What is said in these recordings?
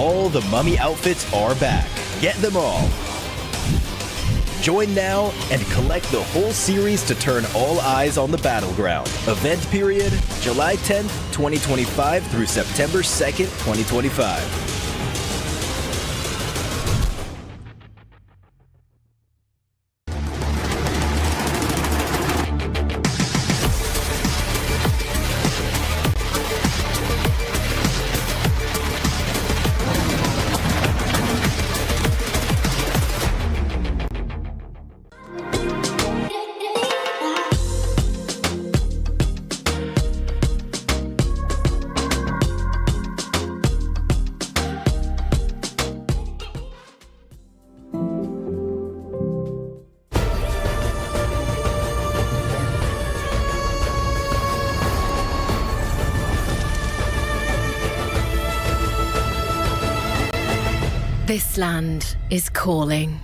All the mummy outfits are back. Get them all. Join now and collect the whole series to turn all eyes on the battleground. Event period, July 10th, 2025 through September 2nd, 2025. This land is calling.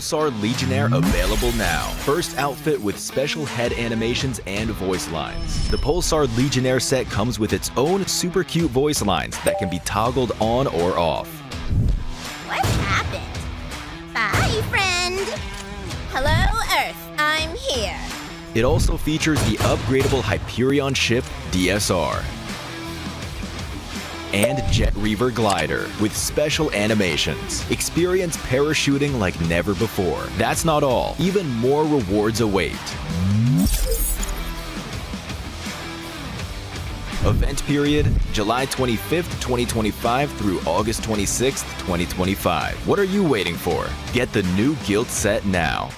Pulsar Legionnaire available now. First outfit with special head animations and voice lines. The Pulsar Legionnaire set comes with its own super cute voice lines that can be toggled on or off. What happened? Bye, friend. Hello, Earth. I'm here. It also features the upgradable Hyperion ship DSR and Jet Reaver glider with special animations. Experience parachuting like never before. That's not all. Even more rewards await. Event period, July 25th, 2025 through August 26th, 2025. What are you waiting for? Get the new Guild set now.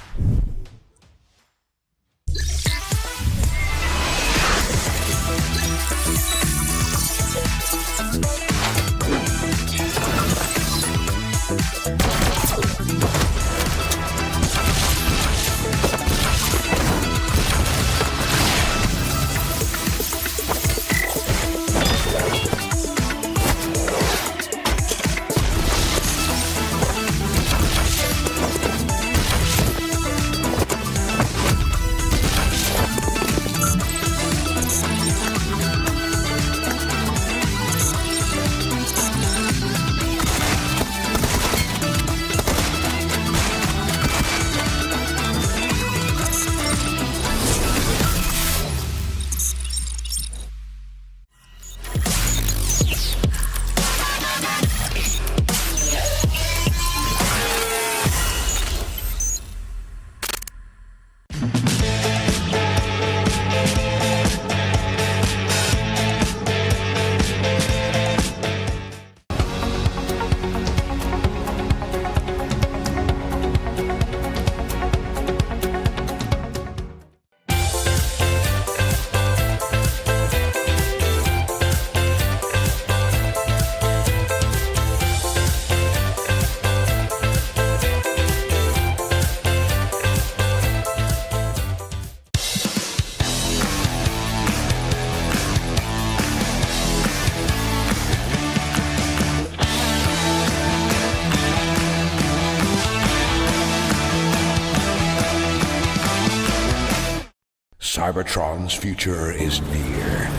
Cybertron's future is near.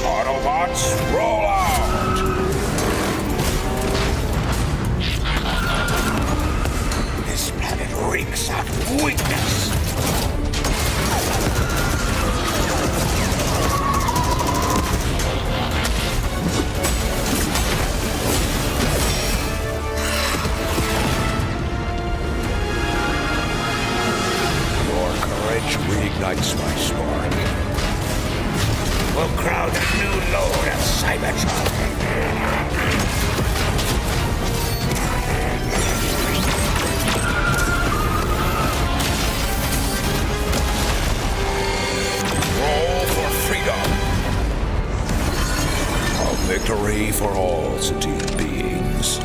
Autobots, roll out! weakness. Your courage reignites my spark. We'll crown a new lord of Cybertron. Roll for freedom. A victory for all sentient beings.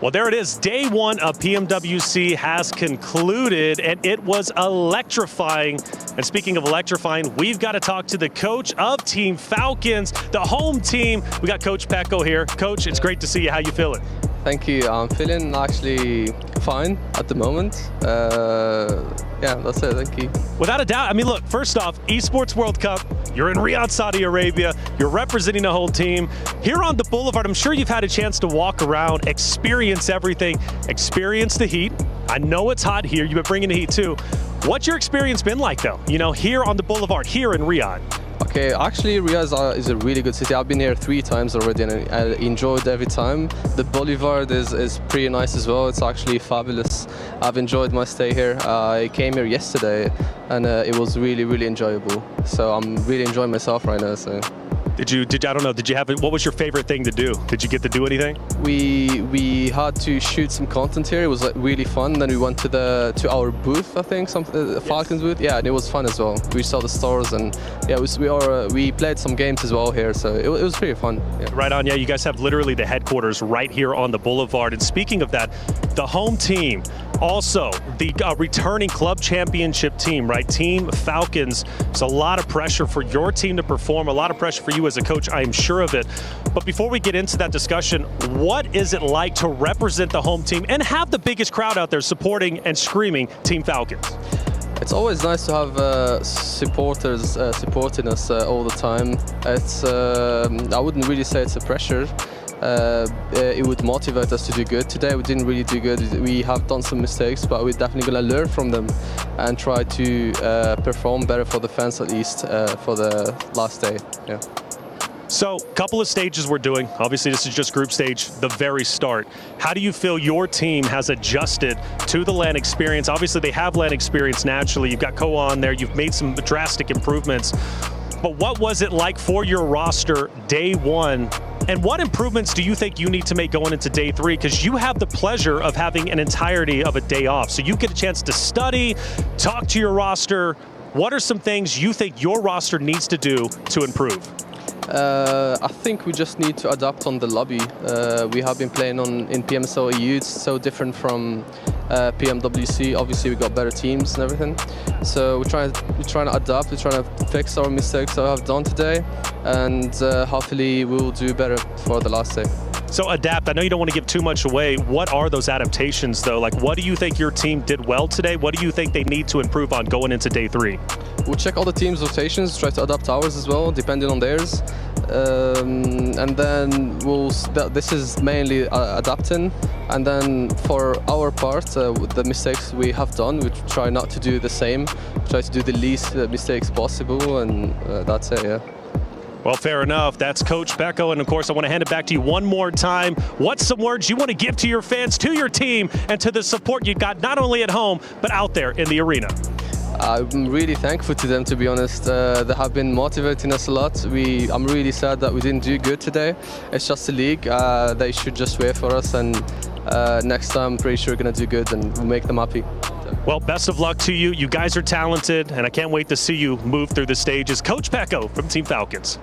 Well, there it is. Day one of PMWC has concluded, and it was electrifying. And speaking of electrifying, we've got to talk to the coach of Team Falcons, the home team. We got Coach Beco here. Coach, it's great to see you. How you feeling? Thank you. I'm feeling actually fine at the moment. Yeah, that's it. Thank you. Without a doubt. I mean, look, first off, ESPORTS World Cup. You're in Riyadh, Saudi Arabia. You're representing the whole team. Here on the boulevard, I'm sure you've had a chance to walk around, experience everything, experience the heat. I know it's hot here. You've been bringing the heat too. What's your experience been like, though? You know, here on the boulevard, here in Riyadh. Okay, actually Riyadh is a really good city. I've been here 3 times already and I enjoyed every time. The boulevard is pretty nice as well. It's actually fabulous. I've enjoyed my stay here. I came here yesterday and it was really enjoyable. So I'm really enjoying myself right now. So. What was your favorite thing to do? Did you get to do anything? We had to shoot some content here. It was like really fun. Then we went to our booth, I think, Falcons booth. Yeah, and it was fun as well. We saw the stores and yeah, we played some games as well here. So it was pretty fun. Yeah. Right on. Yeah, you guys have literally the headquarters right here on the boulevard. And speaking of that, the home team, also the returning club championship team, right? Team Falcons. It's a lot of pressure for your team to perform, a lot of pressure for you as a coach, I am sure of it. But before we get into that discussion, what is it like to represent the home team and have the biggest crowd out there supporting and screaming Team Falcons? It's always nice to have supporters supporting us all the time. It's I wouldn't really say it's a pressure. It would motivate us to do good. Today we didn't really do good. We have done some mistakes, but we're definitely going to learn from them and try to perform better for the fans, at least for the last day. Yeah. So, couple of stages we're doing. Obviously, this is just group stage, the very start. How do you feel your team has adjusted to the LAN experience? Obviously, they have LAN experience naturally. You've got Ko on there. You've made some drastic improvements. But what was it like for your roster day one? And what improvements do you think you need to make going into day 3? Because you have the pleasure of having an entirety of a day off. So you get a chance to study, talk to your roster. What are some things you think your roster needs to do to improve? I think we just need to adapt on the lobby. We have been playing in PMSL EU. It's so different from PMWC. Obviously, we got better teams and everything. So we're trying to adapt. We're trying to fix our mistakes that I've done today, and hopefully we'll do better for the last day. So adapt. I know you don't want to give too much away. What are those adaptations, though? Like, what do you think your team did well today? What do you think they need to improve on going into day 3? We'll check all the team's rotations, try to adapt ours as well, depending on theirs. And then this is mainly adapting. And then for our part, the mistakes we have done, we try not to do the same. Try to do the least mistakes possible, and that's it, yeah. Well, fair enough. That's Coach Beco. And of course, I want to hand it back to you one more time. What's some words you want to give to your fans, to your team, and to the support you got not only at home, but out there in the arena? I'm really thankful to them, to be honest. They have been motivating us a lot. I'm really sad that we didn't do good today. It's just a league. They should just wait for us, and next time I'm pretty sure we're going to do good and we'll make them happy. Well, best of luck to you. You guys are talented, and I can't wait to see you move through the stages. Coach Beco from Team Falcons.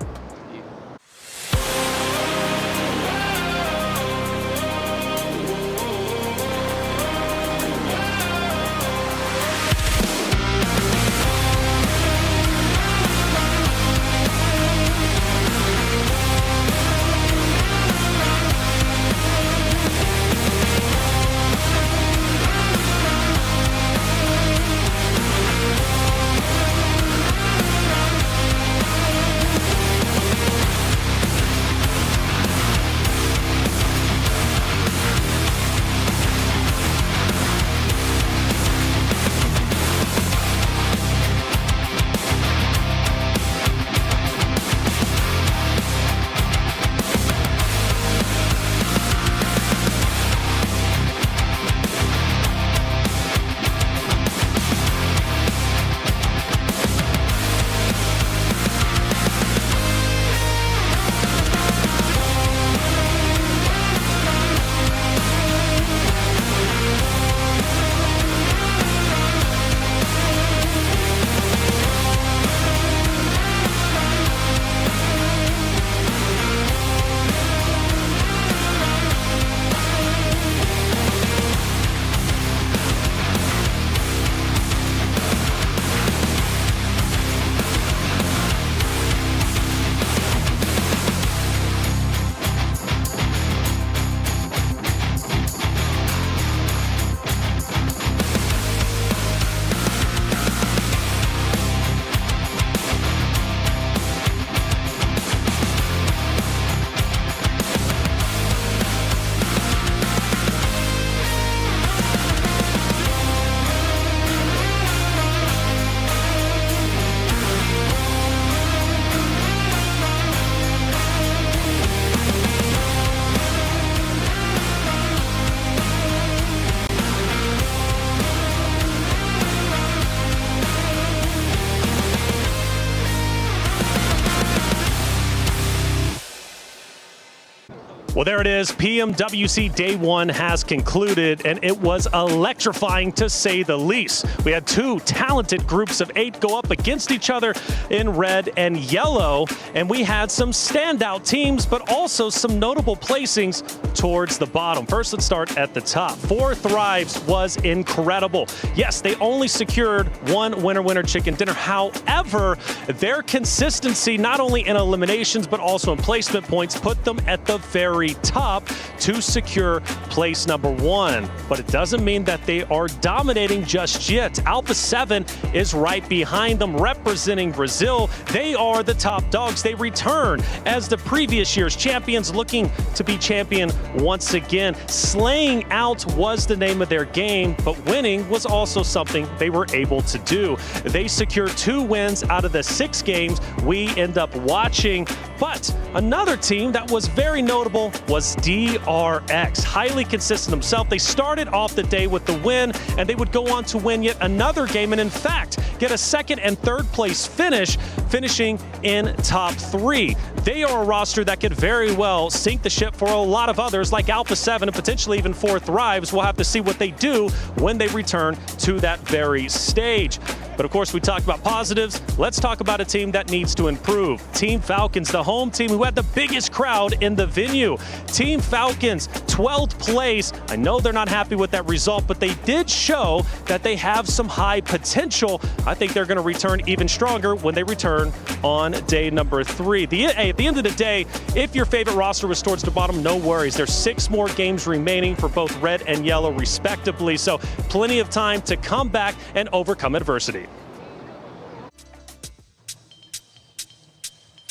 Well, there it is. PMWC Day 1 has concluded, and it was electrifying to say the least. We had two talented groups of 8 go up against each other in red and yellow, and we had some standout teams, but also some notable placings towards the bottom. First, let's start at the top. 4 Thrives was incredible. Yes, they only secured one winner chicken dinner. However, their consistency, not only in eliminations, but also in placement points, put them at the very top to secure place number 1. But it doesn't mean that they are dominating just yet. Alpha 7 is right behind them, representing Brazil. They are the top dogs. They return as the previous year's champions, looking to be champion once again. Slaying out was the name of their game, but winning was also something they were able to do. They secured 2 wins out of the 6 games we end up watching. But another team that was very notable was DRX. Highly consistent themselves. They started off the day with the win, and they would go on to win yet another game, and in fact, get a 2nd and 3rd place finish, finishing in top 3. They are a roster that could very well sink the ship for a lot of others, like Alpha 7 and potentially even 4 Thrives. We'll have to see what they do when they return to that very stage. But of course, we talked about positives. Let's talk about a team that needs to improve. Team Falcons, the home team who had the biggest crowd in the venue. Team Falcons, 12th place. I know they're not happy with that result, but they did show that they have some high potential. I think they're going to return even stronger when they return on day number 3. At the end of the day, if your favorite roster was towards the bottom, no worries. There's 6 more games remaining for both red and yellow, respectively. So plenty of time to come back and overcome adversity.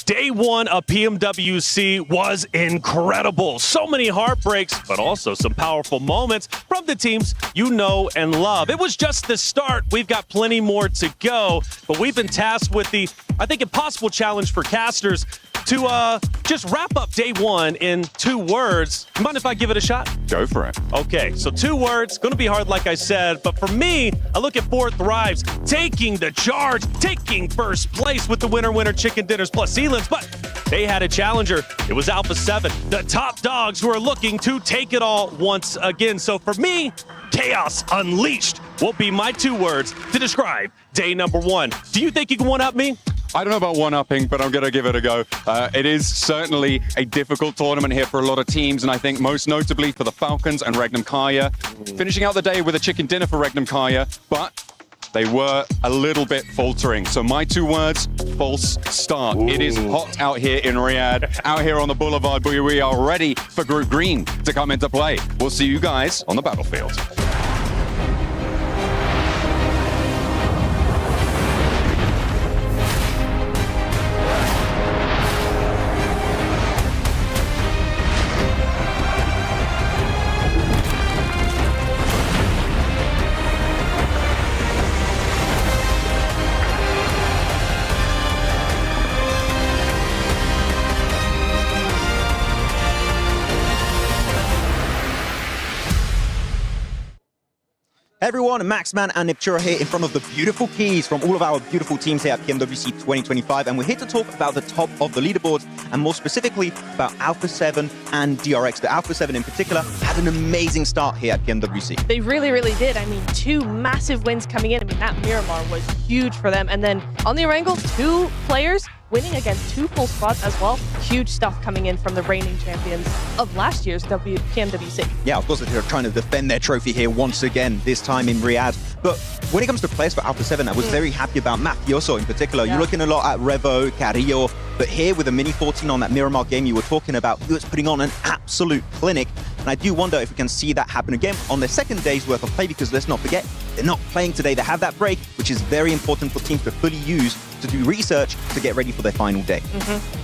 Day 1 of PMWC was incredible. So many heartbreaks, but also some powerful moments from the teams you know and love. It was just the start. We've got plenty more to go, but we've been tasked with the, I think, impossible challenge for casters. to just wrap up day one in 2 words. Mind if I give it a shot? Go for it. Okay, so 2 words, gonna be hard like I said, but for me, I look at 4 Thrives, taking the charge, taking first place with the winner chicken dinners plus Sealands, but they had a challenger. It was Alpha 7, the top dogs who are looking to take it all once again. So for me, Chaos Unleashed will be my 2 words to describe day number 1. Do you think you can one-up me? I don't know about one-upping, but I'm going to give it a go. It is certainly a difficult tournament here for a lot of teams, and I think most notably for the Falcons and Regnum Kaya. Finishing out the day with a chicken dinner for Regnum Kaya, but they were a little bit faltering. So my 2 words, false start. Ooh. It is hot out here in Riyadh, out here on the boulevard, but we are ready for Group Green to come into play. We'll see you guys on the battlefield. Hey everyone, Maxman and Niptura here in front of the beautiful keys from all of our beautiful teams here at PMWC 2025, and we're here to talk about the top of the leaderboards, and more specifically about Alpha 7 and DRX. The Alpha 7 in particular had an amazing start here at PMWC. They really, really did. I mean, 2 massive wins coming in. I mean, that Miramar was huge for them. And then on the Erangel, 2 players winning against 2 full squads as well. Huge stuff coming in from the reigning champions of last year's PMWC. Yeah, of course, they're trying to defend their trophy here once again, this time in Riyadh. But when it comes to players for Alpha 7, I was very happy about Mafioso in particular. Yeah. You're looking a lot at Revo, Carrillo, but here with the Mini 14 on that Miramar game you were talking about, he was putting on an absolute clinic. And I do wonder if we can see that happen again on their second day's worth of play, because let's not forget, they're not playing today. They have that break, which is very important for teams to fully use to do research to get ready for their final day.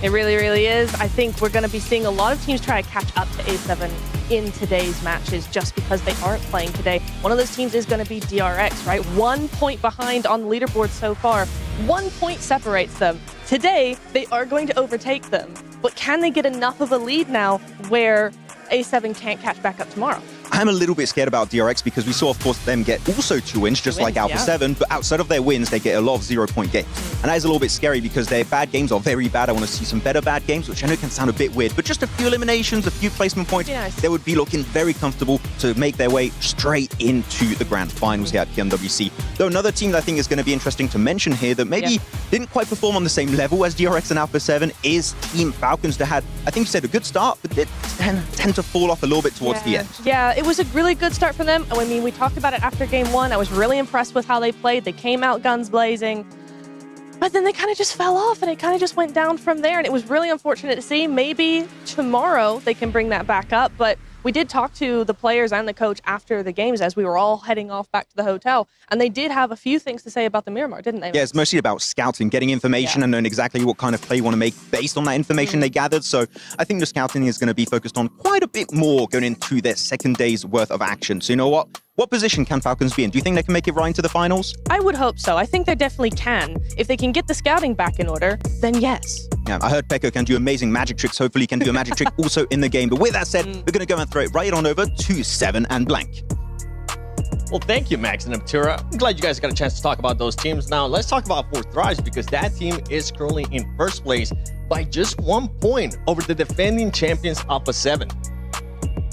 It really, really is. I think we're going to be seeing a lot of teams try to catch up to A7 in today's matches just because they aren't playing today. One of those teams is going to be DRX, right? 1 point behind on the leaderboard so far. 1 point separates them. Today, they are going to overtake them. But can they get enough of a lead now where A7 can't catch back up tomorrow? I'm a little bit scared about DRX because we saw, of course, them get also 2 wins, just like Alpha 7, but outside of their wins, they get a lot of 0-point games. And that is a little bit scary because their bad games are very bad. I want to see some better bad games, which I know can sound a bit weird, but just a few eliminations, a few placement points, they would be looking very comfortable to make their way straight into the grand finals here at PMWC. Though another team that I think is going to be interesting to mention here that maybe didn't quite perform on the same level as DRX and Alpha 7 is Team Falcons. That had, I think you said, a good start, but did tend to fall off a little bit towards the end. Yeah, it was a really good start for them. I mean, we talked about it after game 1. I was really impressed with how they played. They came out guns blazing, but then they kind of just fell off and it kind of just went down from there. And it was really unfortunate to see. Maybe tomorrow they can bring that back up, but we did talk to the players and the coach after the games as we were all heading off back to the hotel, and they did have a few things to say about the Miramar, didn't they? Yeah, it's mostly about scouting, getting information and knowing exactly what kind of play you want to make based on that information they gathered. So I think the scouting is going to be focused on quite a bit more going into their second day's worth of action. So you know what? What position can Falcons be in? Do you think they can make it right into the finals? I would hope so. I think they definitely can. If they can get the scouting back in order, then yes. Yeah, I heard Beco can do amazing magic tricks. Hopefully he can do a magic trick also in the game. But with that said, we're going to go and throw it right on over to 7 and Blank. Well, thank you, Max and Niptura. I'm glad you guys got a chance to talk about those teams. Now, let's talk about 4 Thrives, because that team is currently in first place by just 1 point over the defending champions Alpha 7.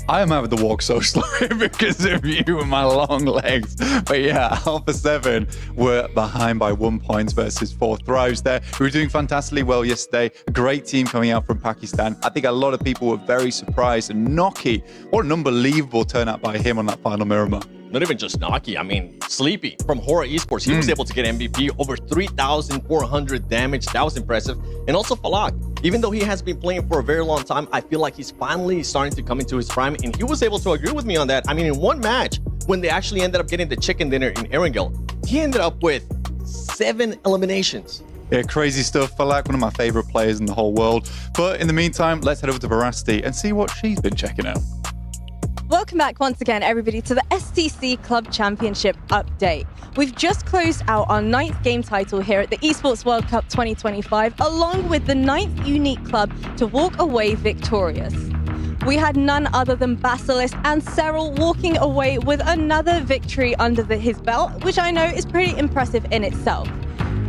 I am having to walk so slowly because of you and my long legs. But yeah, Alpha 7 were behind by 1 point versus 4 Thrives there. We were doing fantastically well yesterday. A great team coming out from Pakistan. I think a lot of people were very surprised. And Noki, what an unbelievable turnout by him on that final Miramar. Not even just Noki, I mean, Sleepy from Horror Esports. He was able to get MVP, over 3,400 damage. That was impressive. And also Falak. Even though he has been playing for a very long time, I feel like he's finally starting to come into his prime. And he was able to agree with me on that. I mean, in one match, when they actually ended up getting the chicken dinner in Erangel, he ended up with 7 eliminations. Yeah, crazy stuff. Falak, one of my favorite players in the whole world. But in the meantime, let's head over to Veracity and see what she's been checking out. Welcome back once again, everybody, to the STC Club Championship update. We've just closed out our 9th game title here at the ESPORTS World Cup 2025, along with the 9th unique club to walk away victorious. We had none other than Basilisk and Cyril walking away with another victory under his belt, which I know is pretty impressive in itself.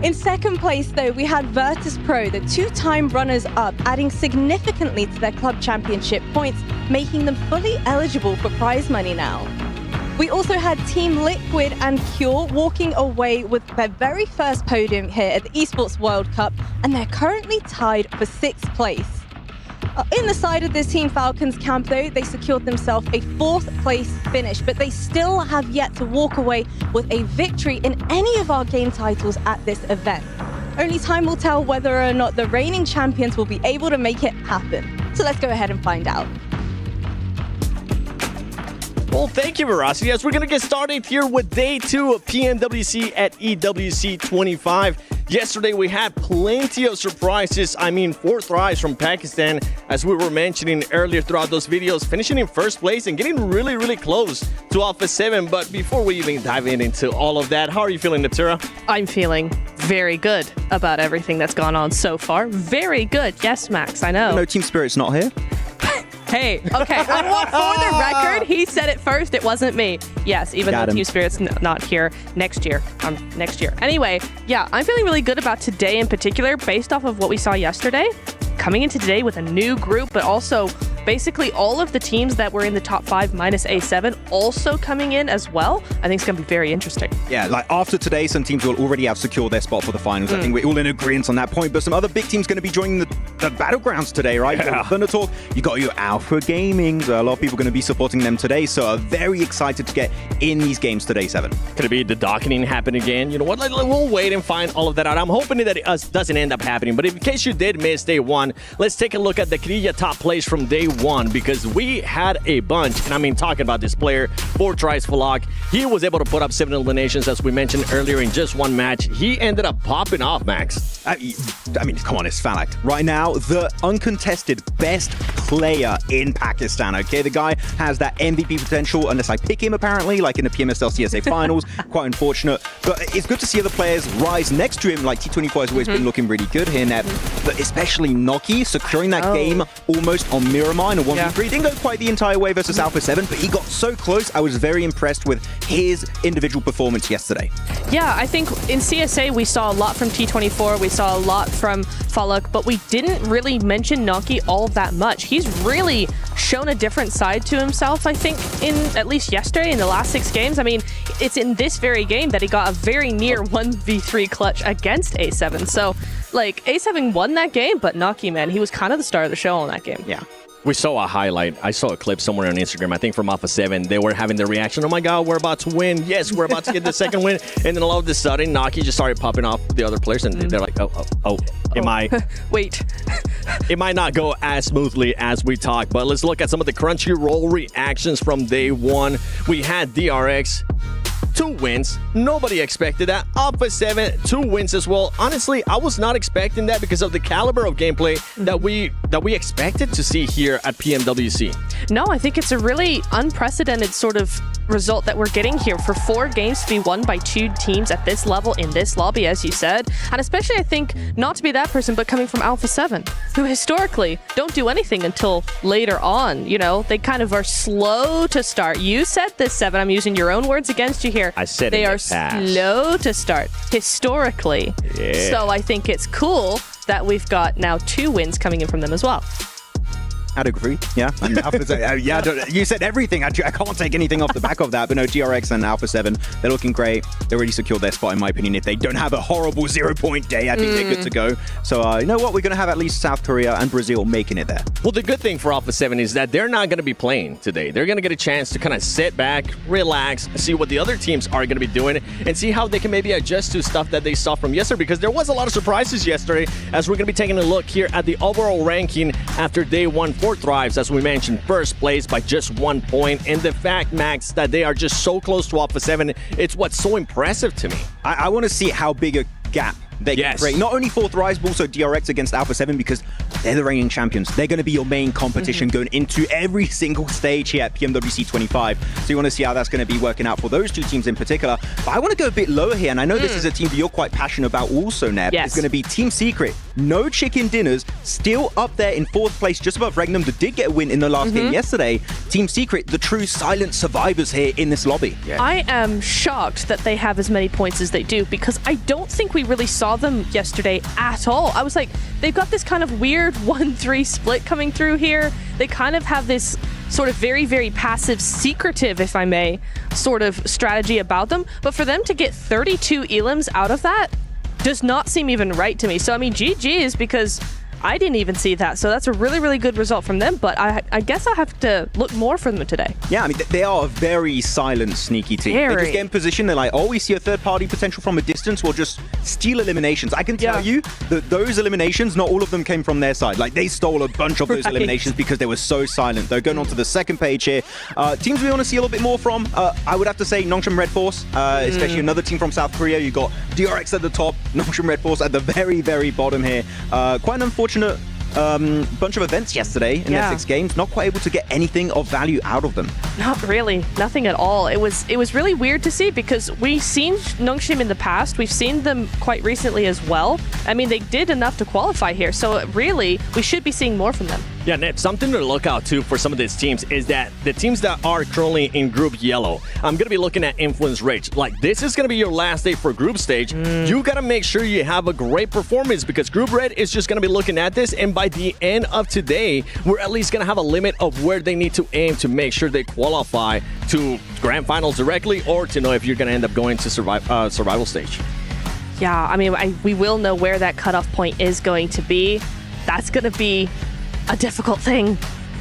In second place, though, we had Virtus Pro, the 2-time runners-up, adding significantly to their club championship points, making them fully eligible for prize money now. We also had Team Liquid and Cure walking away with their very first podium here at the ESPORTS World Cup, and they're currently tied for 6th place. In the side of this Team Falcons camp, though, they secured themselves a 4th place finish, but they still have yet to walk away with a victory in any of our game titles at this event. Only time will tell whether or not the reigning champions will be able to make it happen. So let's go ahead and find out. Well, thank you, Veracity. As we're going to get started here with day 2 of PMWC at EWC 25. Yesterday, we had plenty of surprises. 4 thrives from Pakistan, as we were mentioning earlier throughout those videos, finishing in first place and getting really, really close to Alpha 7. But before we even dive into all of that, how are you feeling, Natira? I'm feeling very good about everything that's gone on so far. Very good. Yes, Max, I know. No, Team Spirit's not here. Hey, okay, for the record, he said it first. It wasn't me. Yes, even though Team Spirit's not here next year. Anyway, yeah, I'm feeling really good about today in particular, based off of what we saw yesterday. Coming into today with a new group, but also basically all of the teams that were in the top 5 minus A7 also coming in as well. I think it's going to be very interesting. Yeah, like after today, some teams will already have secured their spot for the finals. I think we're all in agreement on that point, but some other big teams going to be joining the battlegrounds today, right? Yeah. Thundertalk, you got your Alpha Gaming. A lot of people going to be supporting them today, so I'm very excited to get in these games today, 7. Could it be the docketing happen again? You know what? We'll wait and find all of that out. I'm hoping that it doesn't end up happening, but in case you did miss day 1, let's take a look at the Kriya top plays from day 1, because we had a bunch. And talking about this player, 4 tries for lock. He was able to put up 7 eliminations, as we mentioned earlier, in just 1 match. He ended up popping off, Max. Come on, it's fact. Right now, the uncontested best player in Pakistan, okay? The guy has that MVP potential, unless I pick him, apparently, like in the PMSL CSA finals. Quite unfortunate. But it's good to see other players rise next to him, like T24 has always been looking really good here, Neb. But especially Noki, securing that game almost on Miramar in a 1v3. Didn't go quite the entire way versus Alpha 7, but he got so close. I was very impressed with his individual performance yesterday. Yeah, I think in CSA we saw a lot from T24, we saw a lot from Falak, but we didn't really mention Noki all that much. He's really shown a different side to himself, I think, in at least yesterday, in the last 6 games. It's in this very game that he got a very near 1v3 clutch against A7. So, A7 won that game, but Noki, man, he was kind of the star of the show on that game. Yeah. We saw a highlight. I saw a clip somewhere on Instagram, I think from Alpha 7. They were having their reaction. Oh my God, we're about to win. Yes, we're about to get the second win. And then all of a sudden, Noki just started popping off the other players. And they're like, Wait. It might not go as smoothly as we talk. But let's look at some of the Crunchyroll reactions from day 1. We had DRX. 2 wins. Nobody expected that. Alpha 7, 2 wins as well. Honestly, I was not expecting that because of the caliber of gameplay that we expected to see here at PMWC. No, I think it's a really unprecedented sort of result that we're getting here for 4 games to be won by 2 teams at this level in this lobby, as you said. And especially, I think, not to be that person, but coming from Alpha 7, who historically don't do anything until later on. You know, they kind of are slow to start. You said this, 7. I'm using your own words against you here. I said they are slow to start historically. Yeah. So I think it's cool that we've got now 2 wins coming in from them as well. I'd agree. Yeah. You said everything. I can't take anything off the back of that. But no, GRX and Alpha 7, they're looking great. They already secured their spot, in my opinion. If they don't have a horrible 0-point day, I think they're good to go. So, you know what? We're going to have at least South Korea and Brazil making it there. Well, the good thing for Alpha 7 is that they're not going to be playing today. They're going to get a chance to kind of sit back, relax, see what the other teams are going to be doing, and see how they can maybe adjust to stuff that they saw from yesterday, because there was a lot of surprises yesterday, as we're going to be taking a look here at the overall ranking after day 1. 4 thrives, as we mentioned, first place by just 1 point. And the fact, Max, that they are just so close to Alpha 7, it's what's so impressive to me. I want to see how big a gap They can break not only 4th Rise, but also DRX against Alpha 7 because they're the reigning champions. They're going to be your main competition going into every single stage here at PMWC 25. So you want to see how that's going to be working out for those two teams in particular. But I want to go a bit lower here, and I know this is a team that you're quite passionate about also, Neb. Yes. It's going to be Team Secret. No chicken dinners, still up there in 4th place, just above Regnum, that did get a win in the last game yesterday. Team Secret, the true silent survivors here in this lobby. Yeah. I am shocked that they have as many points as they do because I don't think we really saw them yesterday at all. I was like, they've got this kind of weird 1-3 split coming through here. They kind of have this sort of very, very passive, secretive, if I may, sort of strategy about them. But for them to get 32 elims out of that does not seem even right to me. So, I mean, GG's because I didn't even see that. So that's a really, really good result from them. But I guess I'll have to look more from them today. Yeah, I mean, they are a very silent, sneaky team. They just get in position. They're like, oh, we see a third-party potential from a distance. We'll just steal eliminations. I can tell you that those eliminations, not all of them came from their side. Like, they stole a bunch of those eliminations because they were so silent. They're going on to the second page here. Teams we want to see a little bit more from, I would have to say Nongshim Red Force, especially another team from South Korea. You got DRX at the top, Nongshim Red Force at the very, very bottom here. Quite an unfortunate bunch of events yesterday in their 6 games, not quite able to get anything of value out of them. Not really, nothing at all. It was really weird to see because we've seen Nongshim in the past. We've seen them quite recently as well. I mean, they did enough to qualify here, so really, we should be seeing more from them. Yeah, Ned, something to look out too for some of these teams is that the teams that are currently in Group Yellow, I'm going to be looking at influence rate. Like, this is going to be your last day for Group Stage. You got to make sure you have a great performance because Group Red is just going to be looking at this, and by the end of today, we're at least going to have a limit of where they need to aim to make sure they qualify to Grand Finals directly or to know if you're going to end up going to survival stage. Yeah, I mean, we will know where that cutoff point is going to be. That's going to be a difficult thing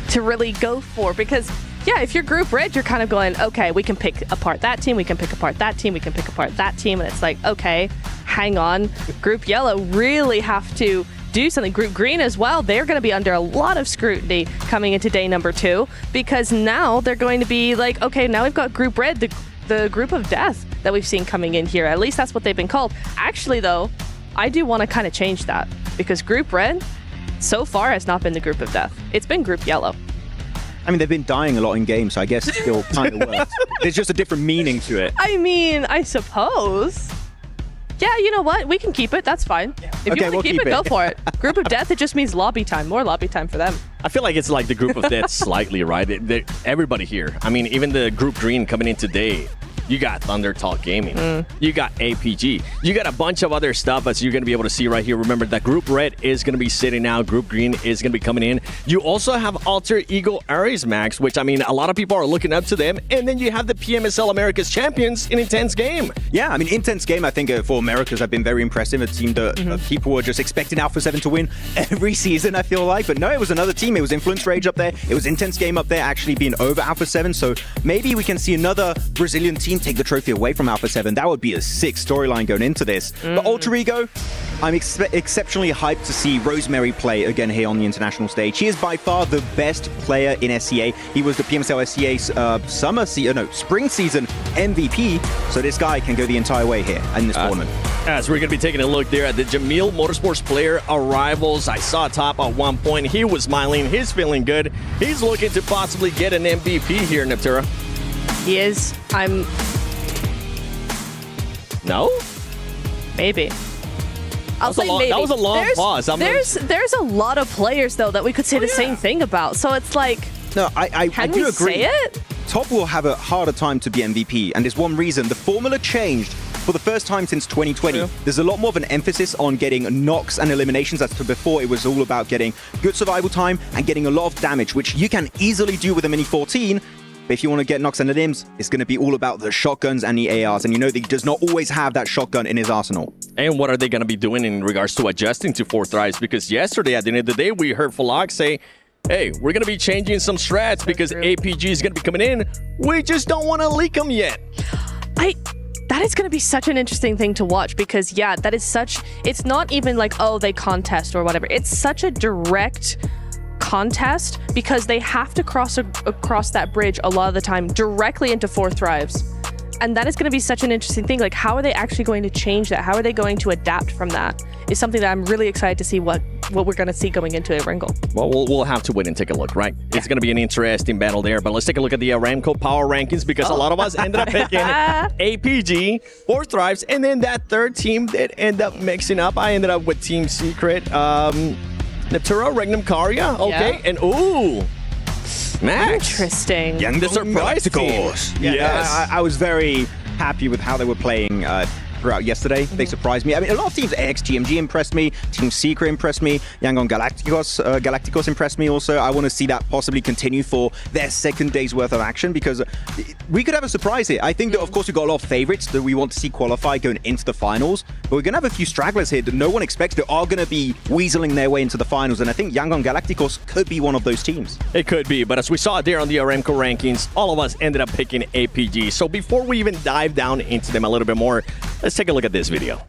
to really go for because, yeah, if you're Group Red, you're kind of going, okay, we can pick apart that team, we can pick apart that team, we can pick apart that team, and it's like, okay, hang on. Group Yellow really have to do something. Group Green as well, they're going to be under a lot of scrutiny coming into day number 2 because now they're going to be like, okay, now we've got Group Red, the group of death that we've seen coming in here. At least that's what they've been called. Actually, though, I do want to kind of change that because Group Red so far has not been the group of death. It's been Group Yellow. I mean, they've been dying a lot in games, so I guess it still kind of works. There's just a different meaning to it. I mean, I suppose. Yeah, you know what? We can keep it. That's fine. If you want to keep it, go for it. Group of death, it just means lobby time. More lobby time for them. I feel like it's like the group of death slightly, right? Everybody here. I mean, even the Group Green coming in today, you got Thunder Talk Gaming. You got APG. You got a bunch of other stuff as you're going to be able to see right here. Remember that Group Red is going to be sitting out. Group Green is going to be coming in. You also have Alter Ego Ares Max, which, I mean, a lot of people are looking up to them. And then you have the PMSL America's Champions in Intense Game. Yeah, I mean, Intense Game, I think, for Americas have been very impressive. It seemed that people were just expecting Alpha 7 to win every season, I feel like. But no, it was another team. It was Influence Rage up there. It was Intense Game up there actually being over Alpha 7. So maybe we can see another Brazilian team take the trophy away from Alpha 7. That would be a sick storyline going into this. But Alter Ego, I'm exceptionally hyped to see Rosemary play again here on the international stage. He is by far the best player in SCA. He was the PMSL SCA spring season MVP. So this guy can go the entire way here in this tournament. As we're going to be taking a look there at the Jamil Motorsports player arrivals. I saw Top at one point. He was smiling. He's feeling good. He's looking to possibly get an MVP here, Neptura. He is. No? Maybe. I'll say maybe. That was a long pause. There's a lot of players, though, that we could say the same thing about. So it's like, no, I do agree. Say it? Top will have a harder time to be MVP, and there's one reason. The formula changed for the first time since 2020. True. There's a lot more of an emphasis on getting knocks and eliminations. As to before, it was all about getting good survival time and getting a lot of damage, which you can easily do with a Mini 14. But if you want to get knocks and elims, it's going to be all about the shotguns and the ARs. And you know that he does not always have that shotgun in his arsenal. And what are they going to be doing in regards to adjusting to 4th Rise? Because yesterday, at the end of the day, we heard Falak say, hey, we're going to be changing some strats because APG is going to be coming in. We just don't want to leak them yet. That is going to be such an interesting thing to watch because, yeah, that is such... It's not even like, oh, they contest or whatever. It's such a direct contest because they have to cross that bridge a lot of the time directly into 4th Thrives. And that is going to be such an interesting thing. Like, how are they actually going to change that? How are they going to adapt from that? Is something that I'm really excited to see what we're going to see going into Erangel. Well, we'll have to wait and take a look, right? Yeah. It's going to be an interesting battle there. But let's take a look at the Aramco power rankings, because a lot of us ended up picking APG, 4 Thrives, and then that third team that ended up mixing up. I ended up with Team Secret, Natura, Regnum Karya, okay, and ooh, Max. Interesting. The surprise team. Yes. I was very happy with how they were playing throughout yesterday. They surprised me. I mean, a lot of teams, XGMG impressed me, Team Secret impressed me, Yangon Galacticos impressed me also. I want to see that possibly continue for their second day's worth of action, because we could have a surprise here. I think that, of course, we've got a lot of favorites that we want to see qualify going into the finals, but we're going to have a few stragglers here that no one expects that are going to be weaseling their way into the finals, and I think Yangon Galacticos could be one of those teams. It could be, but as we saw there on the Aramco rankings, all of us ended up picking APG. So before we even dive down into them a little bit more, let's take a look at this video.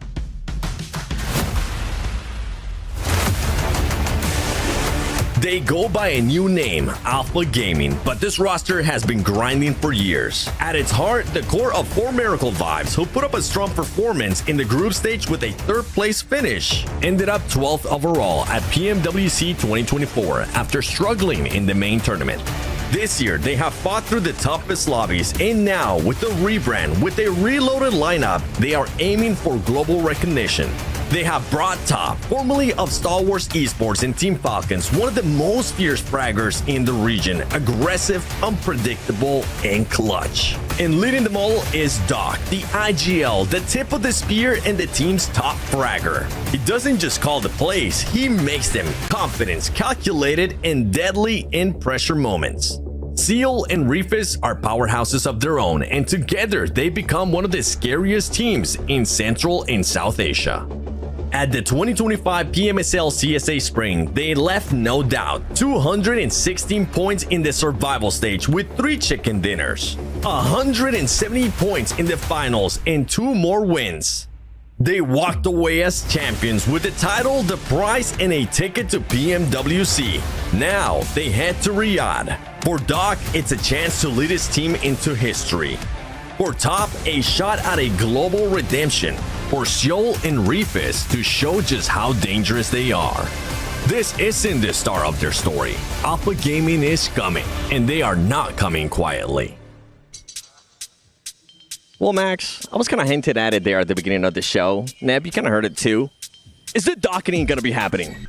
They go by a new name, Alpha Gaming, but this roster has been grinding for years. At its heart, the core of 4 Miracle Vibes, who put up a strong performance in the group stage with a 3rd place finish, ended up 12th overall at PMWC 2024 after struggling in the main tournament. This year, they have fought through the toughest lobbies, and now, with the rebrand, with a reloaded lineup, they are aiming for global recognition. They have brought Top, formerly of Star Wars Esports and Team Falcons, one of the most fierce fraggers in the region, aggressive, unpredictable, and clutch. And leading them all is Doc, the IGL, the tip of the spear and the team's top fragger. He doesn't just call the plays, he makes them confident, calculated, and deadly in pressure moments. Seal and Refis are powerhouses of their own, and together they become one of the scariest teams in Central and South Asia. At the 2025 PMSL CSA Spring, they left no doubt. 216 points in the survival stage with 3 chicken dinners. 170 points in the finals and 2 more wins. They walked away as champions with the title, the prize, and a ticket to PMWC. Now they head to Riyadh. For Doc, it's a chance to lead his team into history. For Top, a shot at a global redemption. For Seoul and Refis to show just how dangerous they are. This isn't the star of their story. Alpha Gaming is coming, and they are not coming quietly. Well, Max, I was kind of hinted at it there at the beginning of the show. Neb, you kind of heard it too. Is the docketing going to be happening?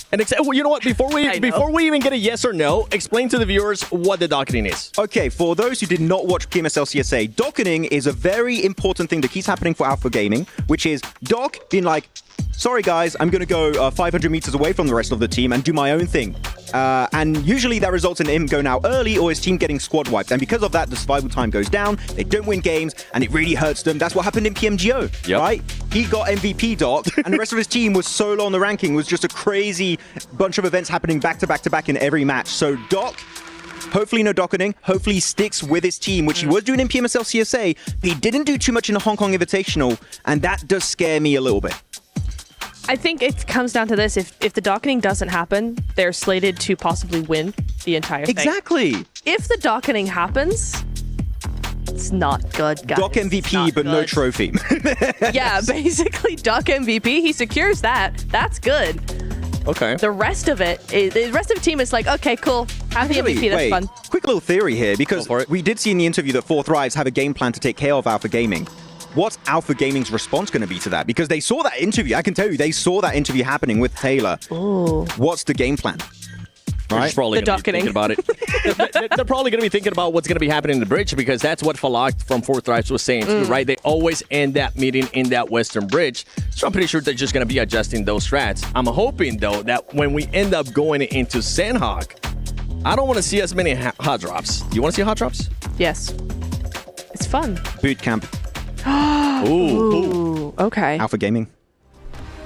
And well, you know what? Before we even get a yes or no, explain to the viewers what the docketing is. Okay, for those who did not watch PMSL CSA, docketing is a very important thing that keeps happening for Alpha Gaming, which is Doc being like, sorry guys, I'm going to go 500 meters away from the rest of the team and do my own thing. And usually that results in him going out early or his team getting squad wiped. And because of that, the survival time goes down, they don't win games, and it really hurts them. That's what happened in PMGO, right? He got MVP Doc, and the rest of his team was so low on the ranking. It was just a crazy bunch of events happening back to back to back in every match. So Doc, hopefully no docketing. Hopefully he sticks with his team, which he was doing in PMSL CSA, but he didn't do too much in the Hong Kong Invitational, and that does scare me a little bit. I think it comes down to this. If the docketing doesn't happen, they're slated to possibly win the entire thing. Exactly. If the docketing happens, it's not good, guys. Doc MVP, but no trophy. Yeah, basically Doc MVP. He secures that. That's good. Okay. The rest of it, the rest of the team is like, okay, cool. Have the MVP. That's fun. Quick little theory here, because we did see in the interview that 4 Thrives have a game plan to take care of Alpha Gaming. What's Alpha Gaming's response going to be to that? Because they saw that interview. I can tell you, they saw that interview happening with Taylor. Ooh. What's the game plan? Right? Probably the thinking about it. They're probably going to be thinking about what's going to be happening in the bridge, because that's what Falak from 4 Thrives was saying too, right? They always end that meeting in that western bridge. So I'm pretty sure they're just going to be adjusting those strats. I'm hoping, though, that when we end up going into Sanhok, I don't want to see as many hot drops. Do you want to see hot drops? Yes. It's fun. Boot camp. Ooh. Okay. Alpha Gaming.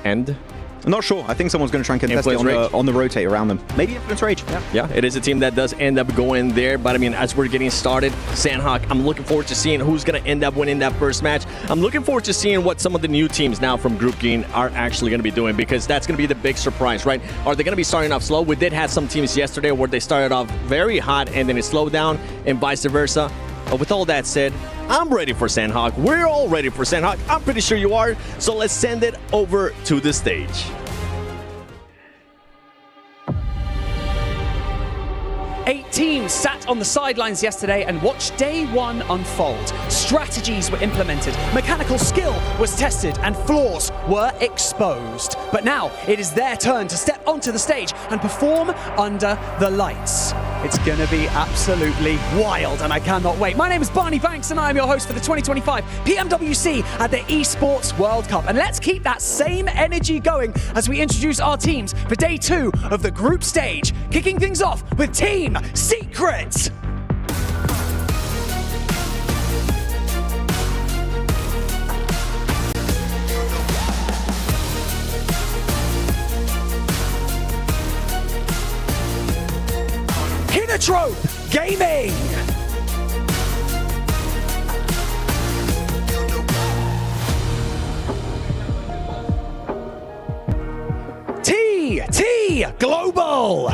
And? I'm not sure. I think someone's going to try and contest it on the rotate around them. Maybe Influence Rage. Yeah, it is a team that does end up going there. But I mean, as we're getting started, Sanhok, I'm looking forward to seeing who's going to end up winning that first match. I'm looking forward to seeing what some of the new teams now from Group Green are actually going to be doing, because that's going to be the big surprise, right? Are they going to be starting off slow? We did have some teams yesterday where they started off very hot and then it slowed down, and vice versa. But with all that said, I'm ready for Sanhok. We're all ready for Sanhok. I'm pretty sure you are. So let's send it over to the stage. 8 teams sat on the sidelines yesterday and watched day one unfold. Strategies were implemented, mechanical skill was tested, and flaws were exposed. But now it is their turn to step onto the stage and perform under the lights. It's gonna be absolutely wild, and I cannot wait. My name is Barney Banks, and I am your host for the 2025 PMWC at the ESPORTS World Cup. And let's keep that same energy going as we introduce our teams for day 2 of the group stage, kicking things off with Team Secret. Trope Gaming. TT Global.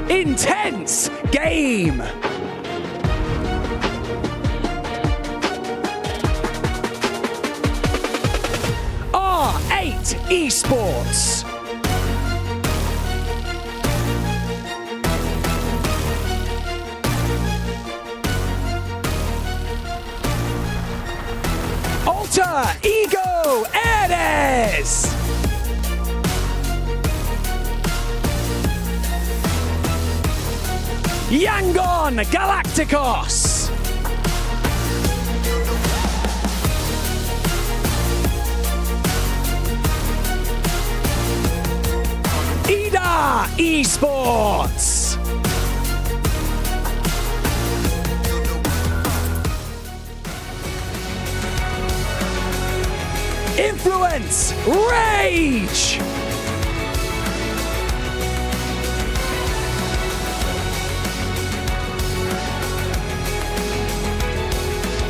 Intense Game. Esports. Alter Ego Eres. Yangon Galacticos. Esports. Influence Rage.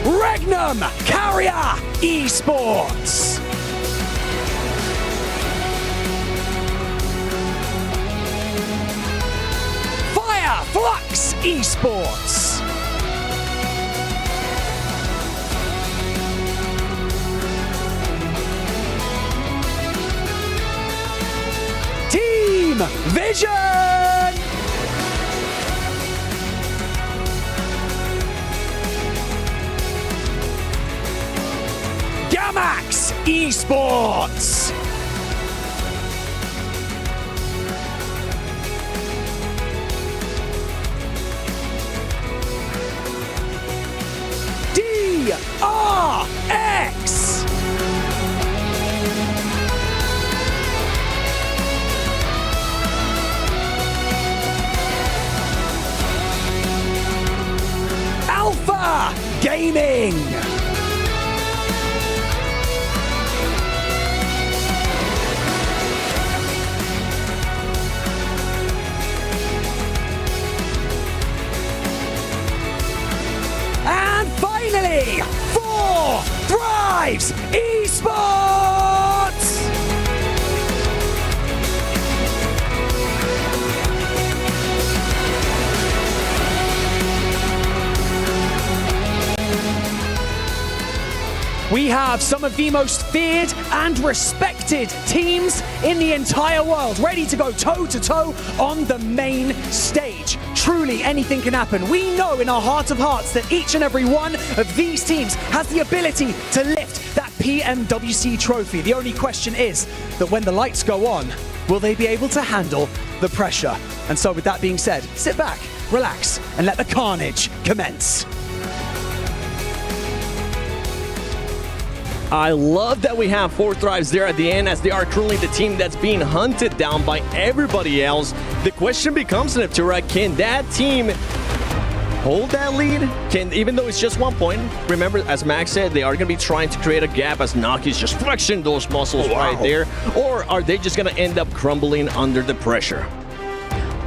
Regnum Carrier Esports. Flux Esports. Team Vision. Gamax Esports. RX. Alpha Gaming. And finally, Thrives Esports! We have some of the most feared and respected teams in the entire world, ready to go toe-to-toe on the main stage. Truly, anything can happen. We know in our heart of hearts that each and every one of these teams has the ability to lift that PMWC trophy. The only question is that when the lights go on, will they be able to handle the pressure? And so with that being said, sit back, relax, and let the carnage commence. I love that we have 4 Thrives there at the end, as they are currently the team that's being hunted down by everybody else. The question becomes, Neptura, can that team hold that lead? Even though it's just 1 point, remember, as Max said, they are going to be trying to create a gap as Naki's just flexing those muscles right there. Or are they just going to end up crumbling under the pressure?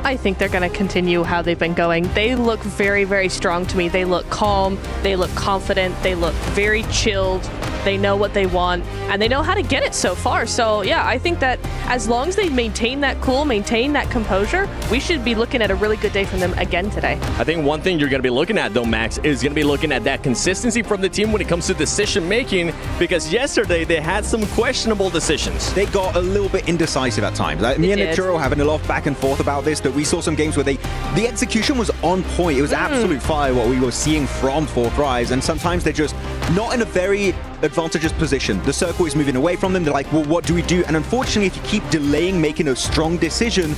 I think they're going to continue how they've been going. They look very, very strong to me. They look calm. They look confident. They look very chilled. They know what they want, and they know how to get it so far. So yeah, I think that as long as they maintain that cool, maintain that composure, we should be looking at a really good day from them again today. I think one thing you're going to be looking at, though, Max, is going to be looking at that consistency from the team when it comes to decision making, because yesterday they had some questionable decisions. They got a little bit indecisive at times. Me and Naturo having a lot of back and forth about this, that we saw some games where the execution was on point. It was absolute fire what we were seeing from Fourth Rise, and sometimes they're just not in a very advantageous position. The circle is moving away from them. They're like, well, what do we do? And unfortunately, if you keep delaying making a strong decision,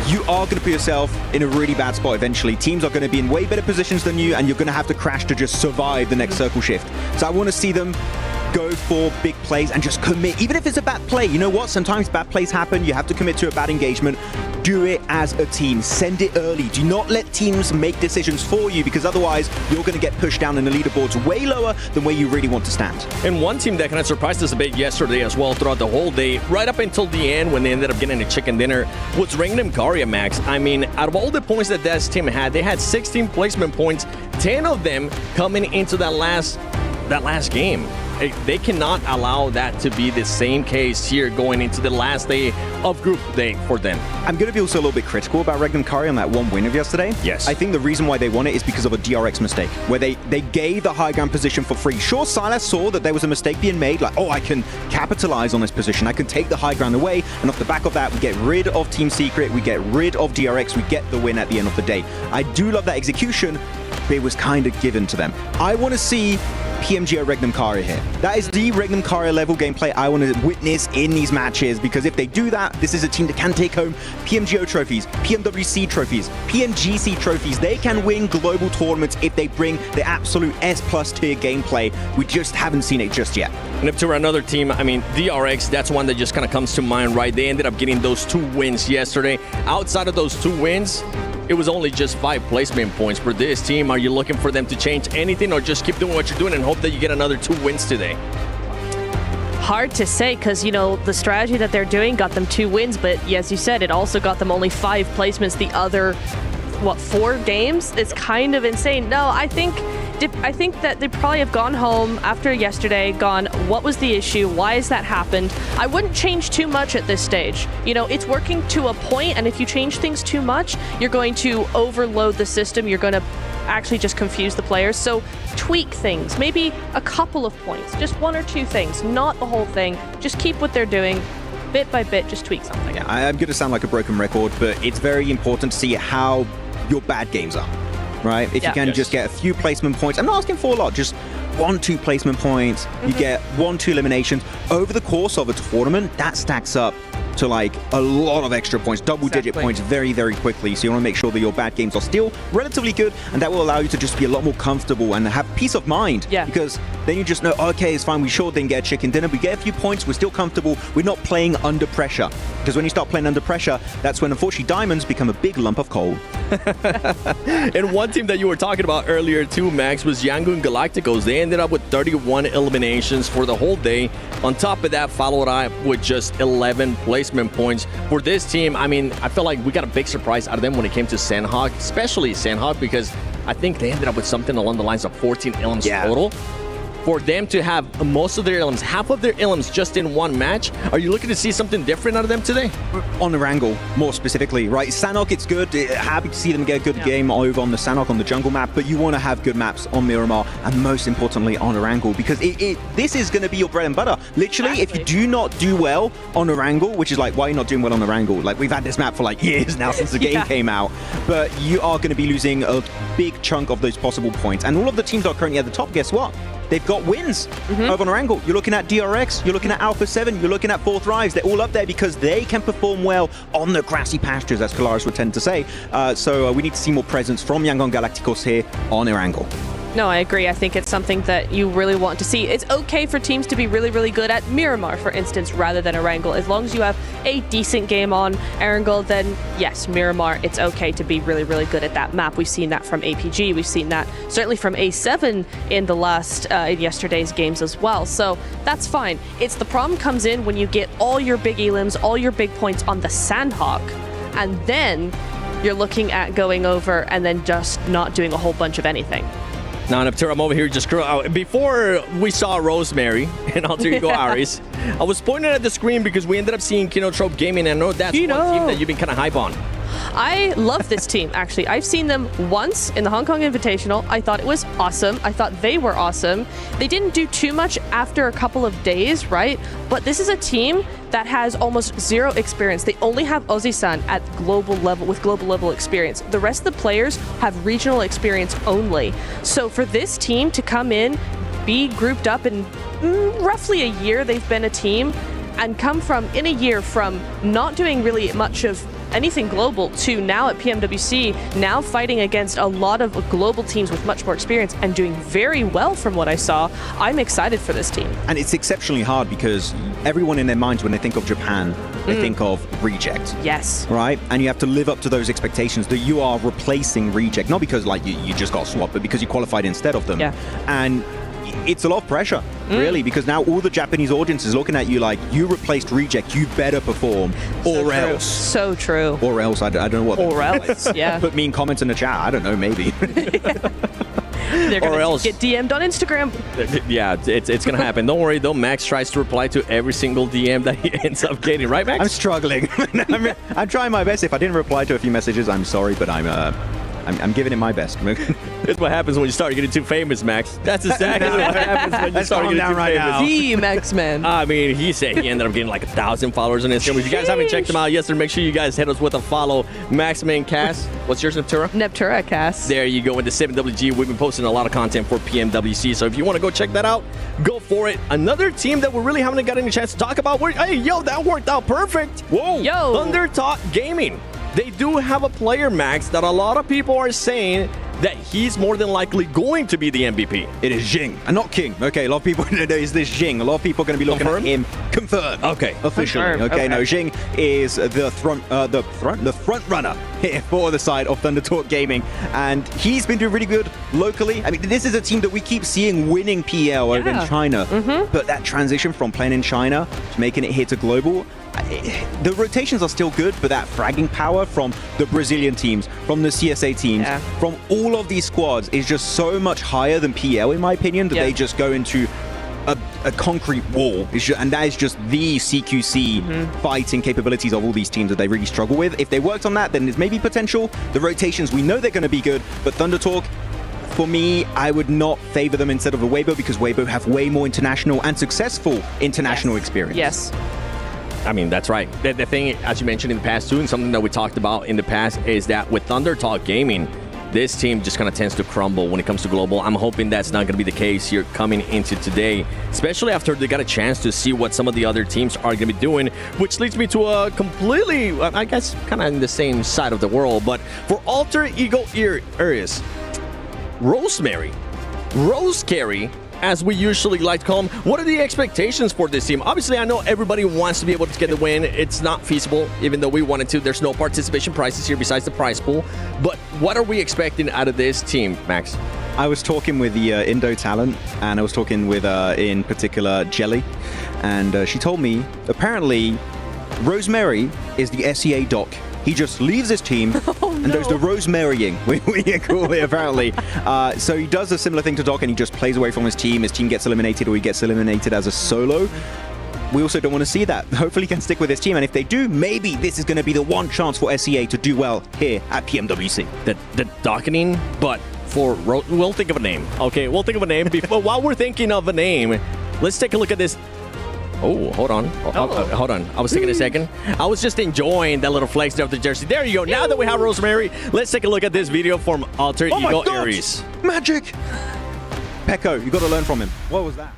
you are going to put yourself in a really bad spot eventually. Teams are going to be in way better positions than you, and you're going to have to crash to just survive the next circle shift. So I want to see them go for big plays and just commit. Even if it's a bad play, you know what? Sometimes bad plays happen. You have to commit to a bad engagement. Do it as a team. Send it early. Do not let teams make decisions for you, because otherwise you're going to get pushed down in the leaderboards way lower than where you really want to stand. And one team that kind of surprised us a bit yesterday as well throughout the whole day, right up until the end when they ended up getting a chicken dinner, was Rangdom Karya, Max. I mean, out of all the points that this team had, they had 16 placement points, 10 of them coming into that last game. They cannot allow that to be the same case here going into the last day of group day for them. I'm going to be also a little bit critical about Rangdom Karya on that one win of yesterday. Yes. I think the reason why they won it is because of a DRX mistake, where they gave the high ground position for free. Sure, Silas saw that there was a mistake being made, like, oh, I can capitalize on this position. I can take the high ground away, and off the back of that, we get rid of Team Secret, we get rid of DRX, we get the win at the end of the day. I do love that execution, but it was kind of given to them. I want to see PMGO Rangdom Karya here. That is the Rangdom Karya level gameplay I want to witness in these matches, because if they do that, this is a team that can take home PMGO trophies, PMWC trophies, PMGC trophies. They can win global tournaments if they bring the absolute S+ tier gameplay. We just haven't seen it just yet. And if to another team, I mean, DRX, that's one that just kind of comes to mind, right? They ended up getting those 2 wins yesterday. Outside of those 2 wins, it was only just 5 placement points for this team. Are you looking for them to change anything, or just keep doing what you're doing and hope that you get another 2 wins today? Hard to say, because, you know, the strategy that they're doing got them 2 wins, but as you said, it also got them only 5 placements the other, 4 games? It's kind of insane. No, I think that they probably have gone home after yesterday, gone, what was the issue? Why has that happened? I wouldn't change too much at this stage. You know, it's working to a point, and if you change things too much, you're going to overload the system. You're going to actually just confuse the players. So tweak things, maybe a couple of points, just 1 or 2 things, not the whole thing. Just keep what they're doing. Bit by bit, just tweak something. Yeah, I'm going to sound like a broken record, but it's very important to see how your bad games are. Right? If you can just get a few placement points, I'm not asking for a lot, just 1-2 placement points, you get 1-2 eliminations over the course of a tournament, that stacks up to like a lot of extra points, double-digit points very, very quickly. So you want to make sure that your bad games are still relatively good, and that will allow you to just be a lot more comfortable and have peace of mind. Yeah. Because then you just know, okay, it's fine, we sure didn't get a chicken dinner, we get a few points, we're still comfortable, we're not playing under pressure. Because when you start playing under pressure, that's when unfortunately diamonds become a big lump of coal. And one team that you were talking about earlier too, Max, was Yangon Galacticos. They ended up with 31 eliminations for the whole day. On top of that, followed up with just 11 placement points. For this team, I mean, I feel like we got a big surprise out of them when it came to Sanhok, especially Sanhok, because I think they ended up with something along the lines of 14 elims total. For them to have most of their elims, half of their elims just in one match, are you looking to see something different out of them today? On Erangel, more specifically, right? Sanhok, it's good. Happy to see them get a good game over on the Sanhok on the jungle map, but you want to have good maps on Miramar, and most importantly on Erangel, because this is going to be your bread and butter. Literally, if you do not do well on Erangel, which is like, why are you not doing well on Erangel? Like, we've had this map for like years now since the game came out, but you are going to be losing a big chunk of those possible points. And all of the teams that are currently at the top, guess what? They've got wins over on Erangel. You're looking at DRX, you're looking at Alpha 7, you're looking at Fourth Rise. They're all up there because they can perform well on the grassy pastures, as Kalaris would tend to say. So we need to see more presence from Yangon Galacticos here on Erangel. No, I agree. I think it's something that you really want to see. It's okay for teams to be really, really good at Miramar, for instance, rather than Erangel. As long as you have a decent game on Erangel, then yes, Miramar, it's okay to be really, really good at that map. We've seen that from APG. We've seen that certainly from A7 in the last, in yesterday's games as well. So that's fine. It's the problem comes in when you get all your big elims, all your big points on the Sanhok, and then you're looking at going over and then just not doing a whole bunch of anything. Now, Neptune, I'm over here just before we saw Rosemary and Alter Ego Aries, I was pointing at the screen because we ended up seeing Kinotrope Gaming, and I know that's one team that you've been kind of hype on. I love this team, actually. I've seen them once in the Hong Kong Invitational. I thought it was awesome. I thought they were awesome. They didn't do too much after a couple of days, right? But this is a team that has almost zero experience. They only have Ozzy-san at global level, with global level experience. The rest of the players have regional experience only. So for this team to come in, be grouped up in roughly a year they've been a team, and come from, in a year, from not doing really much of anything global to now at PMWC, now fighting against a lot of global teams with much more experience and doing very well from what I saw. I'm excited for this team. And it's exceptionally hard because everyone in their minds, when they think of Japan, they think of Reject. Yes. Right? And you have to live up to those expectations that you are replacing Reject, not because like you just got swapped, but because you qualified instead of them. Yeah. And it's a lot of pressure, really, because now all the Japanese audience is looking at you like, you replaced Reject, you better perform, or else. So true. Or else, I don't know what. Or else, yeah. Put mean comments in the chat, I don't know, maybe. They're going to get DM'd on Instagram. Yeah, it's going to happen. Don't worry, though. Max tries to reply to every single DM that he ends up getting. Right, Max? I'm struggling. I'm trying my best. If I didn't reply to a few messages, I'm sorry, but I'm giving it my best. That's what happens when you start getting too famous, Max. That's exactly what happens when you start getting too famous. The Max Man. I mean, he said he ended up getting like 1,000 followers on Instagram. If you guys haven't checked him out yet, make sure you guys hit us with a follow. Maxman Cast. What's yours, Neptura? Neptura Cast. There you go. With the 7WG, we've been posting a lot of content for PMWC. So if you want to go check that out, go for it. Another team that we really haven't gotten a chance to talk about. Hey, yo, that worked out perfect. Whoa. Yo. Thunder Talk Gaming. They do have a player, Max, that a lot of people are saying that he's more than likely going to be the MVP. It is Jing, and not King. Okay, a lot of people know is this Jing. A lot of people are going to be looking at him. Confirmed. Okay. Officially. Confirmed. Okay, no, Jing is the front runner here for the side of Thunder Talk Gaming, and he's been doing really good locally. I mean, this is a team that we keep seeing winning PL over in China, but that transition from playing in China to making it here to global, the rotations are still good, but that fragging power from the Brazilian teams, from the CSA teams, from all of these squads is just so much higher than PL, in my opinion, that they just go into a concrete wall. And that is just the CQC fighting capabilities of all these teams that they really struggle with. If they worked on that, then there's maybe potential. The rotations, we know they're going to be good, but Thunder Talk, for me, I would not favor them instead of a Weibo, because Weibo have way more international and successful international experience. Yes. I mean, that's right. The thing, as you mentioned in the past too, and something that we talked about in the past, is that with Thunder Talk Gaming, this team just kind of tends to crumble when it comes to global. I'm hoping that's not going to be the case here coming into today, especially after they got a chance to see what some of the other teams are going to be doing, which leads me to a completely, I guess, kind of in the same side of the world, but for Alter Ego Aries, Rosemary, Rose Carey, as we usually like to call them, what are the expectations for this team? Obviously, I know everybody wants to be able to get the win. It's not feasible, even though we wanted to. There's no participation prizes here besides the prize pool. But what are we expecting out of this team, Max? I was talking with the Indo talent, and I was talking with, in particular, Jelly, and she told me, apparently, Rosemary is the SEA doc. He just leaves his team and does the Rosemarying, we call it, apparently. So he does a similar thing to Doc, and he just plays away from his team gets eliminated, or he gets eliminated as a solo. We also don't want to see that. Hopefully he can stick with his team, and if they do, maybe this is going to be the one chance for SEA to do well here at PMWC. The docketing, but we'll think of a name. Okay, we'll think of a name. While we're thinking of a name, let's take a look at this. Oh, hold on. Hold on. I was taking a second. I was just enjoying that little flex there of the jersey. There you go. Now that we have Rosemary, let's take a look at this video from Alter Ego Aries. Magic! Beco, you got to learn from him. What was that?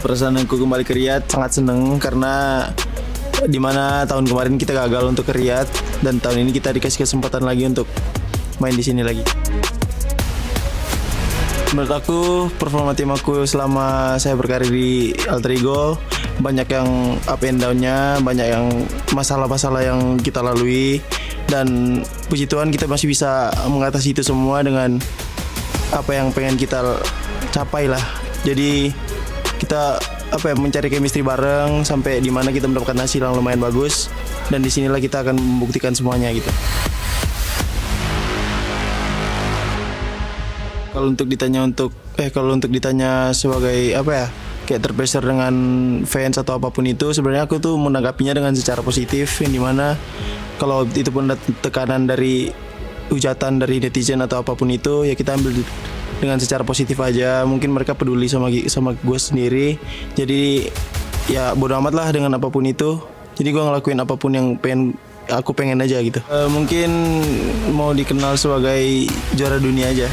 Perasaan aku kembali ke Riyadh sangat seneng karena dimana tahun kemarin kita gagal untuk ke Riyadh, dan tahun ini kita dikasih kesempatan lagi untuk main di sini lagi. Menurut aku, performa tim aku selama saya berkarir di Alter Ego banyak yang up and down-nya, banyak yang masalah-masalah yang kita lalui, dan puji Tuhan kita masih bisa mengatasi itu semua dengan apa yang pengen kita capai lah. Jadi kita mencari chemistry bareng sampai di mana kita mendapatkan hasil yang lumayan bagus, dan disinilah kita akan membuktikan semuanya gitu. Kalau untuk ditanya sebagai apa ya, kayak terpressure dengan fans atau apapun itu, sebenarnya aku tuh menanggapinya dengan secara positif, yang dimana kalau itu pun tekanan dari hujatan dari netizen atau apapun itu, ya kita ambil dengan secara positif aja. Mungkin mereka peduli sama gue sendiri, jadi ya bodo amat lah dengan apapun itu. Jadi gue ngelakuin apapun yang aku pengen aja gitu. Mungkin mau dikenal sebagai juara dunia aja.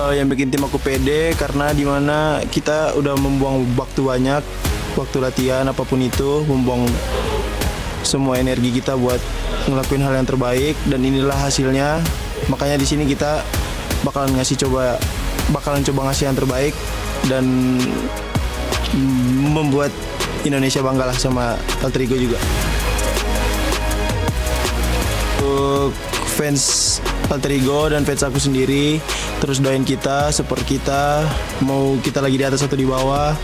Yang bikin tim aku pede karena dimana kita udah membuang waktu banyak, waktu latihan apapun itu, membuang semua energi kita buat ngelakuin hal yang terbaik, dan inilah hasilnya. Makanya di sini kita bakalan coba ngasih yang terbaik dan membuat Indonesia bangga lah sama Alter Ego juga. Untuk fans Alter Ego dan fans aku sendiri, terus doain kita, support kita, mau kita lagi di atas atau di bawah,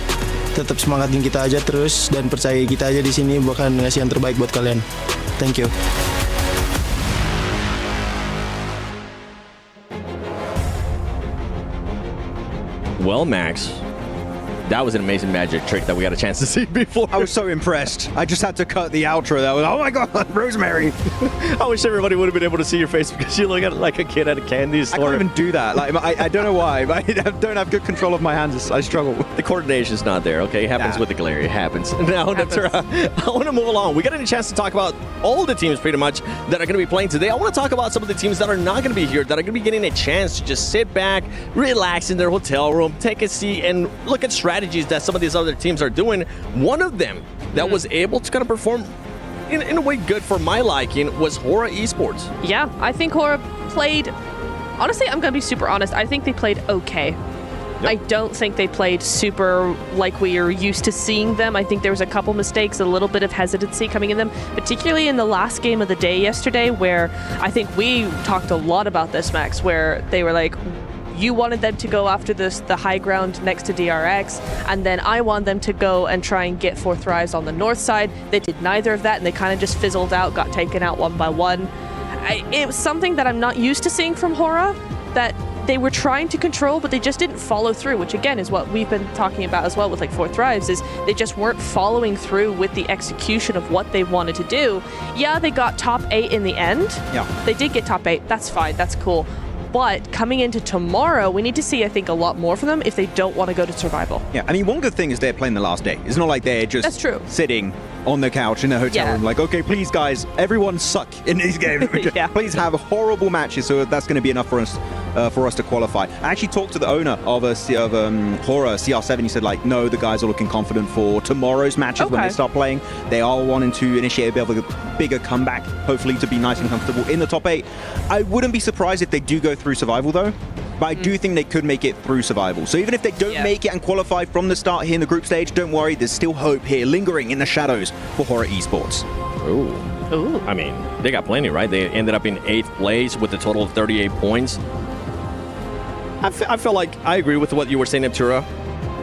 tetap semangatin kita aja terus dan percaya kita aja di sini bakal ngasih yang terbaik buat kalian. Thank you. Well, Max, that was an amazing magic trick that we got a chance to see before. I was so impressed. I just had to cut the outro. That was, oh my God, Rosemary. I wish everybody would have been able to see your face because you look like a kid at a candy store. I can't even do that. Like I don't know why, but I don't have good control of my hands. I struggle. The coordination's not there, okay? It happens with the glare. It happens. Now, I want to move along. We got a chance to talk about all the teams pretty much that are going to be playing today. I want to talk about some of the teams that are not going to be here, that are going to be getting a chance to just sit back, relax in their hotel room, take a seat, and look at strategies that some of these other teams are doing. One of them that was able to kind of perform in a way good for my liking was Hora Esports. Yeah, I think Hora played, honestly, I'm going to be super honest, I think they played okay. Yep. I don't think they played super like we are used to seeing them. I think there was a couple mistakes, a little bit of hesitancy coming in them, particularly in the last game of the day yesterday, where I think we talked a lot about this, Max, where they were like, you wanted them to go after the high ground next to DRX, and then I want them to go and try and get 4 thrives on the north side. They did neither of that, and they kind of just fizzled out, got taken out one by one. It was something that I'm not used to seeing from Hora, that they were trying to control, but they just didn't follow through, which again is what we've been talking about as well with like 4 thrives, is they just weren't following through with the execution of what they wanted to do. Yeah, they got top 8 in the end. Yeah. They did get top 8. That's fine. That's cool. But coming into tomorrow, we need to see, I think, a lot more from them if they don't want to go to survival. Yeah, I mean, one good thing is they're playing the last day. It's not like they're just sitting on the couch in a hotel room like, okay, please, guys, everyone suck in these games. Please have horrible matches, so that's going to be enough for us to qualify. I actually talked to the owner of Hora, CR7. He said, like, no, the guys are looking confident for tomorrow's matches when they start playing. They are wanting to initiate a bit of a bigger comeback, hopefully to be nice and comfortable in the top 8. I wouldn't be surprised if they do go through survival, though. But I do think they could make it through survival. So even if they don't make it and qualify from the start here in the group stage, don't worry, there's still hope here lingering in the shadows for Hora Esports. Ooh. I mean, they got plenty, right? They ended up in 8th place with a total of 38 points. I feel like I agree with what you were saying, Neptura.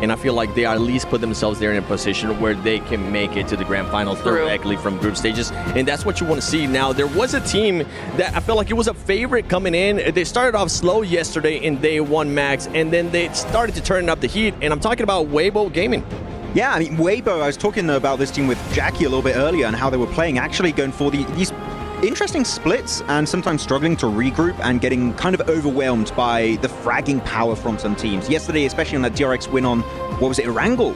And I feel like they at least put themselves there in a position where they can make it to the grand finals directly from group stages. And that's what you want to see. Now, there was a team that I feel like it was a favorite coming in. They started off slow yesterday in day 1, Max, and then they started to turn up the heat. And I'm talking about Weibo Gaming. Yeah, I mean, Weibo, I was talking about this team with Jackie a little bit earlier and how they were playing, actually going for these interesting splits and sometimes struggling to regroup and getting kind of overwhelmed by the fragging power from some teams. Yesterday, especially on that DRX win on, what was it, Erangel?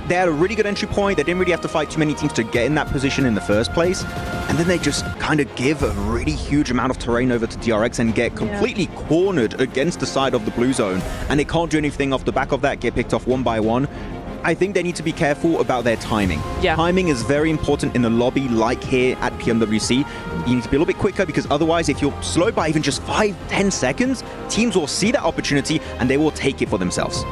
They had a really good entry point. They didn't really have to fight too many teams to get in that position in the first place. And then they just kind of give a really huge amount of terrain over to DRX and get completely cornered against the side of the blue zone. And they can't do anything off the back of that, get picked off one by one. I think they need to be careful about their timing. Timing is very important in the lobby, like here at PMWC. You need to be a little bit quicker, because otherwise, if you're slow by even just 5-10 seconds, teams will see that opportunity and they will take it for themselves.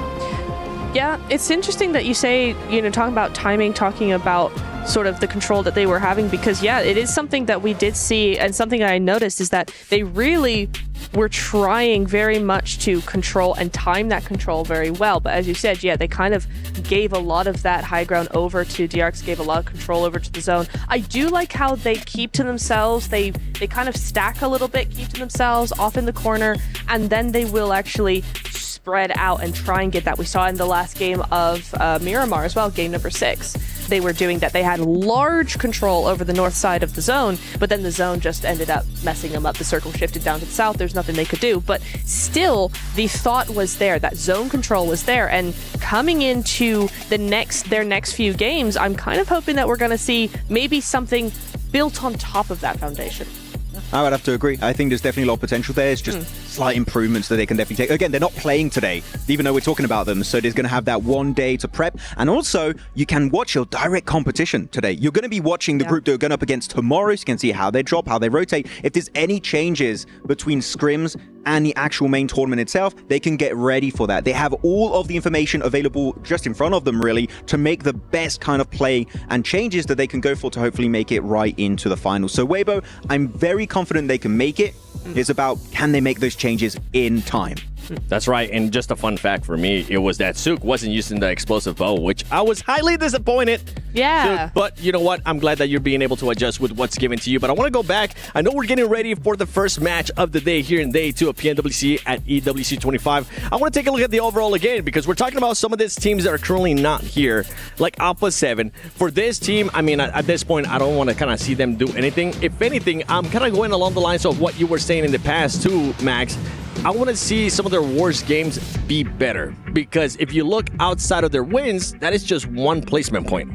Yeah, it's interesting that you say, talking about timing, talking about sort of the control that they were having, because yeah, it is something that we did see, and something I noticed is that they really were trying very much to control and time that control very well. But as you said, yeah, they kind of gave a lot of that high ground over to DRX, gave a lot of control over to the zone. I do like how they keep to themselves. They kind of stack a little bit, keep to themselves off in the corner, and then they will actually spread out and try and get that. We saw in the last game of Miramar as well, game number 6. They were doing that. They had large control over the north side of the zone, but then the zone just ended up messing them up. The circle shifted down to the south. There's nothing they could do. But still, the thought was there. That zone control was there. And coming into their next few games, I'm kind of hoping that we're going to see maybe something built on top of that foundation. I would have to agree. I think there's definitely a lot of potential there. It's just slight improvements that they can definitely take. Again, they're not playing today, even though we're talking about them. So there's going to have that one day to prep. And also, you can watch your direct competition today. You're going to be watching the group that are going up against tomorrow. So you can see how they drop, how they rotate. If there's any changes between scrims and the actual main tournament itself, they can get ready for that. They have all of the information available just in front of them, really, to make the best kind of play and changes that they can go for to hopefully make it right into the finals. So Weibo, I'm very confident they can make it. It's about, can they make those changes in time? That's right. And just a fun fact for me, it was that Sook wasn't using the explosive bow, which I was highly disappointed. Yeah. Sook, but you know what? I'm glad that you're being able to adjust with what's given to you. But I want to go back. I know we're getting ready for the first match of the day here in day 2 of PMWC at EWC 25. I want to take a look at the overall again, because we're talking about some of these teams that are currently not here, like Alpha 7. For this team, I mean, at this point, I don't want to kind of see them do anything. If anything, I'm kind of going along the lines of what you were saying in the past too, Max. I want to see some of their worst games be better, because if you look outside of their wins, that is just one placement point.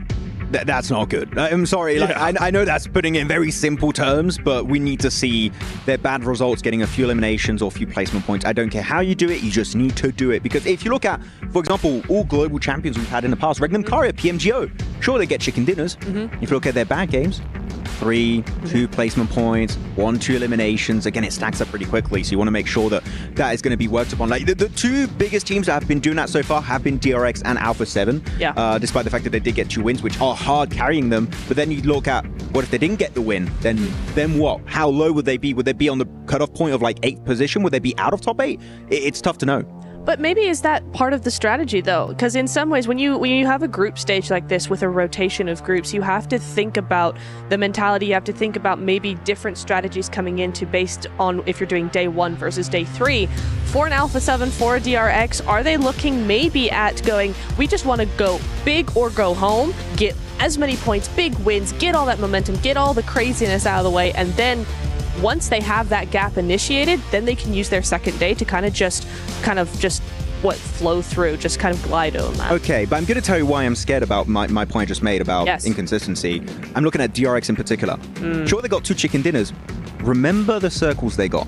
That's not good. I'm sorry. Like, I know that's putting it in very simple terms, but we need to see their bad results getting a few eliminations or a few placement points. I don't care how you do it. You just need to do it. Because if you look at, for example, all global champions we've had in the past, Regnum Karya, PMGO, sure, they get chicken dinners. If you look at their bad games, 3, 2 placement points, 1, 2 eliminations. Again, it stacks up pretty quickly, so you want to make sure that that is going to be worked upon. Like the 2 biggest teams that have been doing that so far have been DRX and Alpha 7. Yeah. Despite the fact that they did get 2 wins, which are hard carrying them. But then you look at, what if they didn't get the win? Then what? How low would they be? Would they be on the cutoff point of like 8th position? Would they be out of top 8? It's tough to know. But maybe is that part of the strategy, though? Because in some ways, when you have a group stage like this with a rotation of groups, you have to think about the mentality. You have to think about maybe different strategies coming into based on if you're doing day 1 versus day 3. For an Alpha 7, for a DRX, are they looking maybe at going, we just want to go big or go home, get as many points, big wins, get all that momentum, get all the craziness out of the way, and then once they have that gap initiated, then they can use their second day to kind of just flow through, just kind of glide on that. Okay, but I'm going to tell you why I'm scared about my point I just made about inconsistency. I'm looking at DRX in particular. Sure, they got 2 chicken dinners. Remember the circles they got.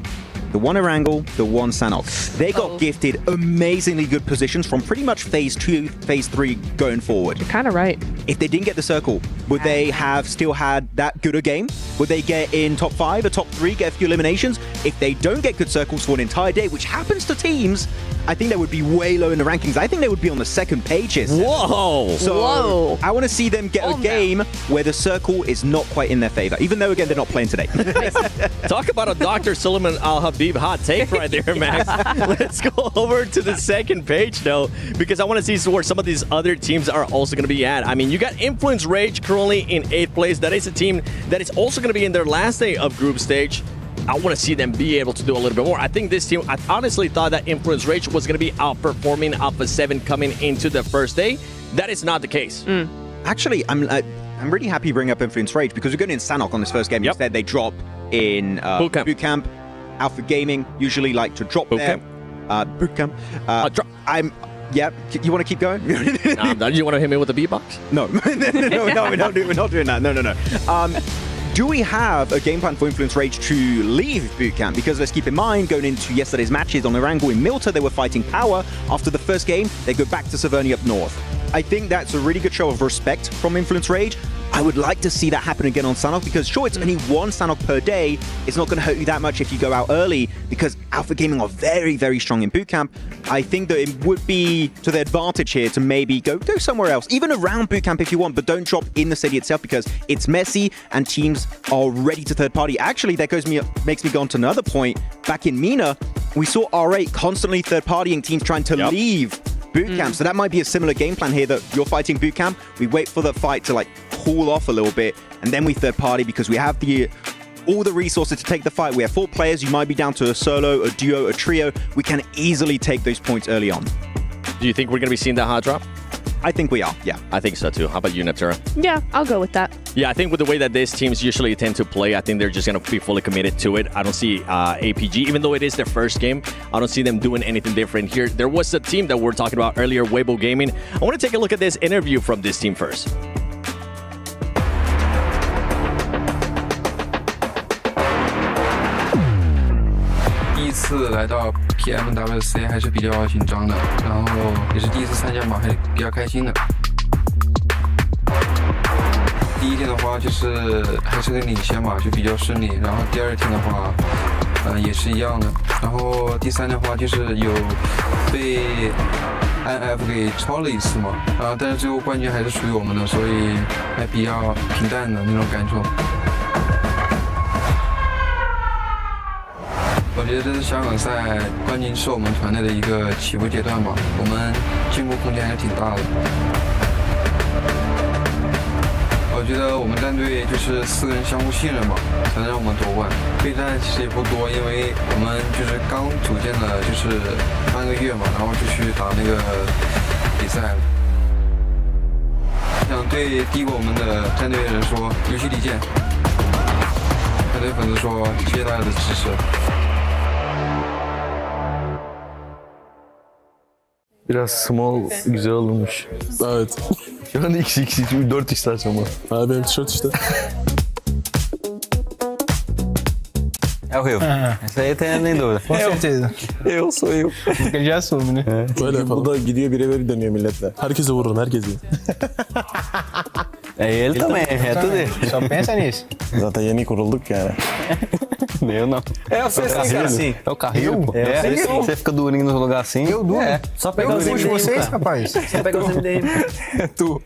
The one Erangel, the one Sanhok. They got gifted amazingly good positions from pretty much phase 2, phase 3 going forward. You're kind of right. If they didn't get the circle, would they have still had that good a game? Would they get in top 5 or top 3, get a few eliminations? If they don't get good circles for an entire day, which happens to teams, I think they would be way low in the rankings. I think they would be on the second pages. Whoa! So I want to see them get a game where the circle is not quite in their favor, even though, again, they're not playing today. Talk about a Dr. Suleiman Al-Habib hot take right there, Max. Let's go over to the second page, though, because I want to see where some of these other teams are also going to be at. I mean, you got Influence Rage currently in 8th place. That is a team that is also going to be in their last day of group stage. I want to see them be able to do a little bit more. I think this team, I honestly thought that Influence Rage was going to be outperforming Alpha 7 coming into the first day. That is not the case. Actually, I'm really happy you bring up Influence Rage, because we're going in Sanhok on this first game. Instead, they drop in Boot Camp. Alpha Gaming usually like to drop there. Boot Camp. Yeah, you want to keep going? Do you want to hit me with a beatbox? No. No, we're not doing that. No. Do we have a game plan for Influence Rage to leave Bootcamp? Because let's keep in mind, going into yesterday's matches on Erangel in Milta, they were fighting power. After the first game, they go back to Saverny up north. I think that's a really good show of respect from Influence Rage. I would like to see that happen again on Sanhok because sure, it's only one Sanhok per day. It's not going to hurt you that much if you go out early because Alpha Gaming are very, very strong in boot camp. I think that it would be to their advantage here to maybe go somewhere else, even around boot camp if you want, but don't drop in the city itself because it's messy and teams are ready to third party. Actually, that makes me go on to another point. Back in MENA, we saw R8 constantly third partying teams trying to leave boot camp. So that might be a similar game plan here that you're fighting boot camp. We wait for the fight to like cool off a little bit and then we third party because we have all the resources to take the fight. We have 4 players. You might be down to a solo, a duo, a trio. We can easily take those points early on. Do you think we're going to be seeing that hard drop? I think we are, yeah. I think so too. How about you, Natura? Yeah, I'll go with that. Yeah, I think with the way that these teams usually tend to play, I think they're just going to be fully committed to it. I don't see APG, even though it is their first game, I don't see them doing anything different here. There was a team that we were talking about earlier, Weibo Gaming. I want to take a look at this interview from this team first. 第一次来到 PMWC 还是比较紧张的，然后也是第一次参加嘛，还比较开心的。第一天的话就是还是个领先嘛，就比较顺利。然后第二天的话，也是一样的。然后第三天的话就是有被 IF 给超了一次嘛，但是最后冠军还是属于我们的，所以还比较平淡的那种感受。 我觉得这次香港赛冠军是我们团队的一个起步阶段吧，我们进步空间还是挺大的。我觉得我们战队就是4个人相互信任嘛，才能让我们夺冠。备战其实也不多，因为我们就是刚组建了就是3个月嘛，然后就去打那个比赛了。想对低过我们的战队的人说，尤其李健，想对粉丝说，谢谢大家的支持。 Biraz small güzel olmuş. Evet. Şu an XX 4x ama. Ha benim tişört işte. É o Rio. Essa aí tem nem dúvida. Com certeza. Sou eu. Ele já assume, né? Böyle yapalım. Bu da gidiyor birebir dönüyor milletle. Herkese vururum, herkese. Ele também, é tudo ele. Só pensa nisso. Zaten yeni kurulduk yani. Eu não. É, você sim, cara. Sim. É o carrinho, pô. Você fica durinho nos lugares assim. Eu duro. Só pegar os MDM, vocês, rapaz. Só pegar os MDM. É tu.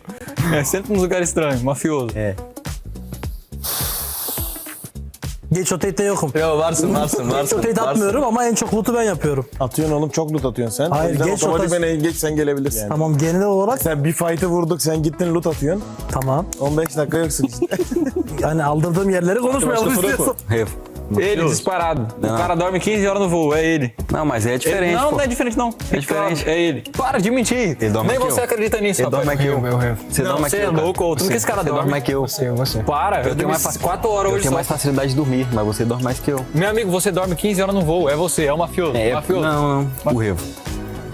É sempre nos lugares estranhos, mafioso. É. Geç rotate'de yokum. Yo varsın. Geç rotate atmıyorum ama en çok loot'u ben yapıyorum. Atıyorsun oğlum, çok loot atıyorsun sen. Hayır, geç otomatik geç sen gelebilirsin. Yani. Tamam, genel olarak. Sen bir fight'ı vurduk, sen gittin loot atıyorsun. Tamam. 15 dakika yoksun işte. Yani aldırdığım yerleri konuşmayalım istiyorsan. Ele disparado. O cara dorme 15 horas no voo, é ele. Não, mas é diferente. Não, pô. não é diferente não. É diferente. É ele. Para de mentir. Nem você acredita nisso, Ele dorme aqui. Você dorme aqui. Você é louco. Tudo que esse cara dorme. Você dorme mais que eu. Você. Para. Eu tenho mais 4 horas hoje. Eu tenho mais facilidade de dormir, mas você dorme mais que eu. Meu amigo, você dorme 15 horas no voo. É você, é o mafioso. É, mafioso. Não. O Revo.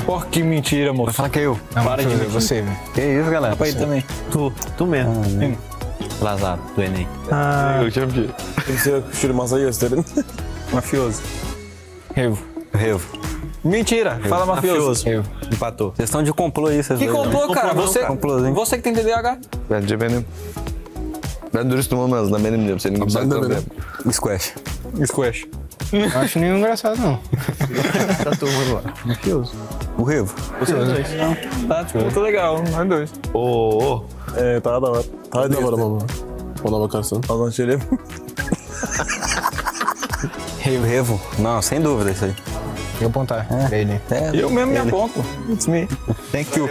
Porra, que mentira, moço. Vai falar que é eu. Não, para de mentir. Você, velho. Que isso, galera. Aí também. Tu mesmo. Lazaro, do Enem. Eu tinha que... Kimse yok, şöyle masayı gösterin. Mafioso. Revo. Mentira, fala mafioso. Revo. Empatou. Vocês estão de complô aí, vocês Que dois, complô, né? cara? Complôzinho. Você que tem TDAH. Bence benim. Ben dürüstüm olmaz da benim diyorum. Senin gibi Ben de saklan benim. Squash. Squash. Não acho nenhum engraçado, não. Tá turma lá. Mafioso. O Revo. Vocês dois. Tá, tipo, muito legal. Nós dois. Oo. Daha da var. Daha da var ama. Ona bakarsan. Azan şöyle. Revo. Não, sem dúvida isso aí. Vou apontar. Ele. Eu mesmo me aponto. It's me. Thank you.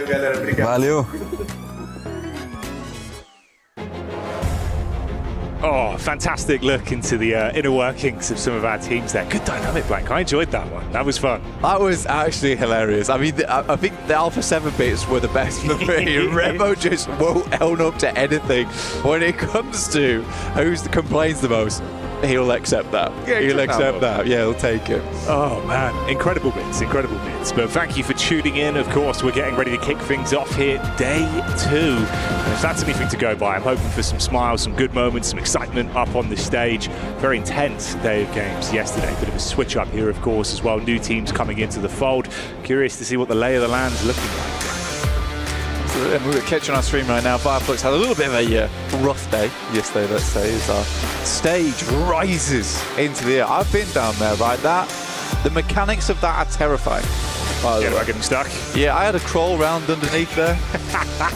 Valeu. Oh, fantastic look into the inner workings of some of our teams there. Good dynamic, Blank. I enjoyed that one. That was fun. That was actually hilarious. I mean, I think the Alpha 7 bits were the best for me. Remo just won't own up to anything. When it comes to who complains the most, he'll accept that. Yeah, he'll accept that. Yeah, he'll take it. Oh, man. Incredible bits, incredible bits. But thank you for tuning in. Of course, we're getting ready to kick things off here, day 2. And if that's anything to go by, I'm hoping for some smiles, some good moments, some excitement up on the stage. Very intense day of games yesterday. Bit of a switch up here, of course, as well. New teams coming into the fold. Curious to see what the lay of the land's looking like. So and we're catching our stream right now. Fireflux had a little bit of a rough day yesterday, let's say, as our stage rises into the air. I've been down there, right? The mechanics of that are terrifying. Yeah, about getting stuck. Yeah, I had to crawl around underneath there.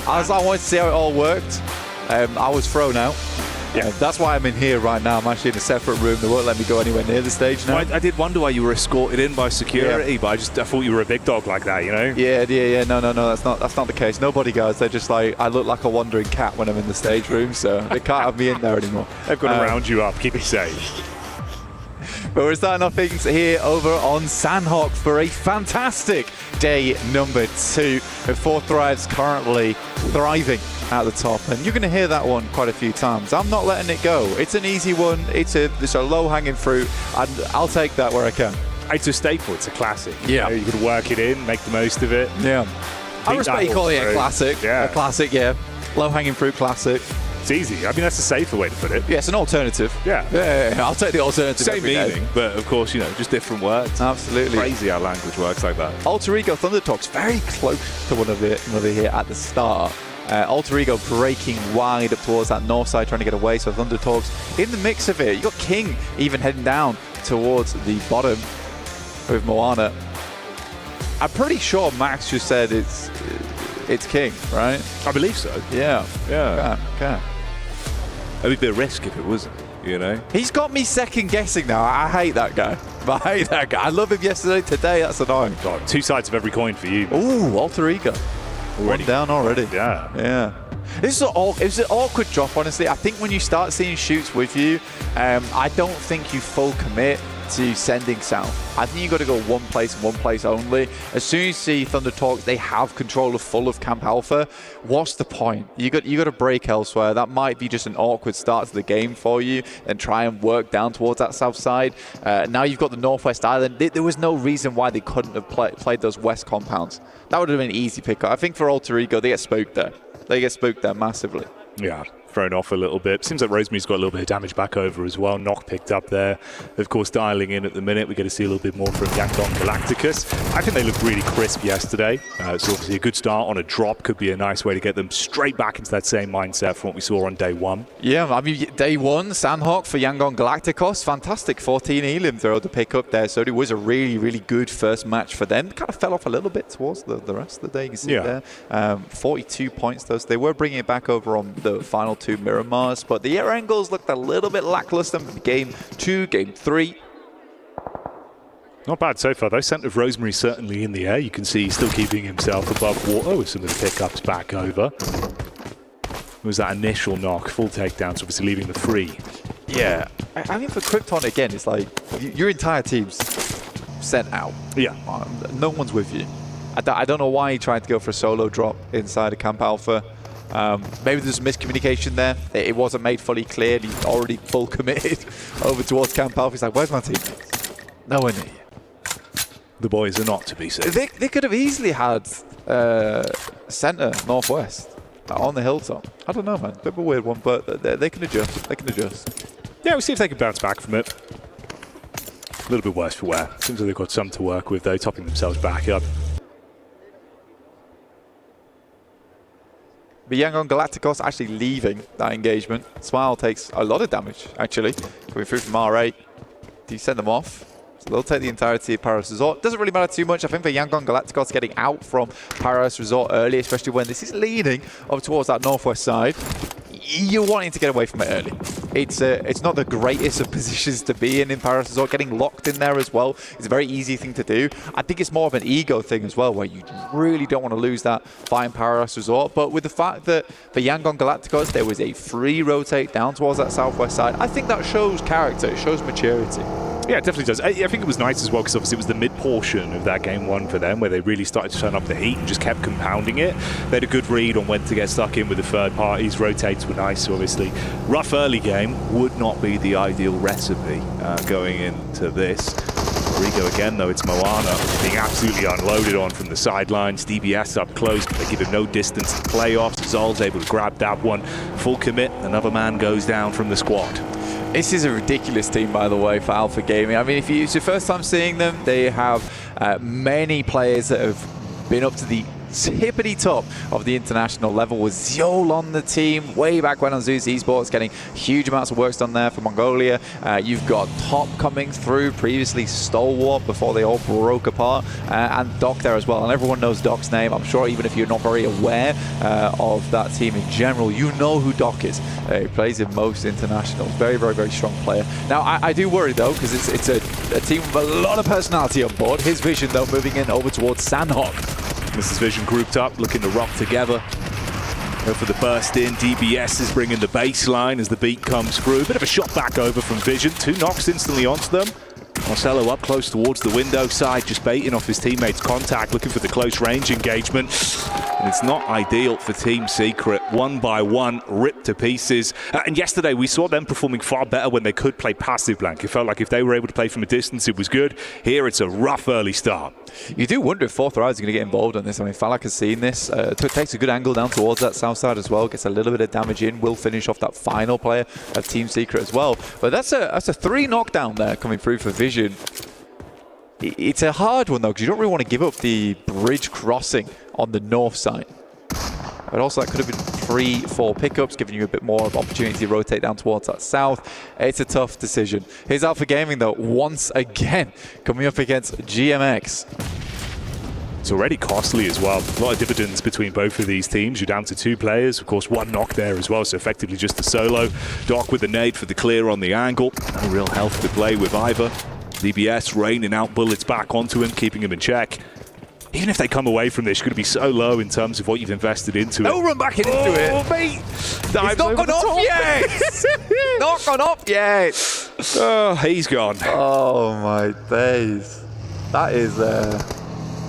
I wanted to see how it all worked. I was thrown out. Yeah, that's why I'm in here right now. I'm actually in a separate room. They won't let me go anywhere near the stage now. Well, I did wonder why you were escorted in by security, but I thought you were a big dog like that, you know? Yeah. No, that's not the case. No bodyguards. They're just like, I look like a wandering cat when I'm in the stage room, so they can't have me in there anymore. They've got to round you up, keep it safe. But we're starting off things here over on Sanhok for a fantastic day number 2. With 4 Thrives currently thriving at the top, and you're going to hear that one quite a few times. I'm not letting it go. It's an easy one. It's a low-hanging fruit, and I'll take that where I can. It's a staple. It's a classic. Yeah. You could work it in, make the most of it. Yeah. I respect you calling it a classic. Yeah. A classic, yeah. Low-hanging fruit classic. It's easy. I mean, that's a safer way to put it. Yeah, it's an alternative. Yeah. I'll take the alternative. Same meaning, but of course, just different words. Absolutely. Crazy how language works like that. Alter Ego Thunder Talks very close to one another here at the start. Alter Ego breaking wide up towards that north side, trying to get away. So Thunder Talks in the mix of it. You got King even heading down towards the bottom with Moana. I'm pretty sure Max just said it's King, right? I believe so. Yeah. Okay. It'd be a bit of risk if it wasn't, He's got me second guessing now. I hate that guy. I love him yesterday. Today, that's annoying. God, 2 sides of every coin for you. Ooh, Alter Ego. One down already. Yeah. This is an awkward drop, honestly. I think when you start seeing shoots with you, I don't think you full commit to sending south. I think you got to go one place and one place only. As soon as you see Thunder Talks, they have control of full of Camp Alpha. What's the point? You got to break elsewhere. That might be just an awkward start to the game for you, and try and work down towards that south side. Now you've got the Northwest Island. There was no reason why they couldn't have played those west compounds. That would have been an easy pickup. I think for Alter Ego, they get spooked there. They get spooked there massively. Yeah. Thrown off a little bit. Seems like Rosemary's got a little bit of damage back over as well. Knock picked up there. Of course, dialing in at the minute. We get to see a little bit more from Yangon Galacticus. I think they looked really crisp yesterday. So obviously a good start on a drop could be a nice way to get them straight back into that same mindset from what we saw on day 1. Yeah, I mean, day 1, Sanhok for Yangon Galacticos. Fantastic 14 elim throw to pick up there. So it was a really, really good first match for them. Kind of fell off a little bit towards the rest of the day. You can see there. 42 points though. So they were bringing it back over on the final 2 Miramars, but the Erangels looked a little bit lackluster in game 2, game 3. Not bad so far though. Scent of Rosemary certainly in the air. You can see he's still keeping himself above water with some of the pickups back over. It was that initial knock, full takedowns, obviously leaving the free. Yeah, I mean for Krypton again, it's like your entire team's sent out. Yeah. No one's with you. I don't know why he tried to go for a solo drop inside of Camp Alpha. Maybe there's miscommunication there. It wasn't made fully clear. He's already full committed over towards Camp Alpha. He's like, where's my teammates? No one near. The boys are not to be seen. They could have easily had center northwest on the hilltop. I don't know, man. Bit of a weird one, but they can adjust. They can adjust. Yeah, we'll see if they can bounce back from it. A little bit worse for wear. Seems like they've got some to work with, though, topping themselves back up. But Yangon Galacticos actually leaving that engagement. Smile takes a lot of damage, actually. Coming through from R8. Do you send them off? So they'll take the entirety of Paradise Resort. Doesn't really matter too much. I think for Yangon Galacticos getting out from Paradise Resort early, especially when this is leaning over towards that northwest side. You're wanting to get away from it early. It's not the greatest of positions to be in Paradise Resort. Getting locked in there as well is a very easy thing to do. I think it's more of an ego thing as well, where you really don't want to lose that fight in Paradise Resort. But with the fact that for Yangon Galacticos, there was a free rotate down towards that southwest side, I think that shows character. It shows maturity. Yeah, it definitely does. I think it was nice as well because obviously it was the mid-portion of that game 1 for them where they really started to turn up the heat and just kept compounding it. They had a good read on when to get stuck in with the third parties. Rotates were nice, so obviously. Rough early game would not be the ideal recipe going into this. Rigo again, though, it's Moana being absolutely unloaded on from the sidelines. DBS up close, but they give him no distance to playoffs. Zol's able to grab that one. Full commit, another man goes down from the squad. This is a ridiculous team, by the way, for Alpha Gaming. I mean, if it's your first time seeing them, they have many players that have been up to the tippity top of the international level with Zol on the team way back when on Zeus Esports, getting huge amounts of work done there for Mongolia. You've got Top coming through, previously Stalwart before they all broke apart, and Doc there as well. And everyone knows Doc's name. I'm sure even if you're not very aware of that team in general, you know who Doc is. He plays in most internationals. Very, very, very strong player. Now, I do worry though, because it's a team with a lot of personality on board. His Vision though moving in over towards Sanhok. This is Vision grouped up, looking to rock together. Go for the burst in. DBS is bringing the baseline as the beat comes through. Bit of a shot back over from Vision. 2 knocks instantly onto them. Marcelo up close towards the window side, just baiting off his teammates' contact, looking for the close range engagement. And it's not ideal for Team Secret. 1 by 1, ripped to pieces. And yesterday we saw them performing far better when they could play passive blank. It felt like if they were able to play from a distance, it was good. Here it's a rough early start. You do wonder if 4th Rise is going to get involved on this. I mean, Falak has seen this. Takes a good angle down towards that south side as well. Gets a little bit of damage in. Will finish off that final player of Team Secret as well. But that's a 3 knockdown there coming through for Vision. It's a hard one though, because you don't really want to give up the bridge crossing on the north side. But also that could have been 3-4 pickups, giving you a bit more of opportunity to rotate down towards that south. It's a tough decision. Here's Alpha Gaming though, once again, coming up against GMX. It's already costly as well. A lot of dividends between both of these teams. You're down to 2 players. Of course, 1 knock there as well, so effectively just a solo. Doc with the nade for the clear on the angle. No real health to play with either. DBS raining out bullets back onto him, keeping him in check. Even if they come away from this, you're going to be so low in terms of what you've invested into it. They'll run back into it. Oh, mate! It's not gone off yet! Not gone off yet! Oh, he's gone. Oh, my days. That is...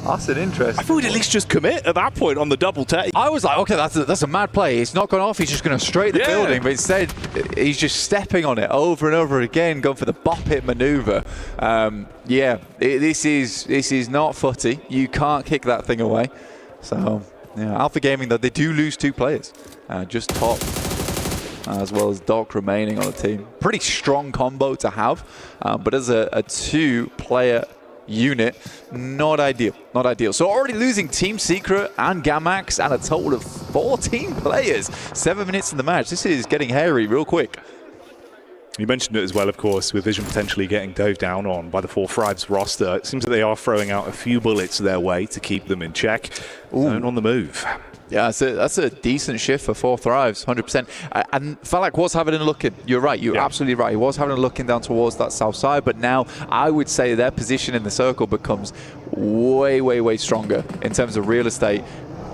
That's an interest. I thought he'd at least just commit at that point on the double take. I was like, okay, that's a mad play. It's not gone off. He's just going to straight the building. But instead, he's just stepping on it over and over again, going for the bop hit maneuver. This is not footy. You can't kick that thing away. So, yeah, Alpha Gaming, though, they do lose 2 players. Just Top, as well as Doc remaining on the team. Pretty strong combo to have. But as a 2-player unit, not ideal. So already losing Team Secret and Gamax and a total of 14 players. 7 minutes in the match. This is getting hairy real quick. You mentioned it as well, of course, with Vision potentially getting dove down on by the 4 Thrives roster. It seems that they are throwing out a few bullets their way to keep them in check. And on the move. Yeah, that's a decent shift for 4 Thrives, 100%. And Falak was having a look in. You're right, you're absolutely right. He was having a look in down towards that south side, but now I would say their position in the circle becomes way, way, way stronger in terms of real estate.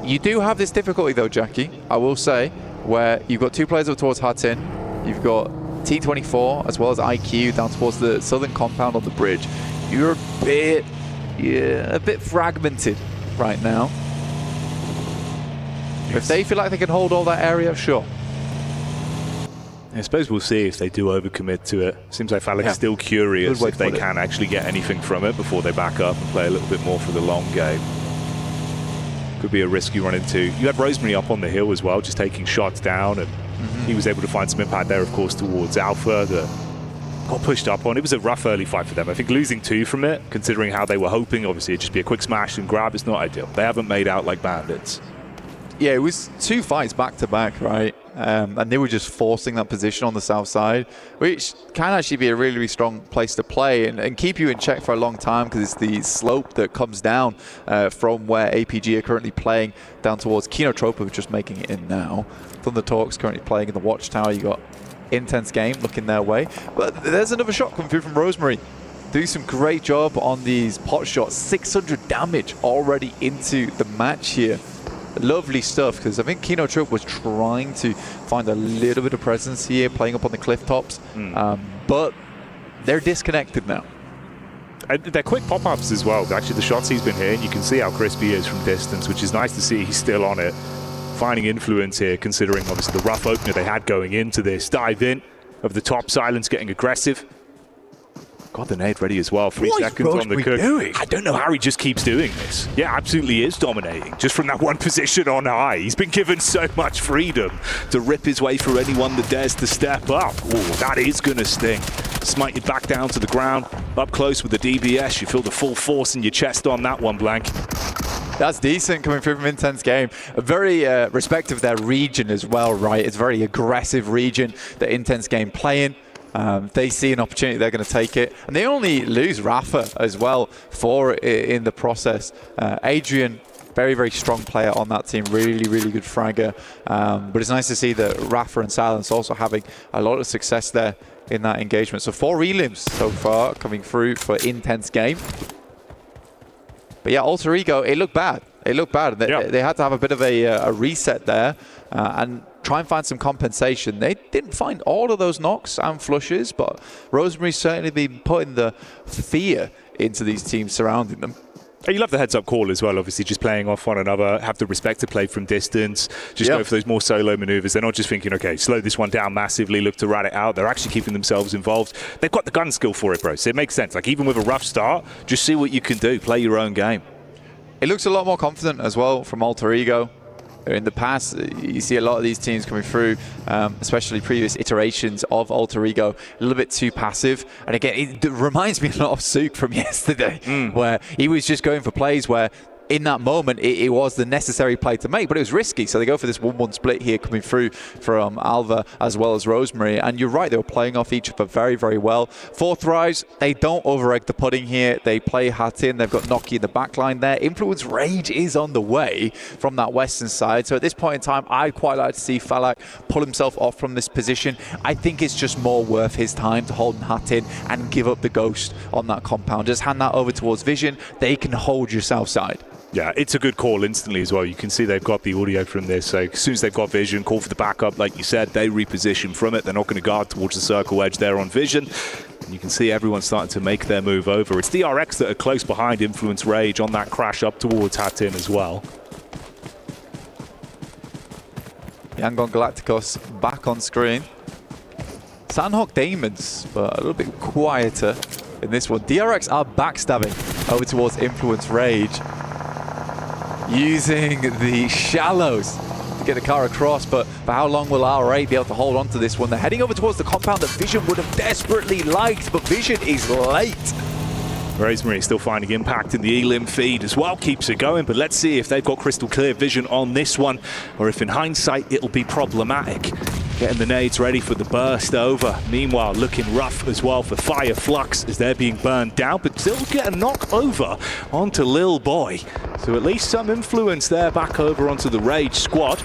You do have this difficulty though, Jackie, I will say, where you've got 2 players up towards Hatin, you've got T24 as well as IQ down towards the southern compound on the bridge. You're a bit fragmented right now. If they feel like they can hold all that area, sure. I suppose we'll see if they do overcommit to it. Seems like Falak's still curious if they can actually get anything from it before they back up and play a little bit more for the long game. Could be a risk you run into. You had Rosemary up on the hill as well, just taking shots down, and he was able to find some impact there, of course, towards Alpha that got pushed up on. It was a rough early fight for them. I think losing 2 from it, considering how they were hoping, obviously it'd just be a quick smash and grab, it's not ideal. They haven't made out like bandits. Yeah, it was 2 fights back to back, right? And they were just forcing that position on the south side, which can actually be a really, really strong place to play and keep you in check for a long time, because it's the slope that comes down from where APG are currently playing down towards Kinotropa, who's just making it in now. Thunder Talks currently playing in the Watchtower. You got Intense Game looking their way. But there's another shot coming through from Rosemary. Doing some great job on these pot shots. 600 damage already into the match here. Lovely stuff, because I think Kino Trip was trying to find a little bit of presence here, playing up on the cliff tops, but they're disconnected now. They're quick pop-ups as well. Actually, the shots he's been hitting, you can see how crisp he is from distance, which is nice to see he's still on it. Finding influence here, considering obviously the rough opener they had going into this. Dive in of the top, Silence getting aggressive. Got the nade ready as well. 3 seconds on the cook. I don't know how he just keeps doing this. Yeah, absolutely is dominating. Just from that one position on high. He's been given so much freedom to rip his way through anyone that dares to step up. Oh, that is going to sting. Smited back down to the ground. Up close with the DBS. You feel the full force in your chest on that one, Blank. That's decent coming through from Intense Game. A very respective of their region as well, right? It's a very aggressive region that Intense Game play in. They see an opportunity, they're going to take it. And they only lose Rafa as well for it in the process. Adrian, very, very strong player on that team. Really, really good fragger. But it's nice to see that Rafa and Silence also having a lot of success there in that engagement. So 4 elims so far coming through for Intense Game. But yeah, Alter Ego, it looked bad. It looked bad. They had to have a bit of a reset there and try and find some compensation. They didn't find all of those knocks and flushes, but Rosemary's certainly been putting the fear into these teams surrounding them. You love the heads-up call as well, obviously, just playing off one another, have the respect to play from distance, just go for those more solo maneuvers. They're not just thinking, okay, slow this one down massively, look to rat it out. They're actually keeping themselves involved. They've got the gun skill for it, bro, so it makes sense. Like, even with a rough start, just see what you can do, play your own game. It looks a lot more confident as well from Alter Ego. In the past, you see a lot of these teams coming through, especially previous iterations of Alter Ego, a little bit too passive. And again, it reminds me a lot of Sook from yesterday, where he was just going for plays where in that moment, it was the necessary play to make, but it was risky. So they go for this 1-1 split here coming through from Alva as well as Rosemary. And you're right, they were playing off each other very, very well. Fourth Rise, they don't over-egg the pudding here. They play Hatin. They've got Noki in the back line there. Influence Rage is on the way from that western side. So at this point in time, I'd quite like to see Falak pull himself off from this position. I think it's just more worth his time to hold Hatin and give up the ghost on that compound. Just hand that over towards Vision. They can hold your south side. Yeah, it's a good call instantly as well. You can see they've got the audio from this. So as soon as they've got Vision, call for the backup, like you said, they reposition from it. They're not going to guard towards the circle edge there on Vision. And you can see everyone starting to make their move over. It's DRX that are close behind Influence Rage on that crash up towards Hatin as well. Yangon Galacticos back on screen. Sanhok Demons, but a little bit quieter in this one. DRX are backstabbing over towards Influence Rage, using the shallows to get the car across, but for how long will R8 be able to hold on to this one? They're heading over towards the compound that Vision would have desperately liked, but Vision is late. Rosemary still finding impact in the elim feed as well, keeps it going, but let's see if they've got crystal clear vision on this one, or if in hindsight it'll be problematic. Getting the nades ready for the burst over. Meanwhile, looking rough as well for Fire Flux as they're being burned down, but still get a knock over onto Lil Boy. So at least some influence there back over onto the Rage squad.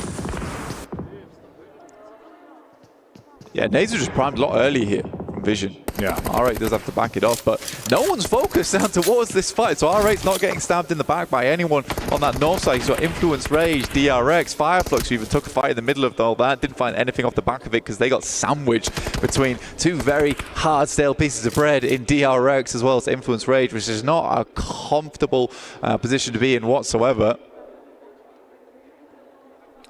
Yeah, nades are just primed a lot earlier here from Vision. Yeah, R8 does have to back it off, but no one's focused down towards this fight, so R8's not getting stabbed in the back by anyone on that north side. He's got Influence Rage, DRX, Fireflux, who even took a fight in the middle of all that. Didn't find anything off the back of it because they got sandwiched between two very hard, stale pieces of bread in DRX as well as Influence Rage, which is not a comfortable position to be in whatsoever.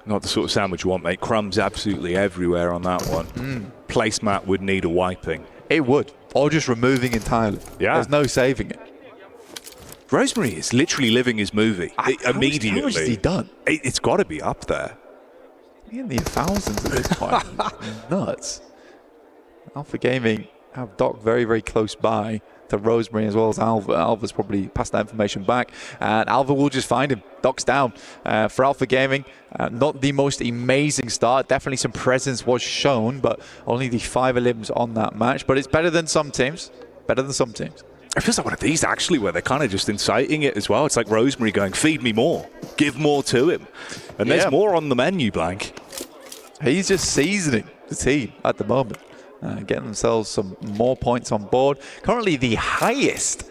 Not the sort of sandwich you want, mate. Crumbs absolutely everywhere on that one. Placemat would need a wiping. It would. Or just removing entirely. Yeah. There's no saving it. Rosemary is literally living his movie immediately. How much has he done? It's got to be up there. In the thousands at this point. Nuts. Alpha Gaming have Doc very, very close by to Rosemary as well as Alva. Alva's probably passed that information back, and Alva will just find him. Doc's down for Alpha Gaming. Not the most amazing start. Definitely some presence was shown, but only the 5 elims on that match. But it's better than some teams. Better than some teams. It feels like one of these actually where they're kind of just inciting it as well. It's like Rosemary going, feed me more. Give more to him. And there's more on the menu, Blank. He's just seasoning the team at the moment. Getting themselves some more points on board. Currently the highest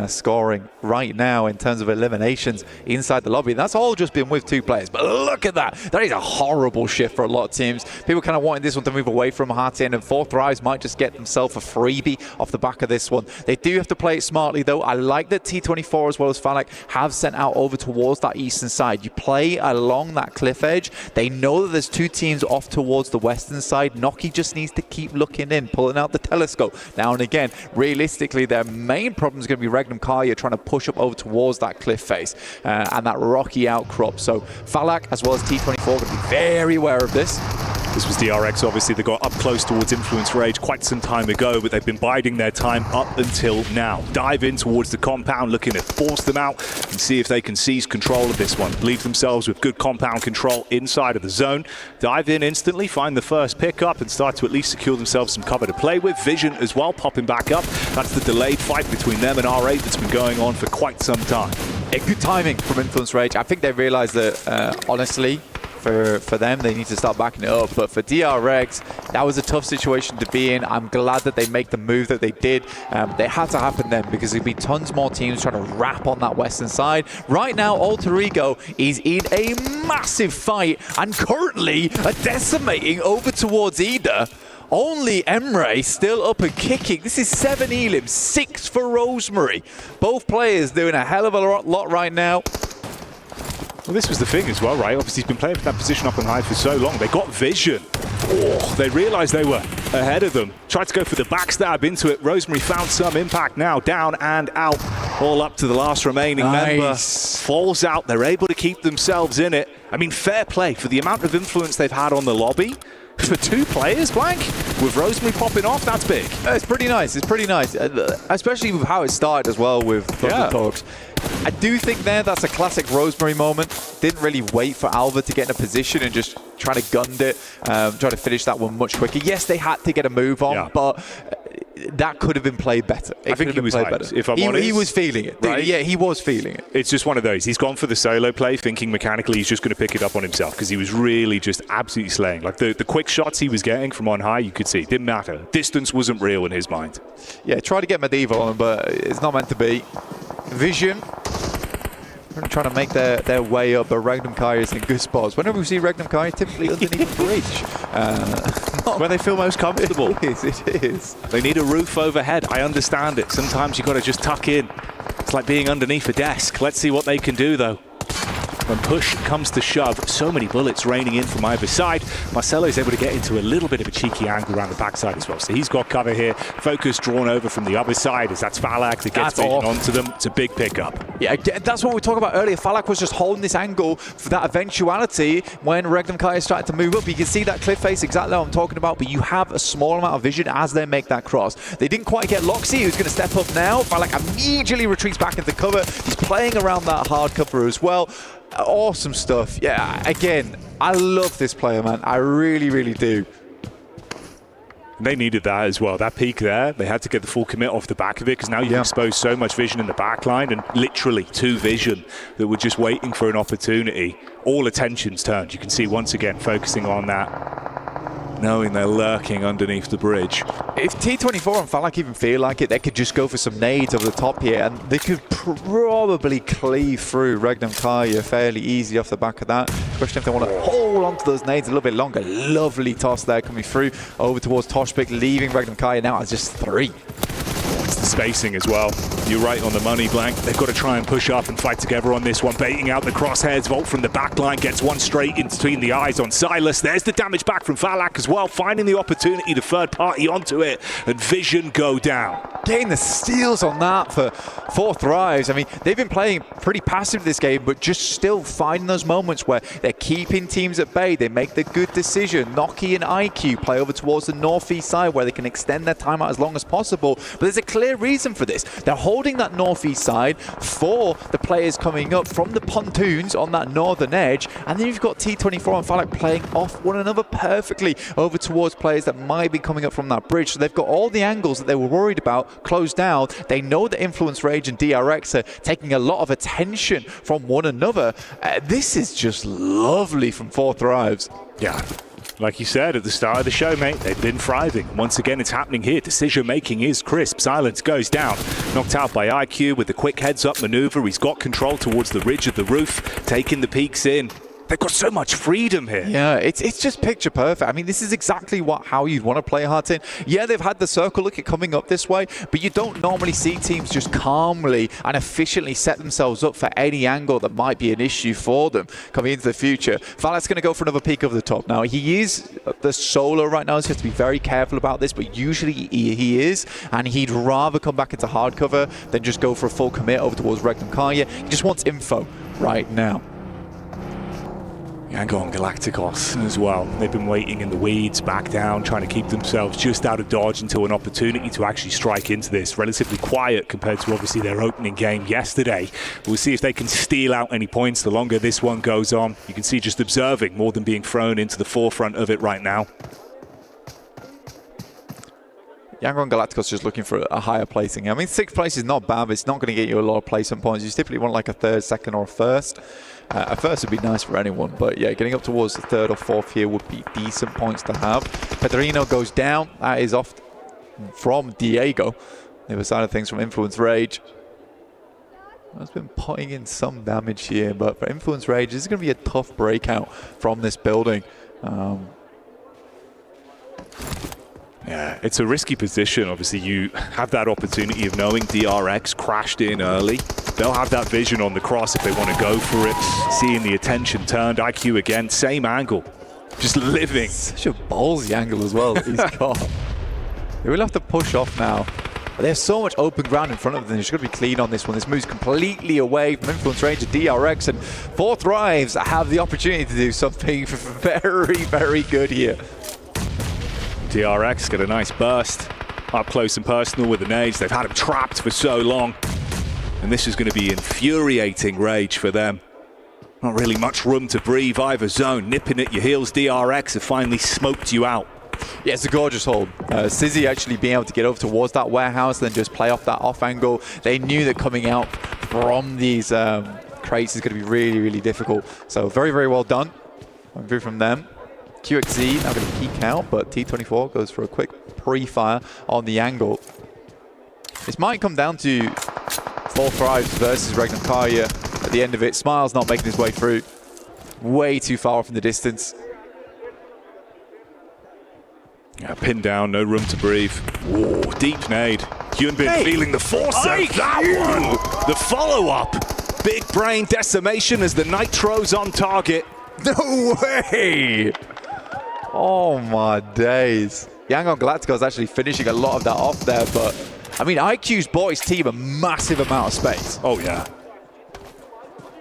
scoring right now in terms of eliminations inside the lobby. That's all just been with 2 players. But look at that. That is a horrible shift for a lot of teams. People kind of wanting this one to move away from Heart's End, and Fourth Rise might just get themselves a freebie off the back of this one. They do have to play it smartly, though. I like that T24 as well as Falak have sent out over towards that eastern side. You play along that cliff edge. They know that there's 2 teams off towards the western side. Noki just needs to keep looking in, pulling out the telescope now and again. Realistically, their main problem is going to be Regnum Karya trying to push up over towards that cliff face and that rocky outcrop. So Falak as well as T24 going to be very aware of this. This was DRX, obviously. They got up close towards Influence Rage quite some time ago, but they've been biding their time up until now. Dive in towards the compound, looking to force them out and see if they can seize control of this one. Leave themselves with good compound control inside of the zone. Dive in instantly, find the first pickup, and start to at least secure themselves some cover to play with. Vision as well, popping back up. That's the delayed fight between them and R8 that's been going on for quite some time. Good timing from Influence Rage. I think they realized that, honestly, for them, they need to start backing it up. But for DRX, that was a tough situation to be in. I'm glad that they make the move that they did. They had to happen then, because there'd be tons more teams trying to wrap on that western side. Right now, Alter Ego is in a massive fight and currently are decimating over towards Ida. Only Emre still up and kicking. This is 7 Elim, 6 for Rosemary. Both players doing a hell of a lot right now. Well, this was the thing as well, right? Obviously, he's been playing for that position up and high for so long. They got vision. Oh, they realized they were ahead of them. Tried to go for the backstab into it. Rosemary found some impact now. Down and out. All up to the last remaining member. Falls out. They're able to keep themselves in it. I mean, fair play for the amount of influence they've had on the lobby. For 2 players, Blank, with Rosemary popping off, that's big. It's pretty nice. It's pretty nice, especially with how it started as well with Thunder Talks. I do think that's a classic Rosemary moment. Didn't really wait for Alva to get in a position and just try to gun it, try to finish that one much quicker. Yes, they had to get a move on, but that could have been played better. I think he was hyped, if I'm honest. He was feeling it, right? Yeah, he was feeling it. It's just one of those. He's gone for the solo play, thinking mechanically he's just going to pick it up on himself, because he was really just absolutely slaying. Like the quick shots he was getting from on high, you could see, didn't matter. Distance wasn't real in his mind. Yeah, try to get Medieval on him, but it's not meant to be. Vision. Trying to make their way up, but Regnum Kai is in good spots. Whenever we see Regnum Kai, typically underneath the bridge. Where they feel most comfortable. It is. They need a roof overhead. I understand it. Sometimes you've got to just tuck in. It's like being underneath a desk. Let's see what they can do, though. When push comes to shove, so many bullets raining in from either side. Marcelo is able to get into a little bit of a cheeky angle around the backside as well. So he's got cover here. Focus drawn over from the other side as that's Falak that gets vision onto them. It's a big pickup. Yeah, that's what we talked about earlier. Falak was just holding this angle for that eventuality when Regnum Kai started to move up. You can see that cliff face, exactly what I'm talking about, but you have a small amount of vision as they make that cross. They didn't quite get Loxy, who's going to step up now. Falak immediately retreats back into cover. He's playing around that hard cover as well. Awesome stuff. Yeah, again, I love this player, man. I really, really do. They needed that as well. That peak there, they had to get the full commit off the back of it, because now you've exposed so much vision in the back line, and literally 2 vision that were just waiting for an opportunity. All attention's turned. You can see once again focusing on that, knowing they're lurking underneath the bridge. If T24 and Falak even feel like it, they could just go for some nades over the top here, and they could probably cleave through Regnum Kaya fairly easy off the back of that. Question if they want to hold on to those nades a little bit longer. Lovely toss there coming through over towards Toshpik, leaving Regnum Kaya now as just 3. It's the spacing as well. You're right on the money, Blank. They've got to try and push up and fight together on this one. Baiting out the crosshairs. Volt from the back line gets one straight in between the eyes on Silas. There's the damage back from Falak as well. Finding the opportunity, the third party onto it, and Vision go down. Getting the steals on that for 4 Thrives. I mean, they've been playing pretty passive this game, but just still finding those moments where they're keeping teams at bay. They make the good decision. Noki and IQ play over towards the northeast side where they can extend their timeout as long as possible. But there's a clear reason for this. They're holding that northeast side for the players coming up from the pontoons on that northern edge, and then you've got T24 and Falak playing off one another perfectly over towards players that might be coming up from that bridge. So they've got all the angles that they were worried about closed down. They know that Influence Rage and DRX are taking a lot of attention from one another. This is just lovely from 4 Thrives. Yeah. Like you said at the start of the show, mate, they've been thriving. Once again, it's happening here. Decision-making is crisp. Silence goes down. Knocked out by IQ with the quick heads-up maneuver. He's got control towards the ridge of the roof, taking the peaks in. They've got so much freedom here. Yeah, it's just picture perfect. I mean, this is exactly how you'd want to play Heartin. Yeah, they've had the circle look at coming up this way, but you don't normally see teams just calmly and efficiently set themselves up for any angle that might be an issue for them coming into the future. Falak's going to go for another peek over the top. Now, he is the solo right now, so you have to be very careful about this, but usually he is, and he'd rather come back into hard cover than just go for a full commit over towards Regnum Kaya. He just wants info right now. Erangel and Galacticos as well. They've been waiting in the weeds, back down, trying to keep themselves just out of dodge until an opportunity to actually strike into this. Relatively quiet compared to obviously their opening game yesterday. We'll see if they can steal out any points the longer this one goes on. You can see just observing more than being thrown into the forefront of it right now. Erangel and Galacticos just looking for a higher placing. I mean, 6th place is not bad, but it's not going to get you a lot of placement points. You typically want like a 3rd, 2nd, or a 1st. A 1st would be nice for anyone, but yeah, getting up towards the 3rd or 4th here would be decent points to have. Pedrino goes down. That is off from Diego. The other side of things from Influence Rage. Has been putting in some damage here, but for Influence Rage, this is going to be a tough breakout from this building. Yeah, it's a risky position. Obviously, you have that opportunity of knowing DRX crashed in early. They'll have that vision on the cross if they want to go for it. Seeing the attention turned. IQ again, same angle. Just living. Such a ballsy angle as well that he's got. They will have to push off now. But there's so much open ground in front of them. They've got to be clean on this one. This moves completely away from Influence Range to DRX. And 4 Thrives have the opportunity to do something very, very good here. DRX get a nice burst. Up close and personal with the nades. They've had him trapped for so long. And this is going to be infuriating Rage for them. Not really much room to breathe either zone. Nipping at your heels, DRX have finally smoked you out. Yeah, it's a gorgeous hold. Sizzy actually being able to get over towards that warehouse, then just play off that off angle. They knew that coming out from these crates is going to be really, really difficult. So very, very well done. Going through from them. QXZ now going to peek out, but T24 goes for a quick pre-fire on the angle. This might come down to 4 Thrives versus Regnum Karya at the end of it. Smile's not making his way through. Way too far off in the distance. Yeah, pinned down, no room to breathe. Whoa, deep nade. Hyunbin feeling the force of that one. The follow-up. Big brain decimation as the Nitro's on target. No way! Oh my days. Erangel Galacticos actually finishing a lot of that off there, but I mean, IQ's bought his team a massive amount of space. Oh yeah.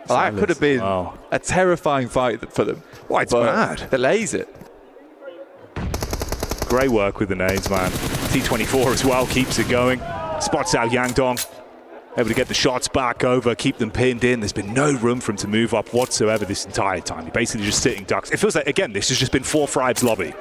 Well, that could have been a terrifying fight for them. Why, it's mad. Delays it. Great work with the nades, man. T24 as well keeps it going. Spots out Yangdong. Able to get the shots back over, keep them pinned in. There's been no room for him to move up whatsoever this entire time. He's basically just sitting ducks. It feels like, again, this has just been 4 Thrives lobby.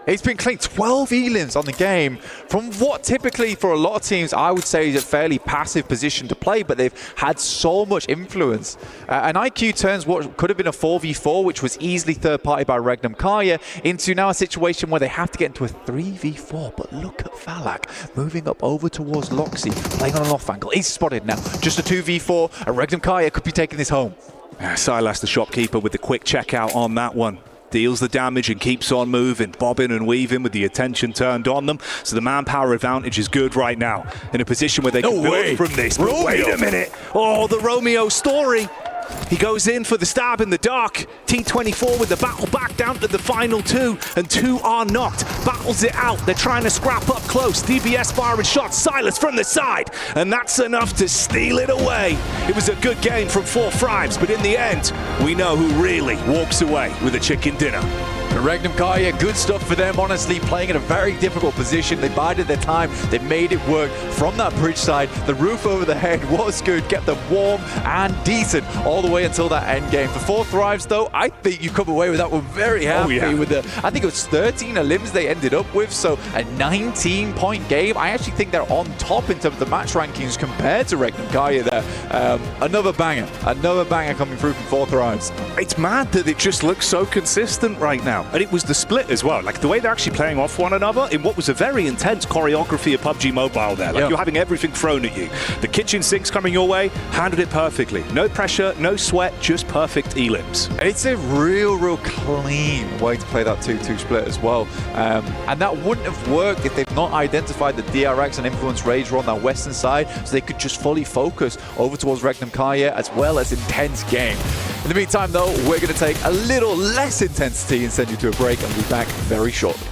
He's been clean 12 elims on the game from what typically for a lot of teams I would say is a fairly passive position to play, but they've had so much influence. And IQ turns what could have been a 4v4, which was easily third party by Regnum Karya, into now a situation where they have to get into a 3v4. But look at Falak moving up over towards Loxy, playing on an off angle. He's spotted now. Just a 2v4, and Regnum Karya could be taking this home. Silas, the shopkeeper, with the quick checkout on that one. Deals the damage and keeps on moving, bobbing and weaving with the attention turned on them. So the manpower advantage is good right now. In a position where they can build from this. But wait a minute. Oh, the Romeo story. He goes in for the stab in the dark. T24 with the battle back down to the final 2, and 2 are knocked. Battles it out. They're trying to scrap up close. DBS firing shots. Silas from the side, and that's enough to steal it away. It was a good game from 4 Thrives, but in the end, we know who really walks away with a chicken dinner. And Regnum Karya, good stuff for them, honestly, playing in a very difficult position. They bided their time, they made it work from that bridge side. The roof over the head was good, kept them warm and decent all the way until that end game. For 4 Thrives, though, I think you come away with that one very happy with the, I think it was 13 elims they ended up with, so a 19-point game. I actually think they're on top in terms of the match rankings compared to Regnum Karya there. Another banger coming through from 4 Thrives. It's mad that it just looks so consistent right now. And it was the split as well, like the way they're actually playing off one another in what was a very intense choreography of PUBG Mobile there. Like you're having everything thrown at you. The kitchen sinks coming your way, handled it perfectly. No pressure, no sweat, just perfect elims. It's a real clean way to play that 2-2 split as well. And that wouldn't have worked if they've not identified that DRX and Influence Rage were on that western side, so they could just fully focus over towards Regnum Karya as well as intense game. In the meantime, though, we're going to take a little less intensity and send you to a break, and we'll be back very shortly.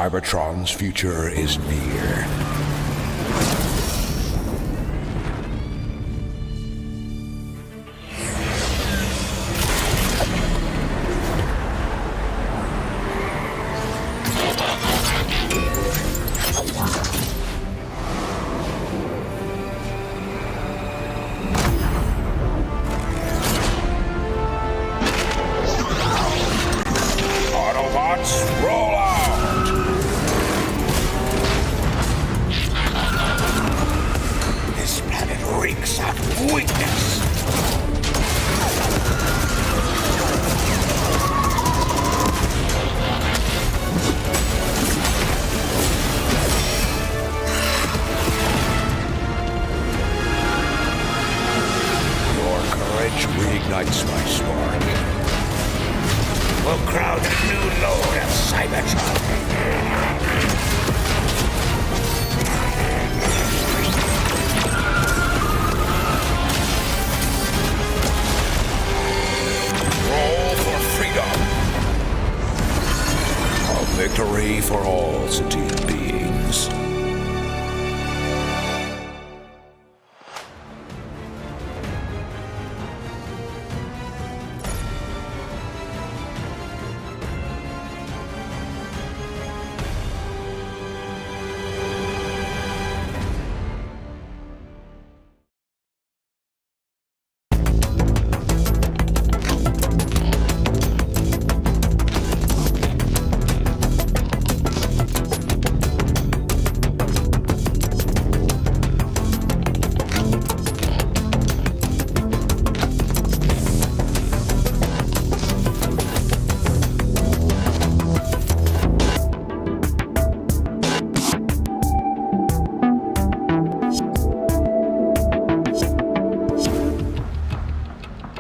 Cybertron's future is near. Autobots, roll out! This planet reeks of weakness. Your courage reignites my spark. We'll crowd a new load of Cybertron. Roll for freedom. A victory for all sentient beings.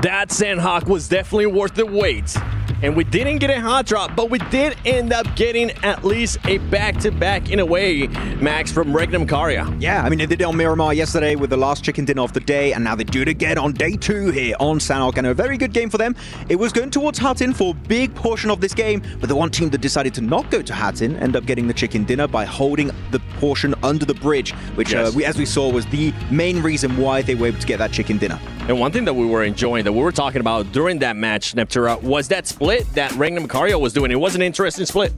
That Sanhok was definitely worth the wait. And we didn't get a hot drop, but we did end up getting at least a back-to-back in a way, Max, from Regnum Karya. Yeah, I mean, they did it on Miramar yesterday with the last chicken dinner of the day, and now they do it again on day 2 here on Sanhok, and a very good game for them. It was going towards Hattin for a big portion of this game, but the one team that decided to not go to Hattin ended up getting the chicken dinner by holding the portion under the bridge, which, as we saw, was the main reason why they were able to get that chicken dinner. And one thing that we were enjoying, that we were talking about during that match, Neptura, was that split that Regnum Karya was doing. It was an interesting split.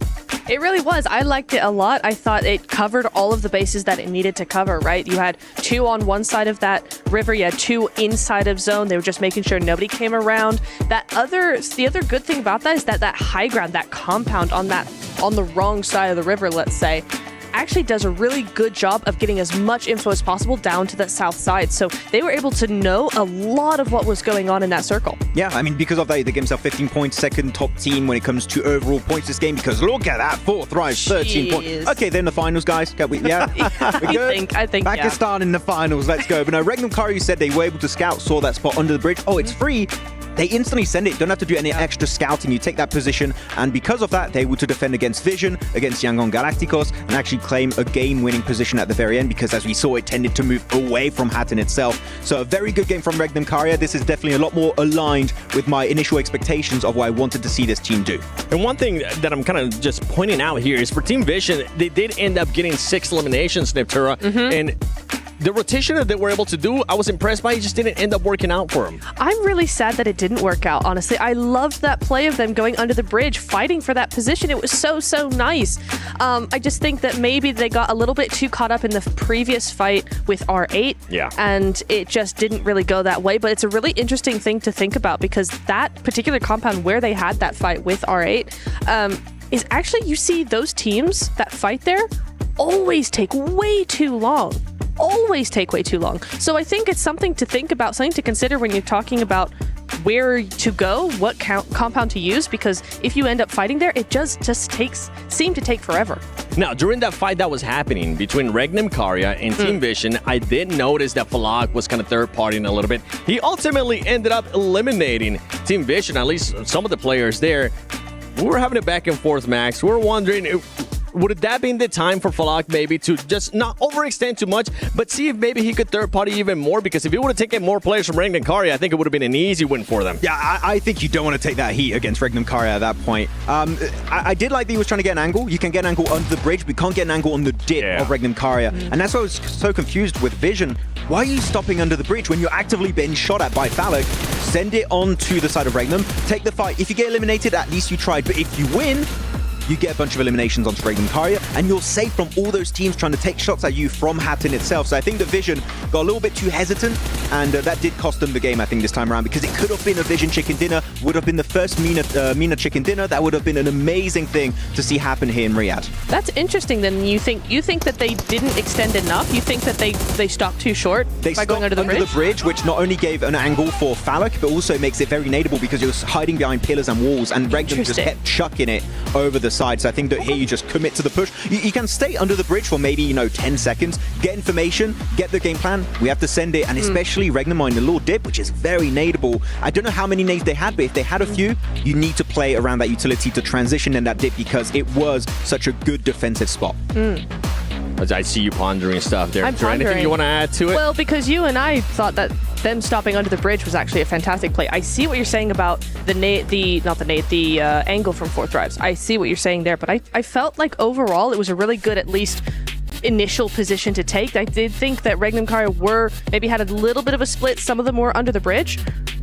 It really was. I liked it a lot. I thought it covered all of the bases that it needed to cover, right? You had 2 on one side of that river. You had 2 inside of zone. They were just making sure nobody came around. The other good thing about that is that high ground, that compound on the wrong side of the river, let's say, actually does a really good job of getting as much info as possible down to the south side. So they were able to know a lot of what was going on in that circle. Yeah, I mean, because of that, they gave themselves 15 points, second top team when it comes to overall points this game, because look at that, 4th rise, 13 points. Okay, they're in the finals, guys. Yeah, we're good. I think Pakistan in the finals, let's go. But no, Regnum Karya said they were able to scout, saw that spot under the bridge. Oh, it's free. They instantly send it. Don't have to do any extra scouting. You take that position, and because of that, they're able to defend against Vision, against Yangon Galacticos, and actually claim a game-winning position at the very end, because as we saw, it tended to move away from Hattin itself. So a very good game from Regnum Karya. This is definitely a lot more aligned with my initial expectations of what I wanted to see this team do. And one thing that I'm kind of just pointing out here is for Team Vision, they did end up getting 6 eliminations, Neptura, and the rotation that they were able to do, I was impressed by. It just didn't end up working out for them. I'm really sad that it didn't work out, honestly. I loved that play of them going under the bridge, fighting for that position. It was so nice. I just think that maybe they got a little bit too caught up in the previous fight with R8. Yeah. And it just didn't really go that way. But it's a really interesting thing to think about, because that particular compound where they had that fight with R8 is actually, you see those teams that fight there always take way too long. So I think it's something to think about, something to consider when you're talking about where to go, what compound to use, because if you end up fighting there, it just seemed to take forever. Now, during that fight that was happening between Regnum Karya and Team Vision, I did notice that Falak was kind of third-partying a little bit. He ultimately ended up eliminating Team Vision, at least some of the players there. We were having a back and forth, Max. We were wondering, would that be the time for Falak maybe to just not overextend too much, but see if maybe he could third party even more? Because if he would have taken more players from Regnum Karya, I think it would have been an easy win for them. Yeah, I think you don't want to take that heat against Regnum Karya at that point. I did like that he was trying to get an angle. You can get an angle under the bridge, but you can't get an angle on the dip of Regnum Karya. And that's why I was so confused with Vision. Why are you stopping under the bridge when you're actively being shot at by Falak? Send it on to the side of Regnum. Take the fight. If you get eliminated, at least you tried. But if you win, you get a bunch of eliminations onto Regnum Karya, and you're safe from all those teams trying to take shots at you from Hatton itself. So I think the Vision got a little bit too hesitant, and that did cost them the game, I think, this time around, because it could have been a Vision chicken dinner, would have been the first MENA chicken dinner. That would have been an amazing thing to see happen here in Riyadh. That's interesting. Then you think that they didn't extend enough? You think that they stopped too short by going under the bridge? Which not only gave an angle for Falak, but also makes it very nadeable because it was hiding behind pillars and walls, and Regnum just kept chucking it over the side. So I think that here you just commit to the push. You can stay under the bridge for maybe, 10 seconds, get information, get the game plan. We have to send it, and especially Regnum on the little dip, which is very nadeable. I don't know how many nades they had, but if they had a few, you need to play around that utility to transition in that dip because it was such a good defensive spot. I see you pondering stuff there. I'm Is there anything you want to add to it? Well, because you and I thought that them stopping under the bridge was actually a fantastic play. I see what you're saying about the angle from fourth drives. I see what you're saying there, but I felt like overall it was a really good, at least initial position to take. I did think that Regnum Karya maybe had a little bit of a split. Some of them were under the bridge.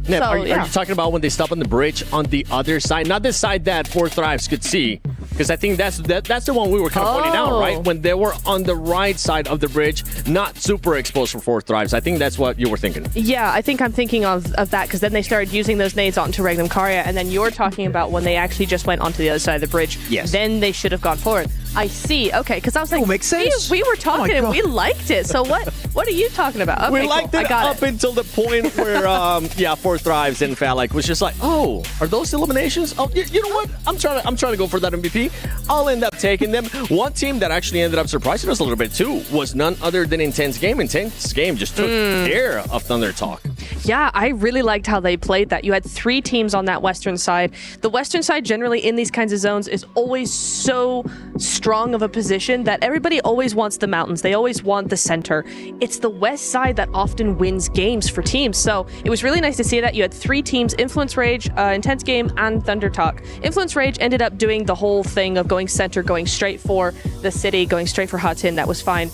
Neb, are you talking about when they stop on the bridge on the other side? Not the side that Fourth Thrives could see, because I think that's the one we were kind of pointing out, right? When they were on the right side of the bridge, not super exposed for Fourth Thrives. I think that's what you were thinking. Yeah, I think I'm thinking of that, because then they started using those nades onto Regnum Karya, and then you're talking about when they actually just went onto the other side of the bridge. Yes. Then they should have gone forward. I see. Okay, because I was like, makes sense. We were talking and we liked it. So what are you talking about? Okay, we liked it up until the point where Fourth Thrives and Falak was just like, oh, are those eliminations? Oh, you know what? I'm trying to go for that MVP. I'll end up taking them. One team that actually ended up surprising us a little bit too was none other than Intense Game. Intense Game just took care of Thunder Talk. Yeah, I really liked how they played that. You had 3 teams on that western side. The western side generally in these kinds of zones is always so strong of a position that everybody always wants the mountains. They always want the center. It's the west side that often wins games for teams. So it was really nice to see that. You had 3 teams, Influence Rage, Intense Game, and Thunder Talk. Influence Rage ended up doing the whole thing of going center, going straight for the city, going straight for Hatton. That was fine.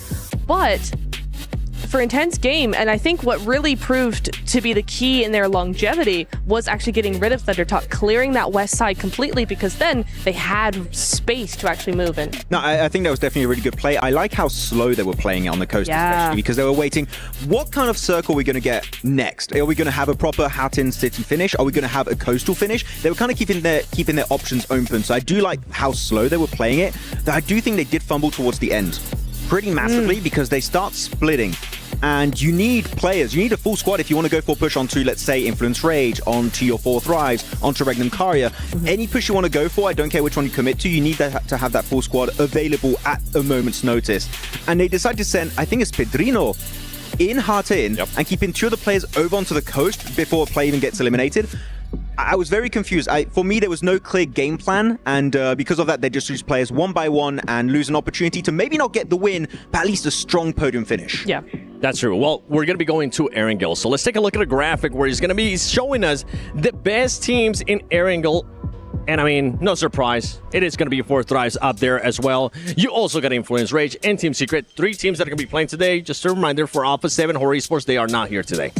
But for Intense Game, and I think what really proved to be the key in their longevity was actually getting rid of Thunder Talk, clearing that west side completely, because then they had space to actually move in. No, I think that was definitely a really good play. I like how slow they were playing it on the coast, especially because they were waiting. What kind of circle are we going to get next? Are we going to have a proper Hatton City finish? Are we going to have a coastal finish? They were kind of keeping their options open. So I do like how slow they were playing it. Though I do think they did fumble towards the end pretty massively because they start splitting. And you need players. You need a full squad if you want to go for a push onto, let's say, Influence Rage, onto your Fourth Thrives, onto Regnum Karya. Any push you want to go for, I don't care which one you commit to, you need to have that full squad available at a moment's notice. And they decided to send, I think it's Pedrino, in Hatton and keeping 2 of the players over onto the coast before a play even gets eliminated. I was very confused. For me, there was no clear game plan, and because of that, they just lose players one by one and lose an opportunity to maybe not get the win, but at least a strong podium finish. Yeah. That's true. Well, we're going to be going to Erangel. So let's take a look at a graphic where he's going to be showing us the best teams in Erangel. And I mean, no surprise, it is going to be Fourth Thrives up there as well. You also got Influence Rage and Team Secret. 3 teams that are going to be playing today. Just a reminder for Alpha 7 Horror Esports, they are not here today.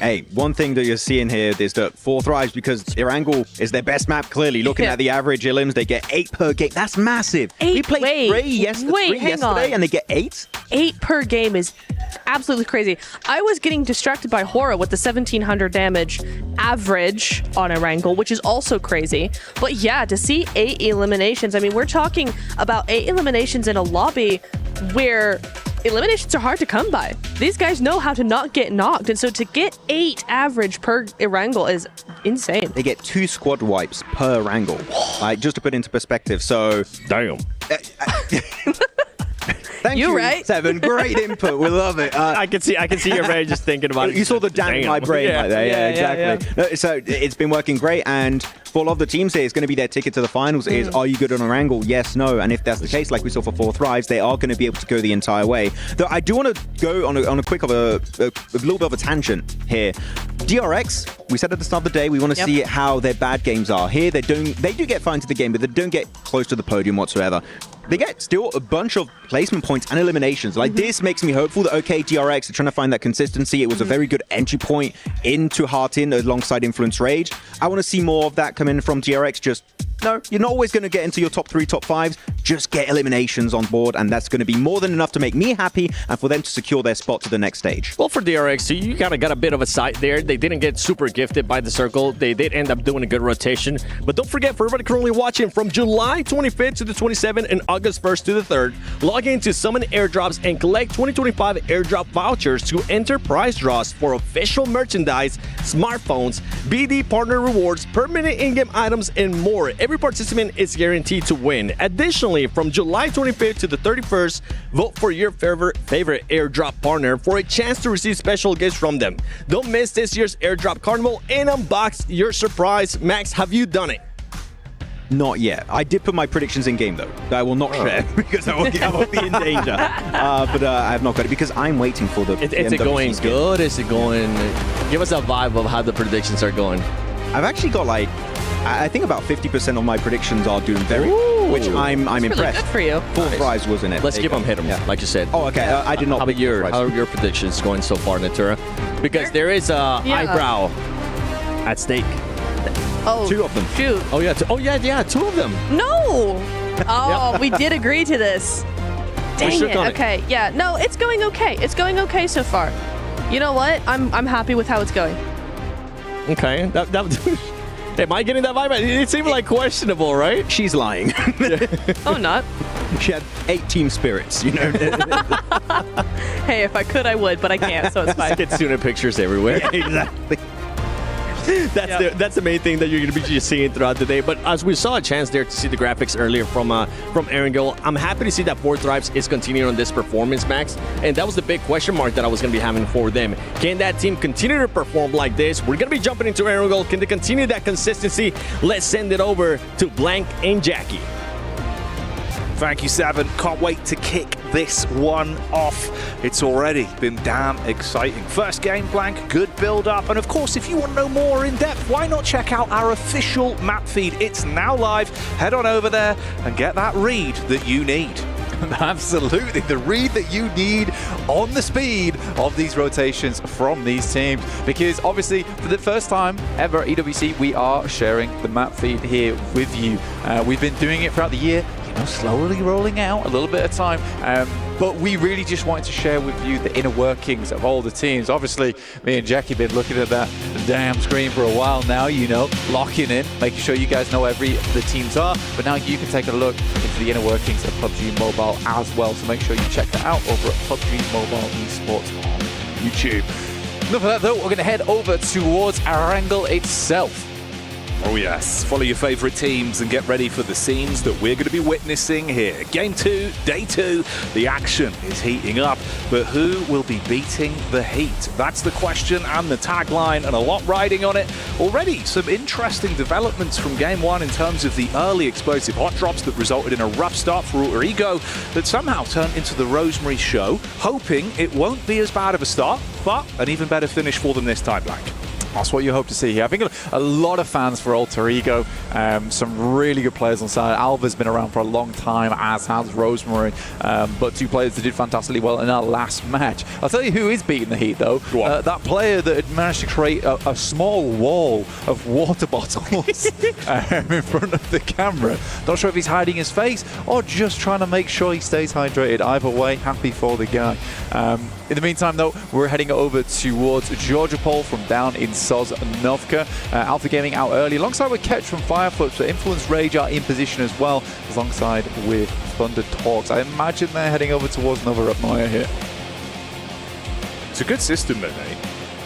Hey, one thing that you're seeing here is that Fourth Thrives, because Erangel is their best map, clearly. Looking at the average elims, they get 8 per game. That's massive. We played 3 yesterday, and they get 8? 8 per game is absolutely crazy. I was getting distracted by Horror with the 1700 damage average on Erangel, which is also crazy. But yeah, to see 8 eliminations, I mean, we're talking about 8 eliminations in a lobby where eliminations are hard to come by. These guys know how to not get knocked, and so to get 8 average per Erangel is insane. They get 2 squad wipes per Erangel, just to put into perspective. So, damn. Thank you, right? Seven. Great input. We love it. I can see your brain just thinking about it. You saw the damn in my brain right there. Yeah, exactly. No, so it's been working great, and for a lot of the teams here, it's going to be their ticket to the finals is, are you good on Erangel? Yes, no. And if that's the case, like we saw for Four Thrives, they are going to be able to go the entire way. Though I do want to go on a quick a little bit of a tangent here. DRX, we said at the start of the day, we want to see how their bad games are. Here, they do get far into the game, but they don't get close to the podium whatsoever. They get still a bunch of placement points and eliminations. Like, this makes me hopeful that, okay, DRX are trying to find that consistency. It was a very good entry point into Heart-In alongside Influence Rage. I want to see more of that come in from DRX. Just, no, you're not always going to get into your top 3, top 5s. Just get eliminations on board, and that's going to be more than enough to make me happy and for them to secure their spot to the next stage. Well, for DRX, you kind of got a bit of a sight there. They didn't get super gifted by the circle. They did end up doing a good rotation. But don't forget, for everybody currently watching, from July 25th to the 27th and August 1st to the 3rd, log into Summon Airdrops and collect 2025 airdrop vouchers to enter prize draws for official merchandise, smartphones, BD partner rewards, permanent in-game items, and more. Every participant is guaranteed to win. Additionally, from July 25th to the 31st, vote for your favorite airdrop partner for a chance to receive special gifts from them. Don't miss this year's airdrop carnival and unbox your surprise. Max, have you done it? Not yet. I did put my predictions in game though. I will not share because I will be in danger. But I have not got it because I'm waiting for the. Is it going good? Is it going? Give us a vibe of how the predictions are going. I've actually got like, I think about 50% of my predictions are doing very well, which I'm impressed. Really good for you. Full prize was in it. Let's give them hit them, like you said. Oh, okay. I did not. How are your predictions going so far, Natura? Because there is a eyebrow at stake. Oh, 2 of them. Shoot. Oh yeah. 2 of them. No. Oh, we did agree to this. Dang it. Okay. Yeah. No, it's going okay. It's going okay so far. You know what? I'm happy with how it's going. Okay. Am I getting that vibe? It seemed like questionable, right? She's lying. Oh, not. She had 8 team spirits, you know. Hey, if I could, I would, but I can't, so it's fine. Kitsune pictures everywhere. Exactly. That's the main thing that you're going to be just seeing throughout the day. But as we saw a chance there to see the graphics earlier from Erangel, I'm happy to see that Four Thrives is continuing on this performance, Max. And that was the big question mark that I was going to be having for them. Can that team continue to perform like this? We're going to be jumping into Erangel. Can they continue that consistency? Let's send it over to Blank and Jackie. Thank you, Seven. Can't wait to kick this one off. It's already been damn exciting. First game, Blank, good build-up. And of course, if you want to know more in depth, why not check out our official map feed? It's now live. Head on over there and get that read that you need. Absolutely, the read that you need on the speed of these rotations from these teams, because obviously for the first time ever at EWC we are sharing the map feed here with you. We've been doing it throughout the year, slowly rolling out a little bit at a time, but we really just wanted to share with you the inner workings of all the teams. Obviously, me and Jackie have been looking at that damn screen for a while now, locking in, making sure you guys know where the teams are, but now you can take a look into the inner workings of PUBG Mobile as well, so make sure you check that out over at PUBG Mobile Esports on YouTube. Enough of that though, we're going to head over towards Erangel itself. Oh yes, follow your favorite teams and get ready for the scenes that we're going to be witnessing here. Game 2, day 2, the action is heating up, but who will be beating the heat? That's the question and the tagline, and a lot riding on it. Already some interesting developments from game 1 in terms of the early explosive hot drops that resulted in a rough start for Alter Ego that somehow turned into the Rosemary show, hoping it won't be as bad of a start, but an even better finish for them this time, Blank. That's what you hope to see here. I think a lot of fans for Alter Ego, some really good players on side. Alva's been around for a long time, as has Rosemary, but 2 players that did fantastically well in our last match. I'll tell you who is beating the heat though. That player that had managed to create a small wall of water bottles in front of the camera. Not sure if he's hiding his face or just trying to make sure he stays hydrated. Either way, happy for the guy. In the meantime though, we're heading over towards Georgia Pole from down in Sosnovka. Alpha Gaming out early, alongside with Ketch from Fireflips, but Influence Rage are in position as well, alongside with Thunder Talks. I imagine they're heading over towards another Upmire here. It's a good system, though,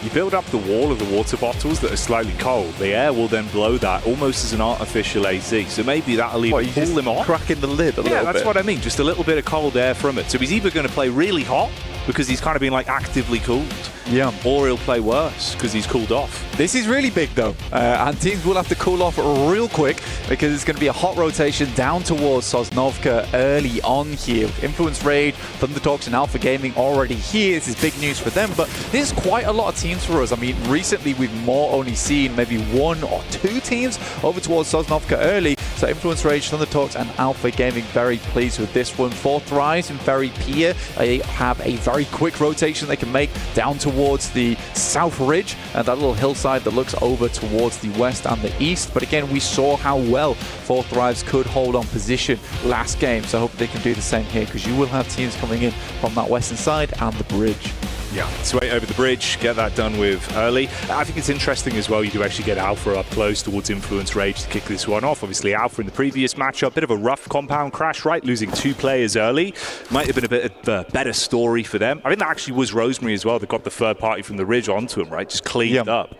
You build up the wall of the water bottles that are slightly cold. The air will then blow that almost as an artificial AC. So maybe that'll even pull them off. Cracking the lid a little bit. Yeah, that's what I mean. Just a little bit of cold air from it. So he's either going to play really hot because he's kind of been like actively cooled. Yeah. Or he'll play worse because he's cooled off. This is really big though, and teams will have to cool off real quick because it's going to be a hot rotation down towards Sosnovka early on here. Influence Rage, Thunderdogs and Alpha Gaming already here. This is big news for them, but this is quite a lot of teams for us. I mean, recently we've more only seen maybe 1 or 2 teams over towards Sosnovka early. So Influence Rage, Thunderdogs and Alpha Gaming very pleased with this one. 4th Rise and Very Pier, they have a very quick rotation they can make down towards the South Ridge and that little hillside that looks over towards the west and the east. But again, we saw how well 4th Rise could hold on position last game, so I hope they can do the same here because you will have teams coming in from that western side and the bridge. Yeah, sway over the bridge, get that done with early. I think it's interesting as well, you do actually get Alpha up close towards Influence Rage to kick this one off. Obviously, Alpha in the previous matchup, bit of a rough compound crash, right? Losing 2 players early. Might have been a bit of a better story for them. I think that actually was Rosemary as well that got the third party from the ridge onto him, right? Just cleaned up.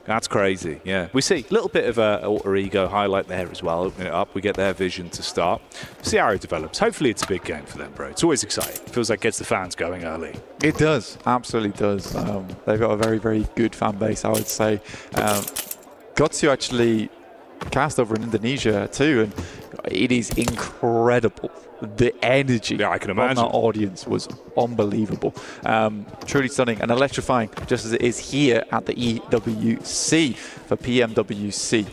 That's crazy, yeah. We see a little bit of a alter ego highlight there as well, opening it up. We get their vision to start. See how it develops. Hopefully it's a big game for them, bro. It's always exciting. Feels like it gets the fans going early. It does, absolutely does. They've got a very, very good fan base, I would say. Got to actually cast over in Indonesia too, and it is incredible. The energy I can imagine. from that audience was unbelievable. Truly stunning and electrifying, just as it is here at the EWC for PMWC.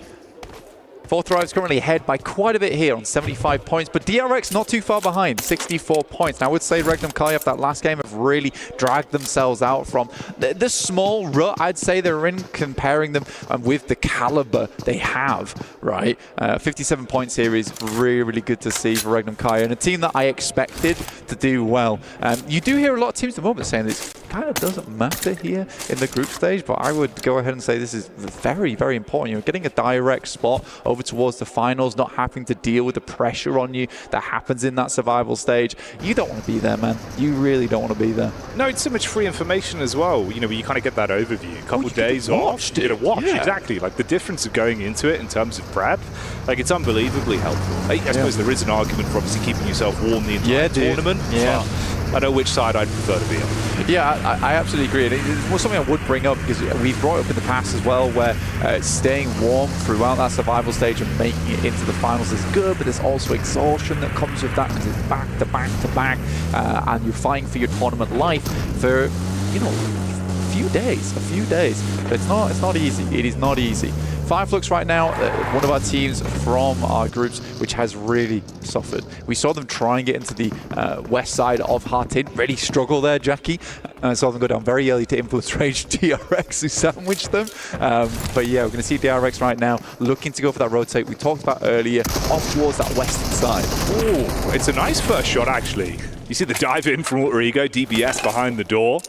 4th Rise currently ahead by quite a bit here on 75 points, but DRX not too far behind, 64 points. Now, I would say Regnum Kiev that last game have really dragged themselves out from the small rut I'd say they're in, comparing them with the caliber they have, right? 57 points here is really, really good to see for Regnum Kiev, and a team that I expected to do well. You do hear a lot of teams at the moment saying this kind of doesn't matter here in the group stage, but I would go ahead and say this is very, very important. You know, getting a direct spot over towards the finals, not having to deal with the pressure on you that happens in that survival stage. You don't want to be there, man. You really don't want to be there. No, it's so much free information as well. You know, you kind of get that overview. A couple of days off, you get to watch. Yeah. Exactly. Like the difference of going into it in terms of prep, like it's unbelievably helpful. I suppose there is an argument for obviously keeping yourself warm the entire tournament. Yeah. I know which side I'd prefer to be on. Yeah, I absolutely agree. It was something I would bring up because we've brought it up in the past as well, where staying warm throughout that survival stage and making it into the finals is good, but there's also exhaustion that comes with that because it's back to back to back, and you're fighting for your tournament life for, you know, a few days. But it's not easy. It is not easy. Fireflux right now, one of our teams from our groups, which has really suffered. We saw them try and get into the west side of Hartin. Really struggle there, Jackie. Saw them go down very early to Influence Rage DRX, who sandwiched them. But yeah, we're going to see DRX right now looking to go for that rotate we talked about earlier, off towards that western side. Oh, it's a nice first shot, actually. You see the dive in from Alter Ego, DBS behind the door.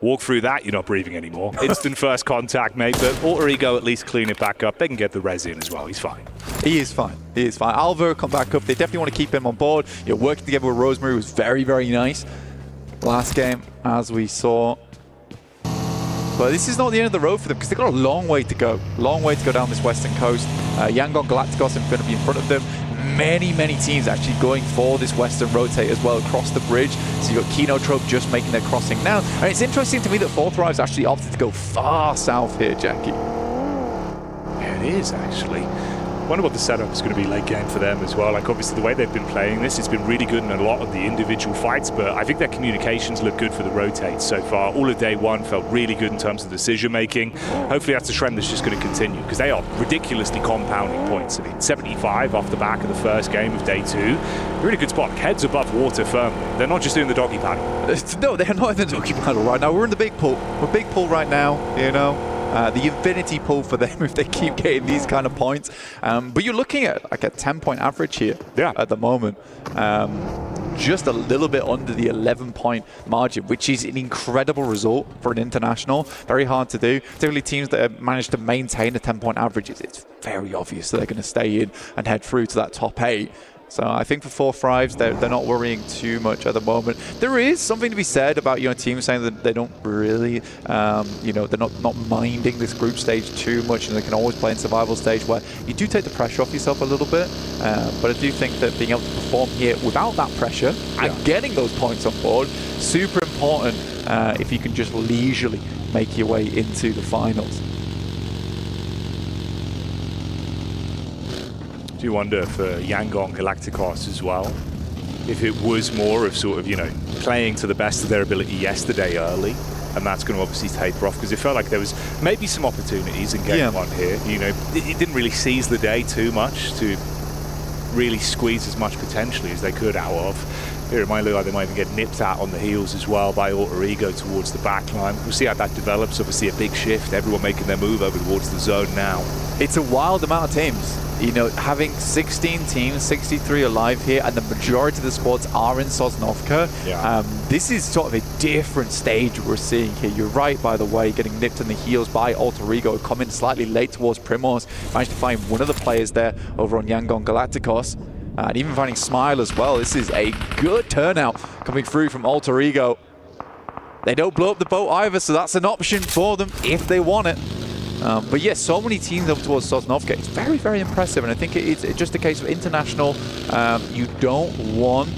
Walk through that, you're not breathing anymore. Instant first contact, mate, but Alter Ego at least clean it back up. They can get the res in as well. He's fine. He is fine. He is fine. Alva come back up. They definitely want to keep him on board. You know, working together with Rosemary was very, very nice. Last game, as we saw. But this is not the end of the road for them because they've got a long way to go. Long way to go down this western coast. Yangon Galacticos in front of them. Many teams actually going for this western rotate as well across the bridge. So you've got Kinotrope just making their crossing now. And it's interesting to me that 4th Rise actually opted to go far south here, Jackie. Yeah, it is actually. I wonder what the setup is going to be late game for them as well. Like obviously the way they've been playing this, it's been really good in a lot of the individual fights, but I think their communications look good for the rotates so far. All of day one felt really good in terms of decision making. Hopefully that's a trend that's just going to continue because they are ridiculously compounding points. I mean, 75 off the back of the first game of day 2. Really good spot. Heads above water firmly. They're not just doing the doggy paddle. No, they're not in the doggy paddle right now. We're in the big pool. We're big pool right now, you know. The infinity pool for them if they keep getting these kind of points. But you're looking at like a 10-point average here at the moment. Just a little bit under the 11-point margin, which is an incredible result for an international. Very hard to do. Typically teams that have managed to maintain a 10-point average, it's very obvious that they're going to stay in and head through to that top 8. So I think for 4 Thrives, they're not worrying too much at the moment. There is something to be said about teams saying that they don't really, they're not minding this group stage too much, and they can always play in survival stage where you do take the pressure off yourself a little bit. But I do think that being able to perform here without that pressure and getting those points on board, super important if you can just leisurely make your way into the finals. Do you wonder for Yangon Galacticos as well, if it was more of sort of, playing to the best of their ability yesterday early, and that's going to obviously taper off, because it felt like there was maybe some opportunities in game one here. It didn't really seize the day too much to really squeeze as much potentially as they could out of. Here it might look like they might even get nipped at on the heels as well by Alter Ego towards the back line. We'll see how that develops. Obviously a big shift, everyone making their move over towards the zone now. It's a wild amount of teams. Having 16 teams, 63 alive here, and the majority of the squads are in Sosnovka. This is sort of a different stage we're seeing here. You're right, by the way, getting nipped in the heels by Alter Ego, coming slightly late towards Primos. Managed to find one of the players there over on Yangon Galacticos. And even finding Smile as well. This is a good turnout coming through from Alter Ego. They don't blow up the boat either, so that's an option for them if they want it. But yes, so many teams over towards Sosnovka. It's very, very impressive, and I think it's just a case of international. You don't want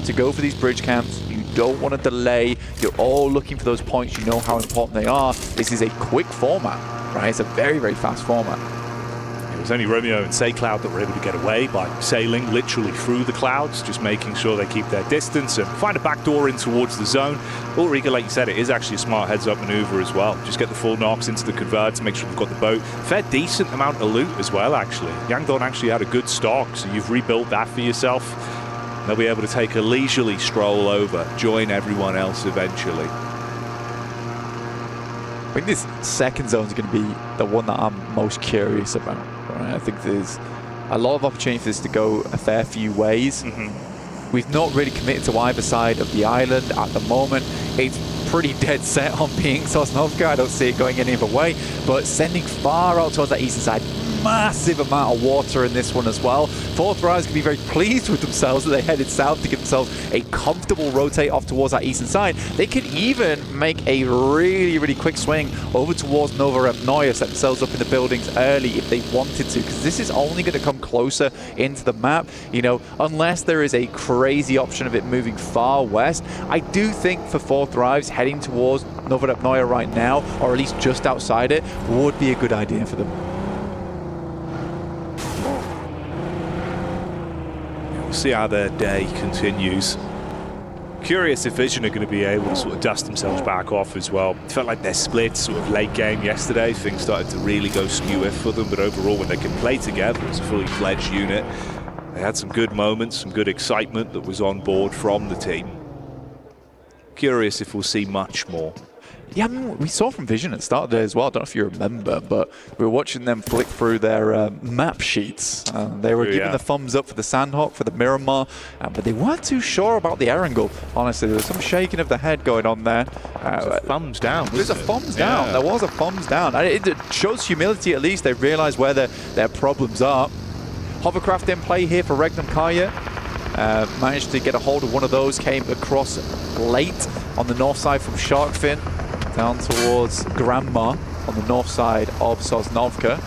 to go for these bridge camps. You don't want to delay. You're all looking for those points. You know how important they are. This is a quick format, right? It's a very, very fast format. It was only Romeo and SayCloud that were able to get away by sailing literally through the clouds, just making sure they keep their distance and find a back door in towards the zone. Alter Ego, like you said, it is actually a smart heads-up maneuver as well. Just get the full knocks into the convert to make sure they've got the boat. Fair decent amount of loot as well, actually. Yangdon actually had a good stock, so you've rebuilt that for yourself. They'll be able to take a leisurely stroll over, join everyone else eventually. I think this second zone is going to be the one that I'm most curious about. Right? I think there's a lot of opportunities to go a fair few ways. We've not really committed to either side of the island at the moment. It's pretty dead set on being Sosnovka. I don't see it going any other way, but sending far out towards that eastern side. Massive amount of water in this one as well. 4 Thrives can be very pleased with themselves that they headed south to give themselves a comfortable rotate off towards that eastern side. They could even make a really, really quick swing over towards Nova Repnoia, set themselves up in the buildings early if they wanted to, because this is only going to come closer into the map, unless there is a crazy option of it moving far west. I do think for 4 Thrives, heading towards Nova Repnoia right now, or at least just outside it, would be a good idea for them. See how their day continues. Curious if Vision are going to be able to sort of dust themselves back off as well. It felt like their split sort of late game yesterday. Things started to really go skew for them, but overall when they can play together as a fully fledged unit, they had some good moments, some good excitement that was on board from the team. Curious if we'll see much more. Yeah, I mean, we saw from Vision at the start of the day as well. I don't know if you remember, but we were watching them flick through their map sheets. They were giving the thumbs up for the Sanhok, for the Miramar, but they weren't too sure about the Erangel. Honestly, there was some shaking of the head going on there. Thumbs down. There's a thumbs down. There was a thumbs down. And it shows humility at least. They realize where their problems are. Hovercraft in play here for Regnum Kaya. Managed to get a hold of one of those. Came across late on the north side from Sharkfin, down towards Grandma on the north side of Sosnovka.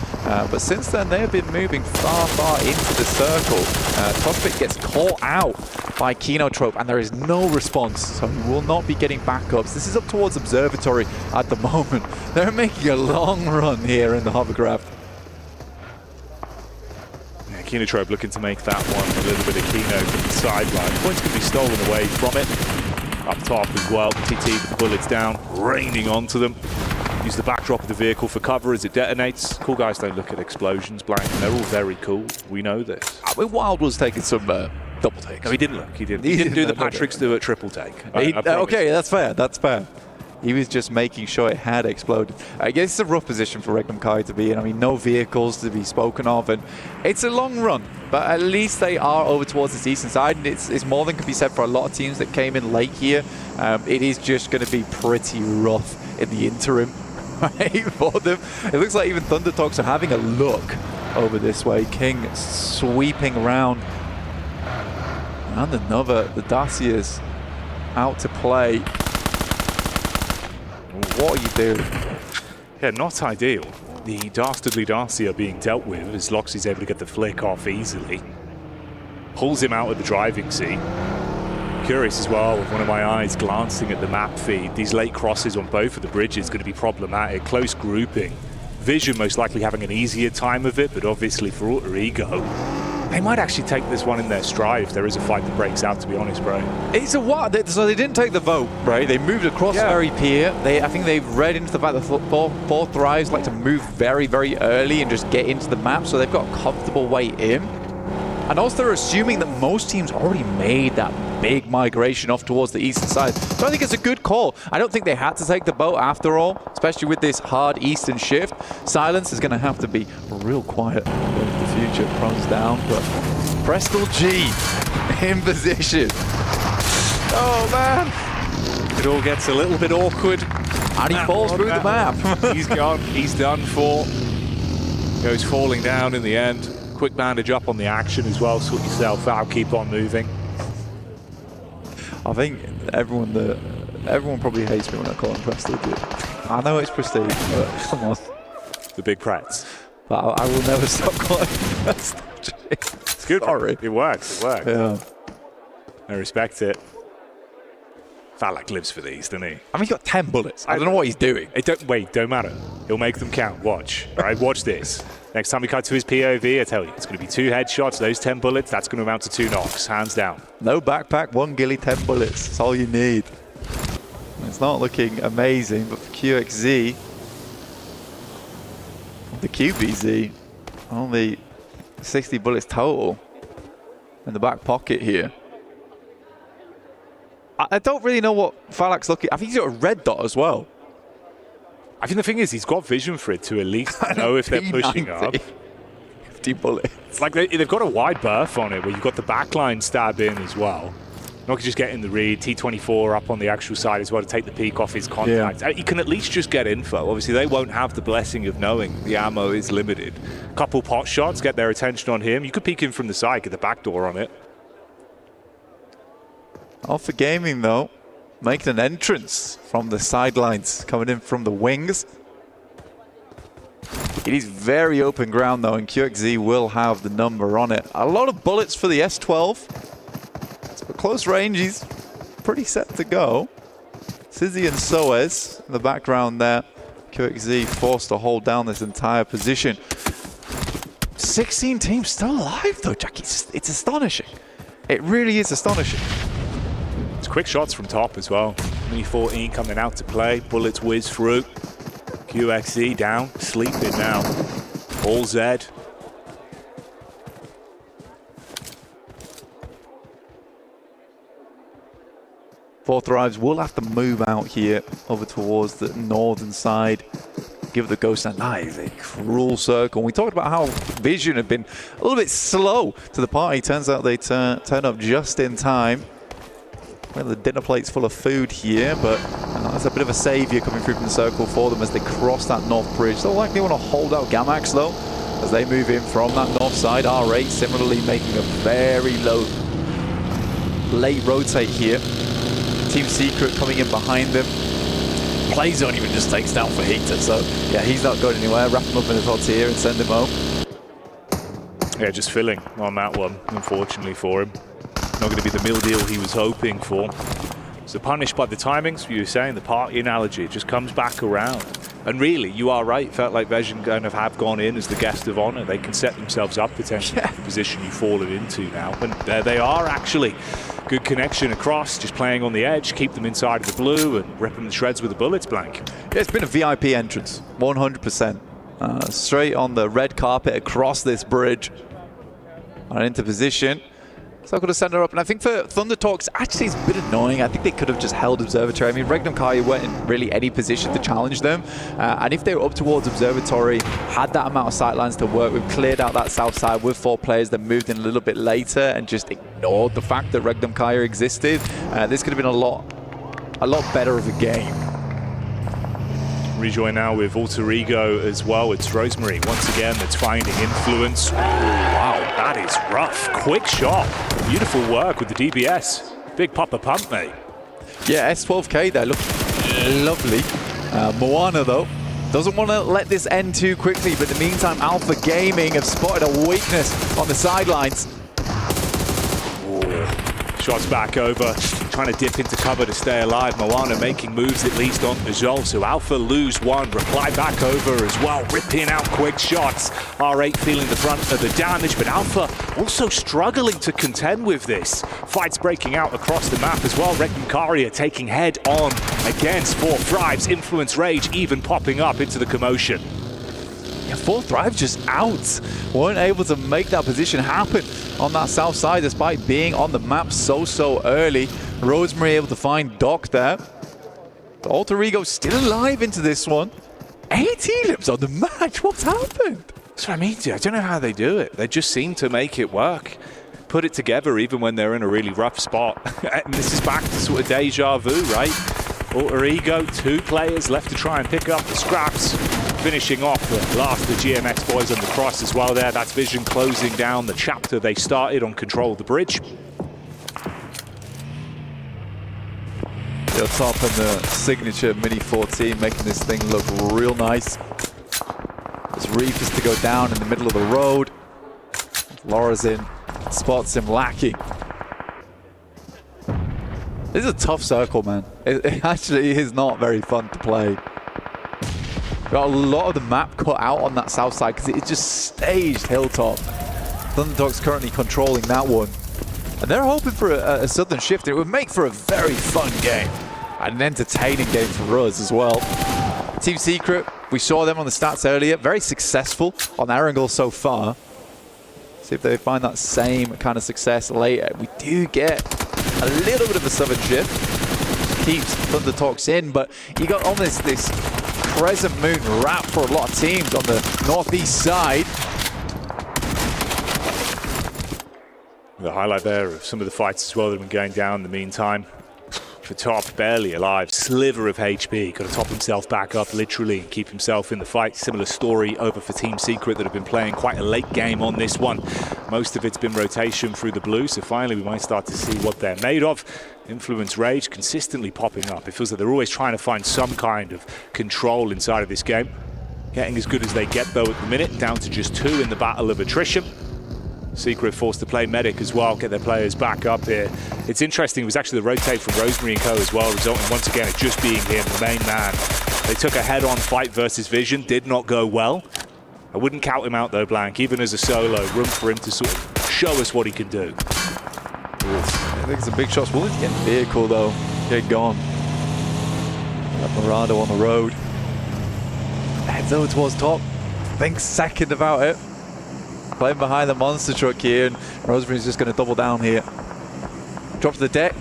But since then, they have been moving far into the circle. Tospik gets caught out by Kinotrope, and there is no response, so he will not be getting backups. This is up towards Observatory at the moment. They're making a long run here in the hovercraft. Yeah, Kinotrope looking to make that one a little bit of Kino from the sideline. Points can be stolen away from it. Up top as well, TT with the bullets down, raining onto them. Use the backdrop of the vehicle for cover as it detonates. Cool guys don't look at explosions, Blank, and they're all very cool. We know this. I mean, Wild was taking some double takes. No, he didn't look. He didn't do the Patrick Stewart triple take. Okay, that's fair. That's fair. He was just making sure it had exploded. I guess it's a rough position for Regnum Kai to be in. I mean, no vehicles to be spoken of, and it's a long run. But at least they are over towards this eastern side, and it's more than can be said for a lot of teams that came in late here. It is just going to be pretty rough in the interim, right, for them. It looks like even Thunder Talks are having a look over this way. King sweeping around And another, the Dacia's out to play. What are you doing? Yeah, not ideal. The dastardly Dacia being dealt with as Loxy's able to get the flick off easily. Pulls him out of the driving seat. Curious as well, with one of my eyes glancing at the map feed. These late crosses on both of the bridges going to be problematic. Close grouping. Vision most likely having an easier time of it, but obviously for Alter Ego, they might actually take this one in their stride if there is a fight that breaks out, to be honest, bro. It's a what? So they didn't take the vote, right? They moved across very pier. I think they've read into the fact that four Thrives like to move very, very early and just get into the map, so they've got a comfortable way in. And also they're assuming that most teams already made that big migration off towards the eastern side. So I think it's a good call. I don't think they had to take the boat after all, especially with this hard eastern shift. Silence is going to have to be real quiet in the future. Pros down, but Prestel G in position. Oh man. It all gets a little bit awkward. And he falls through the map. He's gone. He's done for. Goes falling down in the end. Quick bandage up on the action as well. Sort yourself out. Keep on moving. I think everyone probably hates me when I call him Prestige. I know it's prestige, but come on. The big Prats. But I will never stop calling him Prestige. It's good. Sorry. It works. It works. Yeah. I respect it. Falak lives for these, doesn't he? I mean, he's got 10 bullets. I don't know what he's doing. Don't matter. He'll make them count. Watch. All right, watch this. Next time we cut to his POV, I tell you, it's going to be 2 headshots, those 10 bullets, that's going to amount to 2 knocks, hands down. No backpack, 1 ghillie, 10 bullets. That's all you need. It's not looking amazing, but for QXZ, the QBZ, only 60 bullets total in the back pocket here. I don't really know what Falak's looking. I think he's got a red dot as well. I think the thing is, he's got vision for it to at least know if they're pushing up. 50 bullets. Like they've got a wide berth on it where you've got the backline stab in as well. Not just getting the read, T24 up on the actual side as well to take the peek off his contact. Yeah. You can at least just get info. Obviously, they won't have the blessing of knowing the ammo is limited. Couple pot shots, get their attention on him. You could peek in from the side, get the back door on it. Alpha Gaming, though, making an entrance from the sidelines, coming in from the wings. It is very open ground, though, and QXZ will have the number on it. A lot of bullets for the S12. But close range, he's pretty set to go. Sizzy and Soez in the background there. QXZ forced to hold down this entire position. 16 teams still alive, though, Jackie. It's astonishing. It really is astonishing. It's quick shots from top as well. Mini 14 coming out to play. Bullets whiz through. QXZ down, sleeping now. All Z. Four Thrives will have to move out here over towards the northern side. Give the ghost a nice, a cruel circle. We talked about how Vision had been a little bit slow to the party. Turns out they turn up just in time. Well, the dinner plate's full of food here, but that's a bit of a saviour coming through from the circle for them as they cross that north bridge. They'll likely want to hold out Gamax, though, as they move in from that north side. R8 similarly making a very low late rotate here. Team Secret coming in behind them. Playzone even just takes down for Heater, so yeah, he's not going anywhere. Wrap him up in his hot tier and send him home. Yeah, just filling on that one, unfortunately for him. Not going to be the meal deal he was hoping for. So punished by the timings, you were saying, the party analogy, it just comes back around. And really, you are right, felt like Vision kind of have gone in as the guest of honor. They can set themselves up potentially for the position you've fallen into now. And there they are, actually. Good connection across, just playing on the edge, keep them inside of the blue and rip them to shreds with the bullets, Blank. Yeah, it's been a VIP entrance, 100%. Straight on the red carpet across this bridge. And into position. So I could have sent her up, and I think for Thunder Talks, actually it's a bit annoying. I think they could have just held Observatory. I mean, Regnum Kaya weren't in really any position to challenge them. And if they were up towards Observatory, had that amount of sightlines to work with, cleared out that south side with 4 players, then moved in a little bit later and just ignored the fact that Regnum Kaya existed, this could have been a lot better of a game. Rejoin now with Alter Ego as well. It's Rosemary once again that's finding influence. Ooh, wow, that It's rough. Quick shot. Beautiful work with the DBS. Big pop-up pump, mate. Yeah, S12K there, look lovely. Moana, though, doesn't want to let this end too quickly, but in the meantime, Alpha Gaming have spotted a weakness on the sidelines. Shots back over, trying to dip into cover to stay alive. Moana making moves at least on Erangel, so Alpha lose one, reply back over as well, ripping out quick shots. R8 feeling the brunt of the damage, but Alpha also struggling to contend with this. Fights breaking out across the map as well. Regnum Karia taking head on against 4 Thrives, Influence Rage even popping up into the commotion. Yeah, 4 Thrive just out. Weren't able to make that position happen on that south side despite being on the map so early. Rosemary able to find Doc there. The Alter Ego still alive into this one. 80 lips on the match. What's happened? That's what I mean, dude. I don't know how they do it. They just seem to make it work. Put it together even when they're in a really rough spot. And this is back to sort of deja vu, right? Alter Ego, 2 players left to try and pick up the scraps. Finishing off the last of the GMX boys on the cross as well there. That's Vision closing down the chapter they started on Control the Bridge. The top and the signature Mini 14 making this thing look real nice. As Reef is to go down in the middle of the road. Laura's in, spots him lacking. This is a tough circle, man. It actually is not very fun to play. Got a lot of the map cut out on that south side because it's just staged hilltop. Thunderdog's currently controlling that one. And they're hoping for a sudden shift. It would make for a very fun game. And an entertaining game for us as well. Team Secret, we saw them on the stats earlier. Very successful on Erangel so far. See if they find that same kind of success later. We do get a little bit of a southern shift. Keeps Thunder Talks in, but you got almost this Crescent Moon wrap for a lot of teams on the northeast side. The highlight there of some of the fights as well that have been going down in the meantime. For Top, barely alive, sliver of HP, got to top himself back up literally and keep himself in the fight. Similar story over for Team Secret that have been playing quite a late game on this one. Most of it's been rotation through the blue, so finally we might start to see what they're made of. Influence Rage consistently popping up. It feels like they're always trying to find some kind of control inside of this game. Getting as good as they get though at the minute, down to just 2 in the battle of attrition. Secret forced to play medic as well, get their players back up here. It's interesting, it was actually the rotate from Rosemary and Co as well, resulting once again it just being him, the main man. They took a head-on fight versus Vision, did not go well. I wouldn't count him out though, Blank, even as a solo, room for him to sort of show us what he can do. I think it's a big shot. Willing to get in the vehicle though, get gone. Morado on the road. Heads over towards Top, thinks second about it. Playing behind the monster truck here, and Rosemary's just going to double down here. Drops the deck.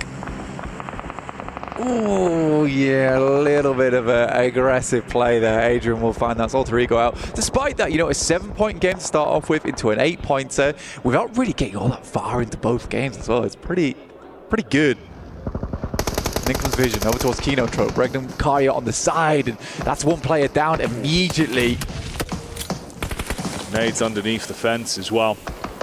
Oh, yeah, a little bit of an aggressive play there. Adrian will find that Alter Ego out. Despite that, you know, a 7-point game to start off with into an 8-pointer without really getting all that far into both games as well. It's pretty good. Nickman's Vision over towards Kino Trope. Regnum Kaya on the side, and that's one player down immediately. Nades underneath the fence as well.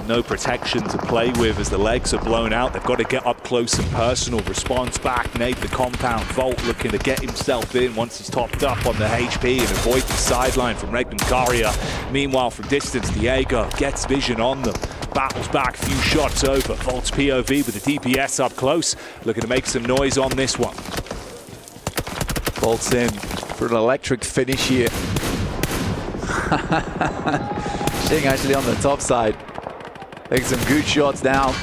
No protection to play with as the legs are blown out. They've got to get up close and personal. Response back, Nade the compound. Volt looking to get himself in once he's topped up on the HP and avoid the sideline from Regnum Karia. Meanwhile, from distance, Diego gets Vision on them. Battles back, few shots over. Volt's POV with the DPS up close. Looking to make some noise on this one. Volt's in for an electric finish here. Shing actually on the top side. Taking some good shots down.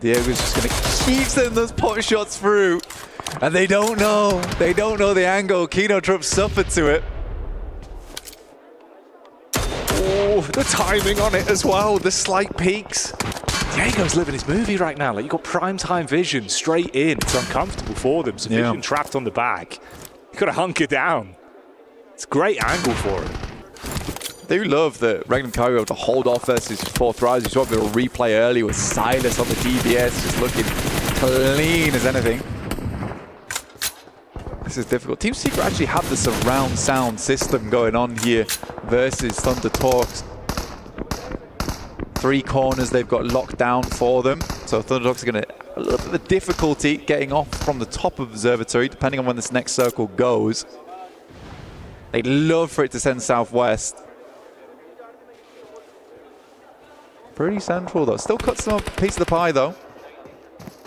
Diego's just going to keep sending those pot shots through. And they don't know. They don't know the angle. Kino Trup suffered to it. Oh, the timing on it as well. The slight peaks. Diego's living his movie right now. Like, you've got prime time Vision straight in. It's uncomfortable for them. So Vision trapped on the back. You've got to hunker down. It's a great angle for him. I do love that Regnum Kario to hold off versus 4 Thrives. You saw a bit of a replay early with Silas on the DBS, just looking clean as anything. This is difficult. Team Secret actually have the surround sound system going on here versus Thunder Talks. 3 corners they've got locked down for them. So Thunderdogs are going to a little bit of difficulty getting off from the top of Observatory, depending on when this next circle goes. They'd love for it to send southwest. Pretty central though. Still cuts them a piece of the pie though.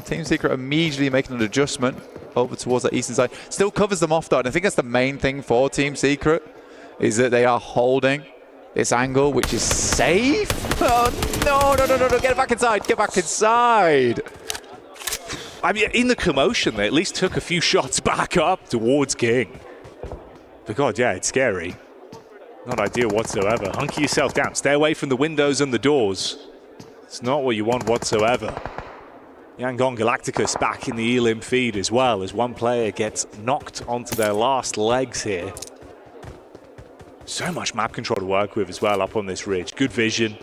Team Secret immediately making an adjustment over towards that eastern side. Still covers them off though, and I think that's the main thing for Team Secret, is that they are holding this angle, which is safe. Oh no, get back inside, get back inside. I mean, in the commotion, they at least took a few shots back up towards King. But God, yeah, it's scary. Not ideal whatsoever. Hunker yourself down. Stay away from the windows and the doors. It's not what you want whatsoever. Yangon Galacticus back in the Elim feed as well, as one player gets knocked onto their last legs here. So much map control to work with as well up on this ridge. Good vision,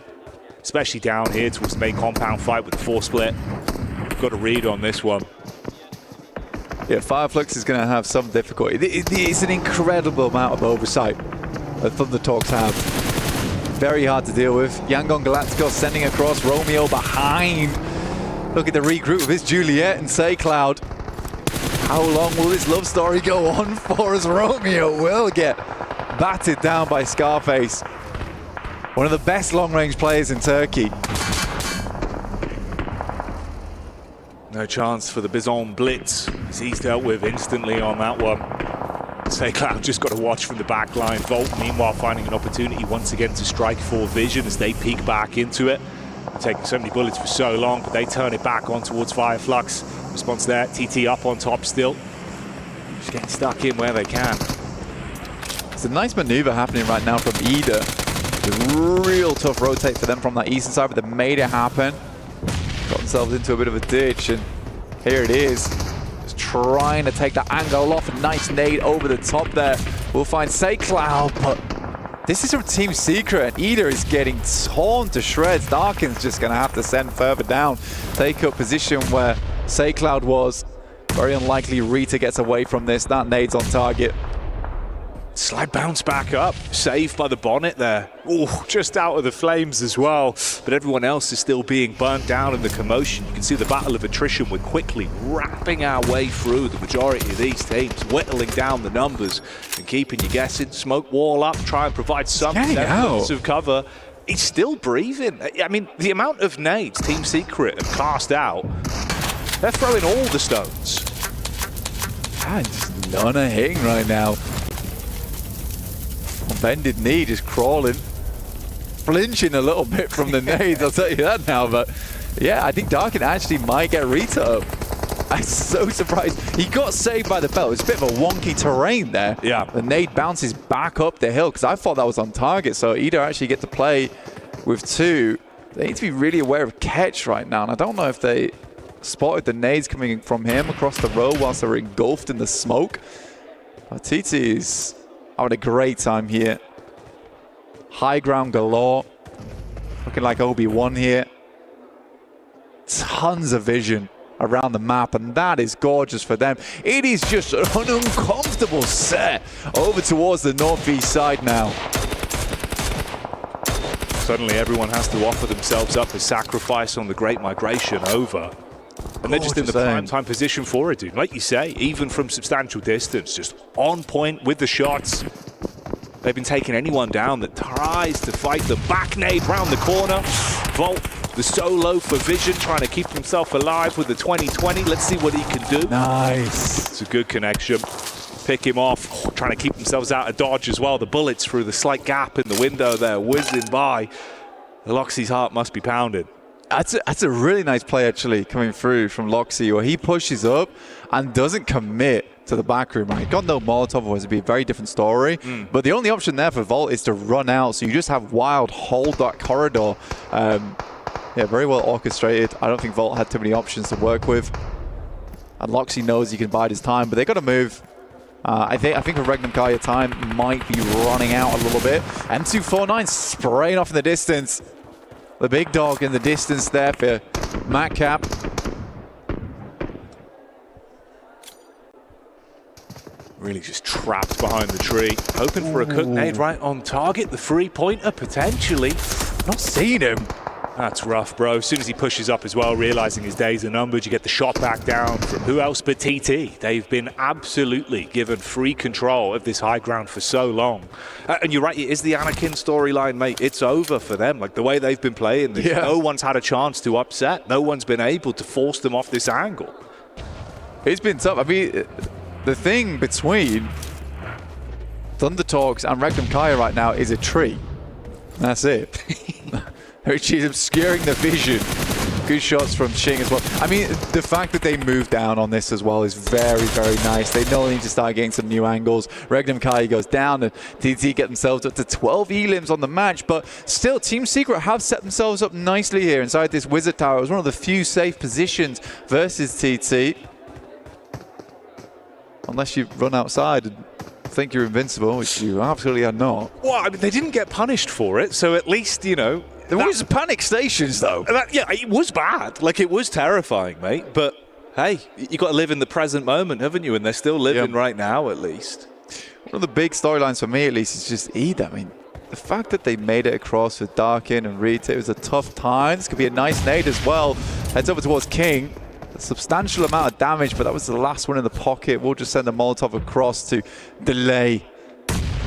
especially down here towards the main compound fight with the 4 split. Got a read on this one. Yeah, Fireflux is going to have some difficulty. It's an incredible amount of oversight that Thunderdogs have. Very hard to deal with. Yangon Galacticos sending across, Romeo behind. Look at the regroup with his Juliet and SayCloud. How long will this love story go on for, as Romeo will get battered down by Scarface? One of the best long-range players in Turkey. No chance for the Bison Blitz, as he's dealt with instantly on that one. SayCloud just got to watch from the back line. Volt, meanwhile, finding an opportunity once again to strike for vision as they peek back into it. Taking so many bullets for so long, but they turn it back on towards Fireflux. Response there, TT up on top still. Just getting stuck in where they can. It's a nice maneuver happening right now from Ida. It's a real tough rotate for them from that eastern side, but they made it happen. Got themselves into a bit of a ditch, and here it is. Just trying to take the angle off. A nice nade over the top there. We'll find SayCloud, but this is from Team Secret, and Ida is getting torn to shreds. Darkin's just going to have to send further down. Take up position where SayCloud was. Very unlikely Rita gets away from this. That nade's on target. Slight bounce back up, saved by the bonnet there. Oh, just out of the flames as well. But everyone else is still being burnt down in the commotion. You can see the battle of attrition. We're quickly wrapping our way through the majority of these teams, whittling down the numbers and keeping you guessing. Smoke wall up, try and provide some semblance of cover. He's still breathing. I mean, the amount of nades Team Secret have cast out, they're throwing all the stones. Just none are hitting right now. Bended knee just crawling, flinching a little bit from the nades, I'll tell you that now. But yeah, I think Darkin actually might get Rita up. I'm so surprised. He got saved by the belt. It's a bit of a wonky terrain there. Yeah. The nade bounces back up the hill because I thought that was on target. So Ida actually get to play with 2. They need to be really aware of Ketch right now. And I don't know if they spotted the nades coming from him across the road whilst they were engulfed in the smoke. But TT is having a great time here. High ground galore. Looking like Obi-Wan here. Tons of vision around the map, and that is gorgeous for them. It is just an uncomfortable set over towards the northeast side now. Suddenly everyone has to offer themselves up as sacrifice on the Great Migration over. And they're just in the prime time position for it, dude. Like you say, even from substantial distance, just on point with the shots. They've been taking anyone down that tries to fight the back nade round the corner. Volt, the solo for vision, trying to keep himself alive with the 2020. Let's see what he can do. Nice. It's a good connection. Pick him off, trying to keep themselves out of dodge as well. The bullets through the slight gap in the window there, whizzing by. Loxy's heart must be pounding. That's a really nice play actually coming through from Loxy, where he pushes up and doesn't commit to the back room. Right, got no Molotov, otherwise it'd be a very different story. But the only option there for Volt is to run out, so you just have Wild hold that corridor. Yeah, very well orchestrated. I don't think Volt had too many options to work with, and Loxy knows he can bide his time, but they got to move. I think for Regnum Kaya time might be running out a little bit. M249 spraying off in the distance. The big dog in the distance there for Matcap. Really just trapped behind the tree. Hoping for a cook nade right on target. The 3-pointer potentially. Not seeing him. That's rough, bro. As soon as he pushes up as well, realizing his days are numbered, you get the shot back down from who else but TT. They've been absolutely given free control of this high ground for so long. And you're right, it is the Anakin storyline, mate. It's over for them. Like, the way they've been playing this, no one's had a chance to upset. No one's been able to force them off this angle. It's been tough. I mean, the thing between Thundertalks and Regnum Kaya right now is a tree. That's it. Which is obscuring the vision. Good shots from Xing as well. I mean, the fact that they moved down on this as well is very, very nice. They not only need to start getting some new angles. Regnum Kai goes down and TT get themselves up to 12 elims on the match, but still, Team Secret have set themselves up nicely here inside this Wizard Tower. It was one of the few safe positions versus TT. Unless you run outside and think you're invincible, which you absolutely are not. Well, I mean, they didn't get punished for it, so at least, you know... There was panic stations, though. Yeah, it was bad. Like, it was terrifying, mate. But, hey, you got to live in the present moment, haven't you? And they're still living right now, at least. One of the big storylines for me, at least, is just Ida. I mean, the fact that they made it across with Darkin and Rita, it was a tough time. This could be a nice nade as well. Heads over towards King. A substantial amount of damage, but that was the last one in the pocket. We'll just send a Molotov across to delay.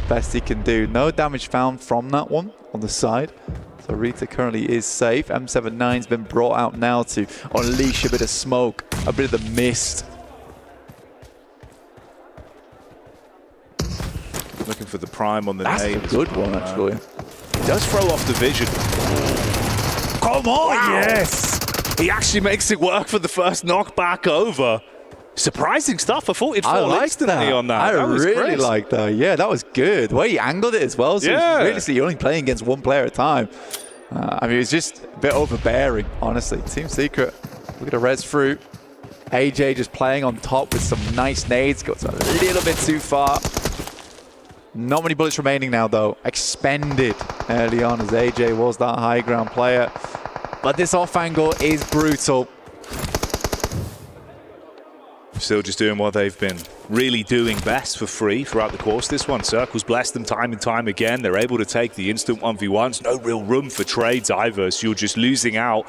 Best he can do. No damage found from that one on the side. So Rita currently is safe. M79's been brought out now to unleash a bit of smoke, a bit of the mist. Looking for the prime on the That's nade. a good one, actually. He does throw off the vision. Come on! Wow. Yes! He actually makes it work for the first knockback over. Surprising stuff. I thought he'd fall instantly on that. I really like that. Yeah, that was good. The way he angled it as well. So realistically, you're only playing against one player at a time. I mean, it was just a bit overbearing, honestly. Team Secret, look at the res fruit. AJ just playing on top with some nice nades. Got a little bit too far. Not many bullets remaining now, though. Expended early on as AJ was that high ground player. But this off angle is brutal. Still just doing what they've been really doing best for free throughout the course. This one, Circles bless them time and time again. They're able to take the instant 1v1s. No real room for trades either, so you're just losing out.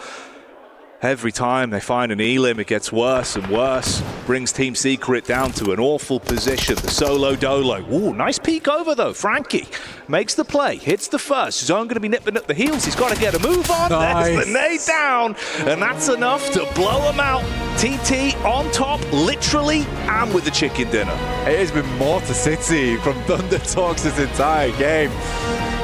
Every time they find an elim, it gets worse and worse. Brings Team Secret down to an awful position. The solo dolo. Ooh, nice peek over though. Frankie makes the play, hits the first. Zone going to be nipping at the heels. He's got to get a move on. Nice. There's the nade down. And that's enough to blow him out. TT on top, literally, and with the chicken dinner. It has been Mortar City from Thundertalks this entire game.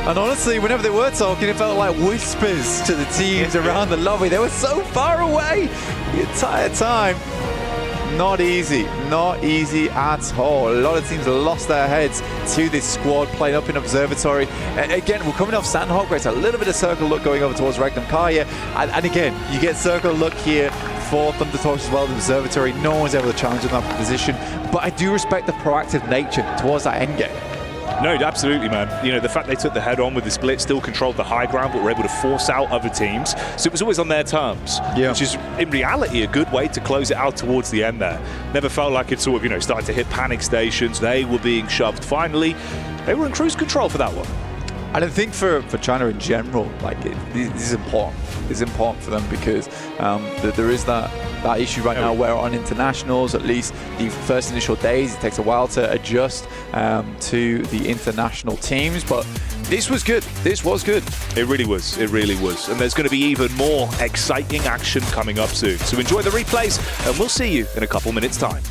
And honestly, whenever they were talking, it felt like whispers to the teams around the lobby. They were so far away the entire time. Not easy at all. A lot of teams lost their heads to this squad playing up in Observatory. Again, we're coming off Sanhok, where it's a little bit of circle look going over towards Regnum Kaya. And again, you get circle look here for Thundertalks as well, the Observatory. No one's able to challenge in that position. But I do respect the proactive nature towards that endgame. No, absolutely, man. You know, the fact they took the head on with the split, still controlled the high ground, but were able to force out other teams. So it was always on their terms, which is, in reality, a good way to close it out towards the end there. Never felt like it sort of, you know, started to hit panic stations. They were being shoved. Finally, they were in cruise control for that one. And I think for China in general, like this is important. It's important for them because there is that issue right now where on internationals, at least the first initial days, it takes a while to adjust to the international teams. But this was good. This was good. It really was. It really was. And there's going to be even more exciting action coming up soon. So enjoy the replays, and we'll see you in a couple minutes' time.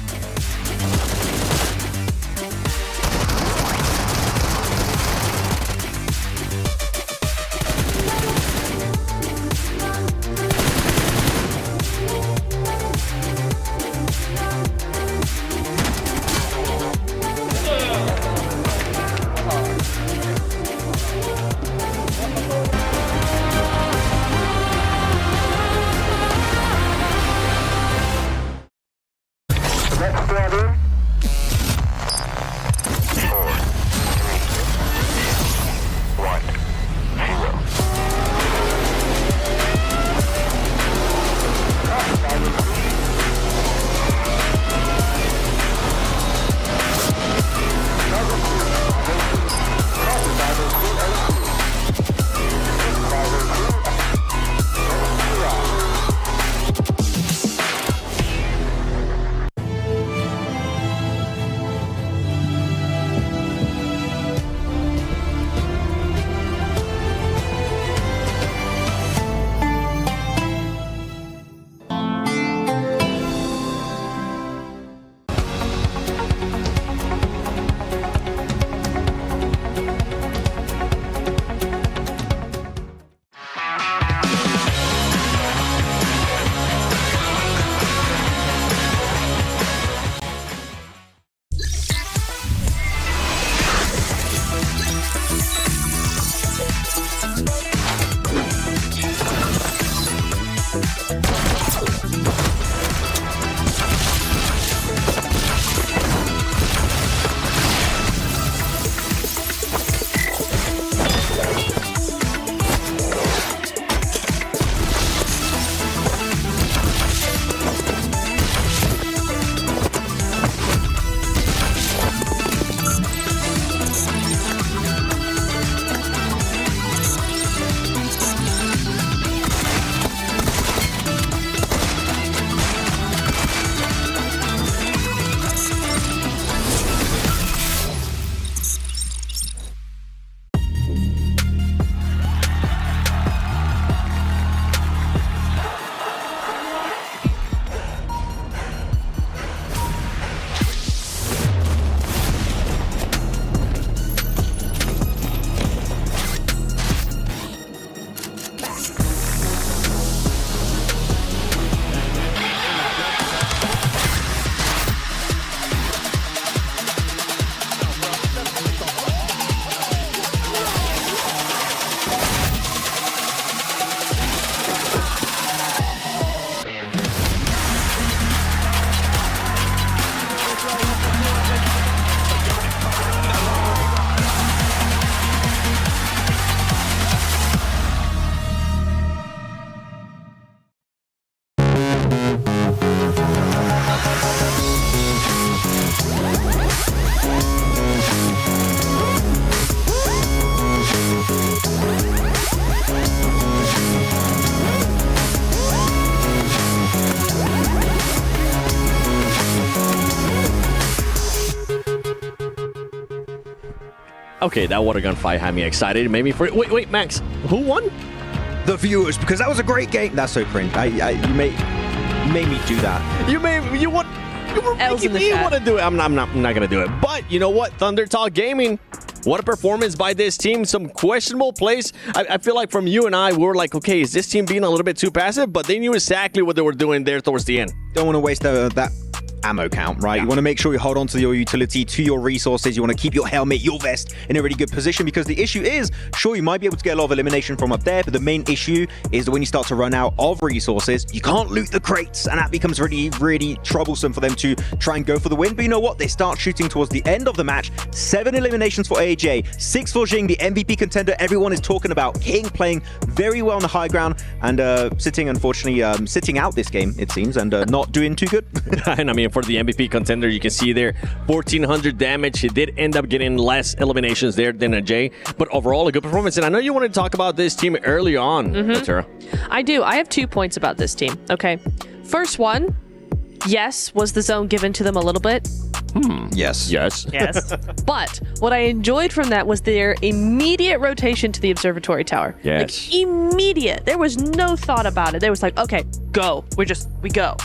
Okay, that water gun fight had me excited. It made me wait, Max, who won? The viewers, because that was a great game. That's so cringe. You made me do that. You were making me want to do it. I'm not gonna do it. But you know what? Thunder Talk Gaming. What a performance by this team. Some questionable plays. I feel like from you and I, we were like, okay, is this team being a little bit too passive? But they knew exactly what they were doing there towards the end. Don't want to waste that ammo count, right? You want to make sure you hold on to your utility, to your resources. You want to keep your helmet, your vest in a really good position, because the issue is, sure, you might be able to get a lot of elimination from up there, but the main issue is that when you start to run out of resources, you can't loot the crates, and that becomes really, really troublesome for them to try and go for the win. But you know what? They start shooting towards the end of the match. 7 eliminations for AJ, 6 for Jing, the MVP contender everyone is talking about. King playing very well on the high ground, and unfortunately, sitting out this game, it seems, and not doing too good. And I mean, for the MVP contender, you can see there 1,400 damage. He did end up getting less eliminations there than AJ, but overall a good performance. And I know you wanted to talk about this team early on, Tara. I do. I have 2 points about this team. Okay. First one, yes, was the zone given to them a little bit? Yes. Yes. Yes. But what I enjoyed from that was their immediate rotation to the observatory tower. Yes. Like, immediate. There was no thought about it. They was like, okay, go. We go.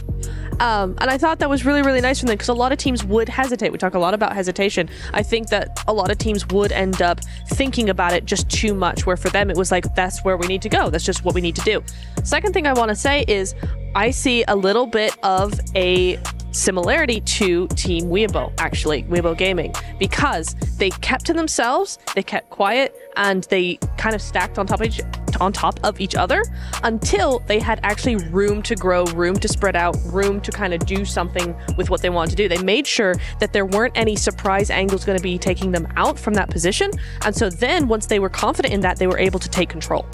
And I thought that was really, really nice from them, because a lot of teams would hesitate. We talk a lot about hesitation. I think that a lot of teams would end up thinking about it just too much, where for them it was like, that's where we need to go. That's just what we need to do. Second thing I want to say is I see a little bit of a similarity to Team Weibo, actually, Weibo Gaming, because they kept to themselves, they kept quiet, and they kind of stacked on top of each other until they had actually room to grow, room to spread out, room to kind of do something with what they wanted to do. They made sure that there weren't any surprise angles going to be taking them out from that position, and so then once they were confident in that, they were able to take control.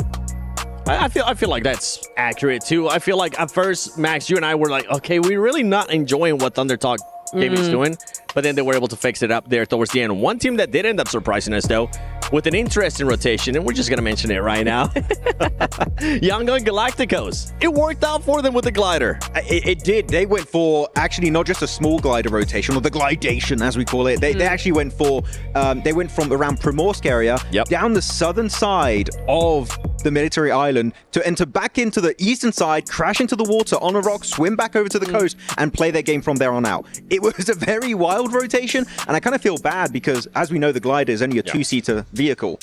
I feel like that's accurate too. I feel like at first, Max, you and I were like, okay, we're really not enjoying what Thunder Talk Gaming's doing, but then they were able to fix it up there towards the end. One team that did end up surprising us, though, with an interesting rotation, and we're just going to mention it right now. Yangon Galacticos. It worked out for them with the glider. It did. They went for actually not just a small glider rotation, or the glidation, as we call it. They actually went for, they went from around Primorsk area down the southern side of the military island to enter back into the eastern side, crash into the water on a rock, swim back over to the coast, and play their game from there on out. It was a very wild rotation, and I kind of feel bad because, as we know, the glider is only a two-seater vehicle.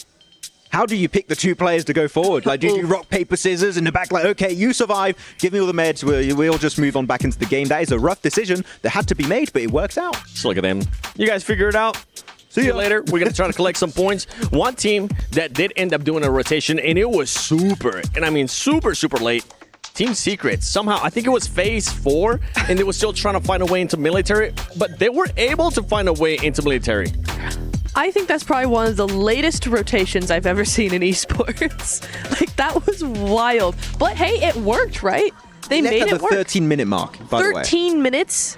How do you pick the 2 players to go forward? Like, do you rock, paper, scissors in the back? Like, okay, you survive. Give me all the meds. We'll just move on back into the game. That is a rough decision that had to be made, but it works out. Just look at them. You guys figure it out. See you later. We're going to try to collect some points. One team that did end up doing a rotation, and it was super, and I mean super, super late. Team Secret. Somehow, I think it was phase 4, and they were still trying to find a way into military, but they were able to find a way into military. I think that's probably one of the latest rotations I've ever seen in esports. Like, that was wild. But hey, it worked, right? They made it work. The 13-minute mark, by the way. 13 minutes?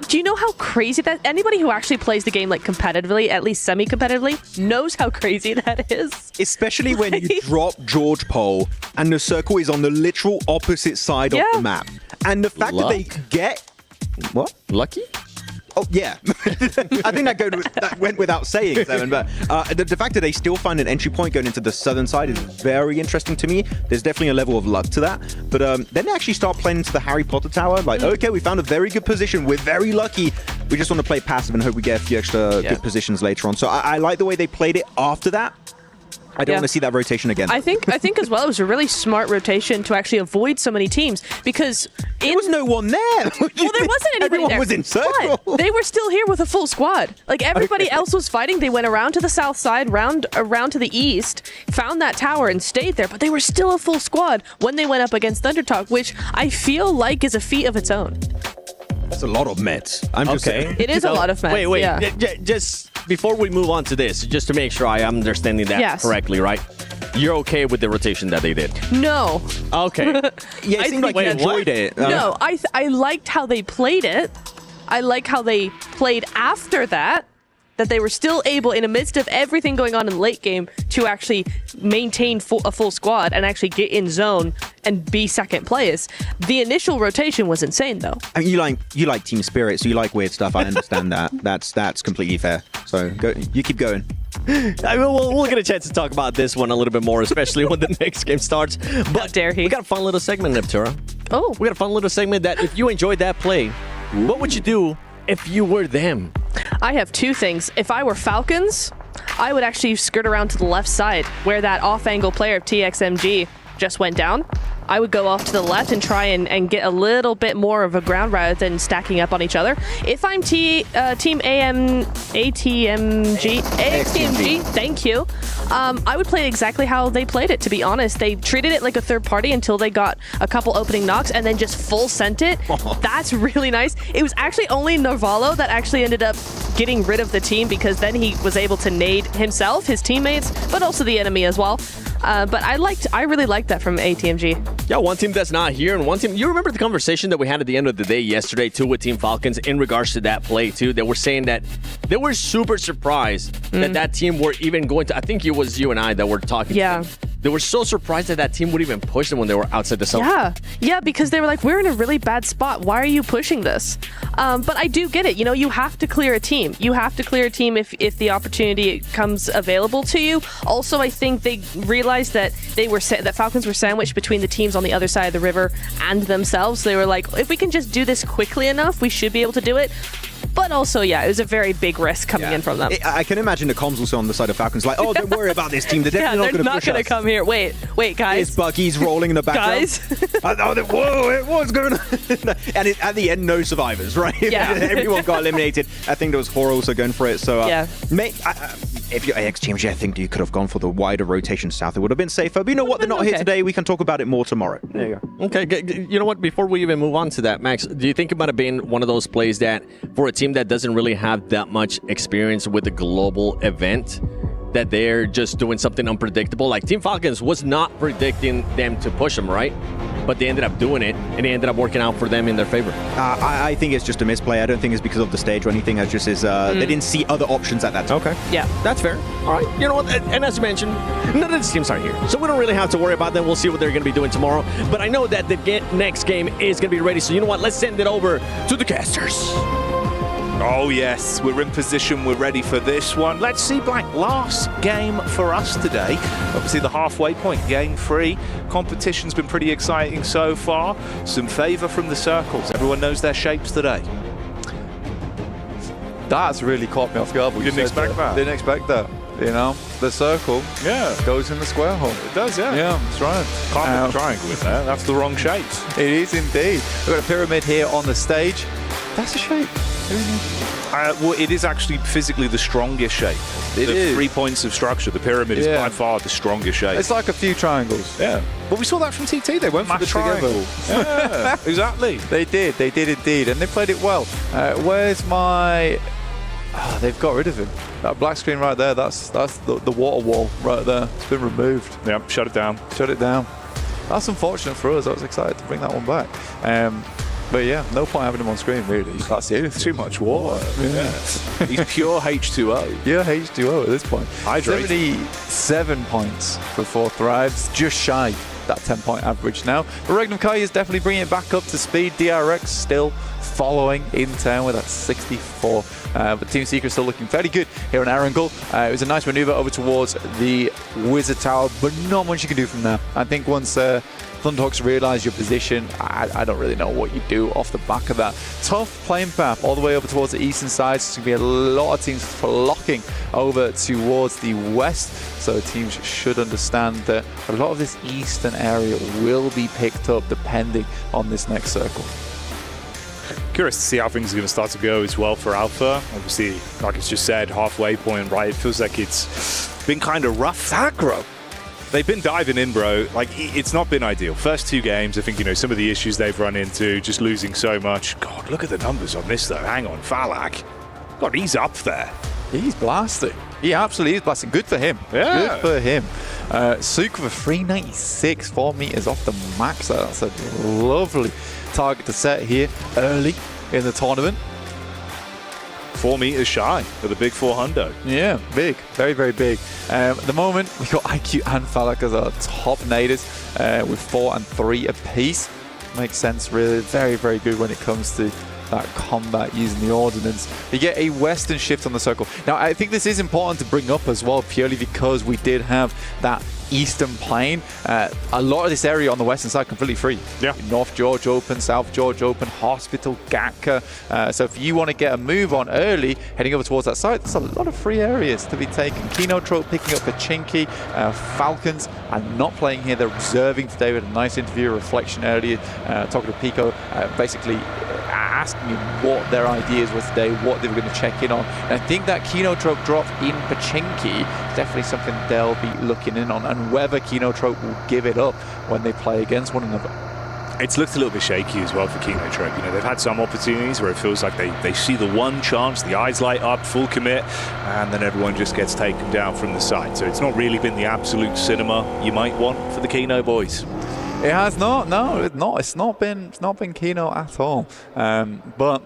Do you know how crazy that? Anybody who actually plays the game like competitively, at least semi-competitively, knows how crazy that is. Especially when you drop George Pole and the circle is on the literal opposite side of the map. And the fact that they get... What? Lucky? Oh, yeah. I think that went without saying, Seven, but the fact that they still find an entry point going into the southern side is very interesting to me. There's definitely a level of luck to that. But then they actually start playing into the Harry Potter Tower. Like, okay, we found a very good position. We're very lucky. We just want to play passive and hope we get a few extra good positions later on. So I like the way they played it after that. I don't want to see that rotation again. I think as well, it was a really smart rotation to actually avoid so many teams, because there was no one there. Well, there wasn't anybody Everyone there. was in circle. But they were still here with a full squad. Like, everybody else was fighting. They went around to the south side, around to the east, found that tower and stayed there. But they were still a full squad when they went up against Thunder Talk, which I feel like is a feat of its own. That's a lot of meds. I'm just saying. It is a lot of meds. Wait. Just before we move on to this, just to make sure I am understanding that correctly, right? You're okay with the rotation that they did? No. Okay. Yeah, it seemed like you enjoyed it. No, I liked how they played it. I like how they played after that they were still able, in the midst of everything going on in the late game, to actually maintain a full squad and actually get in zone and be second players. The initial rotation was insane, though. I mean, you like team spirit, so you like weird stuff. I understand that. That's completely fair. So you keep going. We'll get a chance to talk about this one a little bit more, especially when the next game starts. But how dare he? We got a fun little segment, Neptura. Oh. We got a fun little segment that if you enjoyed that play, what would you do if you were them? I have two things. If I were Falcons, I would actually skirt around to the left side where that off-angle player of TXMG just went down. I would go off to the left and try and get a little bit more of a ground rather than stacking up on each other. If I'm Team AXTMG, thank you, I would play exactly how they played it, to be honest. They treated it like a third party until they got a couple opening knocks and then just full sent it. That's really nice. It was actually only Narvalo that actually ended up getting rid of the team because then he was able to nade himself, his teammates, but also the enemy as well. But I really liked that from ATMG. Yeah, one team that's not here and one team. You remember the conversation that we had at the end of the day yesterday too with Team Falcons in regards to that play too. They were saying that they were super surprised that team were even going to. I think it was you and I that were talking. Yeah. To them. They were so surprised that team would even push them when they were outside the zone. Yeah, because they were like, we're in a really bad spot. Why are you pushing this? But I do get it. You know, you have to clear a team. You have to clear a team if the opportunity comes available to you. Also, I think they realized that that Falcons were sandwiched between the teams on the other side of the river and themselves. They were like, if we can just do this quickly enough, we should be able to do it. But also, yeah, it was a very big risk coming in from them. I can imagine the comms also on the side of Falcons like, oh, don't worry about this team. They're definitely not going to come here. Wait, guys. It's Bucky's rolling in the background. Guys. Whoa, what's going on? And at the end, no survivors, right? Yeah. Everyone got eliminated. I think there was Hor also going for it. So, mate, if you're AXTMG, I think you could have gone for the wider rotation south. It would have been safer. But you know what? They're not here today. We can talk about it more tomorrow. There you go. Okay, you know what? Before we even move on to that, Max, do you think it might have been one of those plays that for a team that doesn't really have that much experience with a global event, that they're just doing something unpredictable? Like Team Falcons was not predicting them to push them, right? But they ended up doing it, and it ended up working out for them in their favor. I think it's just a misplay. I don't think it's because of the stage or anything. It just is they didn't see other options at that time. Okay. Yeah. That's fair. All right. You know what? And as you mentioned, none of these teams are here. So we don't really have to worry about them. We'll see what they're going to be doing tomorrow. But I know that the next game is going to be ready. So you know what? Let's send it over to the casters. Oh yes, we're in position, we're ready for this one. Let's see Black, last game for us today. Obviously the halfway point, game 3. Competition's been pretty exciting so far. Some favour from the circles. Everyone knows their shapes today. That's really caught me off guard. You didn't expect that? Didn't expect that. You know, the circle goes in the square hole. It does, yeah. Yeah, that's right. Can't put a triangle in there. That's the wrong shape. It is indeed. We've got a pyramid here on the stage. That's a shape. Well, it is actually physically the strongest shape. It is. 3 points of structure. The pyramid is by far the strongest shape. It's like a few triangles. Yeah. Well, we saw that from TT. They went for the triangle. Yeah, exactly. They did indeed. And they played it well. Where's my... Oh, they've got rid of him. That black screen right there, that's the water wall right there. It's been removed. Yeah, shut it down. Shut it down. That's unfortunate for us. I was excited to bring that one back. But yeah, no point having him on screen, really. That's it. Too much water. Yeah. He's pure H2O. Yeah, H2O at this point. Hydrated. 77 points for 4 thrives, just shy that 10-point average now. But Regnum Kai is definitely bringing it back up to speed. DRX still following in turn with that 64. But Team Secret still looking fairly good here on Erangel. It was a nice maneuver over towards the Wizard Tower, but not much you can do from there. I think once Thunderhawks realise your position, I don't really know what you do off the back of that. Tough playing path all the way over towards the eastern side. So there's going to be a lot of teams flocking over towards the west. So teams should understand that a lot of this eastern area will be picked up depending on this next circle. Curious to see how things are going to start to go as well for Alpha. Obviously, like it's just said, halfway point, right? It feels like it's been kind of rough. Aggro. They've been diving in, bro. Like, it's not been ideal. First 2 games, I think, you know, some of the issues they've run into, just losing so much. God, look at the numbers on this, though. Hang on, Falak. God, he's up there. He's blasting. He absolutely is blasting. Good for him. Yeah. Good for him. Suk for 396, 4 meters off the max. That's a lovely target to set here early in the tournament. 4 meters shy of the big 400. Yeah, big. Very, very big. At the moment, we've got IQ and Falak as our top naders with 4 and 3 apiece. Makes sense, really. Very, very good when it comes to that combat using the ordnance. You get a western shift on the circle. Now, I think this is important to bring up as well, purely because we did have that eastern plane. A lot of this area on the western side completely free. Yeah. North George open, South George open, Hospital, Gatka. So if you want to get a move on early, heading over towards that side, there's a lot of free areas to be taken. Kino Trope picking up Pachinki. Falcons are not playing here. They're observing today. We had a nice interview, a reflection earlier, talking to Pico, basically asking him what their ideas were today, what they were going to check in on. And I think that Kino Trope drop in Pachinki is definitely something they'll be looking in on, and whether Kino Trope will give it up when they play against one another. It's looked a little bit shaky as well for Kino Trope. You know, they've had some opportunities where it feels like they see the one chance, the eyes light up, full commit, and then everyone just gets taken down from the side. So it's not really been the absolute cinema you might want for the Kino boys. It has not. No, it's not. It's not been Kino at all. But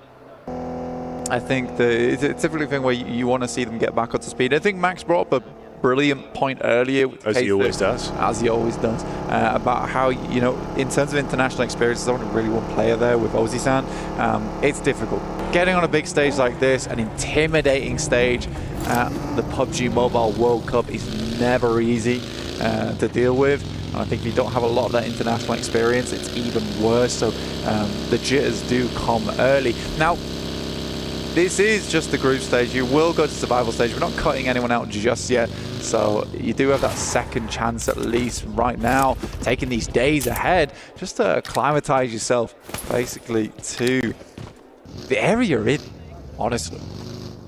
I think it's a typical thing where you want to see them get back up to speed. I think Max brought up a brilliant point earlier, as he always does, about how, you know, in terms of international experience, there's only really one player there with Ozzy-san. It's difficult getting on a big stage like this, an intimidating stage. The PUBG Mobile World Cup is never easy to deal with. I think if you don't have a lot of that international experience, it's even worse. So the jitters do come early. Now, this is just the group stage. You will go to survival stage. We're not cutting anyone out just yet. So you do have that second chance, at least right now, taking these days ahead, just to acclimatize yourself, basically, to the area you're in, honestly.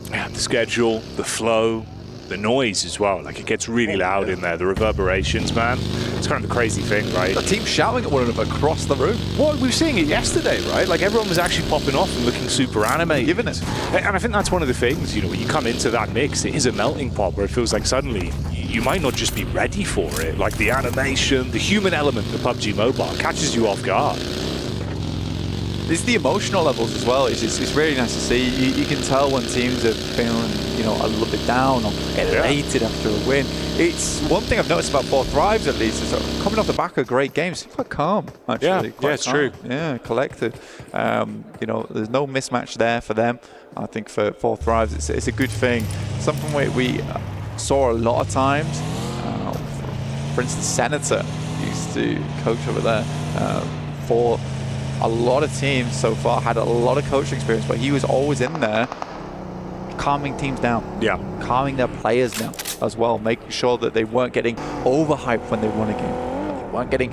Yeah, the schedule, the flow, the noise as well. Like, it gets really loud in there. The reverberations, man. It's kind of a crazy thing, right? The team shouting at one another across the room. Well, we were seeing it yesterday, right? Like, everyone was actually popping off and looking super animated. Giving it. And I think that's one of the things, you know, when you come into that mix, it is a melting pot where it feels like suddenly you might not just be ready for it. Like, the animation, the human element of PUBG Mobile catches you off guard. It's the emotional levels as well. It's really nice to see. You can tell when teams are feeling, you know, a little bit down or elated after a win. It's one thing I've noticed about Four Thrives, at least, is coming off the back of great games, quite calm, actually. Yeah, it's true. Yeah, collected. You know, there's no mismatch there for them. I think for Four Thrives, it's a good thing. Something we saw a lot of times. For instance, Senator used to coach over there for a lot of teams so far, had a lot of coaching experience, but he was always in there calming teams down, calming their players down as well, making sure that they weren't getting overhyped when they won a game, they weren't getting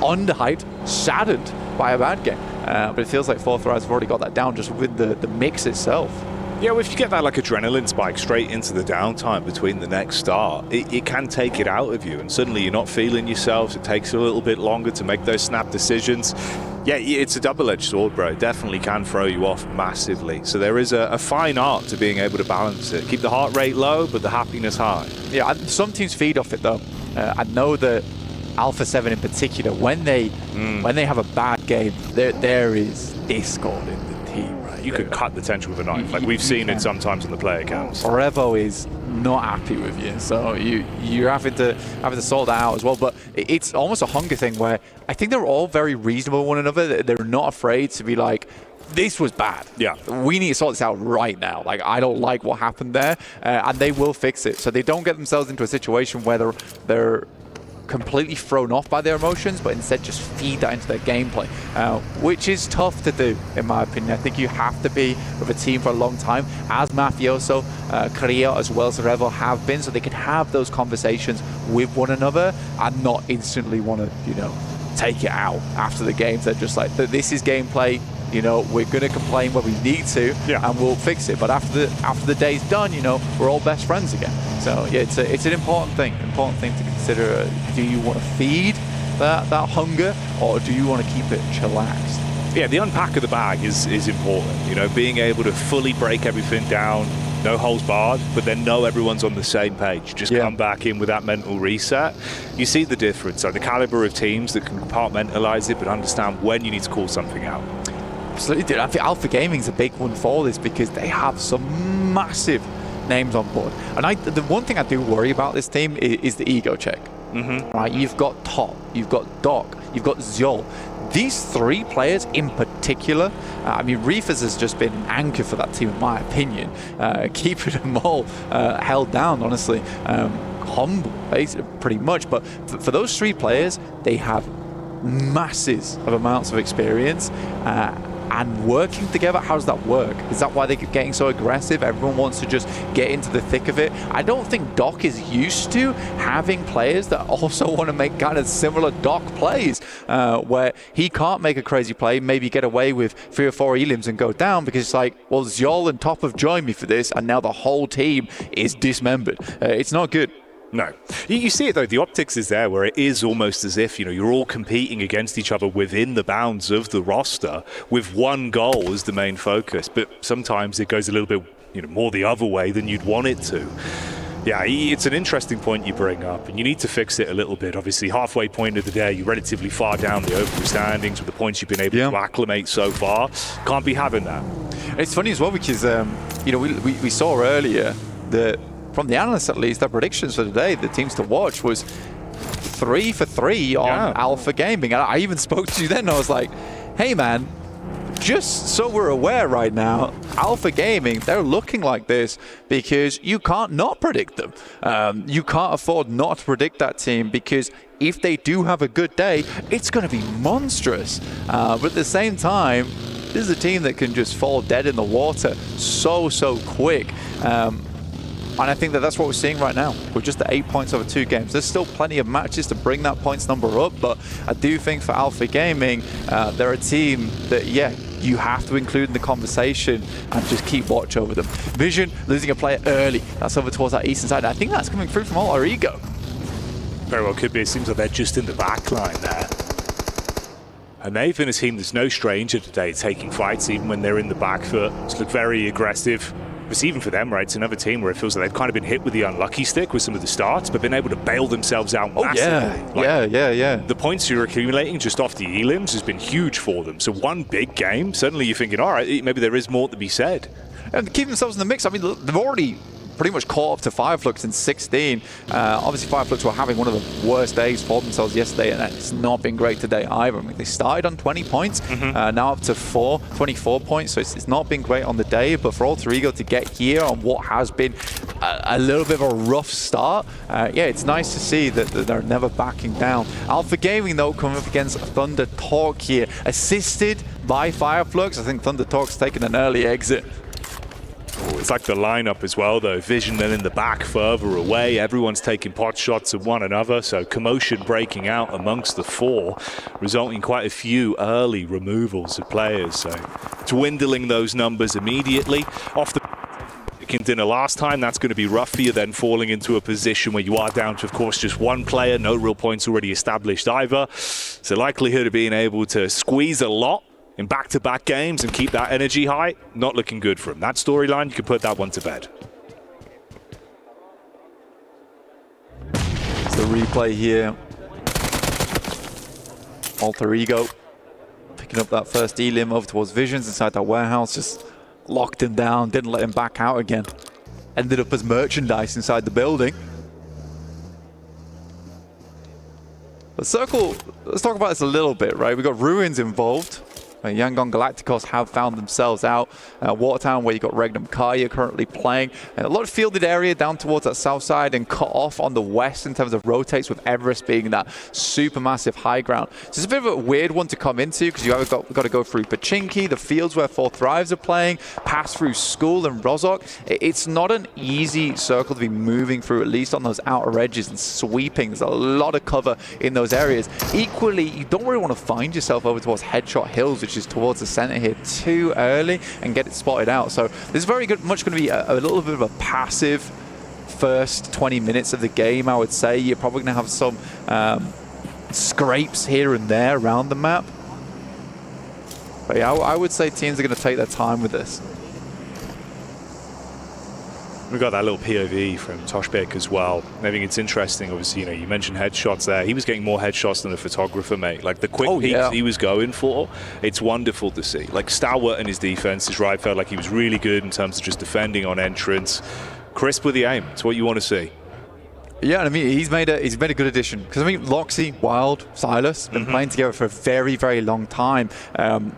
underhyped, saddened by a bad game. But it feels like Four Thrives have already got that down just with the mix itself. Yeah, well, if you get that like adrenaline spike straight into the downtime between the next start, it can take it out of you, and suddenly you're not feeling yourselves. It takes a little bit longer to make those snap decisions. Yeah, it's a double-edged sword, bro. It definitely can throw you off massively. So there is a fine art to being able to balance it. Keep the heart rate low, but the happiness high. Yeah, some teams feed off it, though. I know that Alpha 7 in particular, when they have a bad game, there is discord in the team, right? You could cut the tension with a knife. Like, we've seen it sometimes on the player cams. Revo is not happy with you, so you're having to sort that out as well. But it's almost a hunger thing where I think they're all very reasonable with one another. They're not afraid to be like, this was bad. Yeah. We need to sort this out right now. Like, I don't like what happened there, and they will fix it. So they don't get themselves into a situation where they're completely thrown off by their emotions, but instead just feed that into their gameplay, which is tough to do, in my opinion. I think you have to be with a team for a long time, as Mafioso, Korea, as well as Revo have been, so they can have those conversations with one another and not instantly want to, you know, take it out after the games. They're just like, this is gameplay. You know, we're going to complain when we need to, and we'll fix it. But after the day's done, you know, we're all best friends again. So yeah, it's an important thing to consider. Do you want to feed that hunger, or do you want to keep it chillaxed? Yeah, the unpack of the bag is important. You know, being able to fully break everything down, no holes barred, but then know everyone's on the same page. Just come back in with that mental reset. You see the difference. So the caliber of teams that can compartmentalize it, but understand when you need to call something out. Absolutely, dude. I think Alpha Gaming's a big one for this because they have some massive names on board. And the one thing I do worry about this team is the ego check. Right, you've got Top, you've got Doc, you've got Zyol. These three players in particular, I mean, Reefers has just been an anchor for that team, in my opinion, keeping them all held down, honestly. Humble, pretty much. But for those three players, they have masses of amounts of experience. And working together, how does that work? Is that why they're getting so aggressive? Everyone wants to just get into the thick of it. I don't think Doc is used to having players that also want to make kind of similar Doc plays, where he can't make a crazy play, maybe get away with 3 or 4 elims and go down, because it's like, well, Zyol and Top have joined me for this, and now the whole team is dismembered. It's not good. No. You see it, though. The optics is there, where it is almost as if, you're all competing against each other within the bounds of the roster with one goal as the main focus. But sometimes it goes a little bit, more the other way than you'd want it to. Yeah, it's an interesting point you bring up, and you need to fix it a little bit. Obviously, halfway point of the day, you're relatively far down the overall standings with the points you've been able to acclimate so far. Can't be having that. It's funny as well, because, we saw earlier that, from the analysts at least, their predictions for today, the teams to watch was 3 for 3 on Alpha Gaming. And I even spoke to you then, and I was like, hey man, just so we're aware right now, Alpha Gaming, they're looking like this because you can't not predict them. You can't afford not to predict that team, because if they do have a good day, it's going to be monstrous. But at the same time, this is a team that can just fall dead in the water so quick. And I think that's what we're seeing right now. We're just at 8 points over 2 games. There's still plenty of matches to bring that points number up, but I do think for Alpha Gaming, they're a team that, you have to include in the conversation and just keep watch over them. Vision losing a player early. That's over towards that eastern side. I think that's coming through from Alter Ego. Very well could be. It seems like they're just in the back line there. And they've been a team that's no stranger today, taking fights even when they're in the back foot. It's looked very aggressive. It's even for them, right? It's another team where it feels like they've kind of been hit with the unlucky stick with some of the starts, but been able to bail themselves out massively. Yeah. The points you're accumulating just off the elims has been huge for them. So one big game, suddenly you're thinking, all right, maybe there is more to be said. And keep themselves in the mix. I mean, they've already pretty much caught up to Fireflux in 16. Obviously, Fireflux were having one of the worst days for themselves yesterday, and it's not been great today either. I mean, they started on 20 points, now up to 24 points, so it's not been great on the day. But for Alter Ego to get here on what has been a little bit of a rough start, it's nice to see that they're never backing down. Alpha Gaming, though, coming up against Thunder Talk here, assisted by Fireflux. I think Thunder Talk's taken an early exit. It's like the lineup as well, though. Vision then in the back further away. Everyone's taking pot shots at one another, so commotion breaking out amongst the 4, resulting in quite a few early removals of players. So dwindling those numbers immediately. Off the dinner last time, that's going to be rough for you, then falling into a position where you are down to, of course, just one player, no real points already established either. So likelihood of being able to squeeze a lot in back-to-back games and keep that energy high, not looking good for him. That storyline, you can put that one to bed. It's the replay here. Alter Ego picking up that first elim over towards Visions inside that warehouse, just locked him down, didn't let him back out again. Ended up as merchandise inside the building. But Circle, let's talk about this a little bit, right? We've got Ruins involved. Yangon Galacticos have found themselves out. Watertown, where you got Regnum Kaya currently playing. A lot of fielded area down towards that south side, and cut off on the west in terms of rotates, with Everest being that super massive high ground. So it's a bit of a weird one to come into, because you either got to go through Pachinki, the fields where 4 Thrives are playing, pass through School and Rozok. It's not an easy circle to be moving through, at least on those outer edges and sweeping. There's a lot of cover in those areas. Equally, you don't really want to find yourself over towards Headshot Hills, which is towards the center here, too early and get it spotted out. So this is very good, much going to be a little bit of a passive first 20 minutes of the game, I would say. You're probably going to have some scrapes here and there around the map. But yeah, I would say teams are going to take their time with this. We've got that little POV from Toshbek as well. I think it's interesting, obviously, you mentioned headshots there. He was getting more headshots than a photographer, mate. Like, the quick peeks he was going for, it's wonderful to see. Like, stalwart in his defense, his right felt like he was really good in terms of just defending on entrance. Crisp with the aim, it's what you want to see. Yeah, I mean, he's made a good addition. Because I mean, Loxy, Wild, Silas, been playing together for a very, very long time.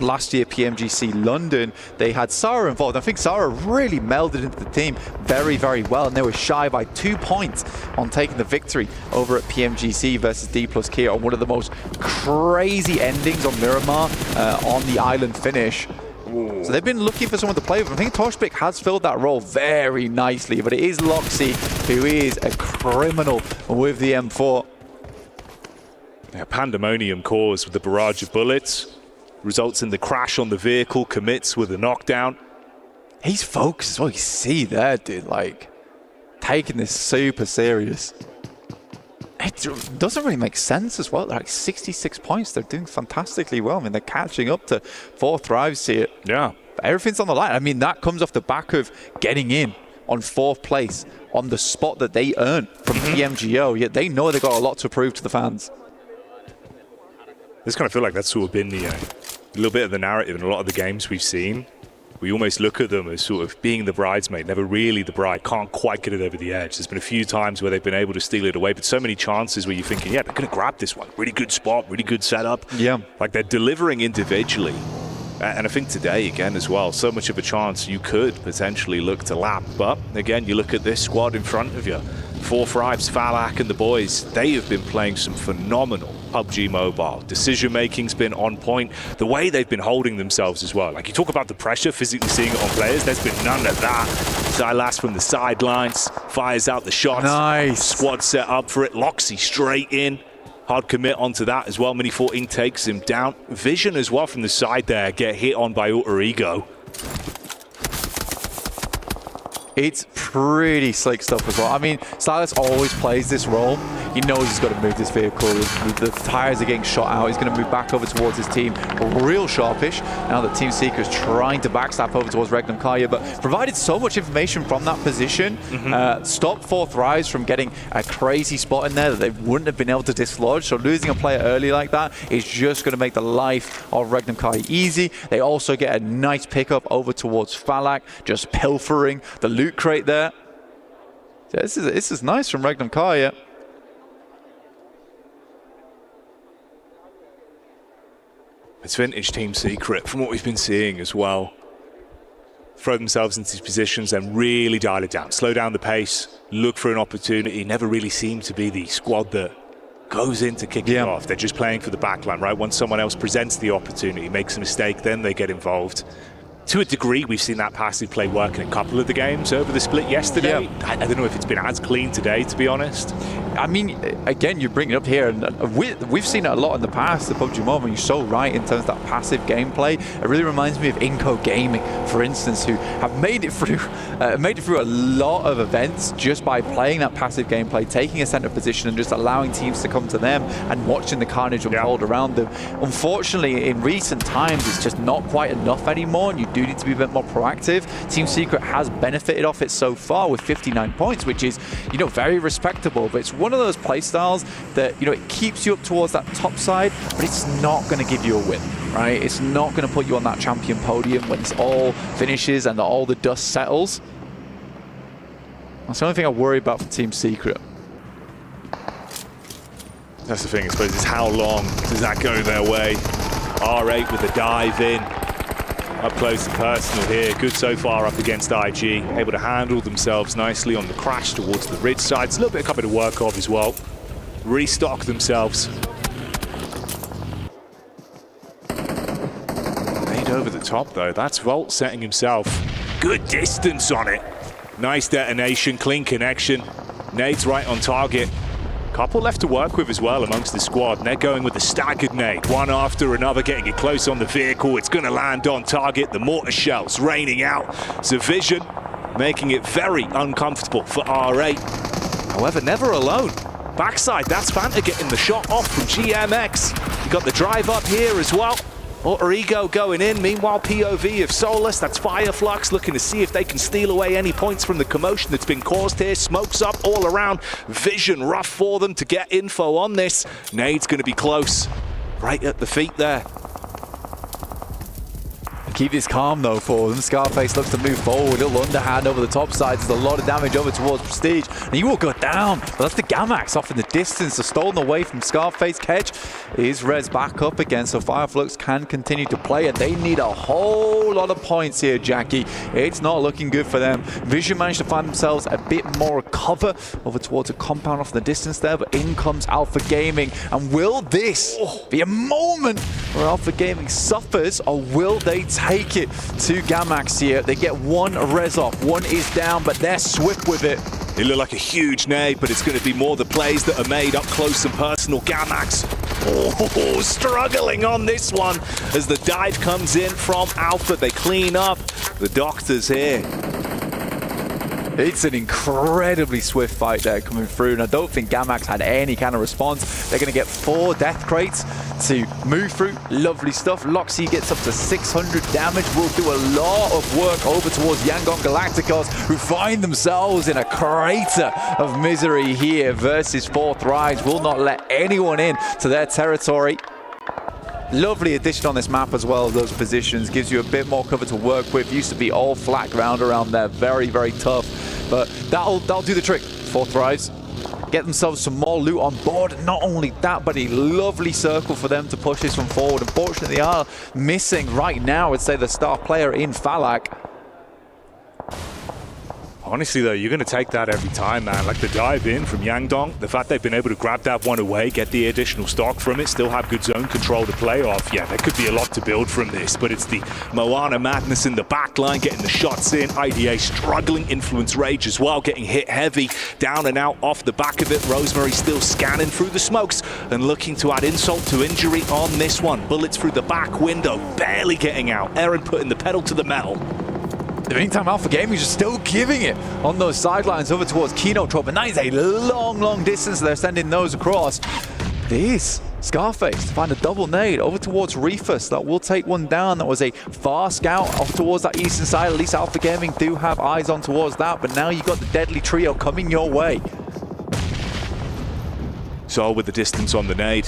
Last year, PMGC London, they had Sarah involved. I think Sarah really melded into the team very, very well, and they were shy by 2 points on taking the victory over at PMGC versus D plus Kia on one of the most crazy endings on Miramar on the island finish. So they've been looking for someone to play with. I think Toshbik has filled that role very nicely, but it is Loxy who is a criminal with the M4. Yeah, pandemonium caused with the barrage of bullets, results in the crash on the vehicle, commits with a knockdown. He's focused as well. You see there, dude, like taking this super serious. It doesn't really make sense as well. They're like 66 points. They're doing fantastically well. I mean, they're catching up to 4 thrives here. Yeah. Everything's on the line. I mean, that comes off the back of getting in on 4th place on the spot that they earned from PMGO. Yet they know they've got a lot to prove to the fans. I just kind of feel like that's sort of been a little bit of the narrative in a lot of the games we've seen. We almost look at them as sort of being the bridesmaid, never really the bride, can't quite get it over the edge. There's been a few times where they've been able to steal it away, but so many chances where you're thinking, yeah, they're going to grab this one. Really good spot, really good setup. Yeah. Like they're delivering individually. And I think today, again, as well, so much of a chance you could potentially look to lap. But again, you look at this squad in front of you. 4 thrives, Falak and the boys, they have been playing some phenomenal PUBG Mobile. Decision-making's been on point. The way they've been holding themselves as well. Like you talk about the pressure, physically seeing it on players, there's been none of that. Silas from the sidelines, fires out the shots. Nice. Squad set up for it. Loxy straight in. Hard commit onto that as well. Mini 14 takes him down. Vision as well from the side there, get hit on by Alter Ego. It's pretty slick stuff as well. I mean, Silas always plays this role. He knows he's got to move this vehicle. The tires are getting shot out. He's going to move back over towards his team. Real sharpish. Now the Team Seeker is trying to backstab over towards Regnum Kaya, but provided so much information from that position, stopped 4 thrives from getting a crazy spot in there that they wouldn't have been able to dislodge. So losing a player early like that is just going to make the life of Regnum Kaya easy. They also get a nice pickup over towards Falak, just pilfering the loot crate there. So this is nice from Regnum Kaya. It's vintage Team Secret from what we've been seeing as well. Throw themselves into these positions and really dial it down. Slow down the pace, look for an opportunity. Never really seem to be the squad that goes into kicking off. They're just playing for the backline, right? Once someone else presents the opportunity, makes a mistake, then they get involved. To a degree, we've seen that passive play work in a couple of the games over the split yesterday. I don't know if it's been as clean today, to be honest. I mean, again, you bring it up here, and we've seen it a lot in the past, the PUBG Mobile. You're so right in terms of that passive gameplay. It really reminds me of Inco Gaming, for instance, who have made it through a lot of events just by playing that passive gameplay, taking a center position, and just allowing teams to come to them and watching the carnage unfold around them. Unfortunately, in recent times, it's just not quite enough anymore, and you do need to be a bit more proactive. Team Secret has benefited off it so far with 59 points, which is, you know, very respectable. But it's one of those play styles that, you know, it keeps you up towards that top side, but it's not going to give you a win, right? It's not going to put you on that champion podium when it's all finishes and all the dust settles. That's the only thing I worry about for Team Secret. That's the thing, I suppose, is how long does that go their way? R8 with a dive in. Up close and personal here. Good so far up against IG. Able to handle themselves nicely on the crash towards the ridge side. It's a little bit of cover to work off as well. Restock themselves. Nade over the top though. That's Volt setting himself. Good distance on it. Nice detonation, clean connection. Nade's right on target. Couple left to work with as well amongst the squad, and they're going with the staggered nade, one after another, getting it close on the vehicle. It's going to land on target. The mortar shells raining out. So Vision making it very uncomfortable for R8. However, never alone. Backside, that's Fanta getting the shot off from GMX. You got the drive up here as well. Alter Ego going in. Meanwhile, POV of Solus, that's Fireflux, looking to see if they can steal away any points from the commotion that's been caused here. Smokes up all around. Vision rough for them to get info on this. Nade's going to be close. Right at the feet there. Keep this calm though for them. Scarface looks to move forward. He'll underhand over the top side. There's a lot of damage over towards Prestige. And he will go down. But that's the Gamax off in the distance. So stolen away from Scarface. Kedge is res back up again. So Fireflux can continue to play. And they need a whole lot of points here, Jackie. It's not looking good for them. Vision managed to find themselves a bit more cover over towards a compound off in the distance there. But in comes Alpha Gaming. And will this be a moment where Alpha Gaming suffers, or will they take it to Gamax here? They get one res off. One is down, but they're swift with it. It looked like a huge nade, but it's going to be more the plays that are made up close and personal. Gamax, struggling on this one as the dive comes in from Alpha. They clean up. The Doctor's here. It's an incredibly swift fight there coming through, and I don't think Gamax had any kind of response. They're going to get 4 death crates to move through. Lovely stuff. Loxy gets up to 600 damage. Will do a lot of work over towards Yangon Galacticos, who find themselves in a crater of misery here versus 4 Thrives. Will not let anyone in to their territory. Lovely addition on this map as well. Those positions gives you a bit more cover to work with. Used to be all flat ground around there. Very, very tough. But that'll do the trick. 4 Thrives. Get themselves some more loot on board. Not only that, but a lovely circle for them to push this one forward. Unfortunately, they are missing right now, I'd say, the star player in Falak. Honestly, though, you're going to take that every time, man. Like the dive in from Yangdong, the fact they've been able to grab that one away, get the additional stock from it, still have good zone control to play off. Yeah, there could be a lot to build from this, but it's the Moana madness in the back line, getting the shots in. IDA struggling, Influence Rage as well, getting hit heavy, down and out off the back of it. Rosemary still scanning through the smokes and looking to add insult to injury on this one. Bullets through the back window, barely getting out. Aaron putting the pedal to the metal. In the meantime, Alpha Gaming is still giving it on those sidelines over towards Kinotrope, and that is a long, long distance they're sending those across. This Scarface to find a double nade over towards Reefus. That will take one down. That was a far scout off towards that eastern side. At least Alpha Gaming do have eyes on towards that, but now you've got the deadly trio coming your way. So with the distance on the nade,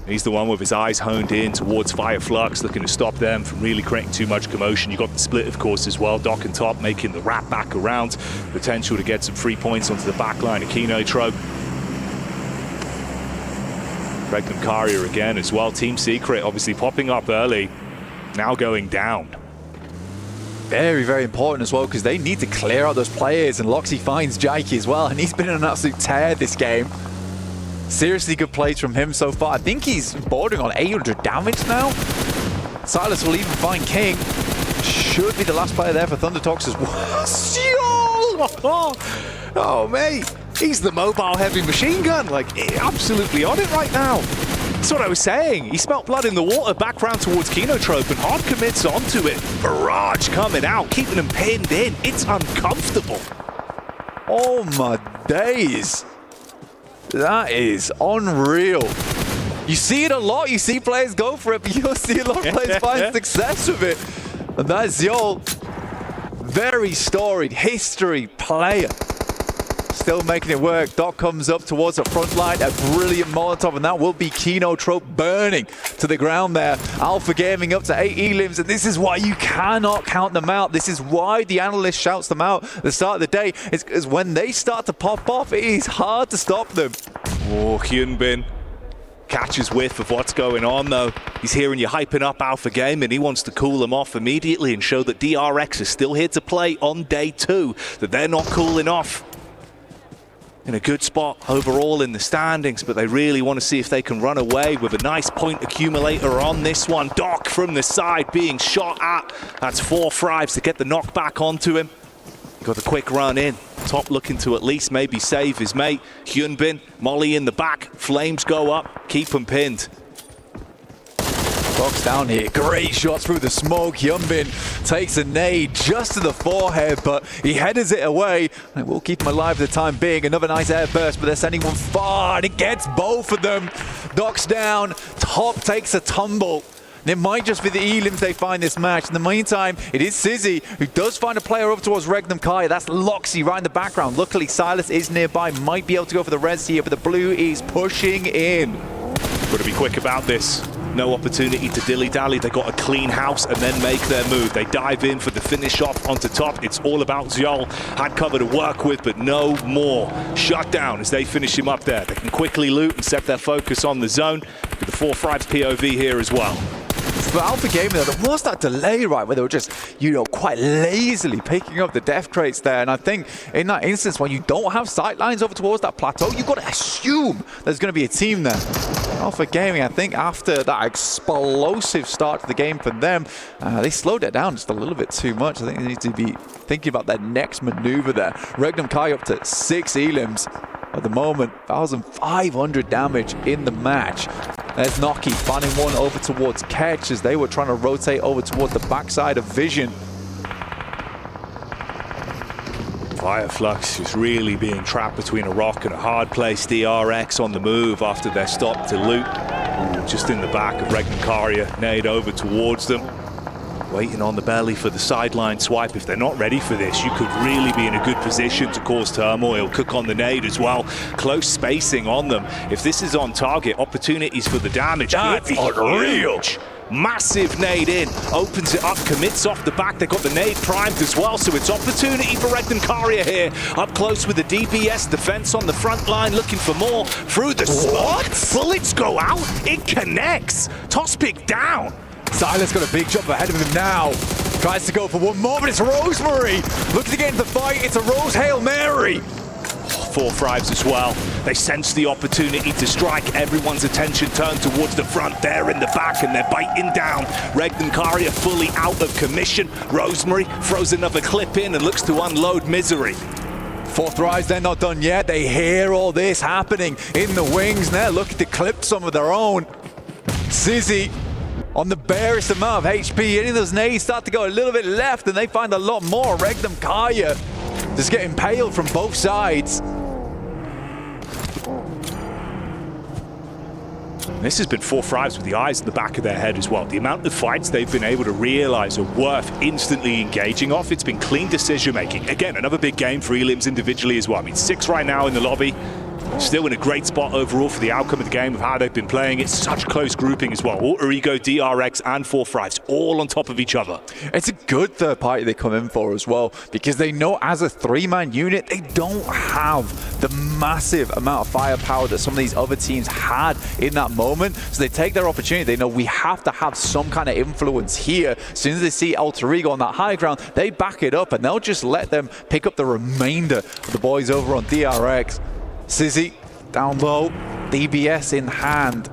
he's the one with his eyes honed in towards Fireflux, looking to stop them from really creating too much commotion. You got the split, of course, as well. Doc and Top making the wrap back around. Potential to get some free points onto the back line of Kinotrope. Regnum Carrier again as well. Team Secret obviously popping up early, now going down. Very, very important as well, because they need to clear out those players, and Loxy finds Jaiki as well, and he's been in an absolute tear this game. Seriously good plays from him so far. I think he's bordering on 800 damage now. Silas will even find King. Should be the last player there for Thunder Talks as well. Oh, mate. He's the mobile heavy machine gun. Like, absolutely on it right now. That's what I was saying. He smelt blood in the water back round towards Kinotrope and hard commits onto it. Barrage coming out, keeping him pinned in. It's uncomfortable. Oh, my days. That is unreal. You see it a lot. You see players go for it, but you'll see a lot of players find success with it. And that's your very storied history player. Still making it work. Doc comes up towards the front line. A brilliant Molotov, and that will be Kinotrope burning to the ground there. Alpha Gaming up to 8 elims, and this is why you cannot count them out. This is why the analyst shouts them out at the start of the day. It's because when they start to pop off, it is hard to stop them. Oh, Hyunbin catches whiff of what's going on, though. He's hearing you hyping up Alpha Game, and he wants to cool them off immediately and show that DRX is still here to play on day 2, that they're not cooling off. In a good spot overall in the standings, but they really want to see if they can run away with a nice point accumulator on this one. Doc from the side being shot at. That's 4 Thrives to get the knockback onto him. Got the quick run in. Top looking to at least maybe save his mate. Hyunbin, Molly in the back. Flames go up, keep him pinned. Doc's down here. Great shot through the smoke. Hyunbin takes a nade just to the forehead, but he headers it away. And it will keep him alive for the time being. Another nice air burst, but they're sending one far, and it gets both of them. Doc's down. Top takes a tumble. And it might just be the elims they find this match. In the meantime, it is Sizzy who does find a player over towards Regnum Kai. That's Loxy right in the background. Luckily, Silas is nearby. Might be able to go for the res here, but the blue is pushing in. Got to be quick about this. No opportunity to dilly-dally. They got a clean house and then make their move. They dive in for the finish off onto top. It's all about Zjol. Had cover to work with, but no more. Shut down as they finish him up there. They can quickly loot and set their focus on the zone with the 4-5's POV here as well. For Alpha Gaming, though, there was that delay, right, where they were just, you know, quite lazily picking up the death crates there. And I think in that instance, when you don't have sight lines over towards that plateau, you've got to assume there's going to be a team there. Alpha Gaming, I think after that explosive start to the game for them, they slowed it down just a little bit too much. I think they need to be thinking about their next maneuver there. Regnum Kai up to 6 elims at the moment, 1,500 damage in the match. There's Noki finding one over towards Ketch as they were trying to rotate over towards the backside of Vision. Fireflux is really being trapped between a rock and a hard place. DRX on the move after their stop to loot. Just in the back of Regnum nade over towards them. Waiting on the belly for the sideline swipe. If they're not ready for this, you could really be in a good position to cause turmoil. Cook on the nade as well. Close spacing on them. If this is on target, opportunities for the damage. That's unreal. Massive nade in, opens it up, commits off the back. They've got the nade primed as well, so it's opportunity for Regnum here. Up close with the DBS defense on the front line, looking for more. Through the smoke, bullets go out, it connects. Toss pick down. Silas got a big jump ahead of him now. Tries to go for one more, but it's Rosemary. Looking to get into the fight, it's a Rose Hail Mary. 4-5s as well. They sense the opportunity to strike. Everyone's attention turned towards the front. They're in the back and they're biting down. Regnum fully out of commission. Rosemary throws another clip in and looks to unload Misery. 4th Rise, they're not done yet. They hear all this happening in the wings and they're looking to clip some of their own. Sizzy on the barest amount of HP. Any of those nades start to go a little bit left and they find a lot more. Regnum just getting impaled from both sides. This has been 4-5s with the eyes in the back of their head as well. The amount of fights they've been able to realize are worth instantly engaging off. It's been clean decision making. Again, another big game for Elims individually as well. I mean, 6 right now in the lobby. Still in a great spot overall for the outcome of the game of how they've been playing. It's such close grouping as well. Alter Ego, DRX, and 4-5s all on top of each other. It's a good third party they come in for as well, because they know as a 3-man unit, they don't have the massive amount of firepower that some of these other teams had in that moment. So they take their opportunity. They know we have to have some kind of influence here. As soon as they see Alter Ego on that high ground, they back it up and they'll just let them pick up the remainder of the boys over on DRX. Sizzy down low, DBS in hand.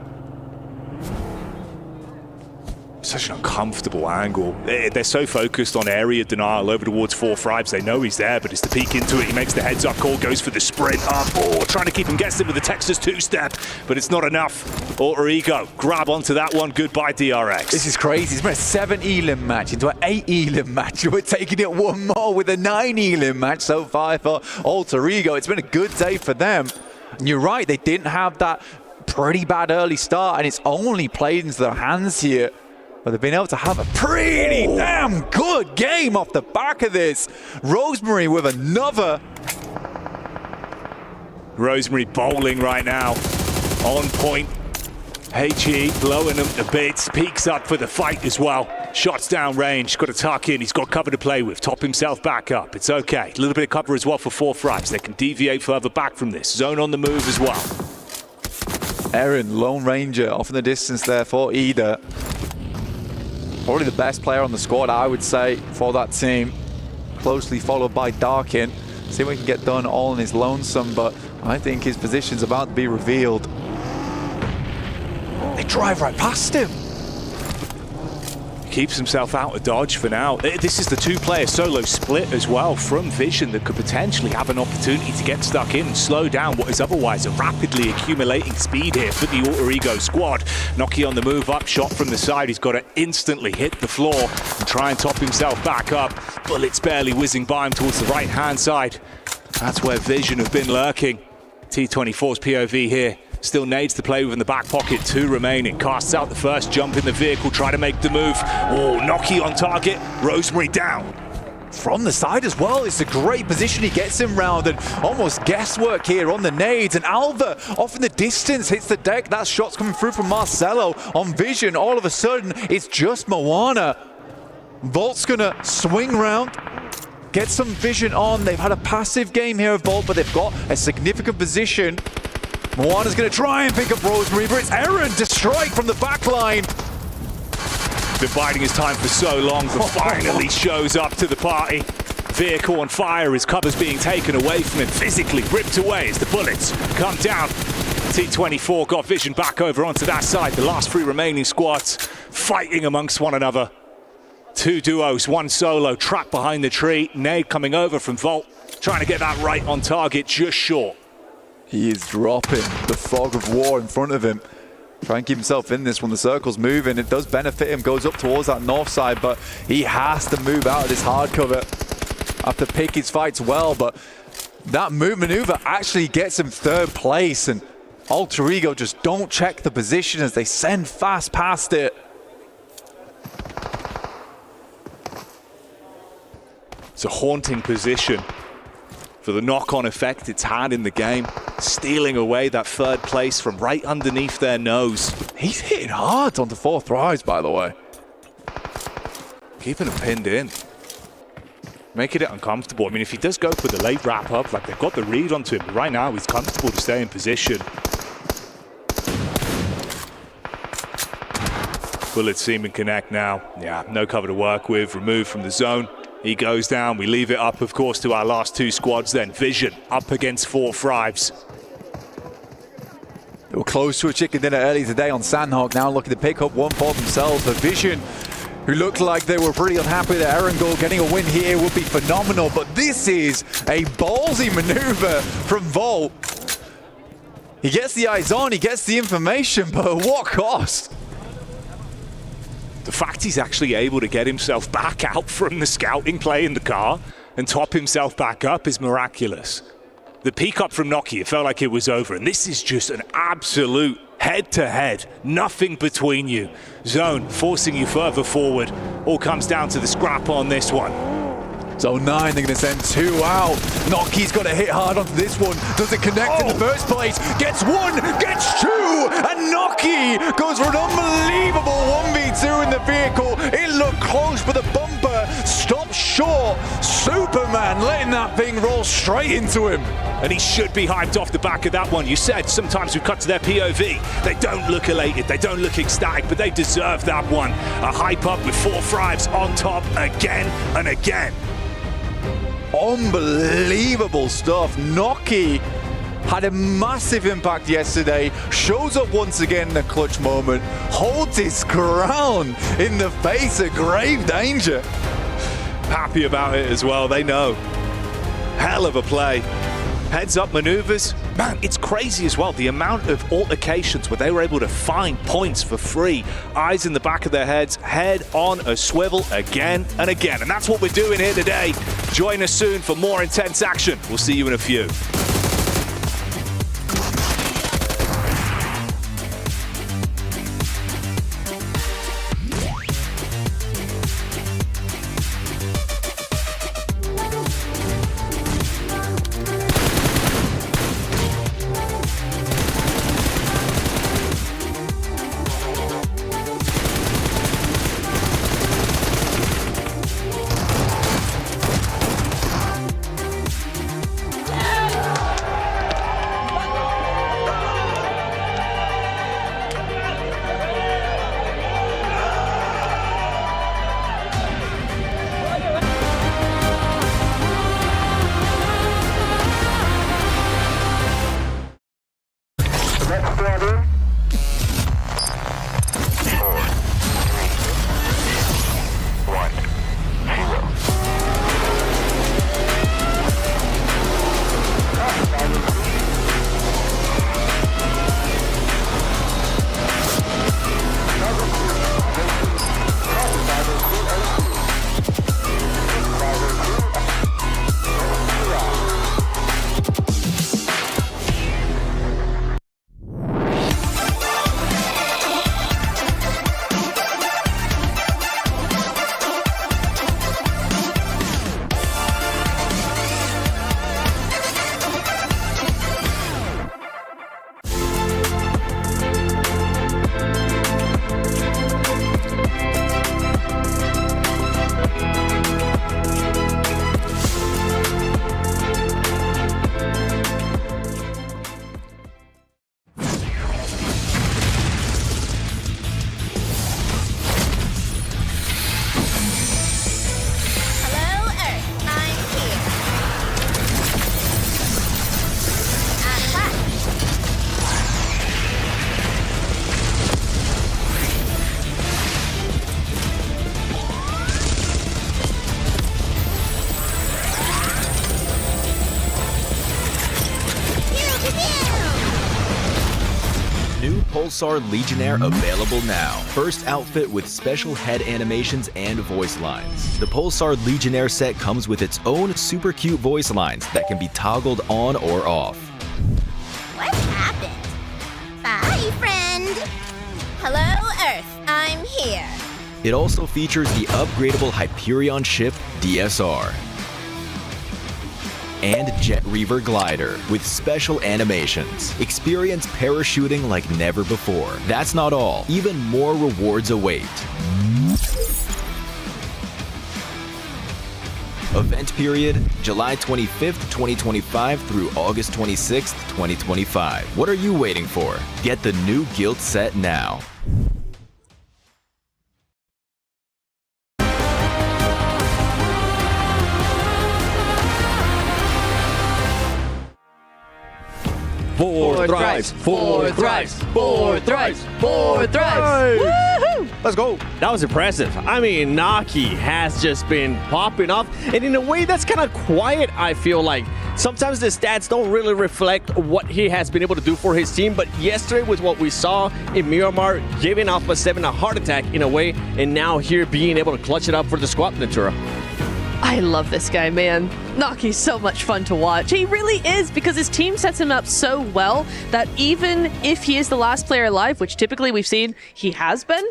Such an uncomfortable angle. They're so focused on area denial over towards 4-5s. They know he's there, but it's the peek into it. He makes the heads up call, goes for the sprint up. Oh, trying to keep him guessing with the Texas 2-step, but it's not enough. Alter Ego, grab onto that one. Goodbye, DRX. This is crazy. It's been a 7 elim match into an 8 elim match. We're taking it one more with a 9 elim match so far for Alter Ego. It's been a good day for them. And you're right, they didn't have that pretty bad early start, and it's only played into their hands here. But they've been able to have a pretty damn good game off the back of this. Rosemary with another. Rosemary bowling right now. On point. HE blowing him to bits. Peeks up for the fight as well. Shots down range. Got to tuck in. He's got cover to play with. Top himself back up. It's okay. A little bit of cover as well for 4-5s. They can deviate further back from this. Zone on the move as well. Erin, Lone Ranger, off in the distance there for Ida. Probably the best player on the squad, I would say, for that team. Closely followed by Darkin. See what he can get done all in his lonesome, but I think his position's about to be revealed. They drive right past him. Keeps himself out of dodge for now. This is the 2-player solo split as well from Vision that could potentially have an opportunity to get stuck in and slow down what is otherwise a rapidly accumulating speed here for the Alter Ego squad. Noki on the move up, shot from the side. He's got to instantly hit the floor and try and top himself back up. Bullets barely whizzing by him towards the right-hand side. That's where Vision have been lurking. T24's POV here. Still nades to play with in the back pocket, 2 remaining. Casts out the first jump in the vehicle, try to make the move. Oh, Noki on target, Rosemary down. from the side as well. It's a great position he gets him round, and almost guesswork here on the nades. And Alva off in the distance hits the deck. That shot's coming through from Marcelo on vision. All of a sudden, it's just Moana. Volt's gonna swing round, get some vision on. They've had a passive game here of Volt, but they've got a significant position. Moana's gonna try and pick up Rosemary, but it's Aaron to strike from the back line. Been biding his time for so long, but finally shows up to the party. Vehicle on fire, his cover's being taken away from him, physically ripped away as the bullets come down. T24 got vision back over onto that side. The last 3 remaining squads fighting amongst one another. 2 duos, 1 solo, trapped behind the tree. Nade coming over from Volt, trying to get that right on target, just short. He is dropping the fog of war in front of him. Try and keep himself in this when the circle's moving. It does benefit him, goes up towards that north side, but he has to move out of this hard cover. Have to pick his fights well, but that move maneuver actually gets him 3rd place, and Alter Ego just don't check the position as they send fast past it. It's a haunting position for the knock-on effect it's had in the game, stealing away that 3rd place from right underneath their nose. He's hitting hard on the 4 thrives, by the way. Keeping him pinned in. Making it uncomfortable. I mean, if he does go for the late wrap-up, like they've got the read onto him, but right now he's comfortable to stay in position. Bullets seem and connect now. Yeah, no cover to work with, removed from the zone. He goes down. We leave it up, of course, to our last 2 squads then. Vision up against 4 thrives. They were close to a chicken dinner earlier today on Sanhok. Now looking to pick up 1 for themselves. But Vision, who looked like they were pretty unhappy that Erangel getting a win here would be phenomenal. But this is a ballsy maneuver from Volt. He gets the eyes on, he gets the information, but at what cost? The fact he's actually able to get himself back out from the scouting play in the car and top himself back up is miraculous. The peek up from Noki, it felt like it was over, and this is just an absolute head-to-head, nothing between you. Zone forcing you further forward. All comes down to the scrap on this one. Zone 9, they're going to send 2 out. Noki's got to hit hard onto this one. Does it connect in the first place? Gets 1, gets 2, and Noki goes for an unbelievable 1v2 in the vehicle. It looked close, but the bumper stops short. Superman letting that thing roll straight into him. And he should be hyped off the back of that one. You said sometimes we cut to their POV. They don't look elated, they don't look ecstatic, but they deserve that one. A hype up with 4 thrives on top again and again. Unbelievable stuff. Noki had a massive impact yesterday, shows up once again in a clutch moment, holds his ground in the face of grave danger. Happy about it as well, they know. Hell of a play. Heads up maneuvers. Man, it's crazy as well, the amount of altercations where they were able to find points for free. Eyes in the back of their heads, head on a swivel again and again. And that's what we're doing here today. Join us soon for more intense action. We'll see you in a few. Pulsar Legionnaire available now. First outfit with special head animations and voice lines. The Pulsar Legionnaire set comes with its own super cute voice lines that can be toggled on or off. What happened? Bye, friend. Hello, Earth. I'm here. It also features the upgradable Hyperion ship DSR and Jet Reaver glider with special animations. Experience parachuting like never before. That's not all. Even more rewards await. Event period, July 25th, 2025 through August 26th, 2025. What are you waiting for? Get the new Guild set now. Four thrives, four thrives, four thrives, four thrives. Woohoo! Let's go. That was impressive. I mean, Naki has just been popping off, and in a way that's kind of quiet, I feel like. Sometimes the stats don't really reflect what he has been able to do for his team, but yesterday was what we saw in Miramar, giving Alpha 7 a heart attack in a way, and now here being able to clutch it up for the squad, Natura. I love this guy, man. Naki's so much fun to watch. He really is, because his team sets him up so well that even if he is the last player alive, which typically we've seen he has been,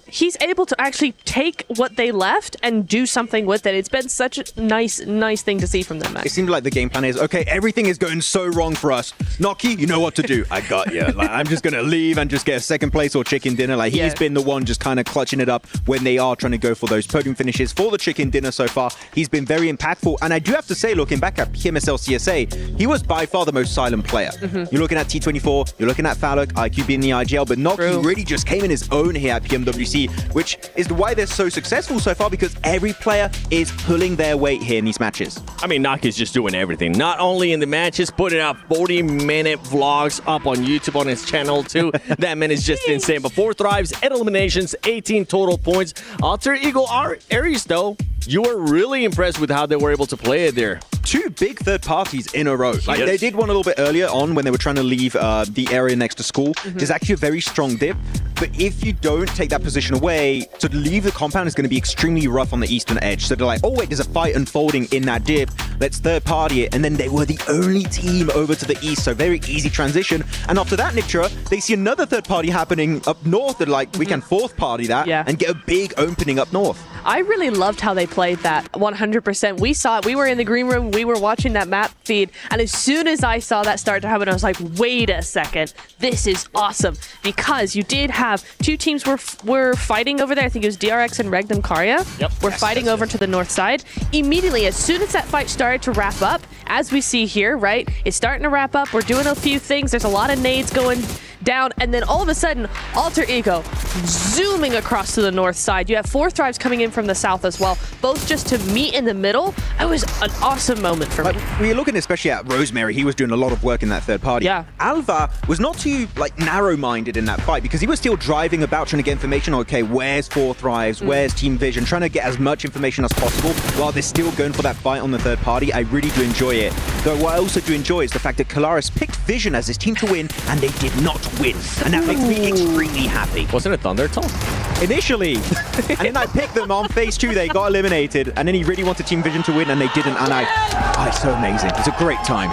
he's able to actually take what they left and do something with it. It's been such a nice thing to see from them, Max. It seems like the game plan is, okay, everything is going so wrong for us. Naki, you know what to do. I got you. Like, I'm just going to leave and just get a second place or chicken dinner. Like, he's been the one just kind of clutching it up when they are trying to go for those podium finishes for the chicken dinner so far. He's been very impactful. And I do have to say, looking back at PMSL CSA, he was by far the most silent player. You're looking at T24, you're looking at Falloc, IQ being the IGL, but Naki really just came in his own here at PMWC, which is why they're so successful so far, because every player is pulling their weight here in these matches. I mean, Naki's just doing everything. Not only in the matches, putting out 40-minute vlogs up on YouTube on his channel too. That man is just insane. But 4 thrives, 8 eliminations, 18 total points. Alter Ego Aries, though, you were really impressed with how they were able to play it there. 2 big third parties in a row. Like, they did one a little bit earlier on when they were trying to leave the area next to school. There's actually a very strong dip, but if you don't take that position away, to leave the compound is going to be extremely rough on the eastern edge. So they're like, oh wait, there's a fight unfolding in that dip. Let's third party it. And then they were the only team over to the east, so very easy transition. And after that, Nitra, they see another third party happening up north. They're like, we can fourth party that and get a big opening up north. I really loved how they played that 100%. We saw it. We were in the green room. We were watching that map feed. And as soon as I saw that start to happen, I was like, wait a second. This is awesome. Because you did have 2 teams were fighting over there. I think it was DRX and Regnum Karya. We're fighting over to the north side. Immediately, as soon as that fight started to wrap up, as we see here, right? It's starting to wrap up. We're doing a few things. There's a lot of nades going down. And then all of a sudden, Alter Ego zooming across to the north side. You have 4 thrives coming in from the south as well, both just to meet in the middle. It was an awesome moment for me. We're looking especially at Rosemary. He was doing a lot of work in that third party. Alva was not too narrow-minded in that fight, because he was still driving about trying to get information. Okay, where's 4 thrives? Where's Team Vision? Trying to get as much information as possible while they're still going for that fight on the third party. I really do enjoy it. Though what I also do enjoy is the fact that Kalaris picked Vision as his team to win, and they did not win. And that makes me extremely happy. Wasn't it Thunder Tom? Initially. And then I picked them on phase 2. They got eliminated. And then he really wanted Team Vision to win, and they didn't. And it's so amazing. It's a great time.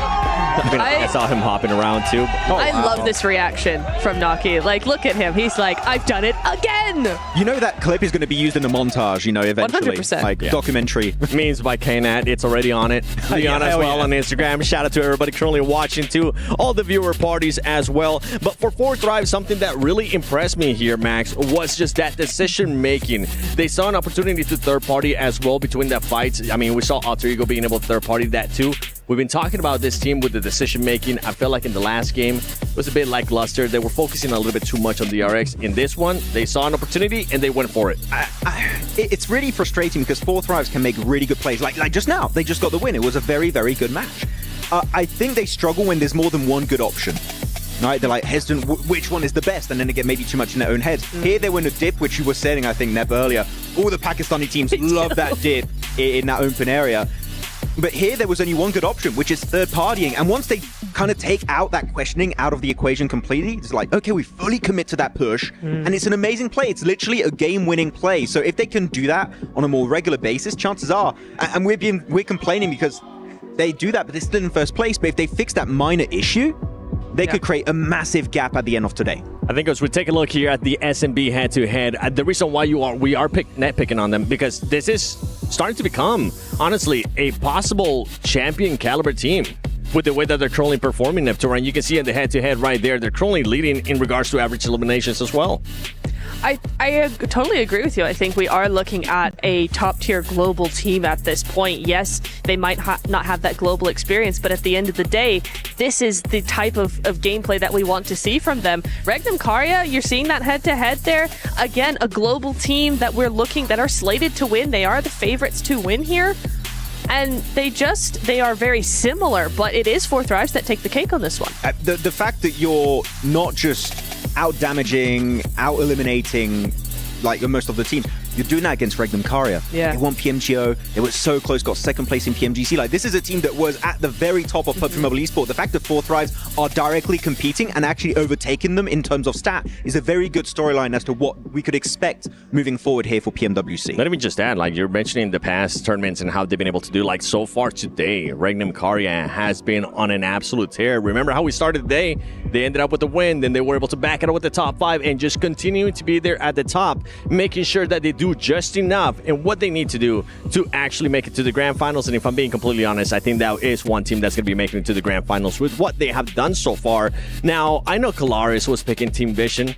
I saw him hopping around too. I love this reaction from Naki. Like, look at him. He's like, I've done it again. You know that clip is going to be used in the montage, eventually. 100%. Like, documentary. Memes by KNAT. It's already on it. Leon as well on Instagram. Shout out to everybody currently watching too. All the viewer parties as well. But for 4 thrives, something that really impressed me here, Max, was just that decision making. They saw an opportunity to third party as well between that fights. I mean, we saw Alter Ego being able to third party that too. We've been talking about this team with the decision making. I felt like in the last game, it was a bit lackluster. They were focusing a little bit too much on DRX. In this one, they saw an opportunity and they went for it. It's really frustrating because 4 thrives can make really good plays. Like just now, they just got the win. It was a very, very good match. I think they struggle when there's more than one good option. Right, they're like hesitant, which one is the best? And then they get maybe too much in their own heads. Here they were in a dip, which you were saying, I think, Neb, earlier. All the Pakistani teams love that dip in that open area. But here there was only one good option, which is third partying. And once they kind of take out that questioning out of the equation completely, it's like, okay, we fully commit to that push. And it's an amazing play. It's literally a game-winning play. So if they can do that on a more regular basis, chances are, and we're complaining because they do that, but they're still in first place. But if they fix that minor issue, they could create a massive gap at the end of today. I think as we take a look here at the SMB head-to-head, the reason why we are nitpicking on them, because this is starting to become, honestly, a possible champion caliber team with the way that they're currently performing, Neptura. And you can see in the head-to-head right there, they're currently leading in regards to average eliminations as well. I totally agree with you. I think we are looking at a top-tier global team at this point. Yes, they might not have that global experience, but at the end of the day, this is the type of gameplay that we want to see from them. Regnum Karya, you're seeing that head-to-head there. Again, a global team that that are slated to win. They are the favorites to win here. And they are very similar, but it is 4Thrives that take the cake on this one. The fact that you're not just out-damaging, out-eliminating like most of the teams, you're doing that against Regnum Karya. Yeah. They won PMGO. They were so close, got second place in PMGC. Like, this is a team that was at the very top of PUBG Mobile Esports. The fact that 4Thrives are directly competing and actually overtaking them in terms of stat is a very good storyline as to what we could expect moving forward here for PMWC. Let me just add, like you're mentioning the past tournaments and how they've been able to do, like so far today, Regnum Karya has been on an absolute tear. Remember how we started the day? They ended up with the win, then they were able to back it up with the top 5 and just continuing to be there at the top, making sure that they do just enough and what they need to do to actually make it to the grand finals. And if I'm being completely honest, I think that is one team that's going to be making it to the grand finals with what they have done so far. Now, I know Kalaris was picking Team Vision,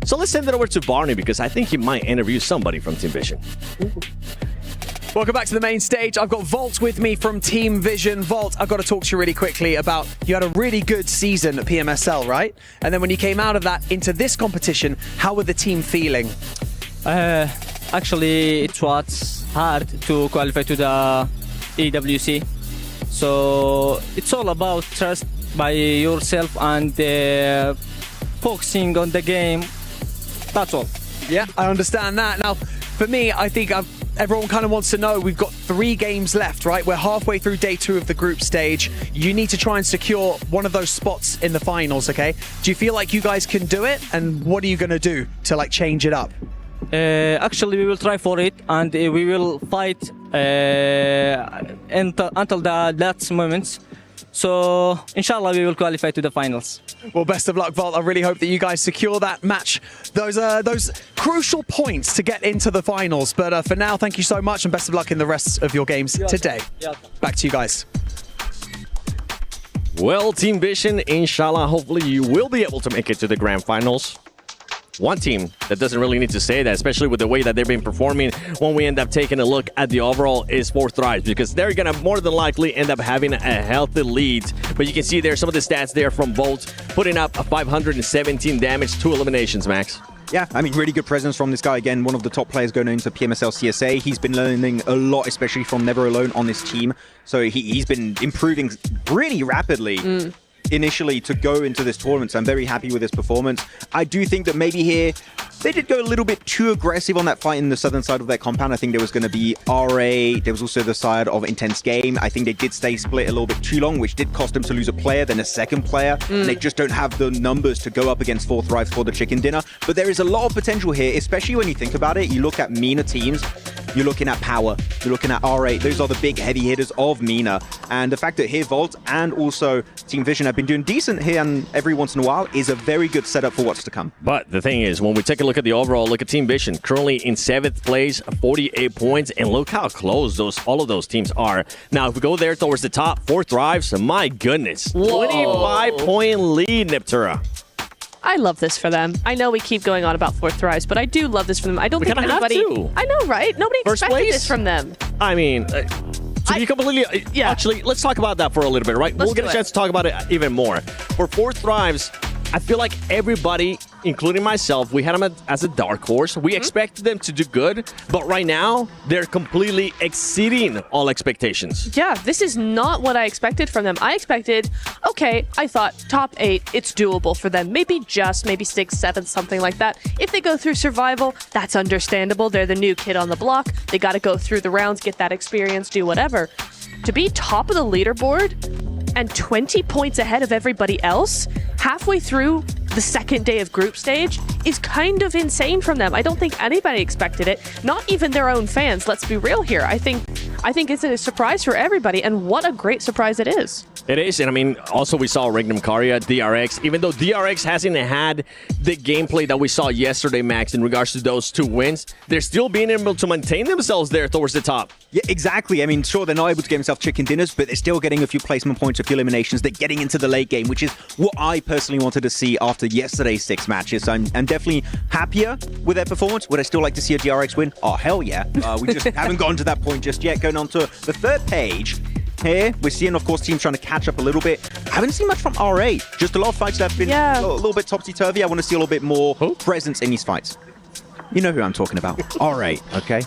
so let's send it over to Barney because I think he might interview somebody from Team Vision. Welcome back to the main stage. I've got Volt with me from Team Vision. Volt, I've got to talk to you really quickly about, you had a really good season at PMSL, right? And then when you came out of that into this competition, how were the team feeling? Actually, it was hard to qualify to the EWC. So it's all about trust by yourself and focusing on the game. That's all. Yeah, I understand that. Now, for me, I think everyone kind of wants to know, we've got 3 games left, right? We're halfway through day 2 of the group stage. You need to try and secure one of those spots in the finals, okay? Do you feel like you guys can do it? And what are you going to do to like change it up? Actually, we will try for it, and we will fight until the last moments. So, inshallah, we will qualify to the finals. Well, best of luck, Volt. I really hope that you guys secure that match, those crucial points to get into the finals. But for now, thank you so much, and best of luck in the rest of your games today. Back to you guys. Well, Team Vision, inshallah, hopefully you will be able to make it to the grand finals. One team that doesn't really need to say that, especially with the way that they've been performing when we end up taking a look at the overall, is 4Thrives, because they're going to more than likely end up having a healthy lead. But you can see there some of the stats there from Volt, putting up a 517 damage, 2 eliminations, Max. Yeah, I mean, really good presence from this guy. Again, one of the top players going into PMSL CSA. He's been learning a lot, especially from Never Alone on this team. So he's been improving really rapidly. Initially to go into this tournament, so I'm very happy with his performance. I do think that maybe here they did go a little bit too aggressive on that fight in the southern side of their compound. I think there was going to be RA, there was also the side of Intense Game. I think they did stay split a little bit too long, which did cost them to lose a player, then a second player, and they just don't have the numbers to go up against 4Thrives for the chicken dinner. But there is a lot of potential here, especially when you think about it. You look at MENA teams, you're looking at Power, you're looking at R8. Those are the big heavy hitters of MENA. And the fact that here Volt and also Team Vision have been doing decent here and every once in a while is a very good setup for what's to come. But the thing is, when we take a look at the overall, look at Team Vision, currently in 7th place, 48 points, and look how close all of those teams are. Now, if we go there towards the top, 4Thrives, my goodness, 25-point lead, Neptura. I love this for them. I know we keep going on about 4Thrives, but I do love this for them. I don't think anybody... I know, right? Nobody expected this from them. I mean... to be completely... Actually, let's talk about that for a little bit, right? We'll get a chance to talk about it even more. For 4Thrives, I feel like everybody, including myself, we had them as a dark horse. We expected them to do good, but right now, they're completely exceeding all expectations. Yeah, this is not what I expected from them. I expected, okay, I thought top 8, it's doable for them. Maybe 6th, 7th, something like that. If they go through survival, that's understandable. They're the new kid on the block. They got to go through the rounds, get that experience, do whatever. to be top of the leaderboard and 20 points ahead of everybody else halfway through the second day of group stage is kind of insane from them. I don't think anybody expected it, not even their own fans. Let's be real here. I think it's a surprise for everybody, and what a great surprise it is. It is, and I mean, also we saw Regnum Karya, DRX, even though DRX hasn't had the gameplay that we saw yesterday, Max, in regards to those 2 wins, they're still being able to maintain themselves there towards the top. Yeah, exactly. I mean, sure, they're not able to get themselves chicken dinners, but they're still getting a few placement points, a few eliminations. They're getting into the late game, which is what I personally wanted to see after yesterday's 6 matches. So I'm definitely happier with their performance. Would I still like to see a DRX win? Oh, hell yeah. We just haven't gotten to that point just yet. Going on to the third page. Here, we're seeing, of course, teams trying to catch up a little bit. I haven't seen much from RA. Just a lot of fights that have been a little bit topsy-turvy. I want to see a little bit more presence in these fights. You know who I'm talking about. RA, okay?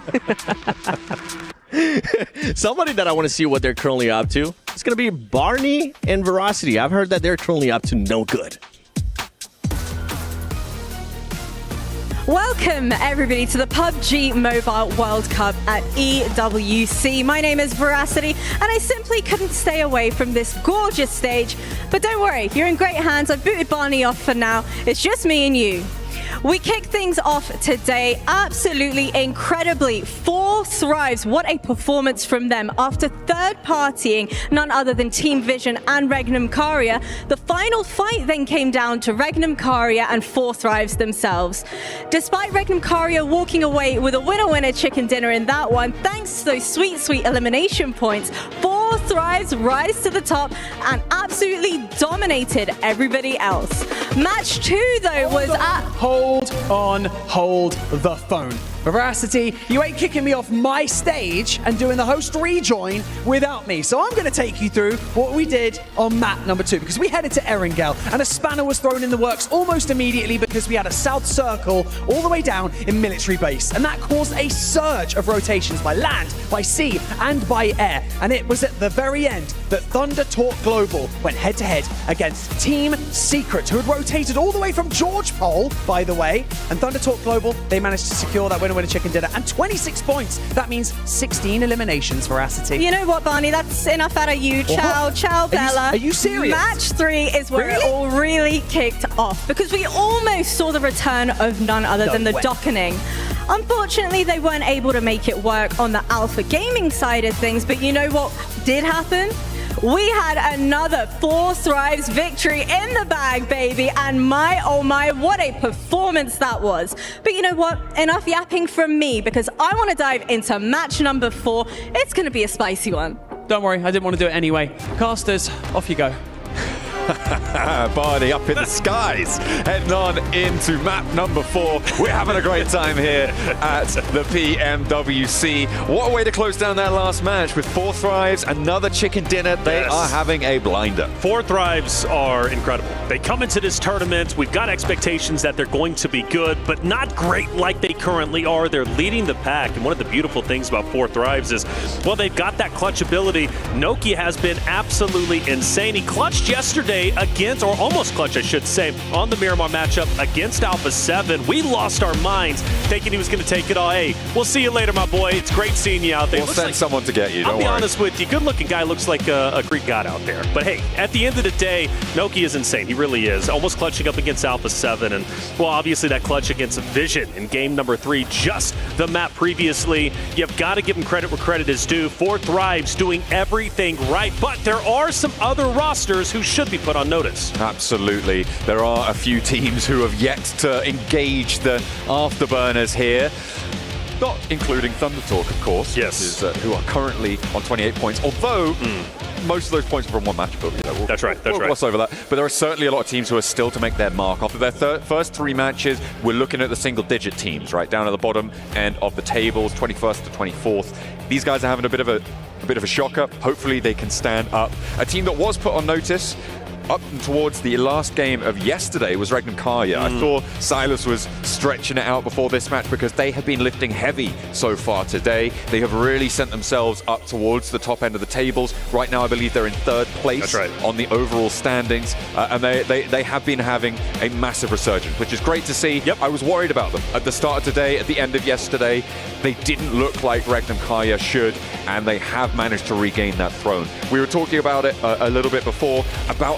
Somebody that I want to see what they're currently up to is going to be Barney and Veracity. I've heard that they're currently up to no good. Welcome, everybody, to the PUBG Mobile World Cup at EWC. My name is Veracity, and I simply couldn't stay away from this gorgeous stage. But don't worry, you're in great hands. I've booted Barney off for now. It's just me and you. We kick things off today absolutely incredibly. 4 Thrives, what a performance from them. After third partying none other than Team Vision and Regnum Karya, the final fight then came down to Regnum Karya and 4 Thrives themselves. Despite Regnum Karya walking away with a winner-winner chicken dinner in that one, thanks to those sweet, sweet elimination points, 4 Thrives rise to the top and absolutely dominated everybody else. Match 2, though, was at... Hold the phone. Veracity, you ain't kicking me off my stage and doing the host rejoin without me. So I'm going to take you through what we did on map number 2, because we headed to Erangel and a spanner was thrown in the works almost immediately because we had a south circle all the way down in military base. And that caused a surge of rotations by land, by sea, and by air. And it was at the very end that Thunder Talk Global went head to head against Team Secret, who had rotated all the way from George Pole, by the way. And Thunder Talk Global, they managed to secure that winner-winner chicken dinner and 26 points. That means 16 eliminations, Veracity. You know what, Barney? That's enough out of you. Ciao, ciao, Bella. Are you serious? Match 3 is where it all really kicked off, because we almost saw the return of none other than the Dockening. Unfortunately, they weren't able to make it work on the Alpha Gaming side of things, but you know what did happen? We had another 4 Thrives victory in the bag, baby. And my, oh my, what a performance that was. But you know what? Enough yapping from me, because I want to dive into match number 4. It's going to be a spicy one. Don't worry, I didn't want to do it anyway. Casters, off you go. Barney up in the skies, heading on into map number 4. We're having a great time here at the PMWC. What a way to close down that last match with 4 Thrives, another chicken dinner. They are having a blinder. 4 Thrives are incredible. They come into this tournament, we've got expectations that they're going to be good, but not great like they currently are. They're leading the pack, and one of the beautiful things about 4 Thrives is, well, they've got that clutch ability. Nokia has been absolutely insane. He clutched yesterday against, or almost clutch, I should say, on the Miramar matchup against Alpha 7. We lost our minds thinking he was going to take it all. Hey, we'll see you later, my boy. It's great seeing you out there. We'll send someone to get you, I'll be honest with you, good-looking guy, looks like a Greek god out there. But hey, at the end of the day, Nokia is insane. He really is. Almost clutching up against Alpha 7. And, well, obviously that clutch against Vision in game number 3, just the map previously. You've got to give him credit where credit is due. 4 Thrives doing everything right. But there are some other rosters who should be put on notice. Absolutely. There are a few teams who have yet to engage the afterburners here. Not including Thunder Talk, of course. Yes. Who are currently on 28 points, although most of those points are from one match. But, that's right. We'll gloss over that. But there are certainly a lot of teams who are still to make their mark. After their first 3 matches, we're looking at the single-digit teams, right down at the bottom end of the tables, 21st to 24th. These guys are having a bit of a shocker. Hopefully they can stand up. A team that was put on notice up towards the last game of yesterday was Regnum Karya. I thought Silas was stretching it out before this match because they have been lifting heavy so far today. They have really sent themselves up towards the top end of the tables. Right now, I believe they're in 3rd place on the overall standings, and they have been having a massive resurgence, which is great to see. I was worried about them at the start of today, at the end of yesterday. They didn't look like Regnum Karya should, and they have managed to regain that throne. We were talking about it a little bit before, about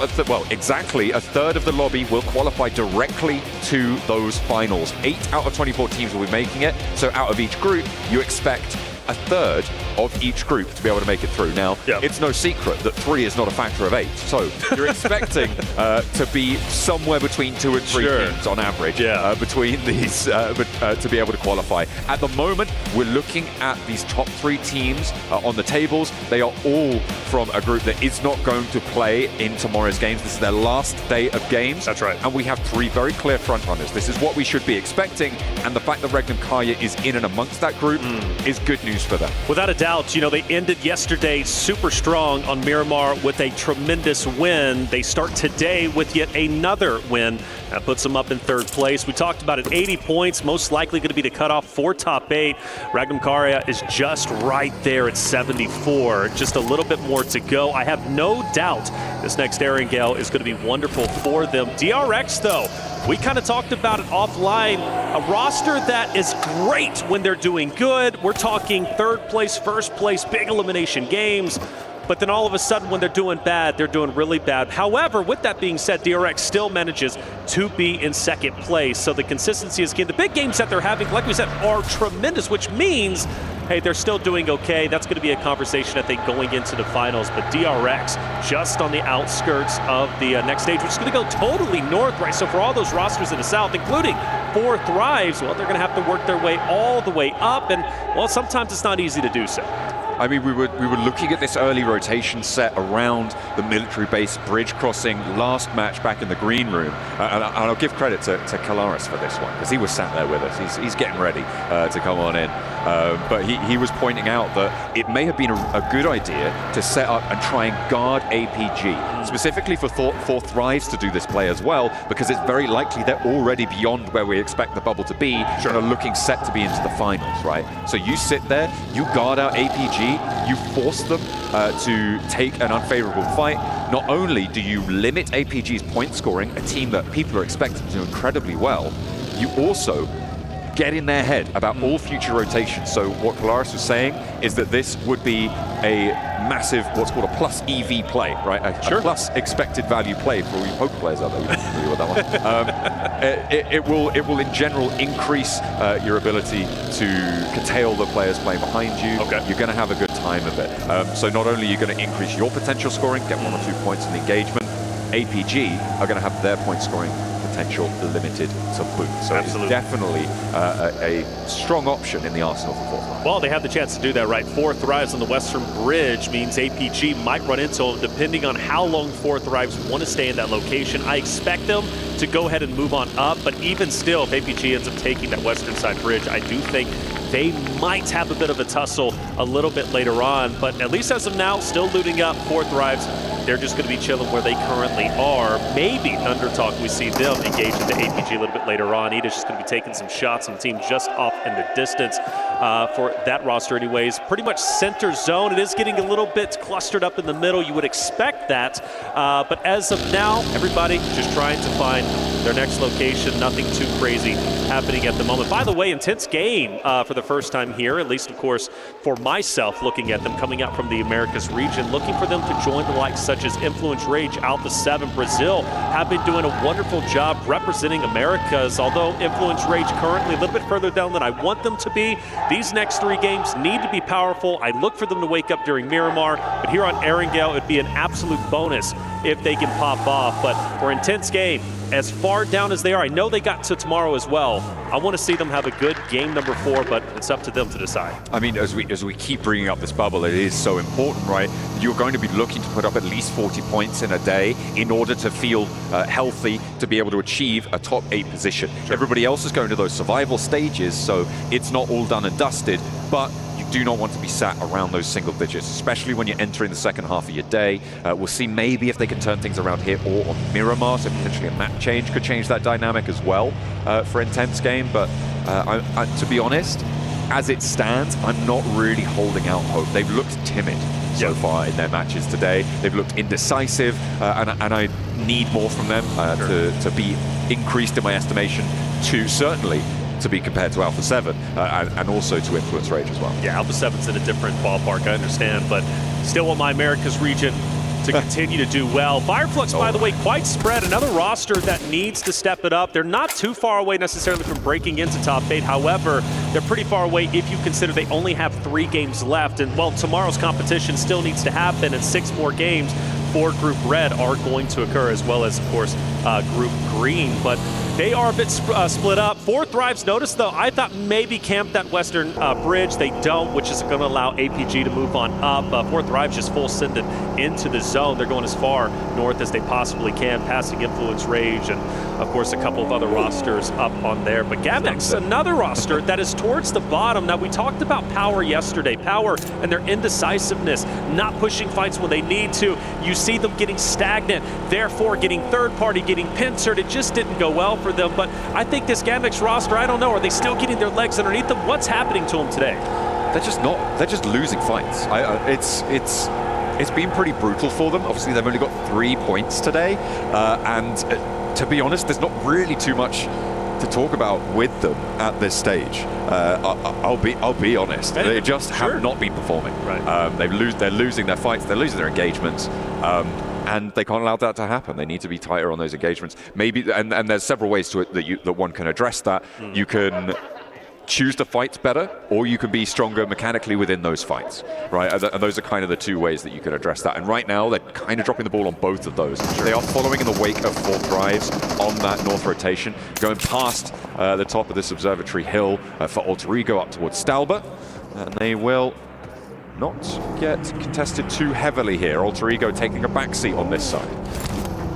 exactly a third of the lobby will qualify directly to those finals. 8 out of 24 teams will be making it, so out of each group, you expect a third of each group to be able to make it through. Now, it's no secret that 3 is not a factor of 8, so you're expecting to be somewhere between 2 and 3 teams on average between these to be able to qualify. At the moment, we're looking at these top 3 teams on the tables. They are all from a group that is not going to play in tomorrow's games. This is their last day of games. That's right. And we have 3 very clear front runners. This is what we should be expecting, and the fact that Regnum Karya is in and amongst that group is good news for them. Without a doubt, you know, they ended yesterday super strong on Miramar with a tremendous win. They start today with yet another win. That puts them up in 3rd place. We talked about it, 80 points, most likely going to be the cutoff for top 8. Regnum Karya is just right there at 74. Just a little bit more to go. I have no doubt this next Erangel is going to be wonderful for them. DRX, though, we kind of talked about it offline. A roster that is great when they're doing good. We're talking 3rd place, 1st place, big elimination games. But then all of a sudden when they're doing bad, they're doing really bad. However, with that being said, DRX still manages to be in 2nd place. So the consistency is key. The big games that they're having, like we said, are tremendous, which means, hey, they're still doing okay. That's going to be a conversation, I think, going into the finals. But DRX just on the outskirts of the next stage, which is going to go totally north, right? So for all those rosters in the south, including 4 Thrives, well, they're going to have to work their way all the way up. And, well, sometimes it's not easy to do so. I mean, we were looking at this early rotation set around the military base bridge crossing last match back in the green room, and I'll give credit to Kalaris for this one because he was sat there with us. He's getting ready to come on in, but he was pointing out that it may have been a good idea to set up and try and guard APG, specifically for 4 Thrives to do this play as well, because it's very likely they're already beyond where we expect the bubble to be, and are looking set to be into the finals, right? So you sit there, you guard out APG, you force them to take an unfavorable fight. Not only do you limit APG's point scoring, a team that people are expecting to do incredibly well, you also get in their head about all future rotations. So what Kalaris was saying is that this would be a massive, what's called a plus EV play, right? A plus expected value play for all you poker players out there. You can agree with that one. It will in general increase your ability to curtail the players playing behind you. You're going to have a good time of it. So not only are you going to increase your potential scoring, get 1 or 2 points in the engagement, APG are going to have their point scoring potential limited to boot. So it's definitely a strong option in the arsenal for 4th Thrives. Well, they have the chance to do that, right? 4 Thrives on the Western Bridge means APG might run into them depending on how long 4 Thrives want to stay in that location. I expect them to go ahead and move on up, but even still, if APG ends up taking that Western side bridge, I do think they might have a bit of a tussle a little bit later on, but at least as of now, still looting up 4 Thrives. They're just going to be chilling where they currently are. Maybe Thunder Talk, we see them engage into APG a little bit later on. Ida's just going to be taking some shots on the team just off in the distance for that roster anyways. Pretty much center zone. It is getting a little bit clustered up in the middle. You would expect that. But as of now, everybody just trying to find their next location. Nothing too crazy happening at the moment. By the way, intense game for the first time here, at least, of course, for myself, looking at them coming out from the Americas region, looking for them to join the likes such as Influence Rage, Alpha 7, Brazil, have been doing a wonderful job representing Americas. Although Influence Rage currently a little bit further down than I want them to be, these next 3 games need to be powerful. I look for them to wake up during Miramar, but here on Erangel, it'd be an absolute bonus if they can pop off. But for intense game, as far down as they are, I know they got to tomorrow as well. I want to see them have a good game number 4, but it's up to them to decide. I mean, as we keep bringing up this bubble, it is so important, right? You're going to be looking to put up at least 40 points in a day in order to feel healthy, to be able to achieve a top 8 position. Everybody else is going to those survival stages, so it's not all done and dusted, but you do not want to be sat around those single digits, especially when you're entering the second half of your day. We'll see maybe if they can turn things around here or on Miramar, so potentially a map change could change that dynamic as well for Intense Game. But to be honest, as it stands, I'm not really holding out hope. They've looked timid so far in their matches today. They've looked indecisive, and I need more from them to be increased in my estimation, certainly to be compared to Alpha 7 and also to Influence Rage as well. Yeah, Alpha 7's in a different ballpark, I understand, but still want my Americas region to continue to do well. Fireflux, by the way, quite spread. Another roster that needs to step it up. They're not too far away necessarily from breaking into top 8. However, they're pretty far away if you consider they only have 3 games left. And, well, tomorrow's competition still needs to happen, and 6 more games for Group Red are going to occur, as well as, of course, Group Green. But they are a bit split up. 4 Thrives, notice, though, I thought maybe camp that western bridge. They don't, which is going to allow APG to move on up. 4 Thrives just full sended into the zone. They're going as far north as they possibly can, passing Influence Rage and, of course, a couple of other rosters up on there. But Gamex, another roster that is towards the bottom. Now, we talked about Power yesterday. Power and their indecisiveness, not pushing fights when they need to. You see them getting stagnant, therefore getting third party, getting pincered. It just didn't go well for them. But I think this Gamex roster, I don't know, are they still getting their legs underneath them? What's happening to them today? They're just not. They're just losing fights. It's been pretty brutal for them. Obviously, they've only got 3 points today, and to be honest, there's not really too much to talk about with them at this stage. I'll be honest. They just have not been performing. Right. They're losing their fights. They're losing their engagements. And they can't allow that to happen. They need to be tighter on those engagements. Maybe, and there's several ways to it that one can address that. You can choose to fight better, or you can be stronger mechanically within those fights, right? And those are kind of the 2 ways that you can address that. And right now, they're kind of dropping the ball on both of those. They are following in the wake of 4 Thrives on that north rotation, going past the top of this observatory hill for Alter Ego up towards Stalber, and they will not get contested too heavily here. Alter Ego taking a backseat on this side.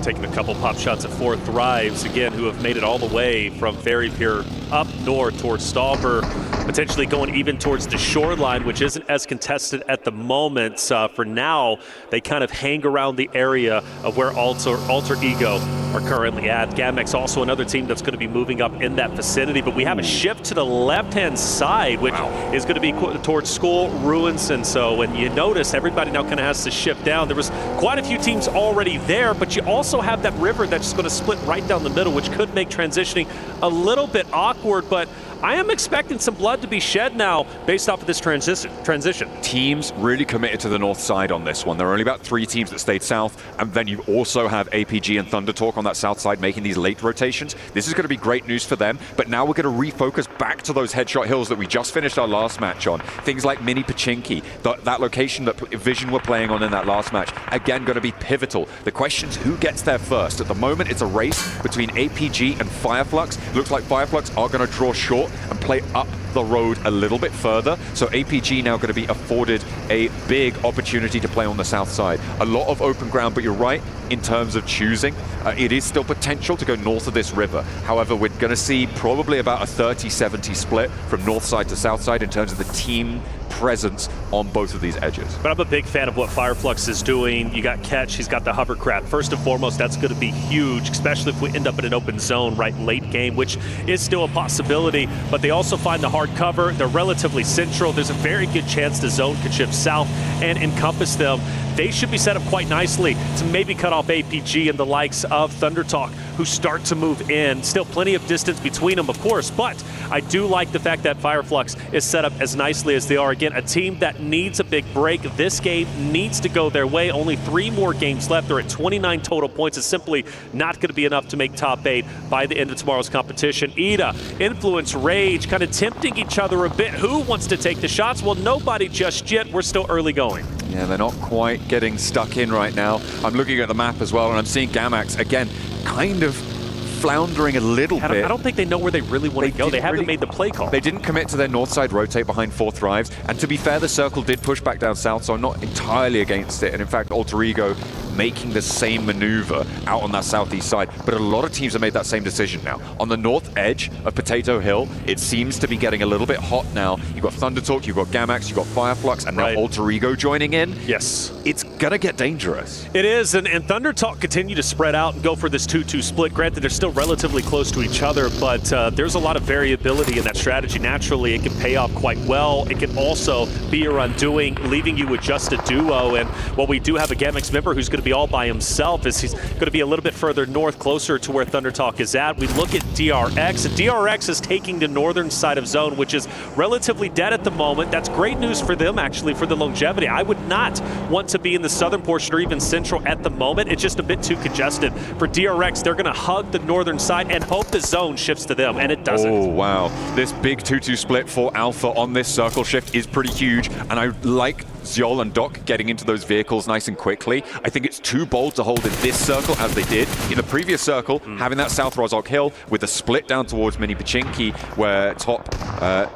Taking a couple pop shots at 4 Thrives, again, who have made it all the way from Fairy Pier up north towards Stalber, potentially going even towards the shoreline, which isn't as contested at the moment. For now, they kind of hang around the area of where Alter Ego are currently at. Gamex also another team that's going to be moving up in that vicinity, but we have a shift to the left-hand side, which is going to be towards Skull, Ruins, and so when you notice, everybody now kind of has to shift down. There was quite a few teams already there, but you also have that river that's just going to split right down the middle, which could make transitioning a little bit awkward, but I am expecting some blood to be shed now based off of this transition. Teams really committed to the north side on this one. There are only about 3 teams that stayed south, and then you also have APG and Thunder Talk on that south side making these late rotations. This is going to be great news for them, but now we're going to refocus back to those headshot hills that we just finished our last match on. Things like Mini Pachinki, that location that Vision were playing on in that last match, again going to be pivotal. The question is who gets there first. At the moment, it's a race between APG and Fireflux. It looks like Fireflux are going to draw short and play up the road a little bit further. So APG now going to be afforded a big opportunity to play on the south side. A lot of open ground, but you're right, in terms of choosing, it is still potential to go north of this river. However, we're going to see probably about a 30-70 split from north side to south side in terms of the team presence on both of these edges. But I'm a big fan of what Fireflux is doing. You got Catch, he's got the hovercraft. First and foremost, that's going to be huge, especially if we end up in an open zone right late game, which is still a possibility. But they also find the hard cover. They're relatively central. There's a very good chance the zone could shift south and encompass them. They should be set up quite nicely to maybe cut off APG and the likes of Thunder Talk, who start to move in. Still plenty of distance between them, of course, but I do like the fact that Fireflux is set up as nicely as they are. Again, a team that needs a big break. This game needs to go their way. Only 3 more games left. They're at 29 total points. It's simply not going to be enough to make top 8 by the end of tomorrow's competition. Ida, Influence, Rage, kind of tempting each other a bit. Who wants to take the shots? Well, nobody just yet. We're still early going. Yeah, they're not quite getting stuck in right now. I'm looking at the map as well, and I'm seeing Gamex, again, kind of floundering a little bit. I don't think they know where they really want to go. They haven't made the play call. They didn't commit to their north side rotate behind 4 Thrives, and to be fair, the circle did push back down south, so I'm not entirely against it. And in fact, Alter Ego making the same maneuver out on that southeast side, but a lot of teams have made that same decision now. On the north edge of Potato Hill, it seems to be getting a little bit hot now. You've got Thunder Talk, you've got Gamax, you've got Fireflux, and now Alter Ego joining in. Yes. It's gonna get dangerous. It is, and Thunder Talk continue to spread out and go for this 2-2 split. Granted, they're still relatively close to each other, but there's a lot of variability in that strategy. Naturally, it can pay off quite well. It can also be your undoing, leaving you with just a duo. And while we do have a Gamax member who's going to be all by himself, is he's going to be a little bit further north, closer to where Thunder Talk is at. We look at DRX, and DRX is taking the northern side of zone, which is relatively dead at the moment. That's great news for them, actually, for the longevity. I would not want to be in the southern portion or even central at the moment. It's just a bit too congested. For DRX, they're going to hug the northern side and hope the zone shifts to them, and it doesn't. Oh, wow. This big 2-2 split for Alpha on this circle shift is pretty huge, and I like Zyol and Doc getting into those vehicles nice and quickly. I think it's too bold to hold in this circle as they did. In the previous circle, having that South Rozhok Hill with the split down towards Mini Pachinki, where Top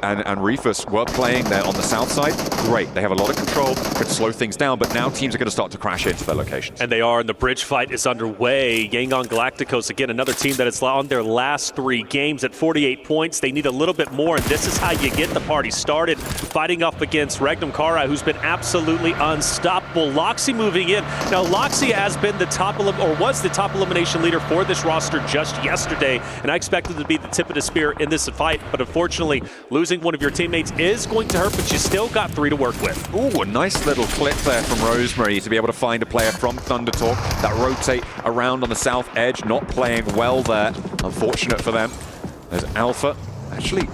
and Reefus were playing there on the south side. Great. They have a lot of control, could slow things down, but now teams are going to start to crash into their locations. And they are, and the bridge fight is underway. Yangon Galacticos, again, another team that is on their last 3 games at 48 points. They need a little bit more, and this is how you get the party started, fighting up against Regnum Kara, who's been absolutely unstoppable. Loxy moving in. Now, Loxy has been the top, or was the top elimination leader for this roster just yesterday, and I expected to be the tip of the spear in this fight, but unfortunately, losing one of your teammates is going to hurt, but you still got 3 to work with. Ooh, a nice little clip there from Rosemary to be able to find a player from Thunder Talk that rotate around on the south edge, not playing well there. Unfortunate for them. There's Alpha actually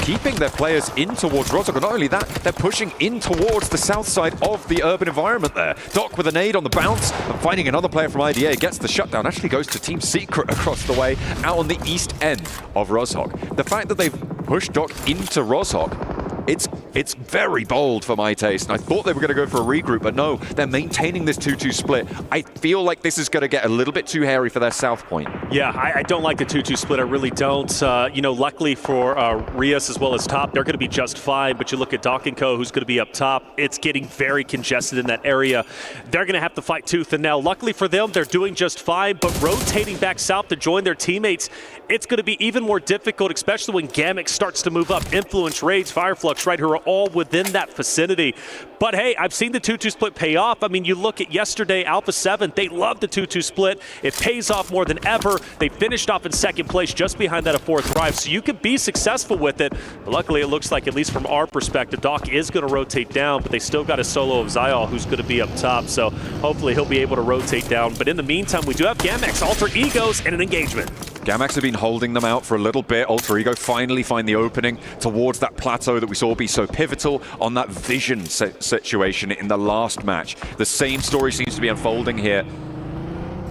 keeping their players in towards Rozhok, but not only that, they're pushing in towards the south side of the urban environment there. Doc with a nade on the bounce, and finding another player from IDA, gets the shutdown, actually goes to Team Secret across the way, out on the east end of Rozhok. The fact that they've pushed Doc into Rozhok, it's very bold for my taste, and I thought they were going to go for a regroup, but no, they're maintaining this 2-2 split. I feel like this is going to get a little bit too hairy for their south point. Yeah, I don't like the 2-2 split, I really don't. You know, luckily for Rias as well as Top, they're going to be just fine, but you look at Doc & Co, who's going to be up top, it's getting very congested in that area. They're going to have to fight tooth and nail. Luckily for them, they're doing just fine, but rotating back south to join their teammates, it's going to be even more difficult, especially when Gamax starts to move up. Influence, Raids, Fireflux, right, who are all within that vicinity. But hey, I've seen the 2-2 split pay off. I mean, you look at yesterday, Alpha 7, they love the 2-2 split. It pays off more than ever. They finished off in second place, just behind that a 4th drive. So you could be successful with it. But luckily, it looks like, at least from our perspective, Doc is going to rotate down, but they still got a solo of Zyol who's going to be up top. So hopefully he'll be able to rotate down. But in the meantime, we do have Gamax, Alter Egos, and an engagement. Gamax have been holding them out for a little bit. Alter Ego finally find the opening towards that plateau that we saw be so pivotal on that vision situation in the last match. The same story seems to be unfolding here.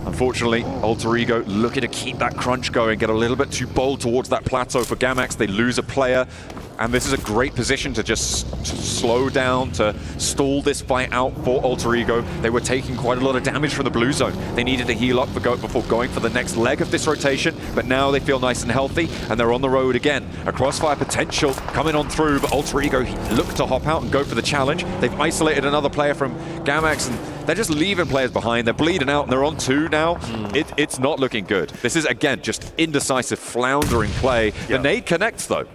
Unfortunately, Alter Ego looking to keep that crunch going, get a little bit too bold towards that plateau for Gamax. They lose a player, and this is a great position to just slow down, to stall this fight out for Alter Ego. They were taking quite a lot of damage from the blue zone. They needed to heal up before going for the next leg of this rotation, but now they feel nice and healthy, and they're on the road again. A crossfire potential coming on through, but Alter Ego look to hop out and go for the challenge. They've isolated another player from Gamax, and they're just leaving players behind. They're bleeding out, and they're on 2 now. It's not looking good. This is, again, just indecisive, floundering play. The nade connects, though.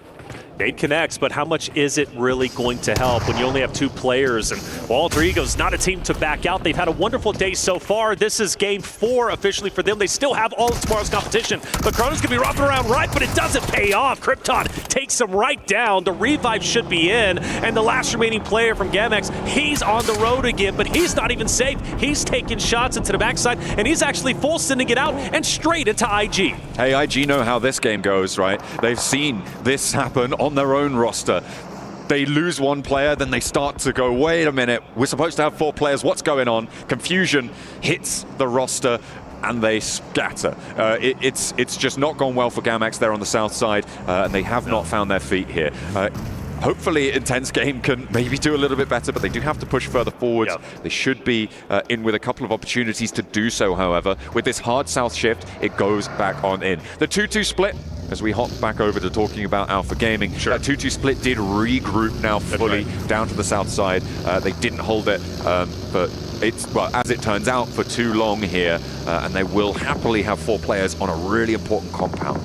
Nade connects, but how much is it really going to help when you only have 2 players? And Alter Ego's not a team to back out. They've had a wonderful day so far. This is game 4 officially for them. They still have all of tomorrow's competition. But Chrono's gonna be rocking around right, but it doesn't pay off. Krypton takes him right down. The revive should be in, and the last remaining player from Gamax, he's on the road again, but he's not even safe. He's taking shots into the backside, and he's actually full sending it out and straight into IG. Hey, IG know how this game goes, right? They've seen this happen on their own roster. They lose 1 player, then they start to go, wait a minute, we're supposed to have 4 players, what's going on? Confusion hits the roster, and they scatter. It's just not gone well for Gamax there on the south side, and they have not found their feet here. Hopefully, Intense Game can maybe do a little bit better, but they do have to push further forwards. They should be in with a couple of opportunities to do so, however. With this hard south shift, it goes back on in. The 2-2 split, as we hop back over to talking about Alpha Gaming, that 2-2 split did regroup now fully down to the south side. They didn't hold it, but it's, well, as it turns out, for too long here, and they will happily have 4 players on a really important compound.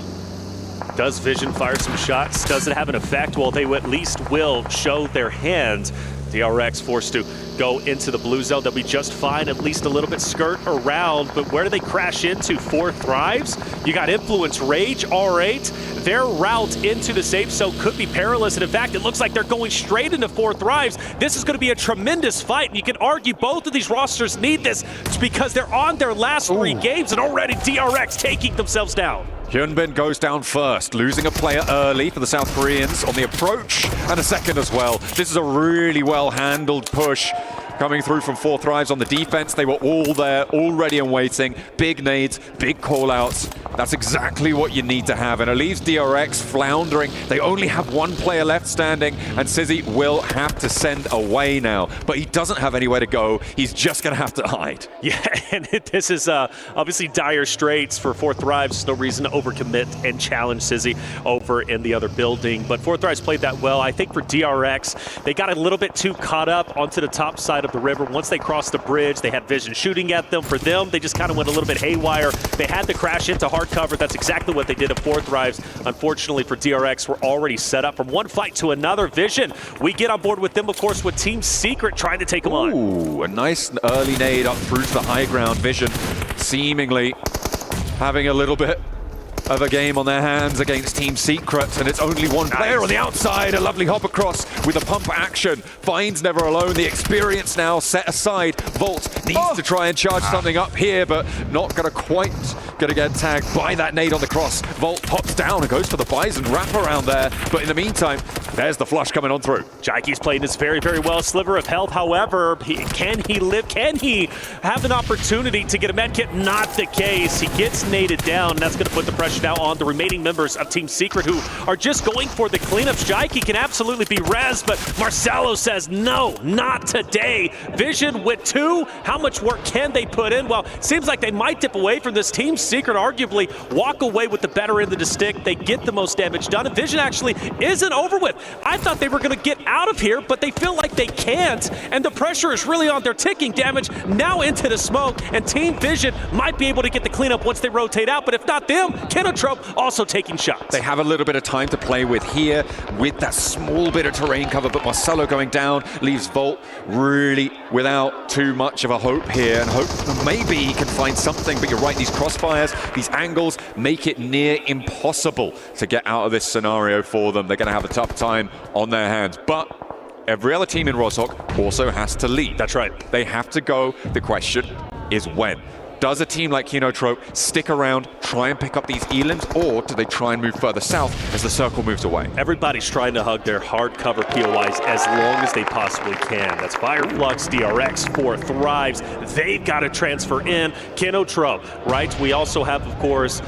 Does Vision fire some shots? Does it have an effect? Well, they at least will show their hand. DRX forced to go into the blue zone. They'll be just fine, at least a little bit skirt around, but where do they crash into? 4 Thrives? You got Influence, Rage, R8. Their route into the safe zone could be perilous, and in fact, it looks like they're going straight into 4 Thrives. This is going to be a tremendous fight, and you can argue both of these rosters need this because they're on their last 3 games, and already DRX taking themselves down. Hyunbin goes down first, losing a player early for the South Koreans on the approach, and a second as well. This is a really well-handled push coming through from 4 Thrives on the defense. They were all there, all ready and waiting. Big nades, big call-outs. That's exactly what you need to have, and it leaves DRX floundering. They only have 1 player left standing, and Sizzy will have to send away now, but he doesn't have anywhere to go. He's just going to have to hide. Yeah, and this is obviously dire straits for 4 Thrives. No reason to overcommit and challenge Sizzy over in the other building, but 4 Thrives played that well. I think for DRX, they got a little bit too caught up onto the top side of the river. Once they crossed the bridge, they had Vision shooting at them. For them, they just kind of went a little bit haywire. They had to crash into hard cover. That's exactly what they did at 4 Thrives. Unfortunately for DRX, we're already set up from one fight to another. Vision, we get on board with them, of course, with Team Secret trying to take them on. Ooh, a nice early nade up through to the high ground. Vision seemingly having a little bit of a game on their hands against Team Secret, and it's only 1 player on the outside. A lovely hop across with a pump action. Finds Never Alone. The experience now set aside. Volt needs to try and charge something up here, but not gonna quite get tagged by that nade on the cross. Volt pops down and goes for the Bison wrap around there, but in the meantime, there's the flush coming on through. Jaiki's playing this very, very well. Sliver of health, however, can he live? Can he have an opportunity to get a medkit? Not the case. He gets naded down, and that's going to put the pressure now on the remaining members of Team Secret, who are just going for the cleanups. Jaiki can absolutely be res, but Marcelo says no, not today. Vision with 2. How much work can they put in? Well, seems like they might dip away from this. Team Secret arguably walk away with the better end of the stick. They get the most damage done, and Vision actually isn't over with. I thought they were going to get out of here, but they feel like they can't, and the pressure is really on. Their ticking damage now into the smoke, and Team Vision might be able to get the cleanup once they rotate out, but if not them, Kenotrope also taking shots. They have a little bit of time to play with here with that small bit of terrain cover, but Marcelo going down leaves Volt really without too much of a hope here, and hope maybe he can find something, but you're right, these crossfires, these angles make it near impossible to get out of this scenario for them. They're going to have a tough time on their hands, but every other team in Roshok also has to lead. That's right. They have to go. The question is when. Does a team like Kenotrope stick around, try and pick up these elims, or do they try and move further south as the circle moves away? Everybody's trying to hug their hard cover POIs as long as they possibly can. That's Fireflux, DRX, 4 Thrives. They've got to transfer in. Kenotrope, right? We also have, of course,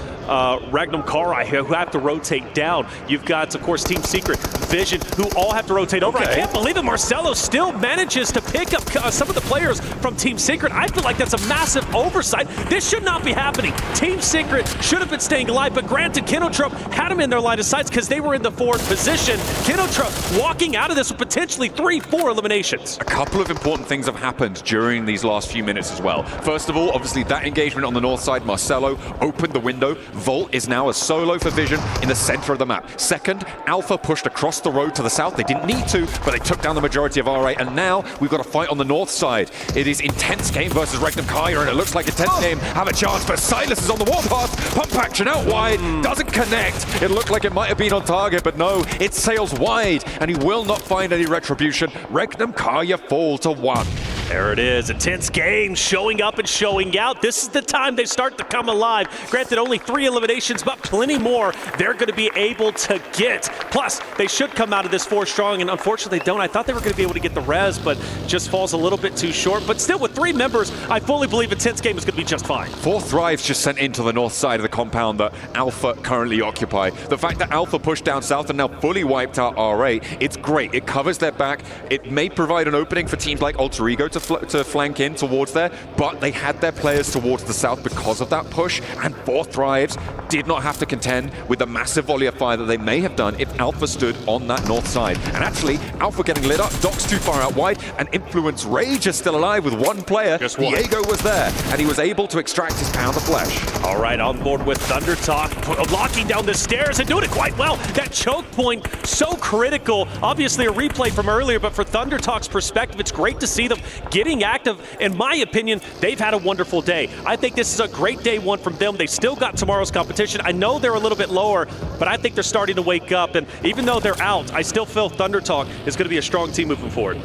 Regnum Karai, who have to rotate down. You've got, of course, Team Secret, Vision, who all have to rotate over. I can't believe it. Marcelo still manages to pick up some of the players from Team Secret. I feel like that's a massive oversight. This should not be happening. Team Secret should have been staying alive, but granted, Kenotrope had them in their line of sights because they were in the forward position. Kenotrope walking out of this with potentially 3-4 eliminations. A couple of important things have happened during these last few minutes as well. First of all, obviously that engagement on the north side, Marcelo opened the window. Volt is now a solo for Vision in the center of the map. Second, Alpha pushed across the road to the south. They didn't need to, but they took down the majority of RA, and now we've got a fight on the north side. It is intense game versus Regnum Kaya, and it looks like intense game have a chance, but Silas is on the warpath. Pump action out wide, doesn't connect. It looked like it might have been on target, but no, it sails wide, and he will not find any retribution. Regnum Kaya fall to 1. There it is, intense game, showing up and showing out. This is the time they start to come alive. Granted, only 3 eliminations, but plenty more they're going to be able to get. Plus, they should come out of this 4 strong, and unfortunately they don't. I thought they were going to be able to get the res, but just falls a little bit too short. But still, with 3 members, I fully believe intense game is going to be just fine. 4 Thrives just sent into the north side of the compound that Alpha currently occupy. The fact that Alpha pushed down south and now fully wiped out RA, it's great. It covers their back. It may provide an opening for teams like Alter Ego to to flank in towards there, but they had their players towards the south because of that push, and 4 Thrives did not have to contend with the massive volley of fire that they may have done if Alpha stood on that north side. And actually, Alpha getting lit up, Doc's too far out wide, and Influence Rage is still alive with 1 player. Just one. Diego was there, and he was able to extract his pound of flesh. All right, on board with Thunder Talk, locking down the stairs and doing it quite well. That choke point, so critical. Obviously a replay from earlier, but for Thunder Talk's perspective, it's great to see them getting active. In my opinion, they've had a wonderful day. I think this is a great day one from them. They still got tomorrow's competition. I know they're a little bit lower, but I think they're starting to wake up. And even though they're out, I still feel Thunder Talk is going to be a strong team moving forward.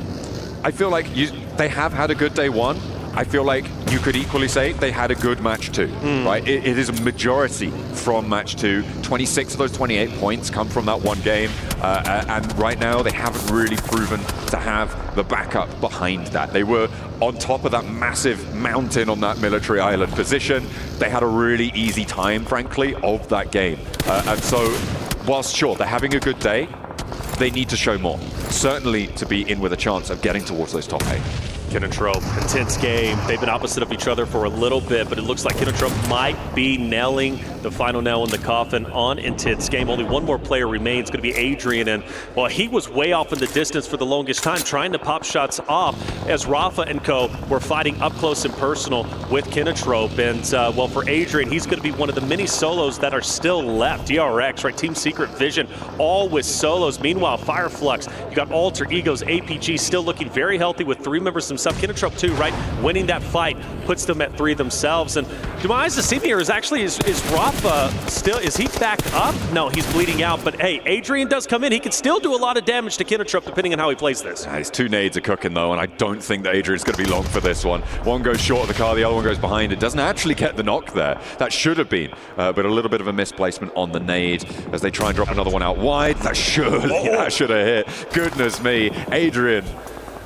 I feel like they have had a good day one. I feel like you could equally say they had a good match two, right? It is a majority from match two. 26 of those 28 points come from that one game. And right now, they haven't really proven to have the backup behind that. They were on top of that massive mountain on that military island position. They had a really easy time, frankly, of that game. And so, whilst sure, they're having a good day, they need to show more. Certainly to be in with a chance of getting towards those top 8. Kinotrope, intense game. They've been opposite of each other for a little bit, but it looks like Kinotrope might be nailing the final nail in the coffin on intense game. Only one more player remains, going to be Adrian, and well, he was way off in the distance for the longest time, trying to pop shots off as Rafa and co were fighting up close and personal with Kinotrope. And well, for Adrian, he's going to be one of the many solos that are still left. DRX, right? Team Secret Vision, all with solos. Meanwhile, Fireflux, you got Alter Egos, APG still looking very healthy with 3 members themselves. Kinotrope too, right? Winning that fight puts them at 3 themselves. And do my eyes to see here is actually, is Rafa still, is he back up? No, he's bleeding out. But hey, Adrian does come in. He can still do a lot of damage to Kinotrope depending on how he plays this. His 2 nades are cooking though, and I don't think that Adrian's going to be long for this one. One goes short of the car, the other one goes behind. It doesn't actually get the knock there. That should have been, but a little bit of a misplacement on the nade as they try and drop another one out wide. That should have hit. Goodness me, Adrian,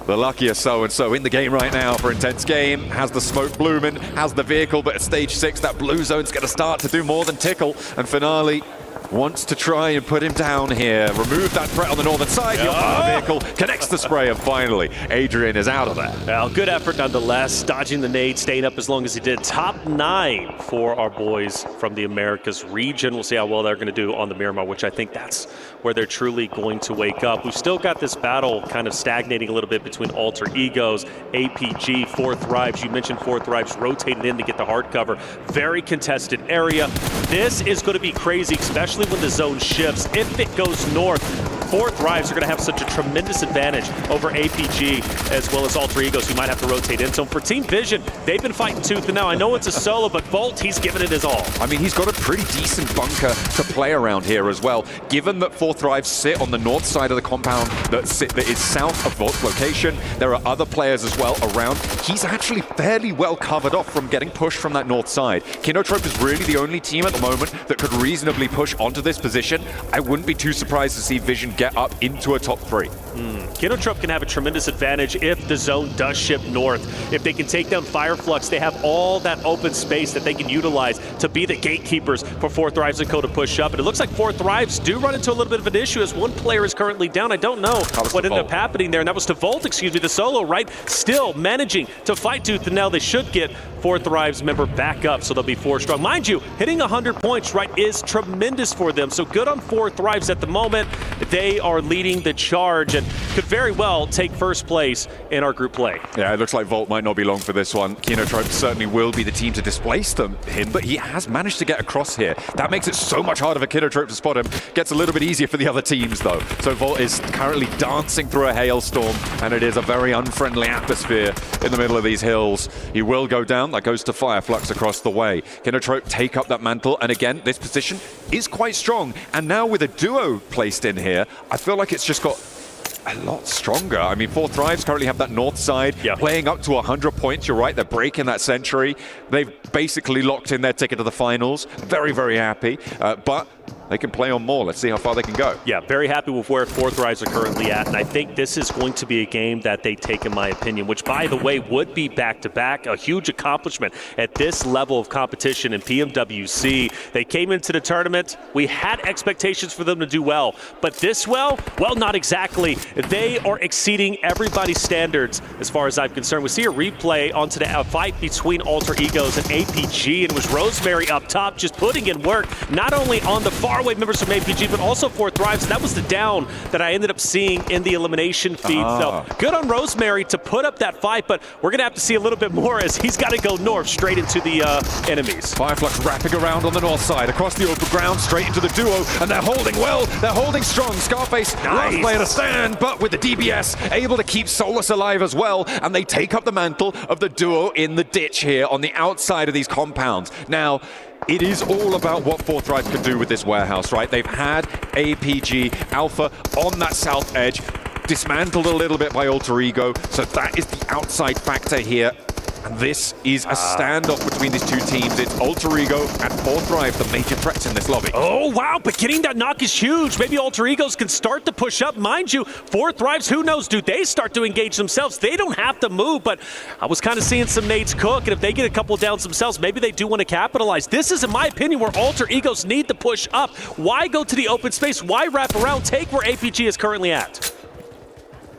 the luckiest so-and-so in the game right now for intense game. Has the smoke blooming, has the vehicle, but at stage 6, that blue zone's going to start to do more than tickle. And Finale wants to try and put him down here. Remove that threat on the northern side. The vehicle connects the spray, and finally, Adrian is out of there. Well, good effort nonetheless, dodging the nade, staying up as long as he did. Top 9 for our boys from the Americas region. We'll see how well they're going to do on the Miramar, which I think that's where they're truly going to wake up. We've still got this battle kind of stagnating a little bit between Alter Egos, APG, 4 Thrives. You mentioned 4 Thrives rotated in to get the hard cover. Very contested area. This is going to be crazy, especially when the zone shifts. If it goes north, 4 Thrives are going to have such a tremendous advantage over APG as well as Alter Egos, who might have to rotate in. So for Team Vision, they've been fighting tooth and nail. I know it's a solo, but Volt, he's given it his all. I mean, he's got a pretty decent bunker to play around here as well. Given that 4 Thrives sit on the north side of the compound that is south of Volt's location, there are other players as well around. He's actually fairly well covered off from getting pushed from that north side. Kinotrope is really the only team at the moment that could reasonably push onto this position. I wouldn't be too surprised to see Vision get up into a top 3. Kinotrope can have a tremendous advantage if the zone does shift north. If they can take down Fireflux, they have all that open space that they can utilize to be the gatekeepers for 4 Thrives and Co to push up. And it looks like 4 Thrives do run into a little bit of an issue as one player is currently down. I don't know what ended up happening there, and that was to Volt, excuse me, the solo, right? Still managing to fight tooth and nail. They should get 4 Thrives member back up, so they'll be 4 strong. Mind you, hitting 100 points, right, is tremendous for them. So good on 4 Thrives at the moment. They are leading the charge and could very well take first place in our group play. Yeah, it looks like Volt might not be long for this one. Kinotrope certainly will be the team to displace him, but he has managed to get across here. That makes it so much harder for Kinotrope to spot him. Gets a little bit easier for the other teams, though. So Volt is currently dancing through a hailstorm, and it is a very unfriendly atmosphere in the middle of these hills. He will go down. That goes to Fireflux across the way. Kinotrope take up that mantle, and again, this position is quite strong. And now with a duo placed in here, I feel like it's just got a lot stronger. I mean, 4 Thrives currently have that north side playing up to 100 points. You're right, they're breaking that century. They've basically locked in their ticket to the finals. Very, very happy. But they can play on more. Let's see how far they can go. Yeah, very happy with where Fourth Rise are currently at, and I think this is going to be a game that they take, in my opinion, which, by the way, would be back-to-back, a huge accomplishment at this level of competition in PMWC. They came into the tournament. We had expectations for them to do well, but this well, not exactly. They are exceeding everybody's standards as far as I'm concerned. We see a replay onto the fight between Alter Egos and APG, and it was Rosemary up top just putting in work, not only on the faraway members from APG, but also Fourth Thrives. That was the down that I ended up seeing in the elimination feed. So good on Rosemary to put up that fight, but we're going to have to see a little bit more as he's got to go north straight into the enemies. Fireflux wrapping around on the north side, across the open ground, straight into the duo, and they're holding well, they're holding strong. Scarface, last player to stand, but with the DBS, able to keep Solus alive as well, and they take up the mantle of the duo in the ditch here on the outside of these compounds. Now, it is all about what Fourth Rise can do with this warehouse, right? They've had APG Alpha on that south edge, dismantled a little bit by Alter Ego, so that is the outside factor here. And this is a standoff between these two teams. It's Alter Ego and Fourth Rise, the major threats in this lobby. Oh, wow, but getting that knock is huge. Maybe Alter Egos can start to push up. Mind you, Fourth Rise, who knows, do they start to engage themselves? They don't have to move, but I was kind of seeing some nades cook, and if they get a couple downs themselves, maybe they do want to capitalize. This is, in my opinion, where Alter Egos need to push up. Why go to the open space? Why wrap around? Take where APG is currently at.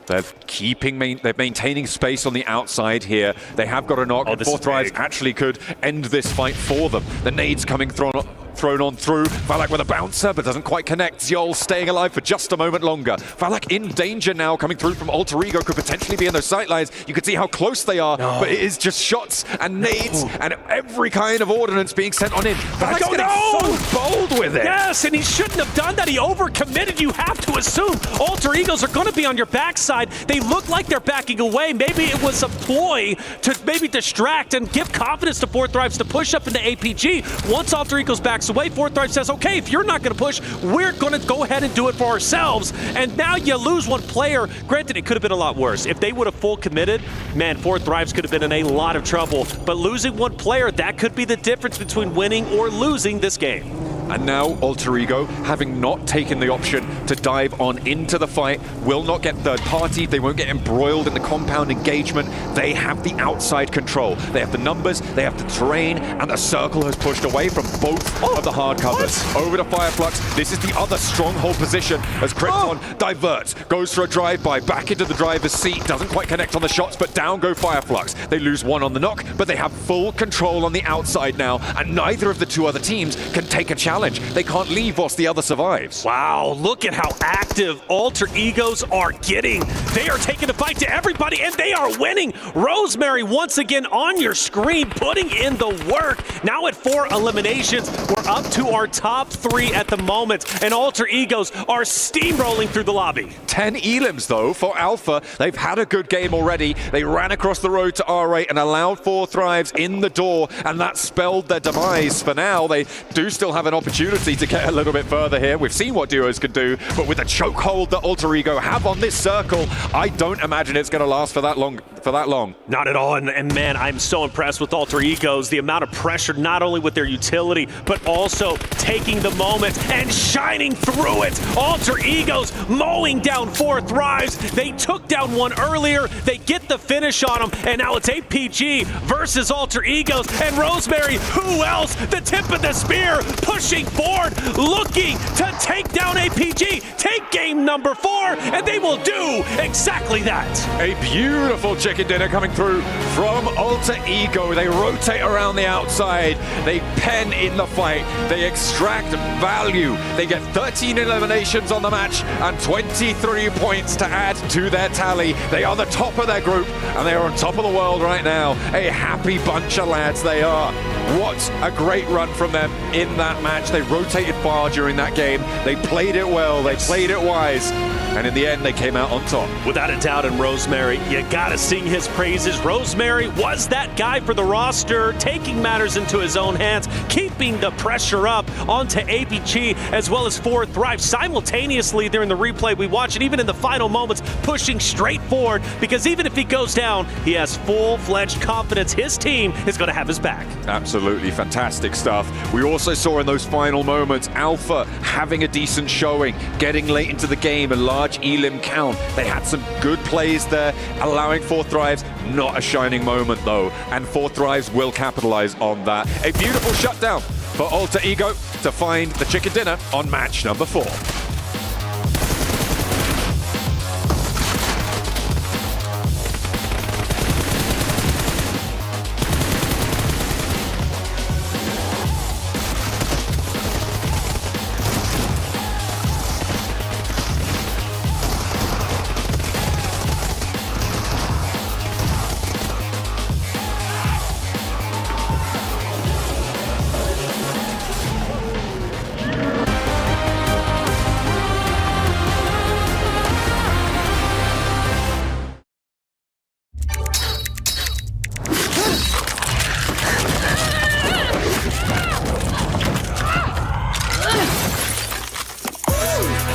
They're they're maintaining space on the outside here. They have got a knock. Fourth Rise actually could end this fight for them. The nades coming thrown on through. Valak with a bouncer, but doesn't quite connect. Ziol staying alive for just a moment longer. Valak in danger now, coming through from Alter Ego, could potentially be in those sight lines. You can see how close they are, but it is just shots and nades and every kind of ordnance being sent on in. Valak's getting so bold with it. Yes, and he shouldn't have done that. He overcommitted. You have to assume Alter Egos are going to be on your backside. They look like they're backing away. Maybe it was a ploy to maybe distract and give confidence to Fourth Thrives to push up into APG. Once Alter Egos backs away, Fourth Thrives says, okay, if you're not going to push, we're going to go ahead and do it for ourselves. And now you lose one player. Granted, it could have been a lot worse. If they would have full committed, man, Fourth Thrives could have been in a lot of trouble. But losing one player, that could be the difference between winning or losing this game. And now Alter Ego, having not taken the option to dive on into the fight, will not get third party. They won't get embroiled in the compound engagement. They have the outside control. They have the numbers, they have the terrain, and the circle has pushed away from both of the hard covers. Over to Fireflux. This is the other stronghold position as Krypton diverts, goes for a drive-by, back into the driver's seat, doesn't quite connect on the shots, but down go Fireflux. They lose one on the knock, but they have full control on the outside now, and neither of the two other teams can take a challenge. They can't leave whilst the other survives. Wow, look at how active Alter Egos are getting. They are taking the fight to everybody, and they are winning. Rosemary, once again on your screen, putting in the work. Now at 4 eliminations, we're up to our top 3 at the moment, and Alter Egos are steamrolling through the lobby. 10 elims, though, for Alpha. They've had a good game already. They ran across the road to R8 and allowed Fourth Thrives in the door, and that spelled their demise. For now, they do still have an opportunity to get a little bit further here. We've seen what duos can do, but with the chokehold that Alter Ego have on this circle, I don't imagine it's going to last for that long. Not at all, and man, I'm so impressed with Alter Egos. The amount of pressure, not only with their utility, but also taking the moment and shining through it. Alter Egos mowing down Fourth Thrives. They took down one earlier. They get the finish on them, and now it's APG versus Alter Egos. And Rosemary, who else? The tip of the spear, pushing forward, looking to take down APG, take game number 4, and they will do exactly that. A beautiful chicken dinner coming through from Alter Ego. They rotate around the outside, they pen in the fight, they extract value. They get 13 eliminations on the match and 23 points to add to their tally. They are the top of their group, and they are on top of the world right now. A happy bunch of lads they are. What a great run from them in that match. They rotated far during that game. They played it well. They played it wise. And in the end, they came out on top. Without a doubt, and Rosemary, you gotta sing his praises. Rosemary was that guy for the roster, taking matters into his own hands, keeping the pressure up onto APG as well as Fourth Thrive. Simultaneously, during the replay, we watch it even in the final moments, pushing straight forward, because even if he goes down, he has full-fledged confidence his team is gonna have his back. Absolutely. Absolutely fantastic stuff. We also saw in those final moments Alpha having a decent showing, getting late into the game, a large elim count. They had some good plays there, allowing 4 Thrives. Not a shining moment though, and 4 Thrives will capitalize on that. A beautiful shutdown for Alter Ego to find the chicken dinner on match number 4.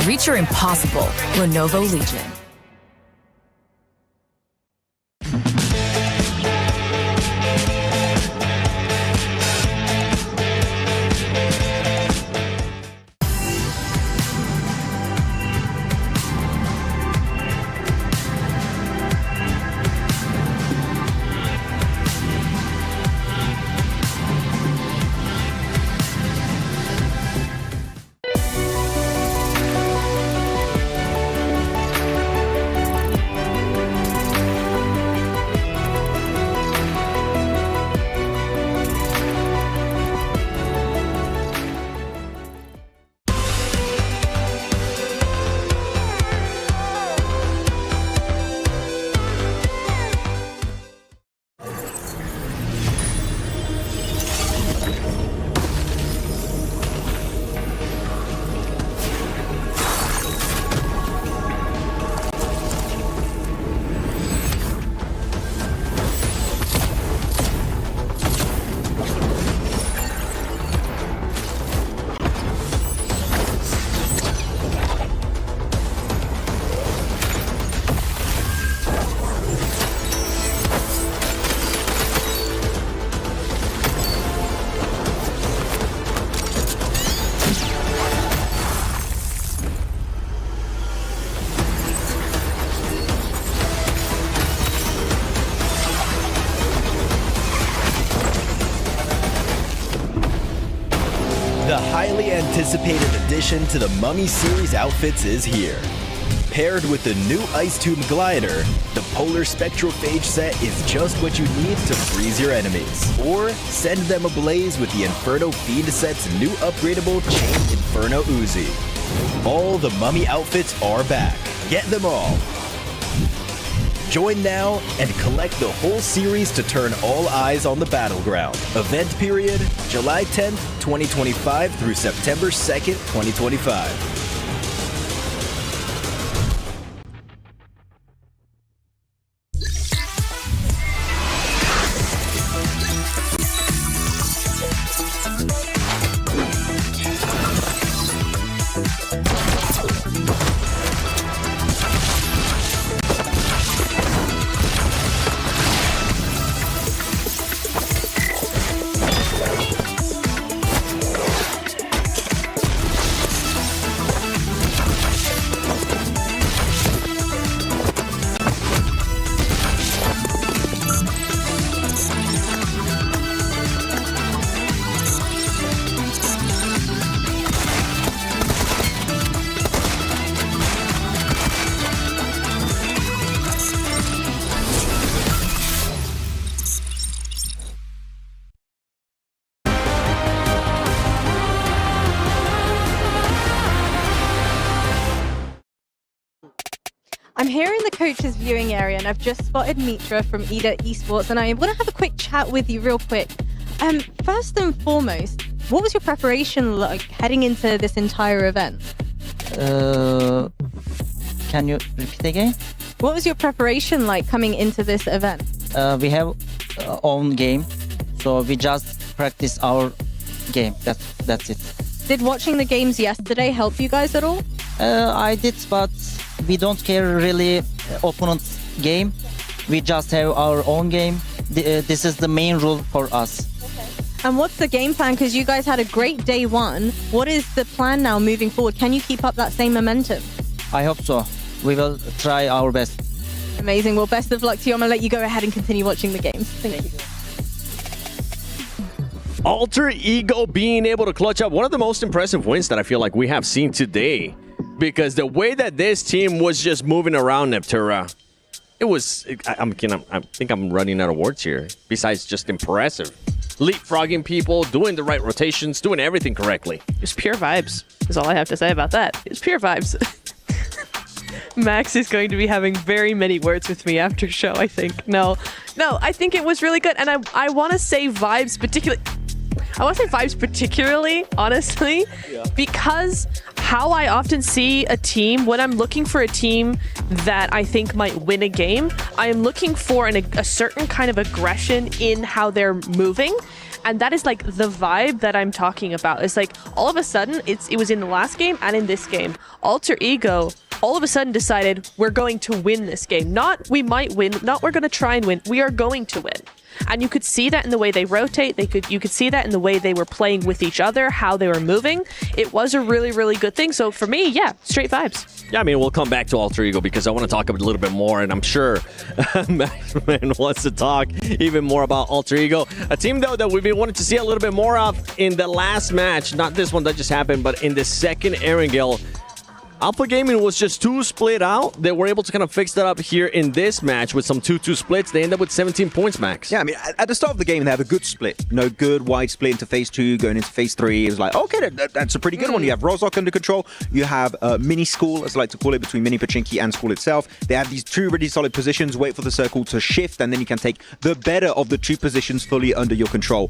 Reach your impossible, Lenovo Legion. The highly anticipated addition to the Mummy Series outfits is here. Paired with the new Ice Tube Glider, the Polar Spectrophage set is just what you need to freeze your enemies. Or send them ablaze with the Inferno Feed set's new upgradable Chain Inferno Uzi. All the Mummy outfits are back. Get them all. Join now and collect the whole series to turn all eyes on the battleground. Event period, July 10th, 2025 through September 2nd, 2025. I'm here in the coaches viewing area and I've just spotted Mitra from Esports and I want to have a quick chat with you real quick. First and foremost, what was your preparation like heading into this entire event? Can you repeat again? What was your preparation like coming into this event? We have own game, so we just practice our game. That's it. Did watching the games yesterday help you guys at all? I did, but we don't care really opponent's game. We just have our own game. This is the main rule for us. And what's the game plan? Because you guys had a great day one. What is the plan now moving forward? Can you keep up that same momentum? I hope so. We will try our best. Amazing. Well, best of luck to you. I'm going to let you go ahead and continue watching the games. Thank you. Alter Ego being able to clutch up one of the most impressive wins that I feel like we have seen today. Because the way that this team was just moving around Neptura, it was, I think I'm running out of words here. Besides just impressive. Leapfrogging people, doing the right rotations, doing everything correctly. It's pure vibes, is all I have to say about that. It's pure vibes. Max is going to be having very many words with me after show, I think. No, I think it was really good. And I want to say vibes particularly, honestly, because how I often see a team, when I'm looking for a team that I think might win a game, I am looking for a certain kind of aggression in how they're moving. And that is like the vibe that I'm talking about. It's like all of a sudden, it was in the last game and in this game. Alter Ego all of a sudden decided we're going to win this game. Not we might win, not we're going to try and win. We are going to win. And you could see that in the way they rotate. You could see that in the way they were playing with each other, how they were moving. It was a really, really good thing. So for me, yeah, straight vibes. Yeah, I mean, we'll come back to Alter Ego because I want to talk a little bit more, and I'm sure Maxman wants to talk even more about Alter Ego. A team, though, that we've been wanting to see a little bit more of in the last match. Not this one that just happened, but in the second Erangel. Alpha Gaming was just 2 split out. They were able to kind of fix that up here in this match with some 2-2 splits. They end up with 17 points, Max. Yeah, I mean, at the start of the game, they have a good split. Good wide split into phase 2, going into phase 3. It was like, okay, that's a pretty good one. You have Rozok under control. You have Mini School, as I like to call it, between Mini Pachinki and School itself. They have these 2 really solid positions. Wait for the circle to shift, and then you can take the better of the 2 positions fully under your control.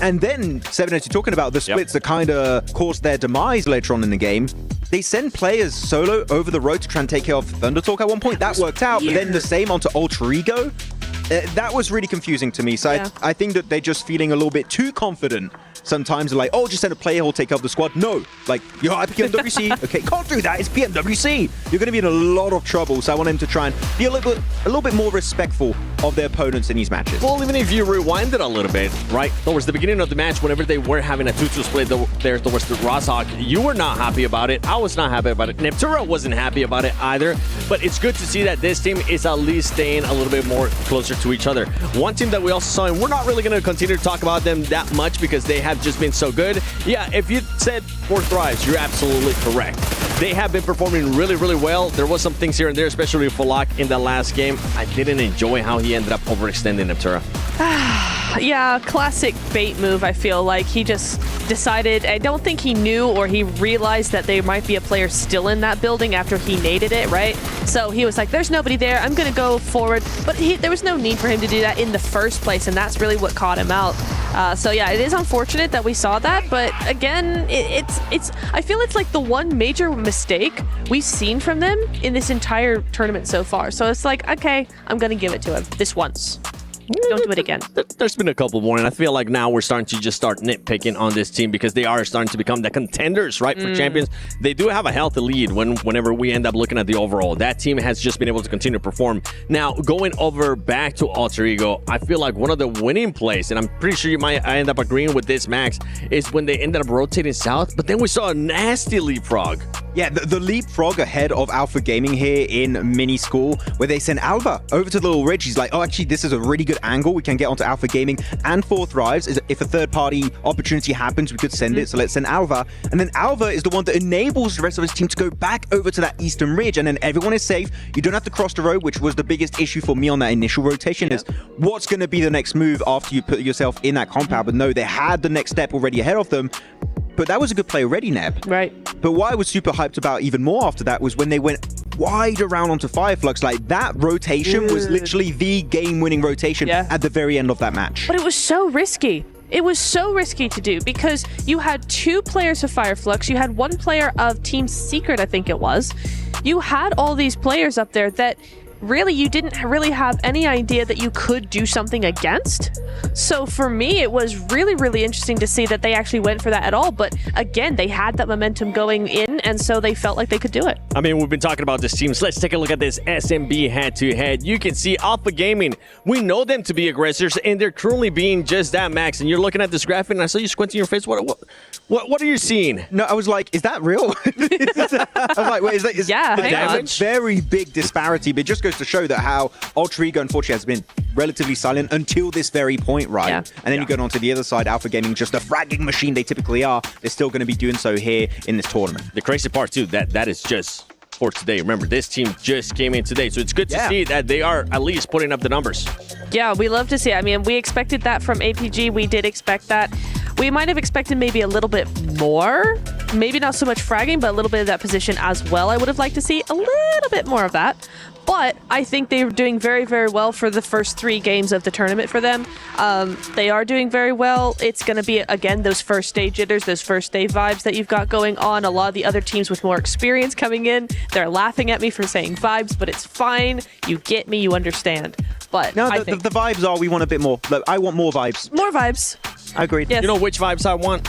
And then, 7, as you're talking about the splits that kind of caused their demise later on in the game, they send players solo over the road to try and take care of Thundertalk at one point. That worked out, but then the same onto Alter Ego. That was really confusing to me. So I think that they're just feeling a little bit too confident. Sometimes they're like, oh, just send a player who'll take care of the squad. No, like, you're at PMWC. Okay, can't do that. It's PMWC. You're going to be in a lot of trouble. So I want them to try and be a little bit more respectful of their opponents in these matches. Well, even if you rewind it a little bit, right, towards the beginning of the match, whenever they were having a 2-2 split there towards the Rozok, you were not happy about it. I was not happy about it. Neptura wasn't happy about it either. But it's good to see that this team is at least staying a little bit more closer to each other. One team that we also saw, and we're not really going to continue to talk about them that much because they have just been so good. Yeah, if you said 4 Thrives, you're absolutely correct. They have been performing really, really well. There was some things here and there, especially with Falak in the last game. I didn't enjoy how he ended up overextending Neptura. Yeah, classic bait move, I feel like. He just decided, I don't think he knew or he realized that there might be a player still in that building after he naded it, right? So he was like, there's nobody there, I'm going to go forward. But there was no need for him to do that in the first place, and that's really what caught him out. So yeah, it is unfortunate that we saw that, but again, I feel it's like the one major mistake we've seen from them in this entire tournament so far. So it's like, okay, I'm going to give it to him this once. Don't do it again. There's been a couple more, and I feel like now we're starting to just start nitpicking on this team because they are starting to become the contenders, right, for champions. They do have a healthy lead whenever we end up looking at the overall. That team has just been able to continue to perform. Now, going over back to Alter Ego, I feel like one of the winning plays, and I'm pretty sure you might end up agreeing with this, Max, is when they ended up rotating south, but then we saw a nasty leapfrog. Yeah, the leapfrog ahead of Alpha Gaming here in Mini School, where they send Alva over to the little ridge. He's like, oh, actually, this is a really good angle. We can get onto Alpha Gaming and 4 Thrives. If a third-party opportunity happens, we could send it. So let's send Alva. And then Alva is the one that enables the rest of his team to go back over to that eastern ridge. And then everyone is safe. You don't have to cross the road, which was the biggest issue for me on that initial rotation, is what's going to be the next move after you put yourself in that compound. But no, they had the next step already ahead of them. But that was a good play already, Neb. Right. But what I was super hyped about even more after that was when they went wide around onto Fireflux. Like, that rotation was literally the game-winning rotation at the very end of that match. But it was so risky. It was so risky to do because you had 2 players of Fireflux. You had 1 player of Team Secret, I think it was. You had all these players up there that really you didn't really have any idea that you could do something against. So for me, it was really, really interesting to see that they actually went for that at all. But again, they had that momentum going in, and so they felt like they could do it. I mean, we've been talking about this team, so let's take a look at this SMB head-to-head. You can see Alpha Gaming, we know them to be aggressors, and they're currently being just that, Max. And you're looking at this graphic, and I saw you squinting your face. What are you seeing? No, I was like, is that real? I was like, wait, is hang a very big disparity, but it just goes to show that how Ultra Ego, unfortunately, has been relatively silent until this very point, right? Yeah. And then you go on to the other side, Alpha Gaming, just a fragging machine they typically are. They're still going to be doing so here in this tournament. The crazy part, too, that is just for today. Remember, this team just came in today, so it's good to see that they are at least putting up the numbers. Yeah, we love to see it. I mean, we expected that from APG. We did expect that. We might have expected maybe a little bit more. Maybe not so much fragging, but a little bit of that position as well. I would have liked to see a little bit more of that. But I think they're doing very, very well for the first 3 games of the tournament for them. They are doing very well. It's going to be, again, those first day jitters, those first day vibes that you've got going on. A lot of the other teams with more experience coming in, they're laughing at me for saying vibes, but it's fine. You get me, you understand. But no, the vibes are, we want a bit more. I want more vibes. More vibes. I agreed. Yes. You know which vibes I want?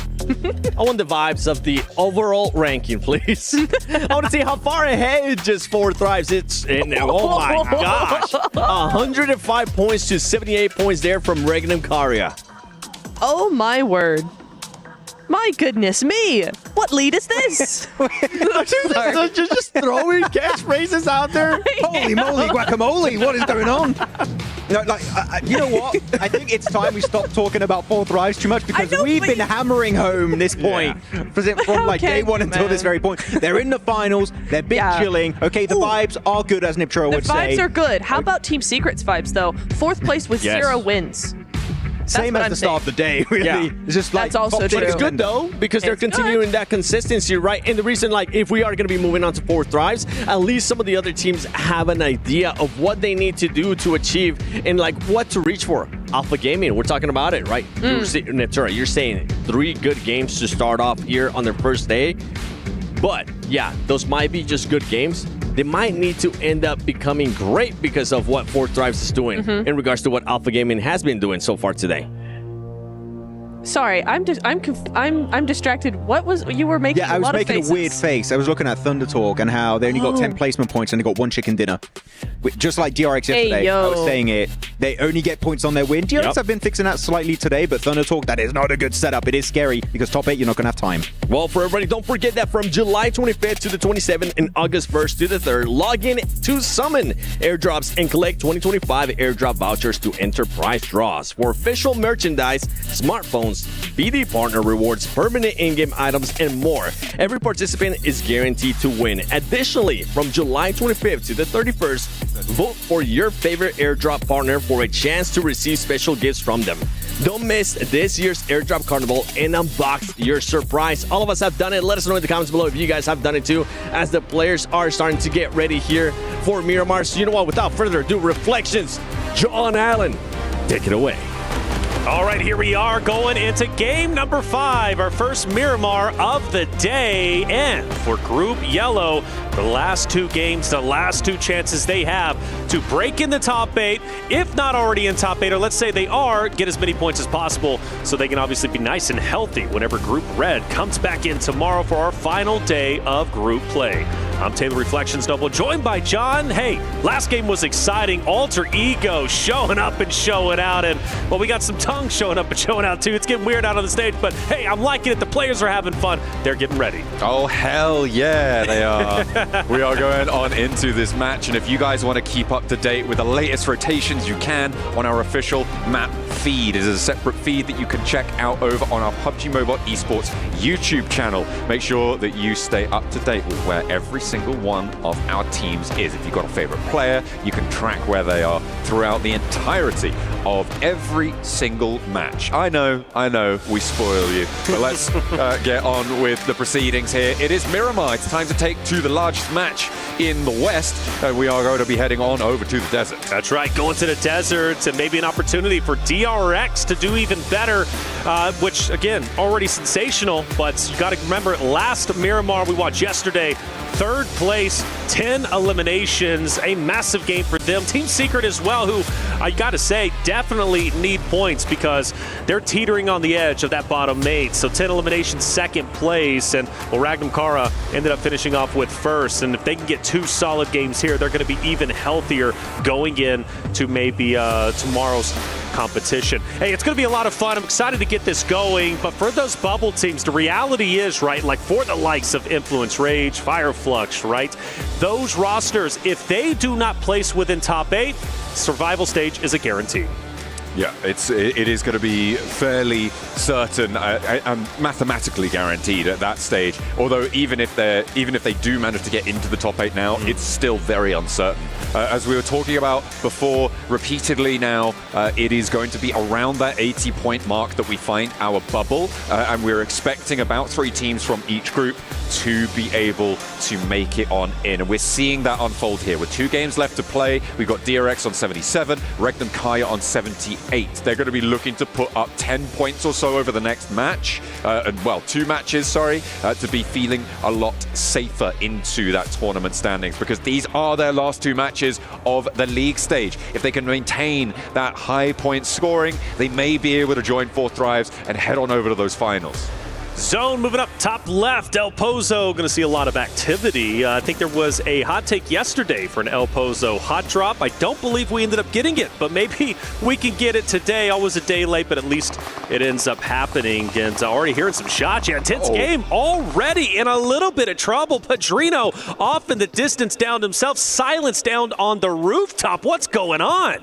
I want the vibes of the overall ranking, please. I want to see how far ahead just 4 Thrives. Oh my gosh. 105 points to 78 points there from Regnum Karya. Oh my word. My goodness me. What lead is this? just throwing catchphrases out there. Holy moly, guacamole. What is going on? You know what? I think it's time we stop talking about 4 Thrives too much because we've been hammering home this point from like day one until this very point. They're in the finals. They're big chilling. Okay, the vibes are good, as Niptro would say. The vibes are good. How about Team Secret's vibes, though? 4th place with 0 wins. Same as the start of the day, really. Yeah. It's just like, that's also true. But it's good, though, because they're continuing that consistency, right? And the reason, like, if we are going to be moving on to 4 Thrives, at least some of the other teams have an idea of what they need to do to achieve and, like, what to reach for. Alpha Gaming, we're talking about it, right? Natura, you're saying 3 good games to start off here on their first day. But, yeah, those might be just good games. They might need to end up becoming great because of what 4 Thrives is doing in regards to what Alpha Gaming has been doing so far today. Sorry, I'm distracted. What was you were making? Yeah, I was making a weird face. I was looking at Thunder Talk and how they only got 10 placement points and they got 1 chicken dinner. Just like DRX yesterday, I was saying it. They only get points on their win. DRX have been fixing that slightly today, but Thunder Talk, that is not a good setup. It is scary because top 8, you're not going to have time. Well, for everybody, don't forget that from July 25th to the 27th and August 1st to the 3rd, log in to Summon airdrops and collect 2025 airdrop vouchers to enter prize draws for official merchandise, smartphones, BD partner rewards, permanent in-game items, and more. Every participant is guaranteed to win. Additionally, from July 25th to the 31st, vote for your favorite airdrop partner for a chance to receive special gifts from them. Don't miss this year's airdrop carnival and unbox your surprise. All of us have done it. Let us know in the comments below if you guys have done it too, as the players are starting to get ready here for Miramar. So you know what, without further ado, Reflections, John Allen, take it away. All right, here we are going into game number 5, our first Miramar of the day. And for Group Yellow, the last 2 games, the last 2 chances they have to break in the top 8, if not already in top 8, or let's say they are, get as many points as possible so they can obviously be nice and healthy whenever Group Red comes back in tomorrow for our final day of group play. I'm Taylor Reflections Noble, joined by John. Hey, last game was exciting. Alter Ego showing up and showing out. And, well, we got some tongues showing up and showing out, too. It's getting weird out on the stage. But, hey, I'm liking it. The players are having fun. They're getting ready. Oh, hell yeah, they are. We are going on into this match. And if you guys want to keep up to date with the latest rotations, you can on our official map feed. It is a separate feed that you can check out over on our PUBG Mobile Esports YouTube channel. Make sure that you stay up to date with where every single one of our teams is. If you've got a favorite player, you can track where they are throughout the entirety of every single match. I know, we spoil you, but let's get on with the proceedings here. It is Miramar. It's time to take to the largest match in the West, and we are going to be heading on over to the desert. That's right, going to the desert, and maybe an opportunity for DRX to do even better, which, again, already sensational, but you got to remember, last Miramar we watched yesterday, third place, 10 eliminations, a massive game for them. Team Secret as well, who I gotta say definitely need points because they're teetering on the edge of that bottom 8. So 10 eliminations, second place, and well, Ragnar Kara ended up finishing off with first. And if they can get 2 solid games here, they're going to be even healthier going in to maybe tomorrow's competition. Hey, it's going to be a lot of fun. I'm excited to get this going, but for those bubble teams, the reality is, right, like for the likes of Influence, Rage, Fireflux, right, those rosters, if they do not place within top 8, survival stage is a guarantee. Yeah, it is going to be fairly certain and mathematically guaranteed at that stage. Although even if they do manage to get into the top 8 now, it's still very uncertain. As we were talking about before, repeatedly now, it is going to be around that 80-point mark that we find our bubble, and we're expecting about 3 teams from each group to be able to make it on in. And we're seeing that unfold here. With 2 games left to play, we've got DRX on 77, Regnum Kaya on 78. They're going to be looking to put up 10 points or so over the next match, well, 2 matches, sorry, to be feeling a lot safer into that tournament standings, because these are their last 2 matches of the league stage. If they can maintain that high point scoring, they may be able to join 4th Thrives and head on over to those finals. Zone moving up top left. El Pozo going to see a lot of activity. I think there was a hot take yesterday for an El Pozo hot drop. I don't believe we ended up getting it, but maybe we can get it today. Always a day late, but at least it ends up happening. And already hearing some shots. Yeah, intense game already in a little bit of trouble. Padrino off in the distance, downed himself. Silence down on the rooftop. What's going on?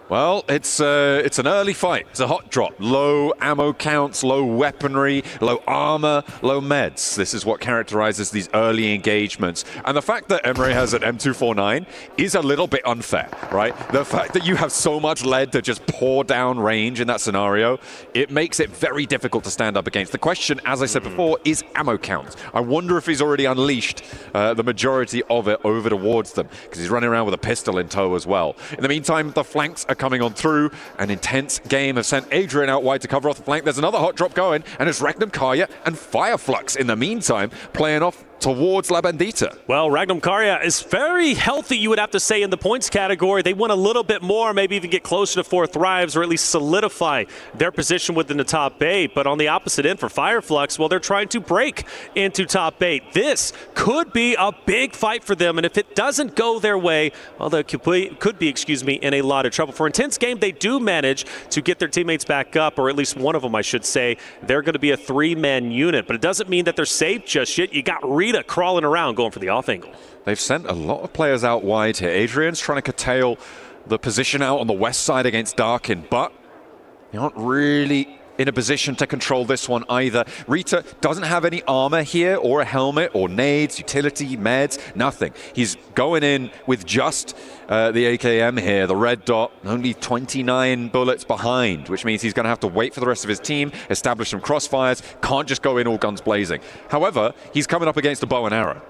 Well, it's an early fight. It's a hot drop. Low ammo counts, low weaponry, low armor, low meds. This is what characterizes these early engagements. And the fact that Emre has an M249 is a little bit unfair, right? The fact that you have so much lead to just pour down range in that scenario, it makes it very difficult to stand up against. The question, as I said before, is ammo count. I wonder if he's already unleashed the majority of it over towards them, because he's running around with a pistol in tow as well. In the meantime, the flanks are coming on through. An intense game have sent Adrian out wide to cover off the flank. There's another hot drop going, and it's Regnum Kaya and Fireflux in the meantime playing off towards La Bandita. Well, Regnum Kaya is very healthy, you would have to say, in the points category. They want a little bit more, maybe even get closer to 4th Thrives, or at least solidify their position within the top 8. But on the opposite end for Fireflux, well, they're trying to break into top 8. This could be a big fight for them, and if it doesn't go their way, well, they could be, in a lot of trouble. For intense game, they do manage to get their teammates back up, or at least one of them, I should say. They're going to be a 3-man unit, but it doesn't mean that they're safe just yet. You got Rita crawling around going for the off angle. They've sent a lot of players out wide here. Adrian's trying to curtail the position out on the west side against Darkin, but they aren't really in a position to control this one either. Rita doesn't have any armor here, or a helmet, or nades, utility, meds, nothing. He's going in with just the AKM here, the red dot, only 29 bullets behind, which means he's going to have to wait for the rest of his team, establish some crossfires, can't just go in all guns blazing. However, he's coming up against a bow and arrow.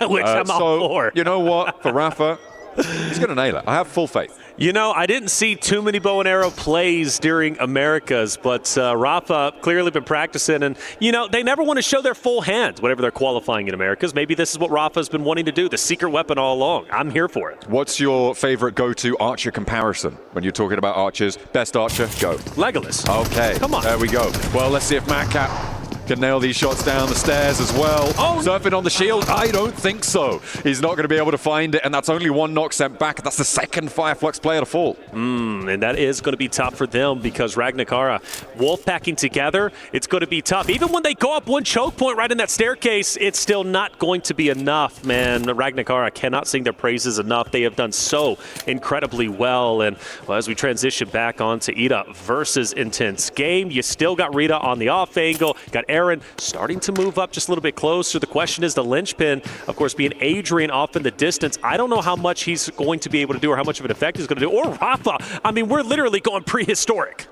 Which I'm all for. You know what, for Rafa, he's going to nail it. I have full faith. You know, I didn't see too many bow and arrow plays during Americas, but Rafa clearly been practicing, and, you know, they never want to show their full hand whenever they're qualifying in Americas. Maybe this is what Rafa's been wanting to do, the secret weapon all along. I'm here for it. What's your favorite go-to archer comparison when you're talking about archers? Best archer, go. Legolas. Okay. Come on. There we go. Well, let's see if Madcap can nail these shots down the stairs as well. Oh, surfing on the shield? I don't think so. He's not going to be able to find it, and that's only 1 knock sent back. That's the second Fireflux player to fall. And that is going to be tough for them, because Ragnar Kara, wolf packing together, it's going to be tough. Even when they go up 1 choke point right in that staircase, it's still not going to be enough, man. Ragnar Kara cannot sing their praises enough. They have done so incredibly well. And well, as we transition back onto Ida versus Intense Game, you still got Rita on the off angle, got Aaron starting to move up just a little bit closer. The question is the linchpin, of course, being Adrian off in the distance. I don't know how much he's going to be able to do, or how much of an effect he's going to do. Or Rafa. I mean, we're literally going prehistoric.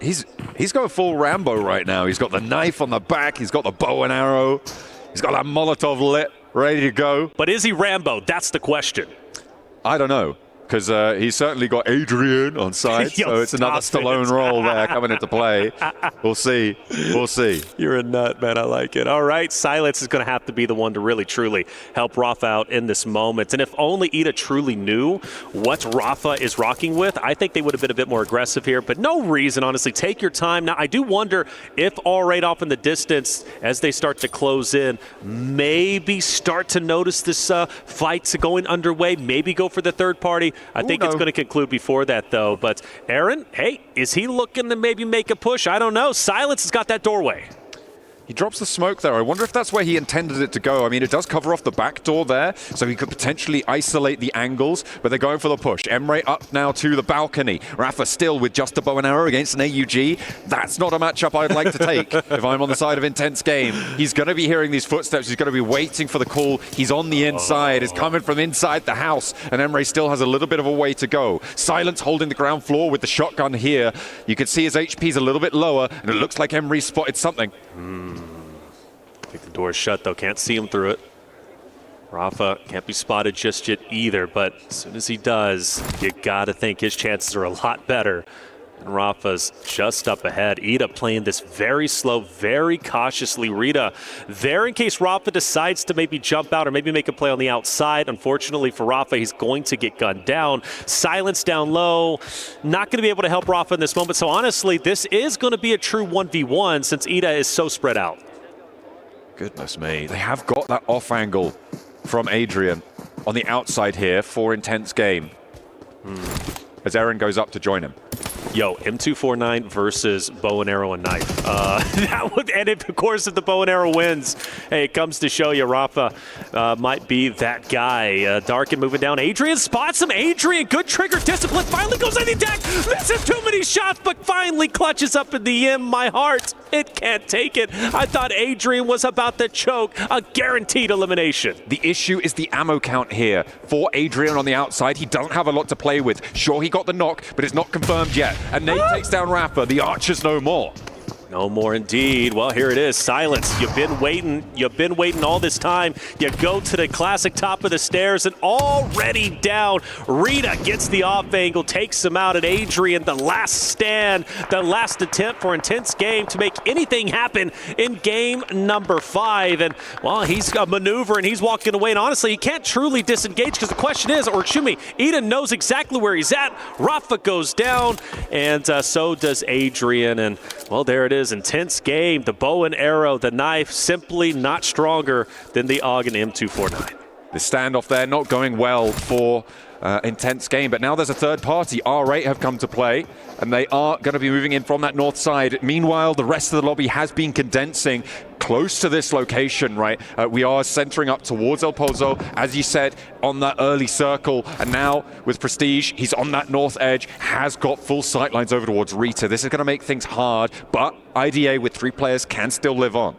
He's going full Rambo right now. He's got the knife on the back. He's got the bow and arrow. He's got that Molotov lit, ready to go. But is he Rambo? That's the question. I don't know. because he's certainly got Adrian on side, Yo, so it's another Stallone role there coming into play. We'll see. We'll see. You're a nut, man. I like it. All right, Silence is going to have to be the one to really, truly help Rafa out in this moment. And if only Ida truly knew what Rafa is rocking with, I think they would have been a bit more aggressive here, but no reason, honestly. Take your time. Now, I do wonder if all right off in the distance, as they start to close in, maybe start to notice this fight going underway, maybe go for the third party. I think it's going to conclude before that, though. But Aaron, hey, is he looking to maybe make a push? I don't know. Silence has got that doorway. He drops the smoke there. I wonder if that's where he intended it to go. I mean, it does cover off the back door there, so he could potentially isolate the angles, but they're going for the push. Emre up now to the balcony. Rafa still with just a bow and arrow against an AUG. That's not a matchup I'd like to take if I'm on the side of Intense Game. He's going to be hearing these footsteps. He's going to be waiting for the call. He's on the inside. It's coming from inside the house, and Emre still has a little bit of a way to go. Silence holding the ground floor with the shotgun here. You can see his HP's a little bit lower, and it looks like Emre spotted something. I think the door's shut, though. Can't see him through it. Rafa can't be spotted just yet either, but as soon as he does, you got to think his chances are a lot better. And Rafa's just up ahead. Ida playing this very slow, very cautiously. Rita there in case Rafa decides to maybe jump out or maybe make a play on the outside. Unfortunately for Rafa, he's going to get gunned down. Silence down low. Not going to be able to help Rafa in this moment. So honestly, this is going to be a true 1v1 since Ida is so spread out. Goodness me. They have got that off angle from Adrian on the outside here for Intense Game. As Aaron goes up to join him. Yo, M249 versus bow and arrow and knife. That would, and of course, if the bow and arrow wins, hey, it comes to show you Rafa might be that guy. Darkin moving down. Adrian spots him. Adrian, good trigger discipline. Finally goes on the attack. Misses too many shots, but finally clutches up in the end. My heart, it can't take it. I thought Adrian was about to choke. A guaranteed elimination. The issue is the ammo count here for Adrian on the outside. He doesn't have a lot to play with. Sure, he got the knock, but it's not confirmed yet. And Nate takes down Rafa. The Archers no more. No more indeed. Well, here it is. Silence. You've been waiting all this time. You go to the classic top of the stairs and already down. Rita gets the off angle, takes him out, and Adrian, the last stand, the last attempt for Intense Game to make anything happen in game number 5. And, well, he's a maneuver and he's walking away. And honestly, he can't truly disengage because the question is, or excuse me, Eden knows exactly where he's at. Rafa goes down, and so does Adrian. And, well, there it is. Intense Game, the bow and arrow, the knife, simply not stronger than the AUG and M249. The standoff there not going well for Intense Game, but now there's a third party. R8 have come to play, and they are going to be moving in from that north side. Meanwhile, the rest of the lobby has been condensing close to this location, right? We are centering up towards El Pozo, as you said, on that early circle, and now with Prestige, he's on that north edge, has got full sight lines over towards Rita. This is going to make things hard, but IDA with 3 players can still live on.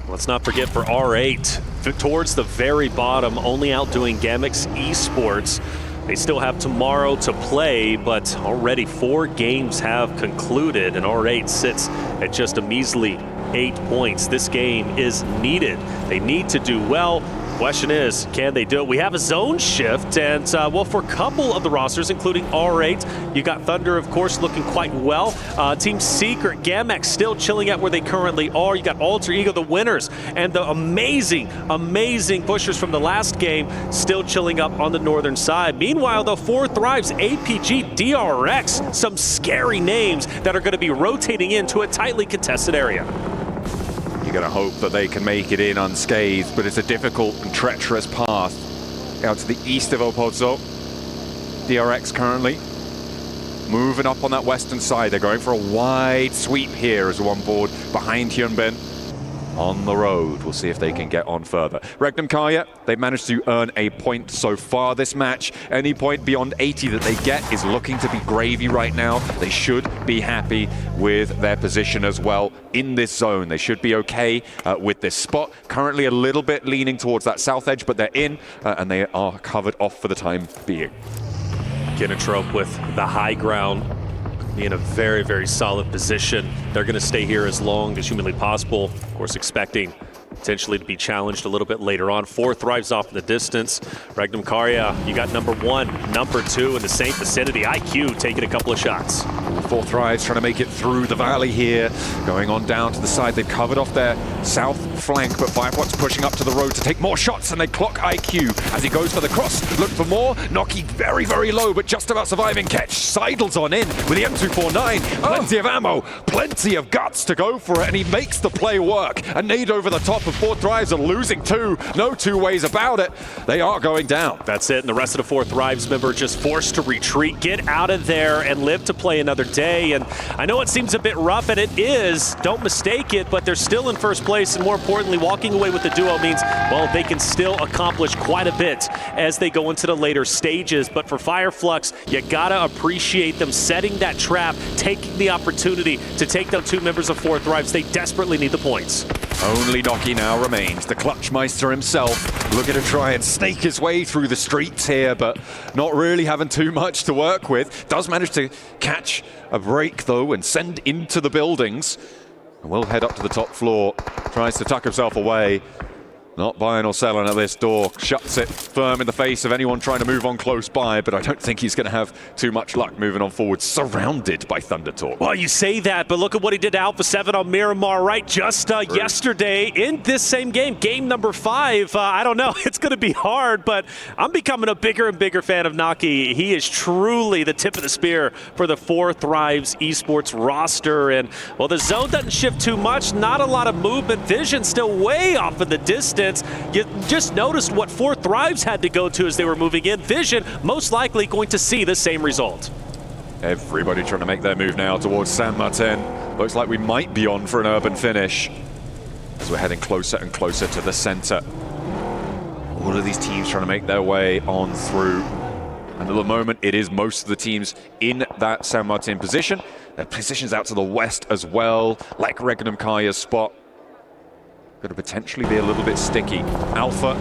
Let's not forget for R8, towards the very bottom, only outdoing Gamix Esports. They still have tomorrow to play, but already 4 games have concluded, and R8 sits at just a measly 8 points. This game is needed. They need to do well. Question is, can they do it? We have a zone shift, and well, for a couple of the rosters, including R8, you got Thunder, of course, looking quite well. Team Secret, Gamex still chilling at where they currently are. You got Alter Ego, the winners, and the amazing pushers from the last game still chilling up on the northern side. Meanwhile, though, 4 Thrives, APG, DRX, some scary names that are going to be rotating into a tightly contested area. You're going to hope that they can make it in unscathed, but it's a difficult and treacherous path out to the east of El Pozo. DRX currently moving up on that western side. They're going for a wide sweep here as one board behind Hyunbin on the road. We'll see if they can get on further. Regnum Kaya, they've managed to earn a point so far this match. Any point beyond 80 that they get is looking to be gravy right now. They should be happy with their position as well in this zone. They should be okay with this spot. Currently a little bit leaning towards that south edge, but they're in and they are covered off for the time being. Ginatrope with the high ground, be in a very, very solid position. They're going to stay here as long as humanly possible, of course expecting potentially to be challenged a little bit later on. 4 Thrives off in the distance. Regnum Karya, you got number 1, number 2 in the same vicinity. IQ taking a couple of shots. 4 Thrives trying to make it through the valley here. Going on down to the side. They've covered off their south flank, but Fireflux pushing up to the road to take more shots, and they clock IQ as he goes for the cross. Look for more. Noki very, very low, but just about surviving catch. Sidles on in with the M249. Plenty of ammo, plenty of guts to go for it, and he makes the play work. A nade over the top of 4 Thrives are losing 2. No 2 ways about it. They are going down. That's it, and the rest of the 4 Thrives member just forced to retreat, get out of there, and live to play another day. And I know it seems a bit rough, and it is. Don't mistake it, but they're still in first place, and more importantly, walking away with the duo means, well, they can still accomplish quite a bit as they go into the later stages. But for Fireflux, you gotta appreciate them setting that trap, taking the opportunity to take down 2 members of 4 Thrives. They desperately need the points. Only Noki now remains, the Clutchmeister himself, looking to try and snake his way through the streets here, but not really having too much to work with. Does manage to catch a break, though, and send into the buildings. And will head up to the top floor, tries to tuck himself away. Not buying or selling at this door. Shuts it firm in the face of anyone trying to move on close by, but I don't think he's going to have too much luck moving on forward, surrounded by Thunder Talk. Well, you say that, but look at what he did to Alpha 7 on Miramar, right? Just yesterday in this same game, game number 5. I don't know, it's going to be hard, but I'm becoming a bigger and bigger fan of Naki. He is truly the tip of the spear for the 4 Thrives esports roster. And, well, the zone doesn't shift too much, not a lot of movement. Vision still way off in the distance. You just noticed what 4 Thrives had to go to as they were moving in. Vision most likely going to see the same result. Everybody trying to make their move now towards San Martin. Looks like we might be on for an urban finish as we're heading closer and closer to the center. All of these teams trying to make their way on through. And at the moment, it is most of the teams in that San Martin position. Their positions out to the west as well, like Regnum Karya's spot. Going to potentially be a little bit sticky. Alpha,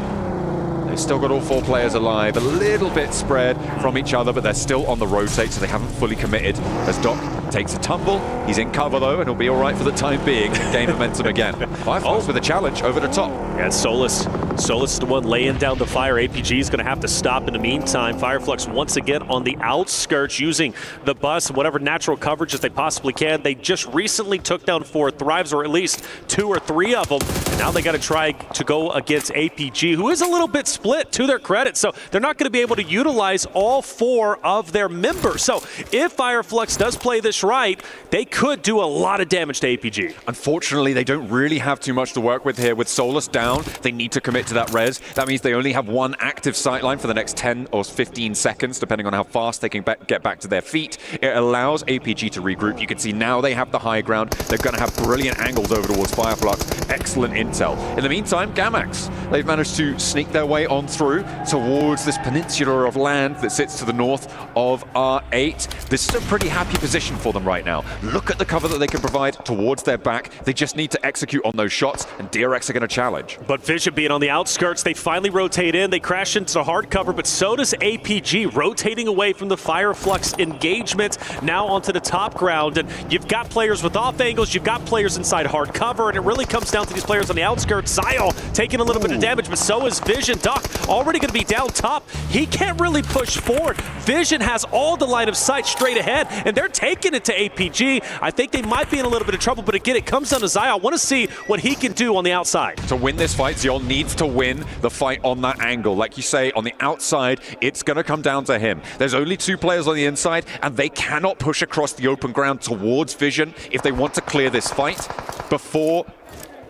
they've still got all 4 players alive, a little bit spread from each other, but they're still on the rotate, so they haven't fully committed. As Doc takes a tumble, he's in cover though, and he'll be all right for the time being. Gain momentum again. Fireflux with a challenge over the top. Yeah, Solus is the one laying down the fire. APG is going to have to stop in the meantime. Fireflux once again on the outskirts using the bus and whatever natural coverage that they possibly can. They just recently took down 4 Thrives, or at least 2 or 3 of them. And now they got to try to go against APG, who is a little bit split to their credit. So they're not going to be able to utilize all 4 of their members. So if Fireflux does play this right, they could do a lot of damage to APG. Unfortunately, they don't really have too much to work with here. With Solus down, they need to commit to that res. That means they only have 1 active sightline for the next 10 or 15 seconds, depending on how fast they can get back to their feet. It allows APG to regroup. You can see now they have the high ground. They're going to have brilliant angles over towards Fireflux. Excellent intel. In the meantime, Gamax, they've managed to sneak their way on through towards this peninsula of land that sits to the north of R8. This is a pretty happy position for them right now. Look at the cover that they can provide towards their back. They just need to execute on those shots, and DRX are going to challenge. But Vision being on the outskirts, they finally rotate in. They crash into the hard cover, but so does APG, rotating away from the Fireflux engagement, now onto the top ground. And you've got players with off angles, you've got players inside hard cover, and it really comes down to these players on the outskirts. Zyle taking a little bit of damage, but so is Vision. Doc already going to be down top. He can't really push forward. Vision has all the line of sight straight ahead, and they're taking it to APG. I think they might be in a little bit of trouble, but again, it comes down to Zyle. I want to see what he can do on the outside. To win this fight, Zion needs to win the fight on that angle. Like you say, on the outside, it's going to come down to him. There's only 2 players on the inside, and they cannot push across the open ground towards Vision if they want to clear this fight before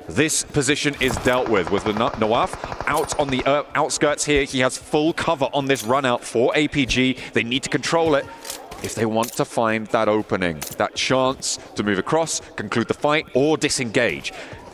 this position is dealt with the Nawaf out on the outskirts here. He has full cover on this run out for APG. They need to control it if they want to find that opening, that chance to move across, conclude the fight, or disengage.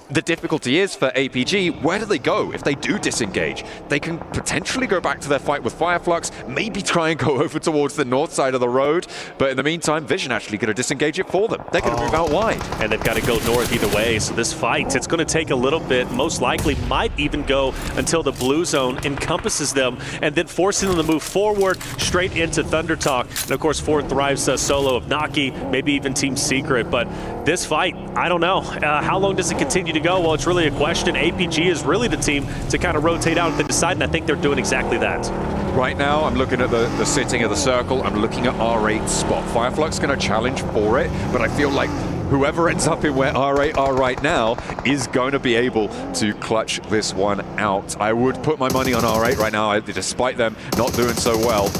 The difficulty is for APG, where do they go if they do disengage? They can potentially go back to their fight with Fireflux, maybe try and go over towards the north side of the road, but in the meantime, Vision actually going to disengage it for them. They're going to move out wide. And they've got to go north either way, so this fight, it's going to take a little bit, most likely might even go until the blue zone encompasses them, and then forcing them to move forward straight into Thunder Talk. And of course, 4 Thrives solo of Naki, maybe even Team Secret, but this fight, I don't know. How long does it continue to to go? Well, it's really a question. APG is really the team to kind of rotate out at the decide, and I think they're doing exactly that. Right now, I'm looking at the sitting of the circle. I'm looking at R8's spot. Fireflux going to challenge for it, but I feel like whoever ends up in where R8 are right now is going to be able to clutch this one out. I would put my money on R8 right now, despite them not doing so well.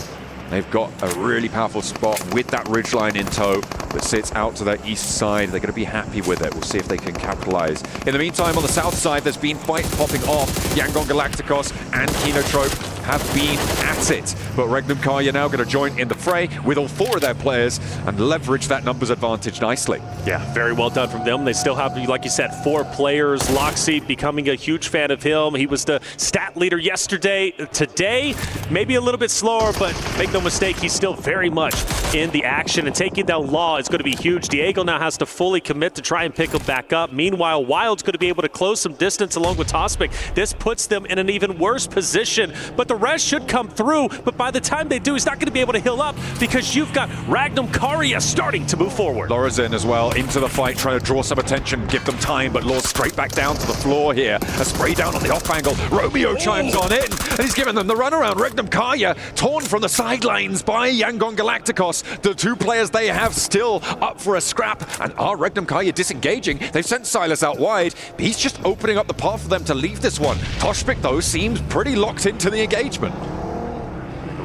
They've got a really powerful spot with that ridgeline in tow that sits out to their east side. They're going to be happy with it. We'll see if they can capitalize. In the meantime, on the south side, there's been fights popping off. Yangon Galacticos and Kinotrope have been at it. But Regnum Karya now going to join in the fray with all 4 of their players and leverage that numbers advantage nicely. Yeah, very well done from them. They still have, like you said, 4 players. Loxy becoming a huge fan of him. He was the stat leader yesterday. Today, maybe a little bit slower, but make no mistake, he's still very much in the action. And taking down Law is going to be huge. Diego now has to fully commit to try and pick him back up. Meanwhile, Wild's going to be able to close some distance along with Tospic. This puts them in an even worse position. But the rest should come through, but by the time they do, he's not going to be able to heal up because you've got Regnum Karya starting to move forward. Laura's in as well, into the fight, trying to draw some attention, give them time, but Laura's straight back down to the floor here. A spray down on the off angle. Romeo chimes on in, and he's giving them the runaround. Regnum Karya torn from the sidelines by Yangon Galacticos. The 2 players they have still up for a scrap, and Regnum Karya disengaging. They've sent Silas out wide, but he's just opening up the path for them to leave this one. Toshpik, though, seems pretty locked into the engagement.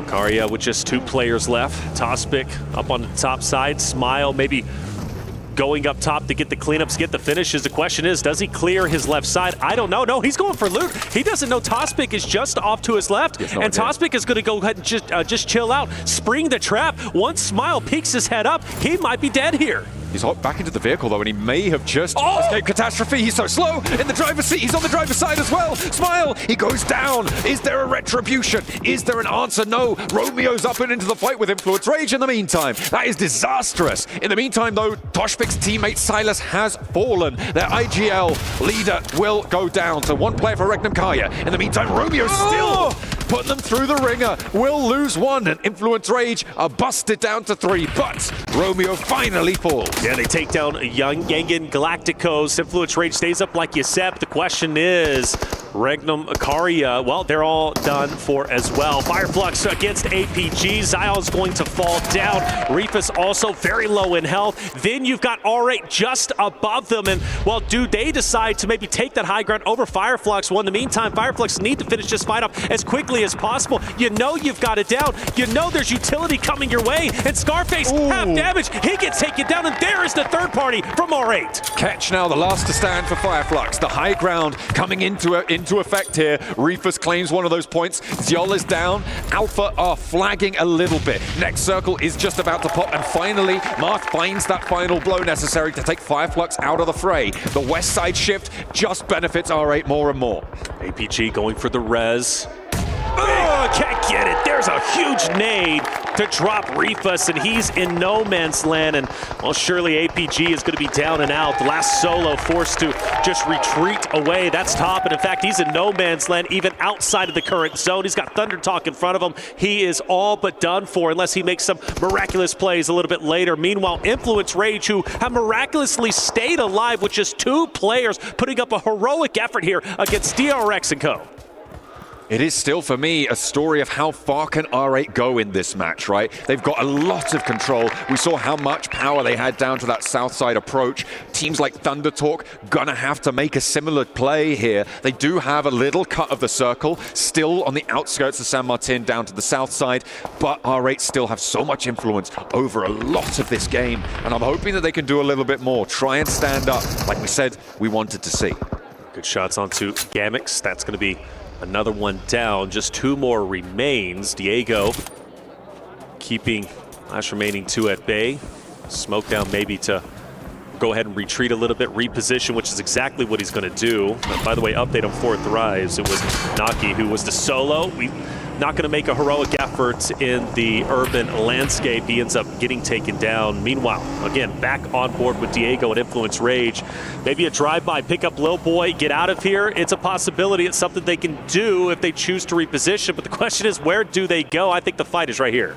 Karya with just 2 players left. Tospic up on the top side. Smile maybe going up top to get the cleanups, get the finishes. The question is, does he clear his left side? I don't know. No, he's going for loot. He doesn't know Tospic is just off to his left, and Tospic is going to go ahead and just chill out, spring the trap. Once Smile peeks his head up, he might be dead here. He's hopped back into the vehicle, though, and he may have just escaped catastrophe. He's so slow in the driver's seat. He's on the driver's side as well. Smile, he goes down. Is there a retribution? Is there an answer? No. Romeo's up and into the fight with Influence Rage in the meantime. That is disastrous. In the meantime, though, Toshpik's teammate Silas has fallen. Their IGL leader will go down to 1 player for Regnum Karya. In the meantime, Romeo's still putting them through the ringer. Will lose 1, and Influence Rage are busted down to 3, but Romeo finally falls. Yeah, they take down Yangon Galacticos. Influence Rage stays up like you said. The question is, Regnum Karya, well, they're all done for as well. Fireflux against APG. Zyle's going to fall down. Reefus also very low in health. Then you've got R8 just above them. And, well, do they decide to maybe take that high ground over Fireflux? Well, in the meantime, Fireflux need to finish this fight off as quickly as possible. You know you've got it down. You know there's utility coming your way. And Scarface, half damage. He gets taken down, and there is the third party from R8. Catch now, the last to stand for Fireflux. The high ground coming into effect here. Reefus claims one of those points. Zyol is down. Alpha are flagging a little bit. Next circle is just about to pop, and finally, Marth finds that final blow necessary to take Fireflux out of the fray. The west side shift just benefits R8 more and more. APG going for the res. Oh, can't get it. There's a huge nade to drop Reefus, and he's in no man's land. And, well, surely APG is going to be down and out. The last solo forced to just retreat away. That's top. And, in fact, he's in no man's land, even outside of the current zone. He's got Thunder Talk in front of him. He is all but done for unless he makes some miraculous plays a little bit later. Meanwhile, Influence Rage, who have miraculously stayed alive with just 2 players, putting up a heroic effort here against DRX and Co. It is still, for me, a story of how far can R8 go in this match, right? They've got a lot of control. We saw how much power they had down to that south side approach. Teams like Thunder Talk gonna have to make a similar play here. They do have a little cut of the circle, still on the outskirts of San Martin down to the south side, but R8 still have so much influence over a lot of this game, and I'm hoping that they can do a little bit more. Try and stand up, like we said we wanted to see. Good shots onto Gamix. That's gonna be another one down. Just 2 more remains. Diego keeping last remaining 2 at bay. Smoke down maybe to go ahead and retreat a little bit, reposition, which is exactly what he's going to do. But by the way, update on 4th Rise. It was Naki who was the solo. Not going to make a heroic effort in the urban landscape. He ends up getting taken down. Meanwhile, again, back on board with Diego and Influence Rage. Maybe a drive-by, pick up Lil Boy, get out of here. It's a possibility. It's something they can do if they choose to reposition. But the question is, where do they go? I think the fight is right here.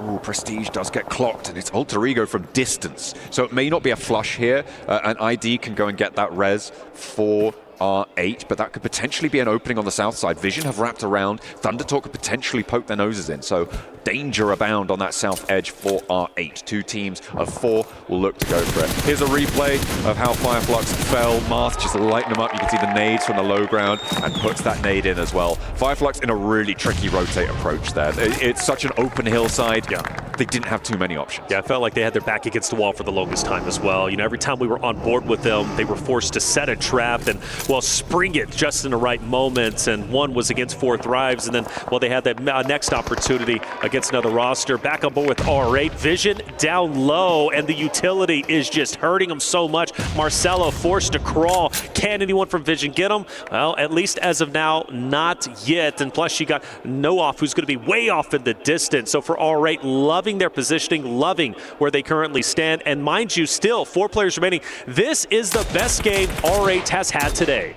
Ooh, Prestige does get clocked, and it's Alter Ego from distance. So it may not be a flush here. An ID can go and get that res for R8, but that could potentially be an opening on the south side. Vision have wrapped around. Thundertalk could potentially poke their noses in. So danger abound on that south edge for R8. 2 teams of 4 will look to go for it. Here's a replay of how Fireflux fell. Marth just lighten them up. You can see the nades from the low ground and puts that nade in as well. Fireflux in a really tricky rotate approach there. It's such an open hillside. Yeah. They didn't have too many options. Yeah, I felt like they had their back against the wall for the longest time as well. You know, every time we were on board with them, they were forced to set a trap and, well, spring it just in the right moments. And one was against 4 Thrives, and then, well, they had that next opportunity against another roster. Back on board with R8. Vision down low, and the utility is just hurting them so much. Marcelo forced to crawl. Can anyone from Vision get him? Well, at least as of now, not yet. And plus, you got Noof, who's going to be way off in the distance. So for R8, loving their positioning, loving where they currently stand. And mind you, still 4 players remaining. This is the best game R8 has had today.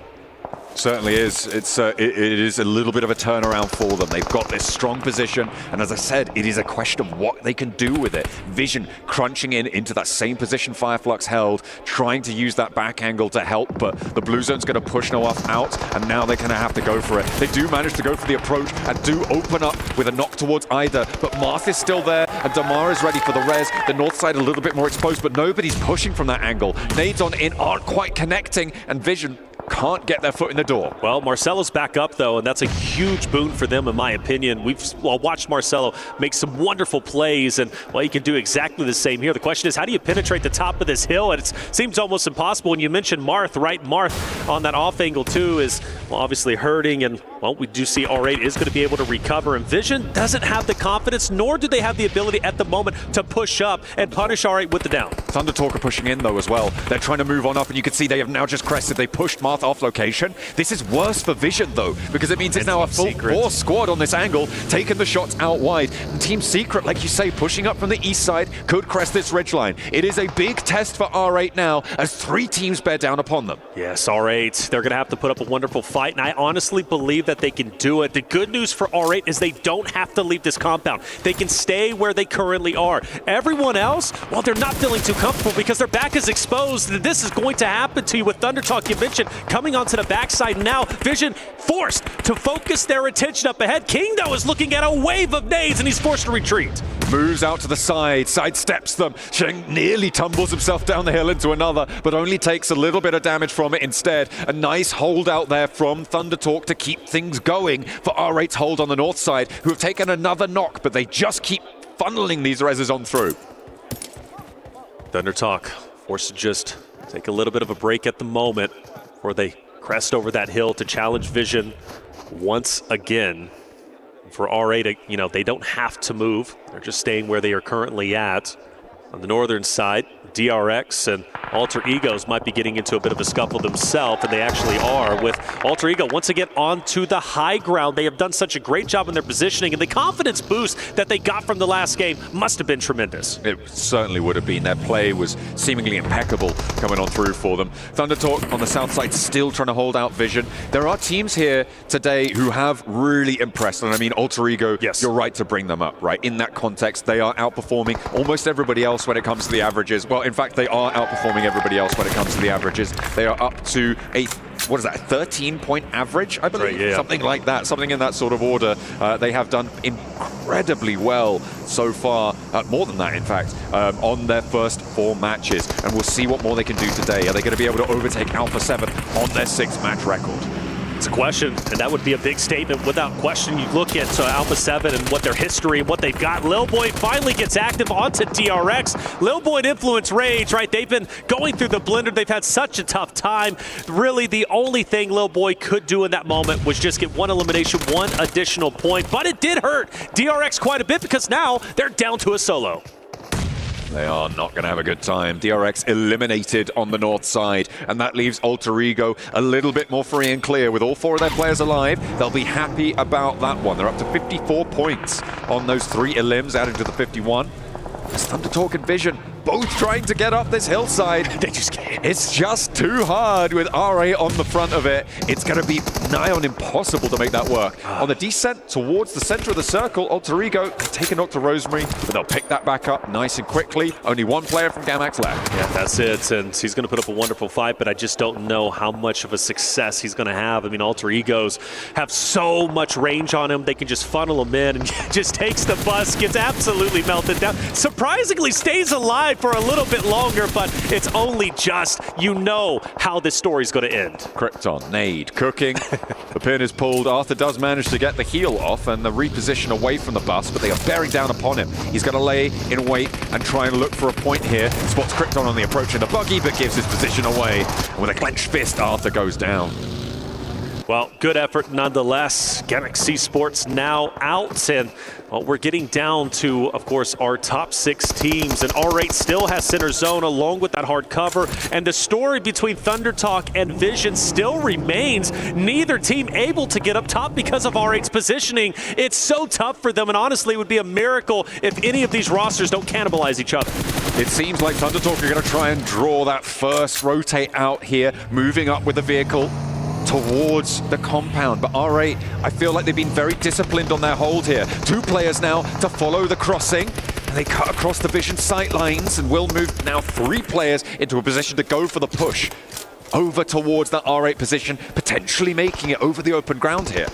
Certainly is. It is a little bit of a turnaround for them. They've got this strong position, and as I said, it is a question of what they can do with it. Vision crunching in into that same position Fireflux held, trying to use that back angle to help, but the blue zone's going to push Noof out, and now they're going to have to go for it. They do manage to go for the approach and do open up with a knock towards Ida, but Marth is still there, and Damar is ready for the res. The north side a little bit more exposed, but nobody's pushing from that angle. Nades on in aren't quite connecting, and Vision can't get their foot in the door. Well, Marcelo's back up, though, and that's a huge boon for them, in my opinion. We've watched Marcelo make some wonderful plays, and, well, he can do exactly the same here. The question is, how do you penetrate the top of this hill? And it seems almost impossible. And you mentioned Marth, right? Marth on that off angle, too, is, well, obviously hurting, and, well, we do see R8 is going to be able to recover, and Vision doesn't have the confidence, nor do they have the ability at the moment to push up and punish R8 with the down. Thundertalk are pushing in, though, as well. They're trying to move on up, and you can see they have now just crested. They pushed Marth off location. This is worse for Vision, though, because it means it's now a full 4 squad on this angle, taking the shots out wide. And Team Secret, like you say, pushing up from the east side, could crest this ridgeline. It is a big test for R8 now, as 3 teams bear down upon them. Yes, R8, they're going to have to put up a wonderful fight, and I honestly believe that they can do it. The good news for R8 is they don't have to leave this compound. They can stay where they currently are. Everyone else, well, they're not feeling too comfortable because their back is exposed. This is going to happen to you with Thundertalk, you mentioned, coming onto the backside now. Vision forced to focus their attention up ahead. King, though, is looking at a wave of nades, and he's forced to retreat. Moves out to the side, sidesteps them. Sheng nearly tumbles himself down the hill into another, but only takes a little bit of damage from it instead. A nice hold out there from Thundertalk to keep things going for R8's hold on the north side, who have taken another knock, but they just keep funneling these reses on through. Thundertalk forced to just take a little bit of a break at the moment before they crest over that hill to challenge Vision once again. For R8, you know, they don't have to move. They're just staying where they are currently at. On the northern side, DRX and Alter Egos might be getting into a bit of a scuffle themselves, and they actually are, with Alter Ego once again onto the high ground. They have done such a great job in their positioning, and the confidence boost that they got from the last game must have been tremendous. It certainly would have been. Their play was seemingly impeccable coming on through for them. Thundertalk on the south side still trying to hold out Vision. There are teams here today who have really impressed, and I mean Alter Ego, yes, you're right to bring them up, right? In that context, they are outperforming almost everybody else when it comes to the averages. Well, in fact, they are outperforming everybody else when it comes to the averages. They are up to a, what is that, 13-point average, I believe? Right, yeah. Something like that, something in that sort of order. They have done incredibly well so far, more than that, in fact, on their first 4 matches. And we'll see what more they can do today. Are they going to be able to overtake Alpha 7 on their 6-match record? It's a question, and that would be a big statement without question. You look at Alpha 7 and what their history and what they've got. Lil Boy finally gets active onto DRX. Lil Boy and Influence Rage, right? They've been going through the blender. They've had such a tough time. Really, the only thing Lil Boy could do in that moment was just get 1 elimination, 1 additional point. But it did hurt DRX quite a bit because now they're down to a solo. They are not going to have a good time. DRX eliminated on the north side, and that leaves Alter Ego a little bit more free and clear. With all 4 of their players alive, they'll be happy about that one. They're up to 54 points on those 3 elims, adding to the 51. As Thundertalk and Vision both trying to get up this hillside. They just can't. It's just too hard with R8 on the front of it. It's going to be nigh on impossible to make that work. On the descent towards the center of the circle, Alter Ego can take a knock to Rosemary, but they'll pick that back up nice and quickly. Only one player from Gamax left. Yeah, that's it. And he's going to put up a wonderful fight, but I just don't know how much of a success he's going to have. I mean, Alter Egos have so much range on him. They can just funnel him in and just takes the bus, gets absolutely melted down. Surprisingly stays alive for a little bit longer, but it's only just, you know how this story's going to end. Krypton, nade, cooking. The pin is pulled. Arthur does manage to get the heel off and the reposition away from the bus, but they are bearing down upon him. He's going to lay in wait and try and look for a point here. Spots Krypton on the approach in the buggy, but gives his position away. And with a clenched fist, Arthur goes down. Well, good effort nonetheless. Galaxy Sports now out, and well, we're getting down to, of course, our top 6 teams, and R8 still has center zone along with that hard cover, and the story between ThunderTalk and Vision still remains. Neither team able to get up top because of R8's positioning. It's so tough for them, and honestly, it would be a miracle if any of these rosters don't cannibalize each other. It seems like ThunderTalk are going to try and draw that first rotate out here, moving up with the vehicle towards the compound, but R8, I feel like they've been very disciplined on their hold here. 2 players now to follow the crossing, and they cut across the Vision sight lines and will move now 3 players into a position to go for the push over towards that R8 position, potentially making it over the open ground here.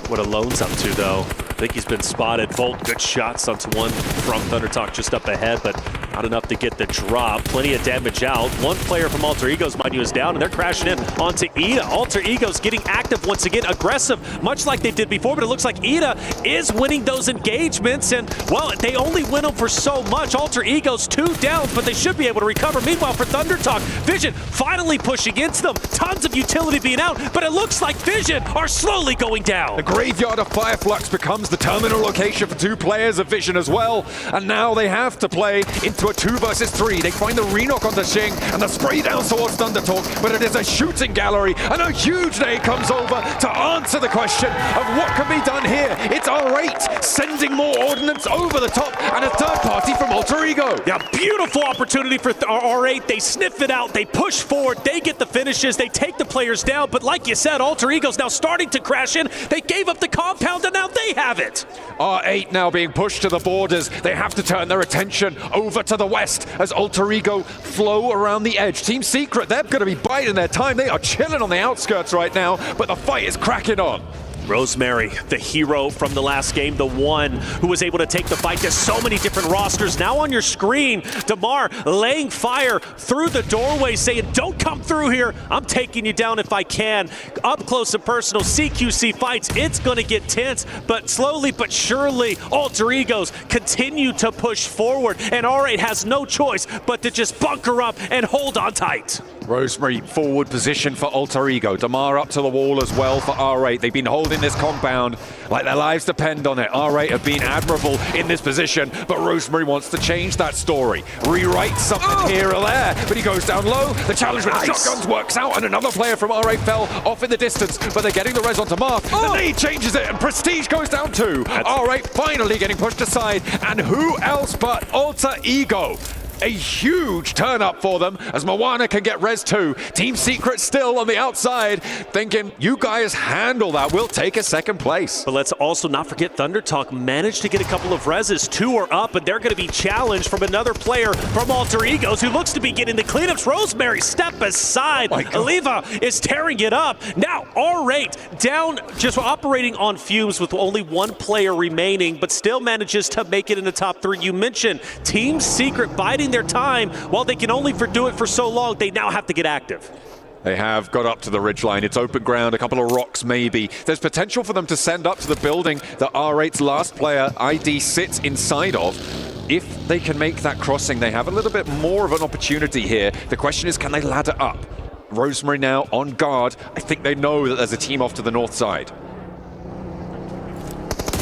What Alone's up to, though. I think he's been spotted. Volt, good shots onto one from ThunderTalk just up ahead, but not enough to get the drop. Plenty of damage out. One player from Alter Egos, mind you, is down, and they're crashing in onto Ida. Alter Egos getting active once again, aggressive, much like they did before, but it looks like Ida is winning those engagements, and, well, they only win them for so much. Alter Egos 2 downs, but they should be able to recover. Meanwhile, for ThunderTalk, Vision finally pushing into them. Tons of utility being out, but it looks like Vision are slowly going down. The graveyard of Fireflux becomes the terminal location for 2 players of Vision as well, and now they have to play into a 2 versus 3. They find the re-knock onto Xing and the spray down towards ThunderTalk, but it is a shooting gallery, and a huge nade comes over to answer the question of what can be done here. It's R8 sending more ordnance over the top, and a third party from Alter Ego. Yeah, beautiful opportunity for R8. They sniff it out, they push forward, they get the finishes, they take the players down, but like you said, Alter Ego's now starting to crash in. They gave up the compound, and now they have it. R8 now being pushed to the borders. They have to turn their attention over to the west as Alter Ego flow around the edge. Team Secret, they're going to be biding their time. They are chilling on the outskirts right now, but the fight is cracking on. Rosemary, the hero from the last game, the one who was able to take the fight to so many different rosters. Now on your screen, Damar laying fire through the doorway, saying, don't come through here. I'm taking you down if I can. Up close and personal, CQC fights. It's going to get tense, but slowly but surely, Alter Egos continue to push forward, and R8 has no choice but to just bunker up and hold on tight. Rosemary forward position for Alter Ego. Damar up to the wall as well for R8. They've been holding this compound like their lives depend on it. R8 have been admirable in this position, but Rosemary wants to change that story. Rewrite something here or there, but he goes down low. The challenge with the shotguns works out, and another player from R8 fell off in the distance, but they're getting the res onto Mark. The nade changes it, and Prestige goes down too. R8 finally getting pushed aside, and who else but Alter Ego? A huge turn up for them as Moana can get res too. Team Secret still on the outside, thinking, you guys handle that, we'll take a second place. But let's also not forget ThunderTalk managed to get a couple of reses. 2 are up, and they're going to be challenged from another player from Alter Egos who looks to be getting the cleanups. Rosemary, step aside. Aliva is tearing it up. Now R8 down, just operating on fumes with only 1 player remaining, but still manages to make it in the top 3. You mentioned Team Secret biting their time. While they can only do it for so long, they now have to get active. They have got up to the ridgeline. It's open ground, a couple of rocks maybe. There's potential for them to send up to the building that R8's last player, ID, sits inside of. If they can make that crossing, they have a little bit more of an opportunity here. The question is, can they ladder up? Rosemary now on guard. I think they know that there's a team off to the north side.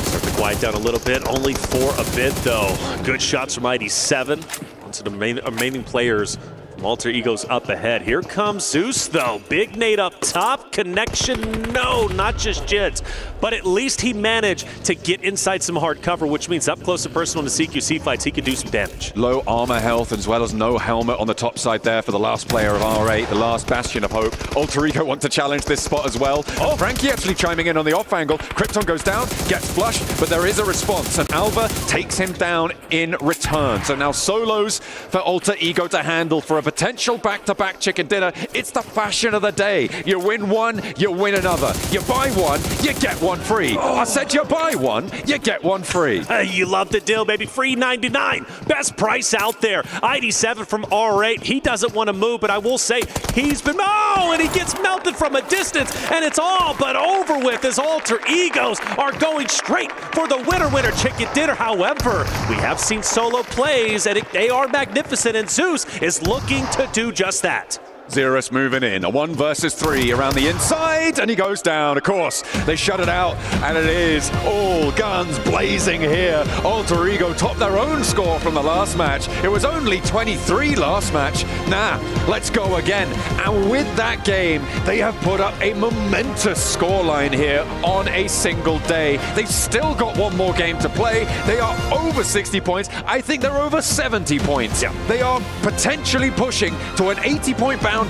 Start to quiet down a little bit, only for a bit though. Good shots from ID7. To the remaining players Alter Ego's up ahead. Here comes Zeus, though. Big nade up top. Connection, no, not just yet. But at least he managed to get inside some hard cover, which means up close and personal in the CQC fights, he could do some damage. Low armor health as well as no helmet on the top side there for the last player of R8, the last bastion of hope. Alter Ego want to challenge this spot as well. Oh, Frankie actually chiming in on the off angle. Krypton goes down, gets flushed, but there is a response, and Alva takes him down in return. So now solos for Alter Ego to handle for a potential back-to-back chicken dinner. It's the fashion of the day. You win one, you win another. You buy one, you get one free. I said you buy one, you get one free. You love the deal, baby. Free 99. Best price out there. ID7 from R8. He doesn't want to move, but I will say he's been... Oh, and he gets melted from a distance, and it's all but over with as Alter Egos are going straight for the winner chicken dinner. However, we have seen solo plays, and they are magnificent, and Zeus is looking to do just that. Xerus moving in, a 1 versus 3 around the inside, and he goes down. Of course, they shut it out, and it is all guns blazing here. Alter Ego topped their own score from the last match. It was only 23 last match. Nah, let's go again. And with that game, they have put up a momentous scoreline here on a single day. They've still got one more game to play. They are over 60 points. I think they're over 70 points. Yeah. They are potentially pushing to an 80-point boundary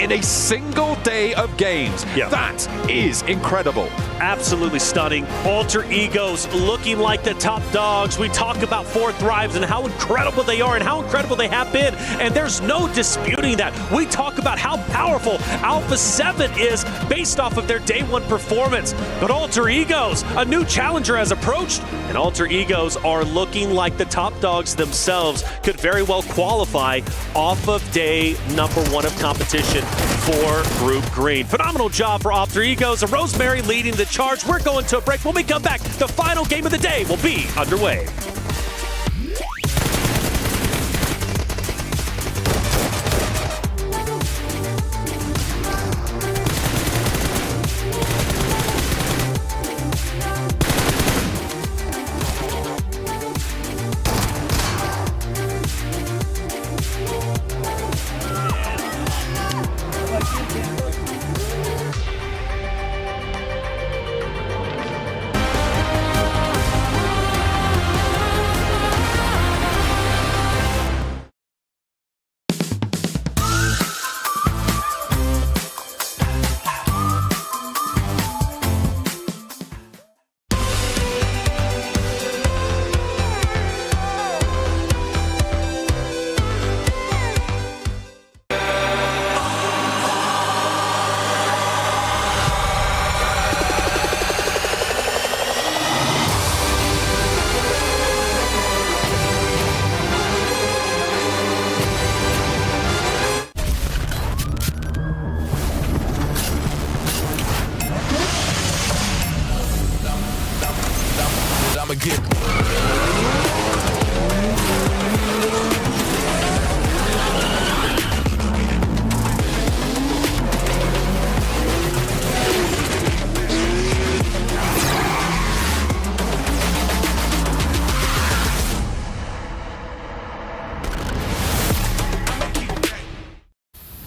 in a single day of games. Yeah. That is incredible. Absolutely stunning. Alter Egos looking like the top dogs. We talk about 4 Thrives and how incredible they are and how incredible they have been, and there's no disputing that. We talk about how powerful Alpha 7 is based off of their day 1 performance, but Alter Egos, a new challenger has approached, and Alter Egos are looking like the top dogs themselves, could very well qualify off of day number 1 of competition for Group Green. Phenomenal job for Alter Egos, and Rosemary leading the charge. We're going to a break. When we come back, the final game of the day will be underway.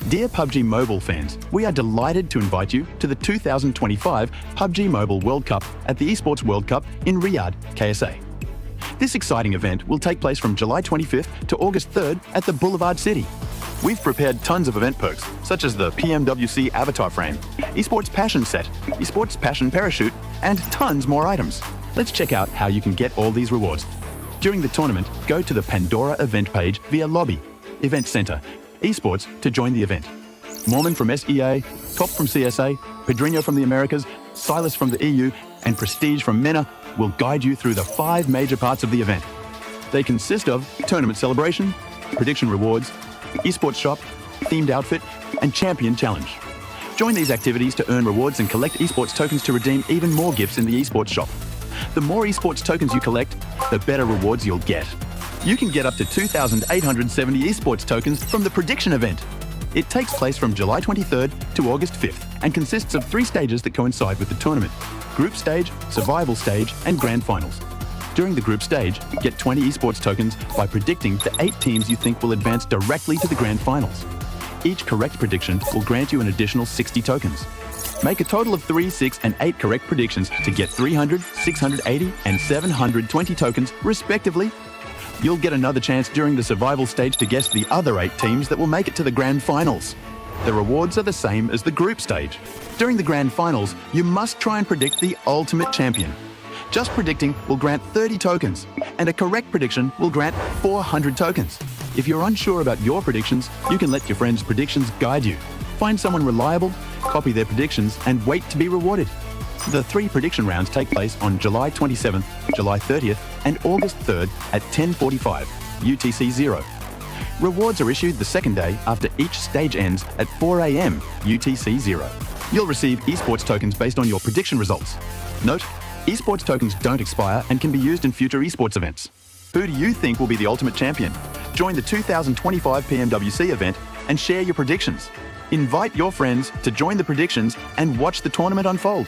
Dear PUBG Mobile fans, we are delighted to invite you to the 2025 PUBG Mobile World Cup at the ESPORTS World Cup in Riyadh, KSA. This exciting event will take place from July 25th to August 3rd at the Boulevard City. We've prepared tons of event perks, such as the PMWC avatar frame, eSports Passion set, eSports Passion parachute, and tons more items. Let's check out how you can get all these rewards. During the tournament, go to the Pandora event page via Lobby, Event Center, eSports to join the event. Mormon from SEA, Top from CSA, Pedrinho from the Americas, Silas from the EU, and Prestige from MENA will guide you through the 5 major parts of the event. They consist of tournament celebration, prediction rewards, eSports shop, themed outfit, and champion challenge. Join these activities to earn rewards and collect eSports tokens to redeem even more gifts in the eSports shop. The more eSports tokens you collect, the better rewards you'll get. You can get up to 2,870 eSports tokens from the prediction event. It takes place from July 23rd to August 5th and consists of 3 stages that coincide with the tournament: Group Stage, Survival Stage, and Grand Finals. During the group stage, get 20 esports tokens by predicting the 8 teams you think will advance directly to the grand finals. Each correct prediction will grant you an additional 60 tokens. Make a total of 3, 6, and 8 correct predictions to get 300, 680, and 720 tokens, respectively. You'll get another chance during the survival stage to guess the other 8 teams that will make it to the grand finals. The rewards are the same as the group stage. During the grand finals, you must try and predict the ultimate champion. Just predicting will grant 30 tokens, and a correct prediction will grant 400 tokens. If you're unsure about your predictions, you can let your friends' predictions guide you. Find someone reliable, copy their predictions, and wait to be rewarded. The 3 prediction rounds take place on July 27th, July 30th, and August 3rd at 10:45 UTC 0. Rewards are issued the second day after each stage ends at 4 AM UTC 0. You'll receive esports tokens based on your prediction results. Note, esports tokens don't expire and can be used in future esports events. Who do you think will be the ultimate champion? Join the 2025 PMWC event and share your predictions. Invite your friends to join the predictions and watch the tournament unfold.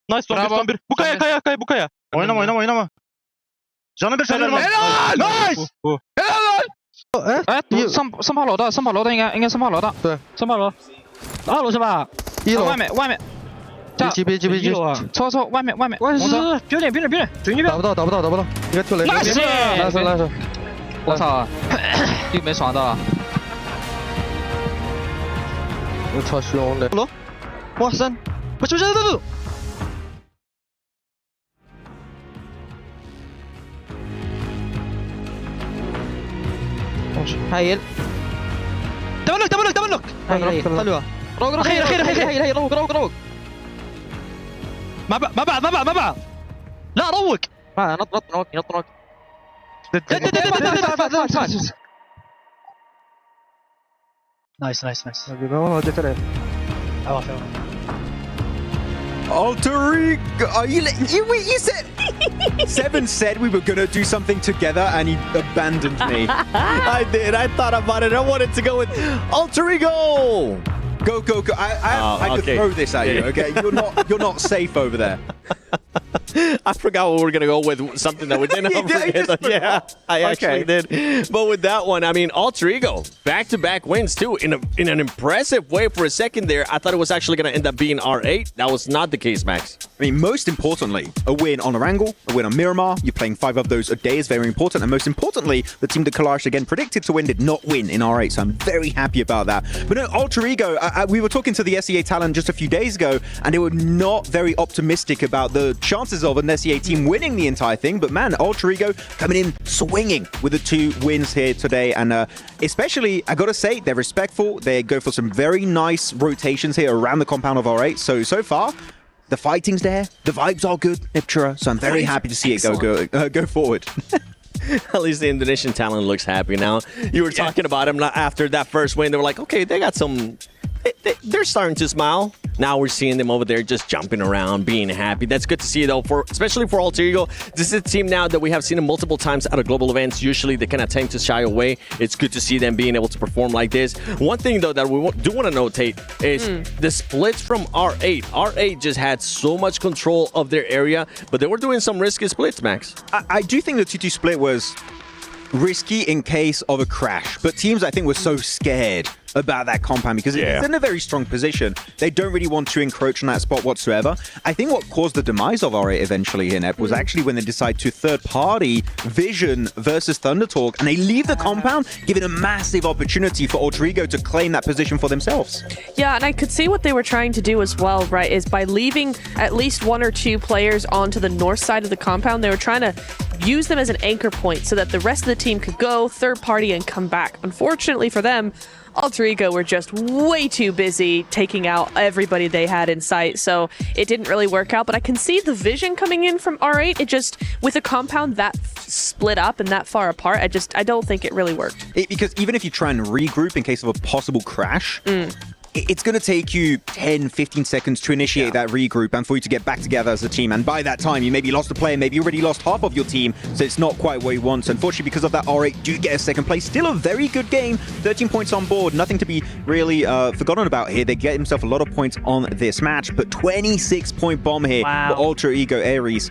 Nice son bir. Bu kaya. Oynama. Canı bir söyler. Helal! Nice! Helal lan! 哎，上炮楼的应该上炮楼的，对，上炮楼，2楼是吧？1楼，外面，别急，抽，外面，是，别点，准备，打不到，应该跳雷，nice，我操，又没爽到，我操凶的，楼，哇塞，不，هايل دبل لوك حلوه روق خير روق ما بعد لا روق نط نايس والله ديتري Alterigo, you said 7 said we were gonna do something together, and he abandoned me. I did. I thought about it. I wanted to go with Alterigo. Go. I could throw this at you. Okay, you're not safe over there. I forgot we were going to go with something that we didn't forget. Yeah, I actually did. But with that one, I mean, Alterigo, back-to-back wins, too, in an impressive way. For a second there, I thought it was actually going to end up being R8. That was not the case, Max. I mean, most importantly, a win on Erangel, a win on Miramar. You're playing 5 of those a day is very important. And most importantly, the team that Kalash again predicted to win did not win in R8. So I'm very happy about that. But no, Alterigo, we were talking to the SEA talent just a few days ago, and they were not very optimistic about the chances of an SEA team winning the entire thing. But man, Alterigo coming in swinging with the 2 wins here today. And especially, I got to say, they're respectful. They go for some very nice rotations here around the compound of R8. So far, the fighting's there. The vibes are good, Niptura. So I'm very happy to see it go forward. At least the Indonesian talent looks happy now. You were talking about him after that first win. They were like, okay, they got some... They're starting to smile. Now we're seeing them over there just jumping around, being happy. That's good to see, though, especially for Alterigo. This is a team now that we have seen them multiple times at global events. Usually they kind of tend to shy away. It's good to see them being able to perform like this. One thing, though, that we do want to notate is the splits from R8. R8 just had so much control of their area, but they were doing some risky splits, Max. I do think the 2-2 split was risky in case of a crash, but teams, I think, were so scared about that compound because it's in a very strong position. They don't really want to encroach on that spot whatsoever. I think what caused the demise of R8 eventually here, Nep, was actually when they decide to third-party Vision versus Thundertalk, and they leave the compound, giving a massive opportunity for Alterigo to claim that position for themselves. Yeah, and I could see what they were trying to do as well, right, is by leaving at least 1 or 2 players onto the north side of the compound, they were trying to use them as an anchor point so that the rest of the team could go third party and come back. Unfortunately for them, Alterigo were just way too busy taking out everybody they had in sight, so it didn't really work out. But I can see the vision coming in from R8. It just, with a compound that split up and that far apart, I don't think it really worked. Because even if you try and regroup in case of a possible crash, it's going to take you 10, 15 seconds to initiate that regroup and for you to get back together as a team. And by that time, you maybe lost a player, maybe you already lost half of your team, so it's not quite what you want. So unfortunately, because of that, R8 do get a second place. Still a very good game, 13 points on board. Nothing to be really forgotten about here. They get himself a lot of points on this match, but 26-point bomb here for Ultra Ego Aries.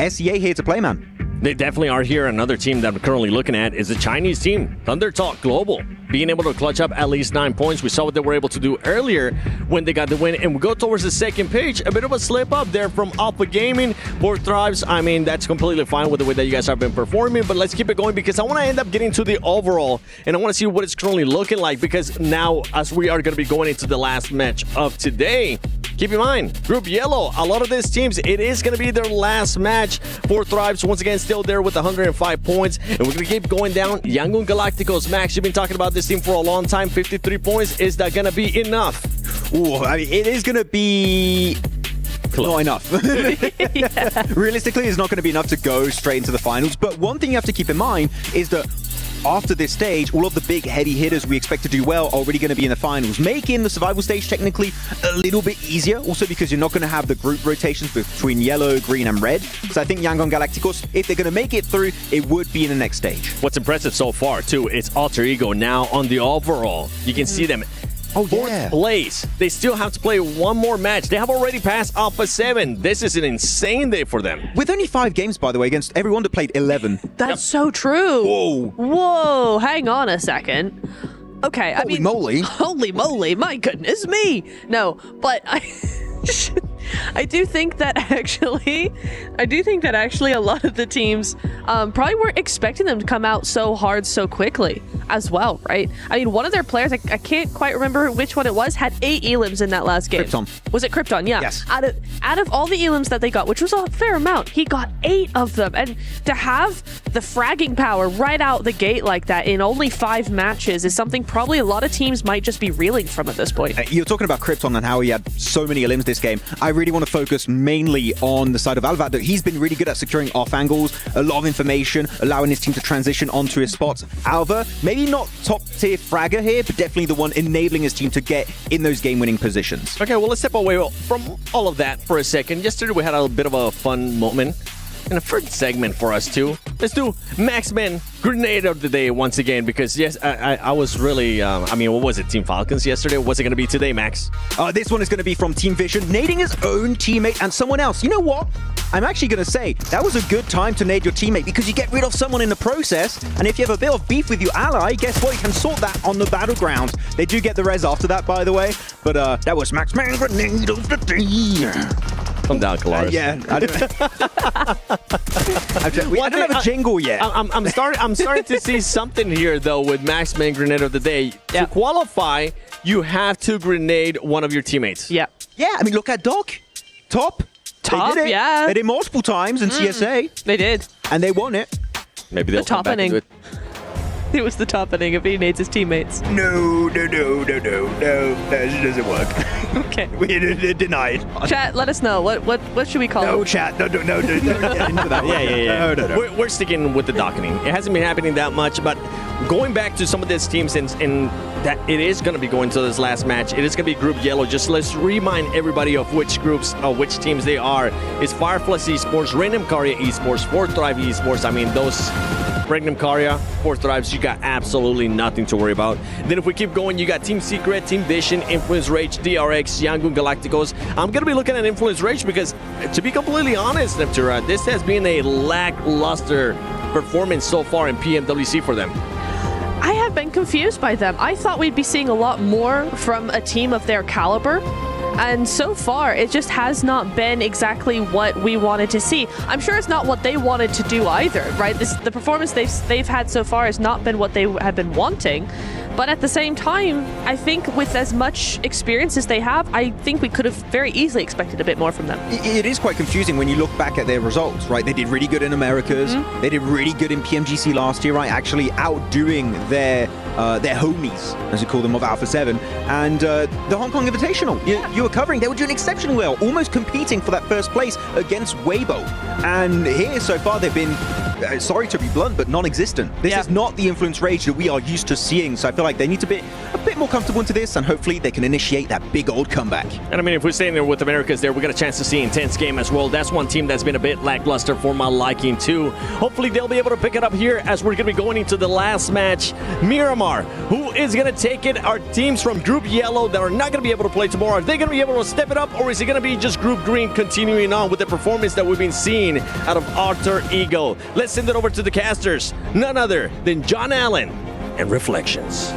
SEA here to play, man. They definitely are here. Another team that we're currently looking at is a Chinese team, Thunder Talk Global, being able to clutch up at least 9 points. We saw what they were able to do earlier when they got the win. And we go towards the second page. A bit of a slip up there from Alpha Gaming. 4 Thrives. I mean, that's completely fine with the way that you guys have been performing. But let's keep it going because I want to end up getting to the overall. And I want to see what it's currently looking like because now, as we are going to be going into the last match of today, keep in mind, Group Yellow, a lot of these teams, it is going to be their last match. 4 Thrives, once again, still there with 105 points. And we're going to keep going down. Yangon Galacticos, Max, you've been talking about this team for a long time. 53 points. Is that going to be enough? Ooh, I mean, it is going to be... not enough. Realistically, it's not going to be enough to go straight into the finals. But one thing you have to keep in mind is that after this stage, all of the big heavy hitters we expect to do well are already going to be in the finals, making the survival stage technically a little bit easier, also because you're not going to have the group rotations between yellow, green, and red. So I think Yangon Galacticos, if they're going to make it through, it would be in the next stage. What's impressive so far, too, is Alter Ego now on the overall. You can see them. Fourth place. They still have to play one more match. They have already passed Alpha 7. This is an insane day for them. With only 5 games, by the way, against everyone that played 11. That's so true. Whoa. Whoa. Hang on a second. Okay. Holy moly. Holy moly. My goodness me. No, but I do think that actually a lot of the teams probably weren't expecting them to come out so hard so quickly as well, right? I mean, one of their players, I can't quite remember which one it was, had 8 elims in that last game. Krypton. Was it Krypton? Yeah. Yes. Out of all the elims that they got, which was a fair amount, he got 8 of them. And to have the fragging power right out the gate like that in only 5 matches is something probably a lot of teams might just be reeling from at this point. You're talking about Krypton and how he had so many elims this game. I really want to focus mainly on the side of Alvad. He's been really good at securing off angles, a lot of information, allowing his team to transition onto his spots. Alva, maybe not top tier fragger here, but definitely the one enabling his team to get in those game-winning positions. Okay, well, let's step away from all of that for a second. Yesterday, we had a bit of a fun moment and a first segment for us, too. Let's do Maxman Grenade of the Day once again, because, yes, I was really, I mean, what was it, Team Falcons yesterday? What's it going to be today, Max? This one is going to be from Team Vision, nading his own teammate and someone else. You know what? I'm actually going to say that was a good time to nade your teammate because you get rid of someone in the process, and if you have a bit of beef with your ally, guess what? You can sort that on the battleground. They do get the res after that, by the way, but that was Maxman Grenade of the Day. Calm down, Kalaris. Yeah, I don't have a jingle yet. I'm starting to see something here, though, with Maxman Grenade of the Day. To qualify, you have to grenade one of your teammates. Yeah. Yeah, I mean, look at Doc. Top. They did it. Yeah. They did multiple times in CSA. They did. And they won it. Maybe they'll come back and do it. It was the top inning if he nades his teammates. No, that doesn't work. Okay. We're denied. Chat, let us know. What should we call it? No, chat. No, don't get into that. Yeah. No. We're sticking with the docketing. It hasn't been happening that much, but going back to some of these teams and that it is going to be going to this last match. It is going to be Group Yellow. Just let's remind everybody of which groups, which teams they are. It's Fireflies Esports, Random Caria Esports, 4 Thrive Esports. I mean, those Regnum Caria, 4 Thrives, you got absolutely nothing to worry about. Then if we keep going, you got Team Secret, Team Vision, Influence Rage, DRX, Yangon Galacticos. I'm going to be looking at Influence Rage because, to be completely honest, Neptura, this has been a lackluster performance so far in PMWC for them. I have been confused by them. I thought we'd be seeing a lot more from a team of their caliber. And so far, it just has not been exactly what we wanted to see. I'm sure it's not what they wanted to do either, right? The performance they've had so far has not been what they have been wanting. But at the same time, I think with as much experience as they have, I think we could have very easily expected a bit more from them. It is quite confusing when you look back at their results, right? They did really good in Americas. They did really good in PMGC last year, right? Actually outdoing their homies, as we call them, of Alpha 7. And the Hong Kong Invitational, you were covering. They were doing exceptionally well, almost competing for that first place against Weibo. And here, so far, they've been sorry to be blunt, but non-existent. This is not the influence rage that we are used to seeing, so I feel like they need to be a bit more comfortable into this, and hopefully they can initiate that big old comeback. And I mean, if we're staying there with Americas there, we got a chance to see an intense game as well. That's one team that's been a bit lackluster for my liking too. Hopefully they'll be able to pick it up here as we're going to be going into the last match. Miramar, who is going to take it? Our teams from Group Yellow that are not going to be able to play tomorrow, are they going to be able to step it up, or is it going to be just Group Green continuing on with the performance that we've been seeing out of Alter Ego? Let's send it over to the casters, none other than John Allen and Reflections.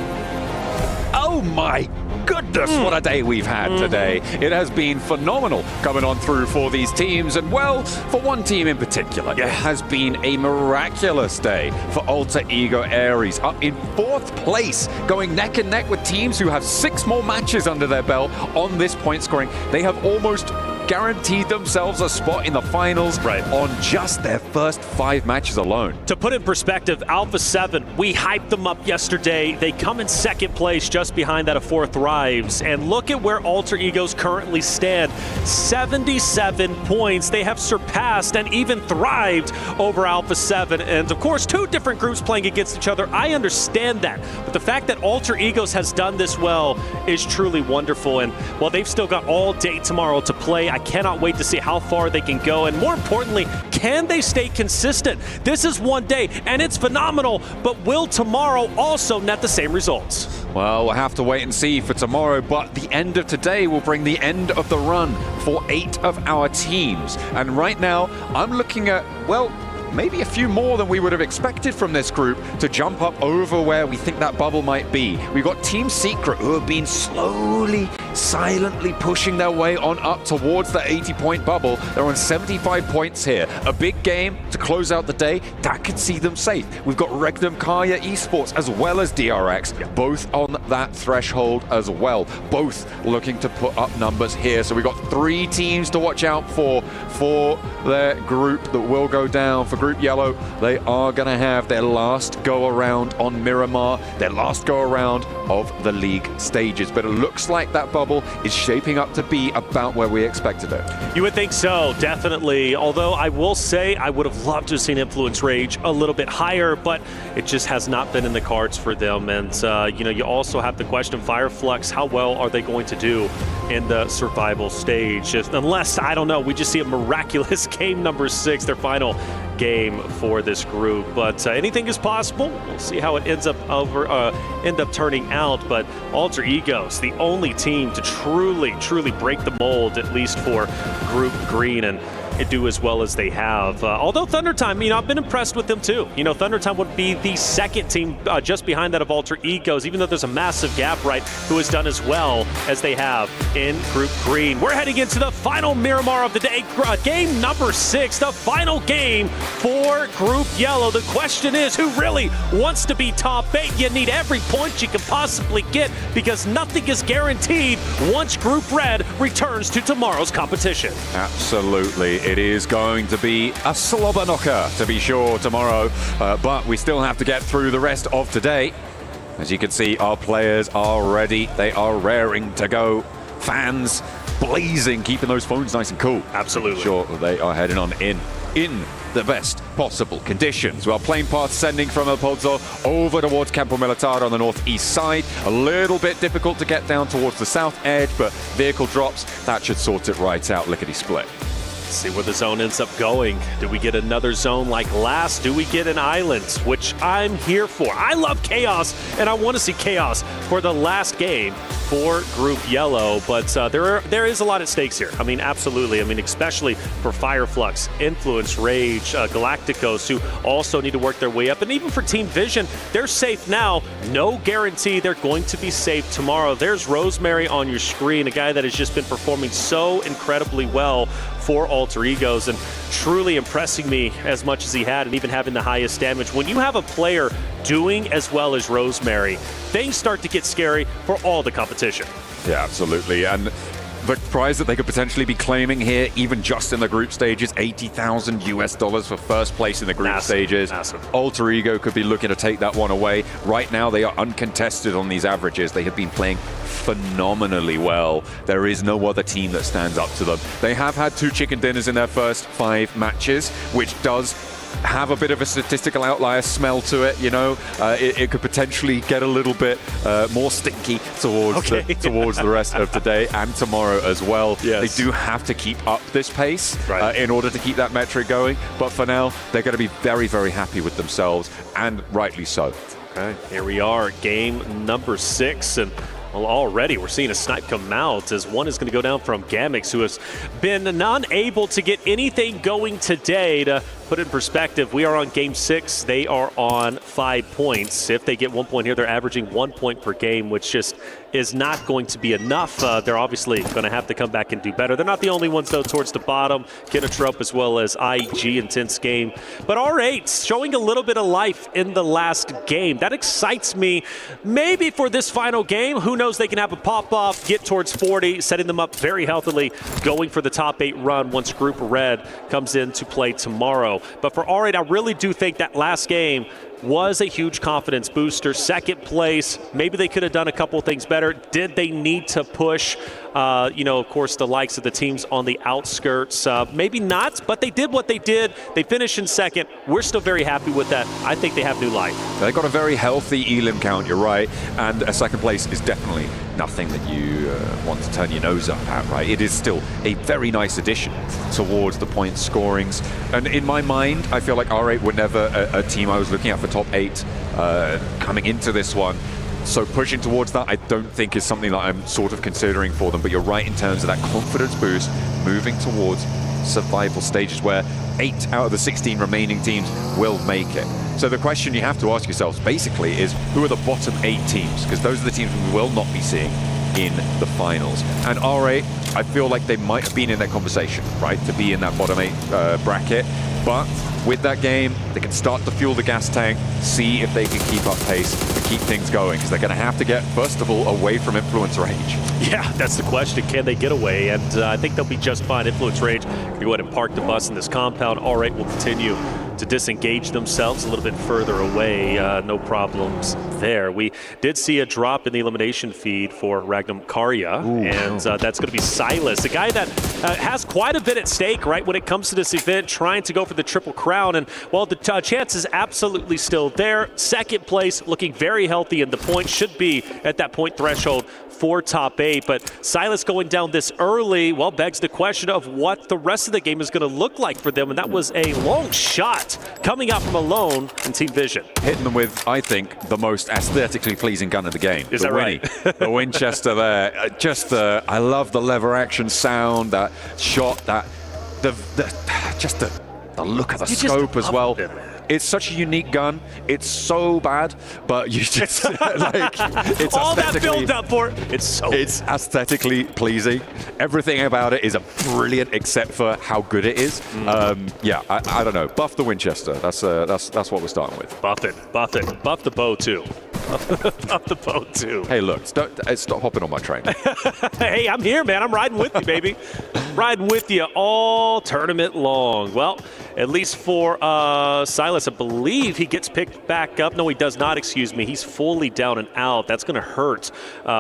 Oh my goodness, what a day we've had today. It has been phenomenal coming on through for these teams, and well, for one team in particular, it has been a miraculous day for Alter Ego Aries, up in 4th place, going neck and neck with teams who have 6 more matches under their belt on this point scoring. They have almost guaranteed themselves a spot in the finals on just their first 5 matches alone. To put in perspective, Alpha 7, we hyped them up yesterday. They come in 2nd place, just behind that of 4th Thrives. And look at where Alter Egos currently stand. 77 points. They have surpassed and even thrived over Alpha 7. And of course, 2 different groups playing against each other. I understand that. But the fact that Alter Egos has done this well is truly wonderful. And while they've still got all day tomorrow to play, I cannot wait to see how far they can go, and more importantly, can they stay consistent? This is one day, and it's phenomenal, but will tomorrow also net the same results? Well, we'll have to wait and see for tomorrow, but the end of today will bring the end of the run for 8 of our teams. And right now, I'm looking at, well, maybe a few more than we would have expected from this group to jump up over where we think that bubble might be. We've got Team Secret, who have been slowly, silently pushing their way on up towards the 80-point bubble. They're on 75 points here. A big game to close out the day. That could see them safe. We've got Regnum Kaya Esports as well as DRX, both on that threshold as well. Both looking to put up numbers here. So we've got 3 teams to watch out for their group that will go down. For Group Yellow, they are going to have their last go-around on Miramar, their last go-around of the league stages. But it looks like that bubble is shaping up to be about where we expected it. You would think so, definitely. Although I will say I would have loved to have seen Influence Rage a little bit higher, but it just has not been in the cards for them. And, you know, you also have the question of Fireflux. How well are they going to do in the survival stage? Unless, I don't know, we just see a miraculous game number 6, their final game for this group, but anything is possible. We'll see how it ends up turning out. But Alter Egos, the only team to truly break the mold, at least for Group Green, and do as well as they have. Although Thundertime, you know, I've been impressed with them too. You know, Thundertime would be the 2nd team just behind that of Alter Egos, even though there's a massive gap, right, who has done as well as they have in Group Green. We're heading into the final Miramar of the day, game number 6, the final game for Group Yellow. The question is, who really wants to be top 8? You need every point you can possibly get, because nothing is guaranteed once Group Red returns to tomorrow's competition. Absolutely. It is going to be a slobber knocker, to be sure, tomorrow. But we still have to get through the rest of today. As you can see, our players are ready. They are raring to go. Fans blazing, keeping those phones nice and cool. Absolutely. Sure, they are heading on in the best possible conditions. Well, plane path sending from El Pozzo over towards Campo Militare on the northeast side. A little bit difficult to get down towards the south edge, but vehicle drops, that should sort it right out, lickety-split. See where the zone ends up going. Do we get another zone like last? Do we get an island, which I'm here for? I love chaos, and I want to see chaos for the last game for Group Yellow, but there is a lot at stakes here. I mean, absolutely. I mean, especially for Fireflux, Influence, Rage, Galacticos, who also need to work their way up, and even for Team Vision, they're safe now. No guarantee they're going to be safe tomorrow. There's Rosemary on your screen, a guy that has just been performing so incredibly well for Alter Egos and truly impressing me as much as he had, and even having the highest damage. When you have a player doing as well as Rosemary, things start to get scary for all the competition. Yeah, absolutely. And the prize that they could potentially be claiming here, even just in the group stages, $80,000 for first place in the group stages. Massive. Alter Ego could be looking to take that one away. Right now, they are uncontested on these averages. They have been playing phenomenally well. There is no other team that stands up to them. They have had 2 chicken dinners in their first 5 matches, which does have a bit of a statistical outlier smell to it, you know. It could potentially get a little bit more stinky towards towards the rest of today and tomorrow as well. Yes. They do have to keep up this pace in order to keep that metric going. But for now, they're going to be very, very happy with themselves, and rightly so. Okay, here we are, game number 6, and well, already we're seeing a snipe come out as one is going to go down from Gamix, who has been unable to get anything going today. To put it in perspective, we are on game 6. They are on 5 points. If they get 1 point here, they're averaging 1 point per game, which just is not going to be enough. They're obviously going to have to come back and do better. They're not the only ones, though, towards the bottom. Kinetrup as well as IG, intense game. But R8 showing a little bit of life in the last game. That excites me. Maybe for this final game, who knows, they can have a pop-off, get towards 40, setting them up very healthily, going for the top 8 run once Group Red comes into play tomorrow. But for R8, I really do think that last game was a huge confidence booster. Second place, maybe they could have done a couple of things better. Did they need to push, of course, the likes of the teams on the outskirts? Maybe not, but they did what they did. They finished in second. We're still very happy with that. I think they have new life. They got a very healthy elim count, you're right, and a second place is definitely nothing that you want to turn your nose up at, right? It is still a very nice addition towards the point scorings. And in my mind, I feel like R8 were never a team I was looking at for top 8 coming into this one. So pushing towards that, I don't think is something that I'm sort of considering for them. But you're right in terms of that confidence boost, moving towards survival stages where 8 out of the 16 remaining teams will make it. So the question you have to ask yourselves basically is, who are the bottom 8 teams? Because those are the teams we will not be seeing in the finals. And R8, I feel like they might have been in that conversation, right, to be in that bottom 8 bracket. But with that game, they can start to fuel the gas tank, see if they can keep up pace and keep things going, because they're going to have to get, first of all, away from influence range. Yeah, that's the question. Can they get away? And I think they'll be just fine. Influence range, go ahead and park the bus in this compound. R8 will continue to disengage themselves a little bit further away. No problems there. We did see a drop in the elimination feed for Ragnar Karya, and that's going to be Silas, a guy that has quite a bit at stake, right, when it comes to this event, trying to go for the Triple Crown. And while the chance is absolutely still there, second place looking very healthy, and the point should be at that point threshold for top 8. But Silas going down this early, well, begs the question of what the rest of the game is going to look like for them. And that was a long shot coming out from Alone in Team Vision. Hitting them with, I think, the most aesthetically pleasing gun of the game. Is that right? The Winchester there. Just I love the lever action sound, that shot, that the look of the scope as well. It's such a unique gun. It's so bad, but you just like it's all that build up for it. It's aesthetically pleasing. Everything about it is brilliant, except for how good it is. Yeah, I don't know. Buff the Winchester. That's what we're starting with. Buff it. Buff the bow too. Buff the bow too. Hey, look, stop hopping on my train. Hey, I'm here, man. I'm riding with you, baby. Riding with you all tournament long. Well, at least for Silas, I believe he gets picked back up. No, he does not, excuse me. He's fully down and out. That's going to hurt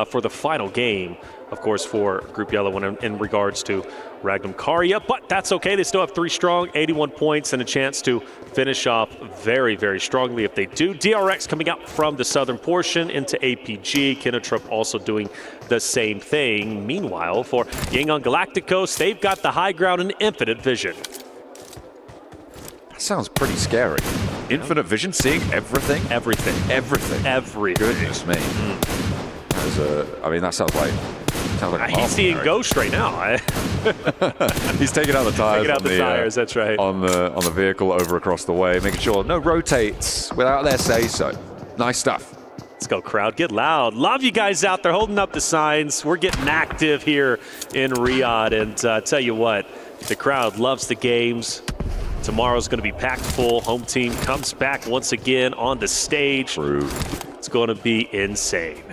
for the final game, of course, for Group Yellow in regards to Ragnar Karya. But that's okay. They still have 3 strong, 81 points, and a chance to finish off very, very strongly if they do. DRX coming out from the southern portion into APG. Kinetrup also doing the same thing. Meanwhile, for Yangon Galacticos, they've got the high ground and infinite vision. That sounds pretty scary. Infinite vision, seeing everything? Everything. Goodness me. I mean, that sounds like he's seeing Ghost right now. He's taking out the tires. That's right. On the vehicle over across the way, making sure no rotates without their say-so. Nice stuff. Let's go, crowd. Get loud. Love you guys out there holding up the signs. We're getting active here in Riyadh. And tell you what, the crowd loves the games. Tomorrow's going to be packed full. Home team comes back once again on the stage. True. It's going to be insane.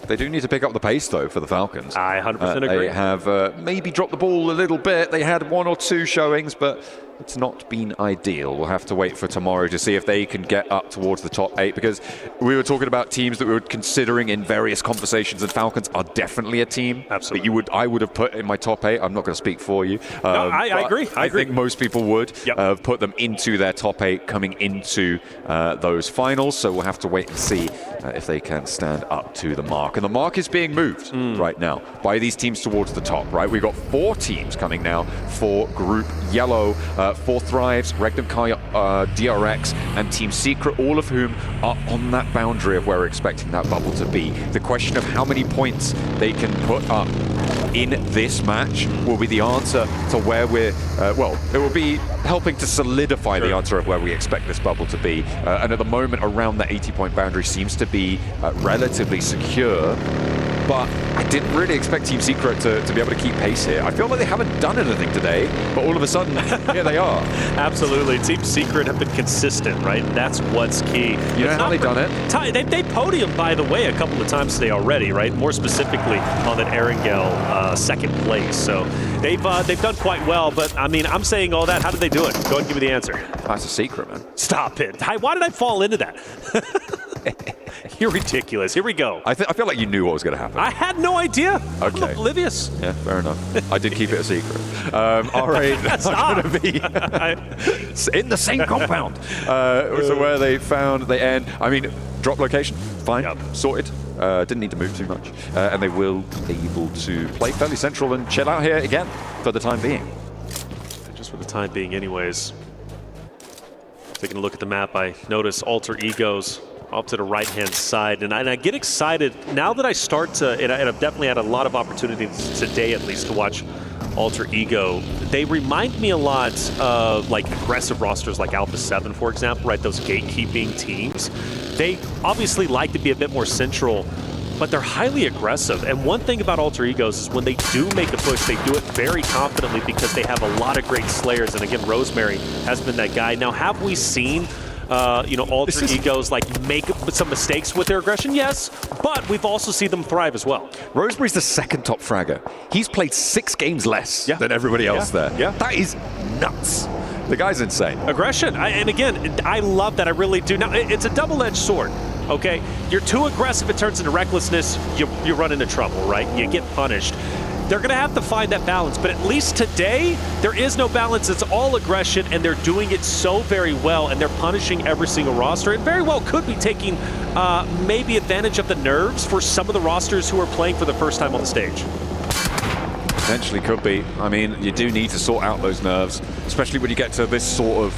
They do need to pick up the pace, though, for the Falcons. I 100% agree. They have maybe dropped the ball a little bit. They had 1 or 2 showings, but It's not been ideal. We'll have to wait for tomorrow to see if they can get up towards the top 8, because we were talking about teams that we were considering in various conversations, and Falcons are definitely a team Absolutely. that I would have put in my top 8. I'm not going to speak for you. No, I agree. I think most people would put them into their top 8 coming into those finals. So we'll have to wait and see if they can stand up to the mark. And the mark is being moved right now by these teams towards the top, right? We've got 4 teams coming now for Group Yellow, 4 Thrives, Regnum Kaya, DRX, and Team Secret, all of whom are on that boundary of where we're expecting that bubble to be. The question of how many points they can put up in this match will be the answer to where we're, well, it will be helping to solidify the answer of where we expect this bubble to be. And at the moment, around the 80-point boundary seems to be relatively secure. But I didn't really expect Team Secret to be able to keep pace here. I feel like they haven't done anything today, but all of a sudden, here they are. Absolutely. Team Secret have been consistent, right? That's what's key. You know how they've done it? They podiumed, by the way, a couple of times today already, right? More specifically on that Erangel second place. So they've done quite well, but I mean, I'm saying all that. How did they do it? Go ahead and give me the answer. That's a secret, man. Stop it. Why did I fall into that? You're ridiculous. Here we go. I feel like you knew what was going to happen. I had no idea. Okay. I'm oblivious. Yeah, fair enough. I did keep it a secret. All right. Stop. Going to be in the same compound. So where they end. I mean, drop location, fine, sorted. Didn't need to move too much. And they will be able to play fairly central and chill out here again for the time being. Just for the time being anyways. Taking a look at the map, I notice alter egos off to the right-hand side, and I get excited now that I start to, and I've definitely had a lot of opportunities today at least to watch alter ego. They remind me a lot of like aggressive rosters like Alpha 7, for example, right? Those gatekeeping teams. They obviously like to be a bit more central, but they're highly aggressive. And one thing about alter egos is when they do make a push, they do it very confidently because they have a lot of great slayers. And again, Rosemary has been that guy. Now, have we seen alter egos like make some mistakes with their aggression? Yes, but we've also seen them thrive as well. Rosemary's the second top fragger. He's played 6 games less than everybody else there. Yeah. That is nuts. The guy's insane. Aggression, and again, I love that. I really do. Now, it's a double-edged sword. Okay, you're too aggressive, it turns into recklessness, you run into trouble, right? You get punished. They're going to have to find that balance, but at least today, there is no balance. It's all aggression, and they're doing it so very well, and they're punishing every single roster, and very well could be taking maybe advantage of the nerves for some of the rosters who are playing for the first time on the stage. Potentially could be. I mean, you do need to sort out those nerves, especially when you get to this sort of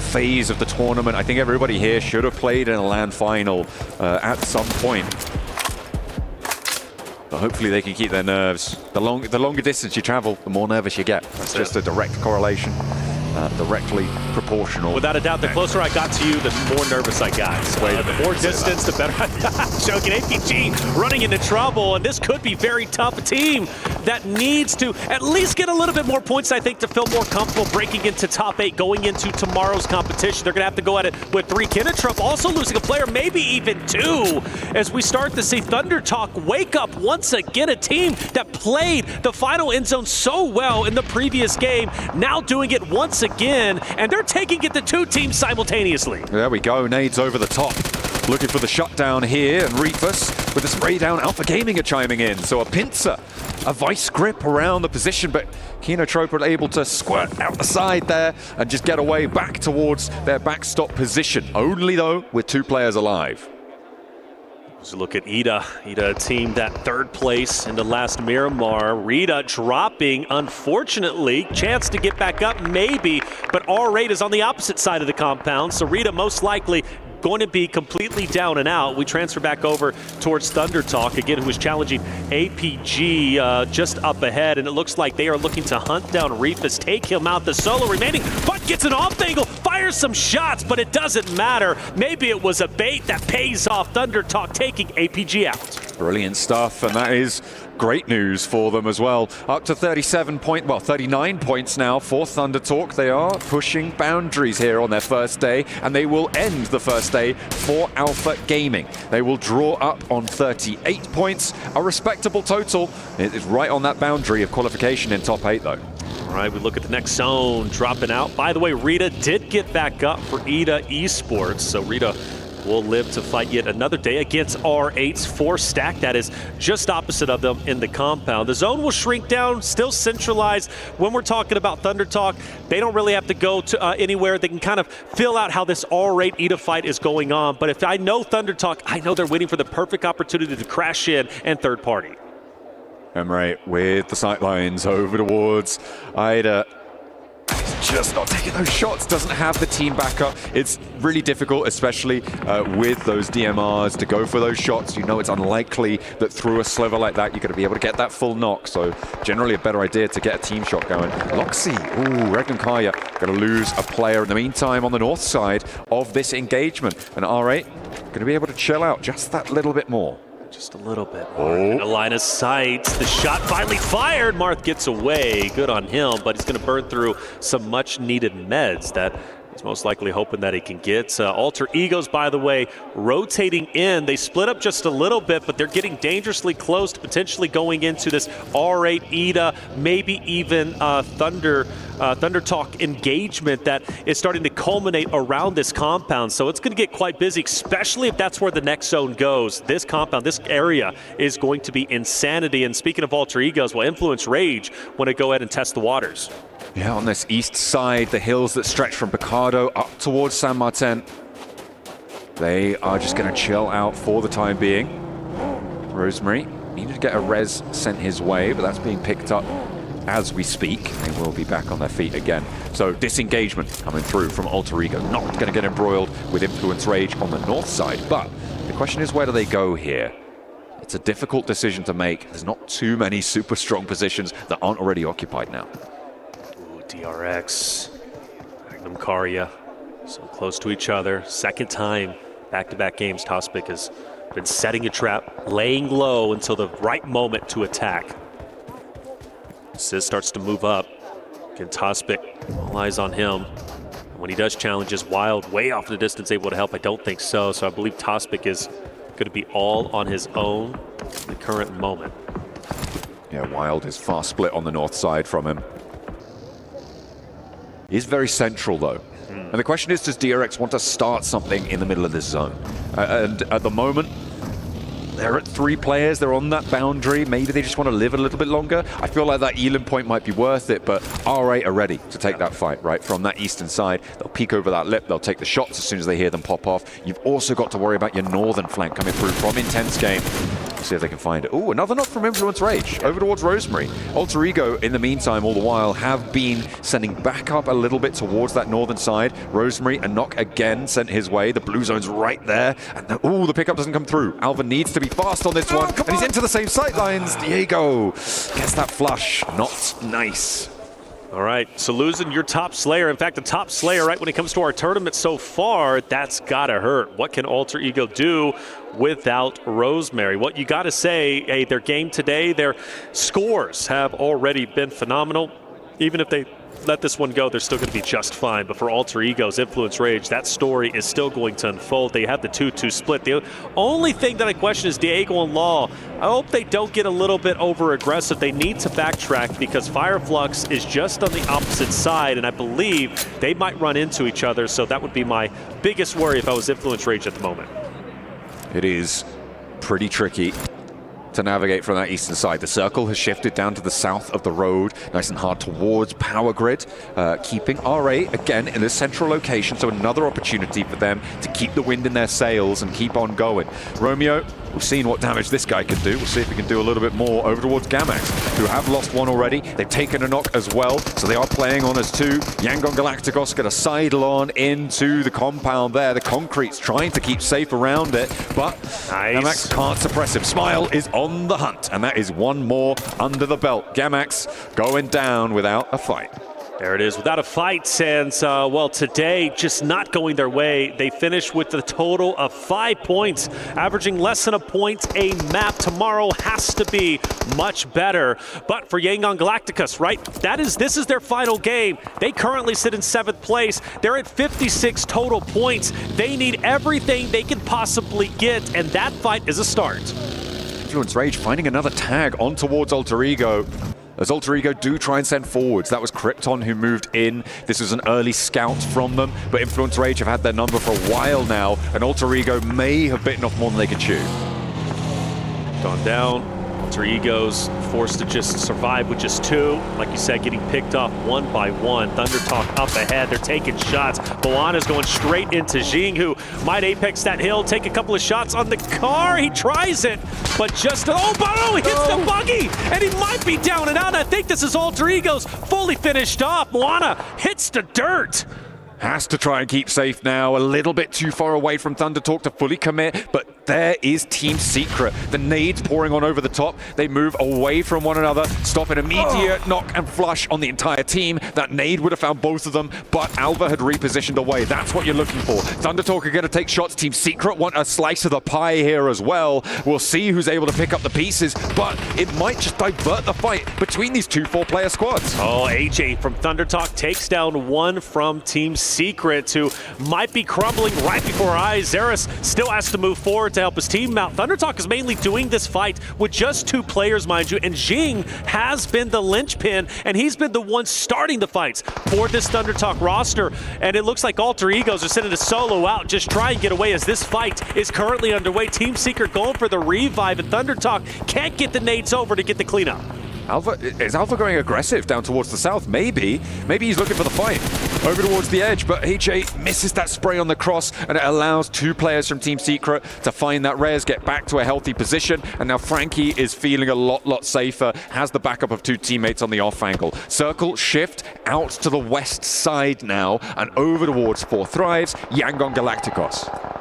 phase of the tournament. I think everybody here should have played in a LAN final at some point. But hopefully they can keep their nerves. The longer distance you travel, the more nervous you get. That's just a direct correlation, directly proportional. Without a doubt, the closer I got to you, the more nervous I got. The more distance, the better. Joking, APG running into trouble, and this could be very tough. A team that needs to at least get a little bit more points, I think, to feel more comfortable breaking into top 8, going into tomorrow's competition. They're going to have to go at it with 3. Kinnetrup also losing a player, maybe even 2, as we start to see Thunder Talk wake up once again. A team that played the final end zone so well in the previous game, now doing it once again, and they're taking it to 2 teams simultaneously. There we go, nades over the top. Looking for the shutdown here, and Reefus with the spray down. Alpha Gaming are chiming in, so a pincer, a vice grip around the position, but Kinetrope are able to squirt out the side there and just get away back towards their backstop position. Only though with 2 players alive. Let's look at Ida. Ida, a team that 3rd place in the last Miramar. Rita dropping, unfortunately. Chance to get back up, maybe, but R8 is on the opposite side of the compound, so Rita most likely going to be completely down and out. We transfer back over towards Thunder Talk, again, who is challenging APG just up ahead, and it looks like they are looking to hunt down Reefus, take him out. The solo remaining, but gets an off angle, fires some shots, but it doesn't matter. Maybe it was a bait that pays off. Thunder Talk taking APG out. Brilliant stuff, and that is great news for them as well. Up to 39 points now for Thunder Talk. They are pushing boundaries here on their first day, and they will end the first day for Alpha Gaming. They will draw up on 38 points, a respectable total. It is right on that boundary of qualification in top 8 though. right, we look at the next zone dropping out. By the way, Rita did get back up for ETA Esports, so Rita will live to fight yet another day against R8's 4-stack that is just opposite of them in the compound. The zone will shrink down, still centralized. When we're talking about Thunder Talk, they don't really have to go to anywhere. They can kind of fill out how this R8 ETA fight is going on. But if I know Thunder Talk, I know they're waiting for the perfect opportunity to crash in and third party. Emre with the sightlines over towards Ida. He's just not taking those shots, doesn't have the team backup. It's really difficult, especially with those DMRs, to go for those shots. You know it's unlikely that through a sliver like that, you're going to be able to get that full knock. So generally a better idea to get a team shot going. Loxy, ooh, Regnum Kaya going to lose a player in the meantime on the north side of this engagement. And R8 going to be able to chill out just that little bit more. Just a little bit more. A line of sight. The shot finally fired. Marth gets away. Good on him, but he's going to burn through some much-needed meds that he's most likely hoping that he can get. Alter Egos, by the way, rotating in. They split up just a little bit, but they're getting dangerously close to potentially going into this R8 ETA, maybe even Thunder Talk engagement that is starting to culminate around this compound. So it's going to get quite busy, especially if that's where the next zone goes. This compound, this area is going to be insanity. And speaking of Alter Egos, will Influence Rage want to go ahead and test the waters. Yeah, on this east side, the hills that stretch from Picado up towards San Martin. They are just going to chill out for the time being. Rosemary needed to get a res sent his way, but that's being picked up as we speak. They will be back on their feet again. So disengagement coming through from Alter Ego. Not going to get embroiled with Influence Rage on the north side, but the question is, where do they go here? It's a difficult decision to make. There's not too many super strong positions that aren't already occupied now. DRX, Magnum Karya, so close to each other. Second time, back-to-back games, Tospic has been setting a trap, laying low until the right moment to attack. Sis starts to move up. Again, Tospic, all eyes on him. And when he does challenges, Wild way off in the distance, able to help. I don't think so. So I believe Tospic is going to be all on his own in the current moment. Yeah, Wild is far split on the north side from him. He's very central, though. And the question is, does DRX want to start something in the middle of this zone? And at the moment, they're at 3 players. They're on that boundary. Maybe they just want to live a little bit longer. I feel like that Elam point might be worth it, but R8 are ready to take that fight, right? From that eastern side, they'll peek over that lip. They'll take the shots as soon as they hear them pop off. You've also got to worry about your northern flank coming through from Intense Game. See if they can find it. Oh, another knock from Influence Rage over towards Rosemary. Alter Ego, in the meantime, all the while, have been sending back up a little bit towards that northern side. Rosemary, a knock again sent his way. The blue zone's right there. And the pickup doesn't come through. Alvin needs to be fast on this one. And he's into the same sight lines. Diego gets that flush. Not nice. All right, so losing your top Slayer, in fact, the top Slayer, right, when it comes to our tournament so far, that's gotta hurt. What can Alter Ego do without Rosemary? What you gotta say, hey, their game today, their scores have already been phenomenal. Even if they let this one go, they're still going to be just fine. But for Alter Ego's Influence Rage, that story is still going to unfold. They have the 2-2 split. The only thing that I question is Diego and Law. I hope they don't get a little bit over-aggressive. They need to backtrack because Fireflux is just on the opposite side, and I believe they might run into each other. So that would be my biggest worry if I was Influence Rage at the moment. It is pretty tricky to navigate from that eastern side. The circle has shifted down to the south of the road, nice and hard towards Power Grid, keeping R8 again in a central location, so another opportunity for them to keep the wind in their sails and keep on going. Romeo, we've seen what damage this guy can do. We'll see if he can do a little bit more over towards Gamax, who have lost one already. They've taken a knock as well, so they are playing on as 2. Yangon Galacticos going to sidle on into the compound there. The concrete's trying to keep safe around it, but Gamax can't suppress him. Smile is on the hunt, and that is one more under the belt. Gamax going down without a fight. There it is, without a fight, and well, today just not going their way. They finished with a total of 5 points, averaging less than a point a map. Tomorrow has to be much better. But for Yangon Galacticos, right, this is their final game. They currently sit in 7th place. They're at 56 total points. They need everything they can possibly get, and that fight is a start. Influence Rage finding another tag on towards Alter Ego. as Alter Ego do try and send forwards. That was Krypton who moved in. This was an early scout from them, but Influence Rage have had their number for a while now, and Alter Ego may have bitten off more than they could chew. Gone down. Alter Ego's forced to just survive with just 2. Like you said, getting picked off one by one. Thunder Talk up ahead. They're taking shots. Moana's going straight into Jing, who might apex that hill, take a couple of shots on the car. He tries it, but just, Bono hits the buggy, and he might be down and out. I think this is Alter Ego's fully finished off. Moana hits the dirt. Has to try and keep safe now. A little bit too far away from Thunder Talk to fully commit, but there is Team Secret. The nades pouring on over the top. They move away from one another, stop an immediate knock and flush on the entire team. That nade would have found both of them, but Alva had repositioned away. That's what you're looking for. Thunder Talk are going to take shots. Team Secret want a slice of the pie here as well. We'll see who's able to pick up the pieces, but it might just divert the fight between these 2 4-player squads. Oh, AJ from Thunder Talk takes down one from Team Secret, who might be crumbling right before our eyes. Zeris still has to move forward to help his team out. Thunder Talk is mainly doing this fight with just 2 players, mind you, and Jing has been the linchpin, and he's been the one starting the fights for this Thunder Talk roster. And it looks like Alter Egos are sending a solo out, just try and get away as this fight is currently underway. Team Secret going for the revive, and Thunder Talk can't get the nades over to get the cleanup. Is Alpha going aggressive down towards the south? Maybe he's looking for the fight. Over towards the edge, but AJ misses that spray on the cross, and it allows 2 players from Team Secret to find that res, get back to a healthy position, and now Frankie is feeling a lot safer, has the backup of 2 teammates on the off angle. Circle shift out to the west side now, and over towards 4 Thrives, Yangon Galacticos.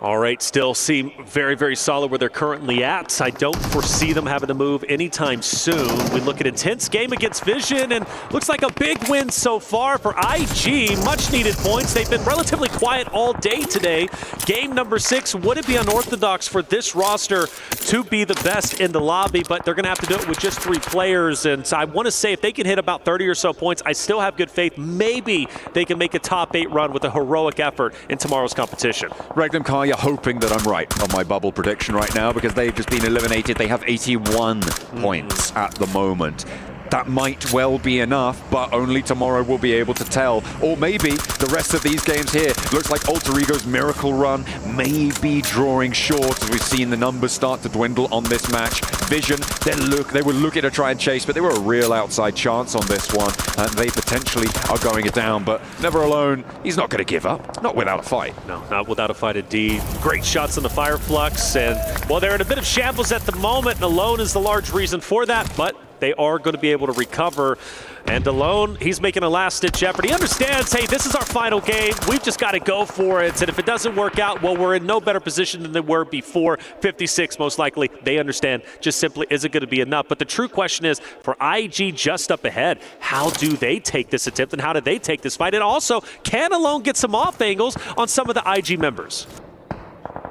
All right, still seem very solid where they're currently at. I don't foresee them having to move anytime soon. We look at intense game against Vision, and looks like a big win so far for IG. Much needed points. They've been relatively quiet all day today. Game number 6. Would it be unorthodox for this roster to be the best in the lobby? But they're going to have to do it with just 3 players. And so I want to say if they can hit about 30 or so points, I still have good faith. Maybe they can make a top 8 run with a heroic effort in tomorrow's competition. Regnum Kai, you're hoping that I'm right on my bubble prediction right now, because they've just been eliminated. They have 81 points at the moment. That might well be enough, but only tomorrow we'll be able to tell. Or maybe the rest of these games here, looks like Alter Ego's miracle run may be drawing short as we've seen the numbers start to dwindle on this match. Vision, they were looking to try and chase, but they were a real outside chance on this one, and they potentially are going it down. But Never Alone, he's not going to give up, not without a fight. No, not without a fight indeed. Great shots on the Fireflux, and well, they're in a bit of shambles at the moment, and Alone is the large reason for that, but they are going to be able to recover. And Alone, he's making a last-ditch effort. He understands, hey, this is our final game. We've just got to go for it. And if it doesn't work out, well, we're in no better position than they were before. 56, most likely. They understand just simply isn't going to be enough. But the true question is, for IG just up ahead, how do they take this attempt and how do they take this fight? And also, can Alone get some off angles on some of the IG members?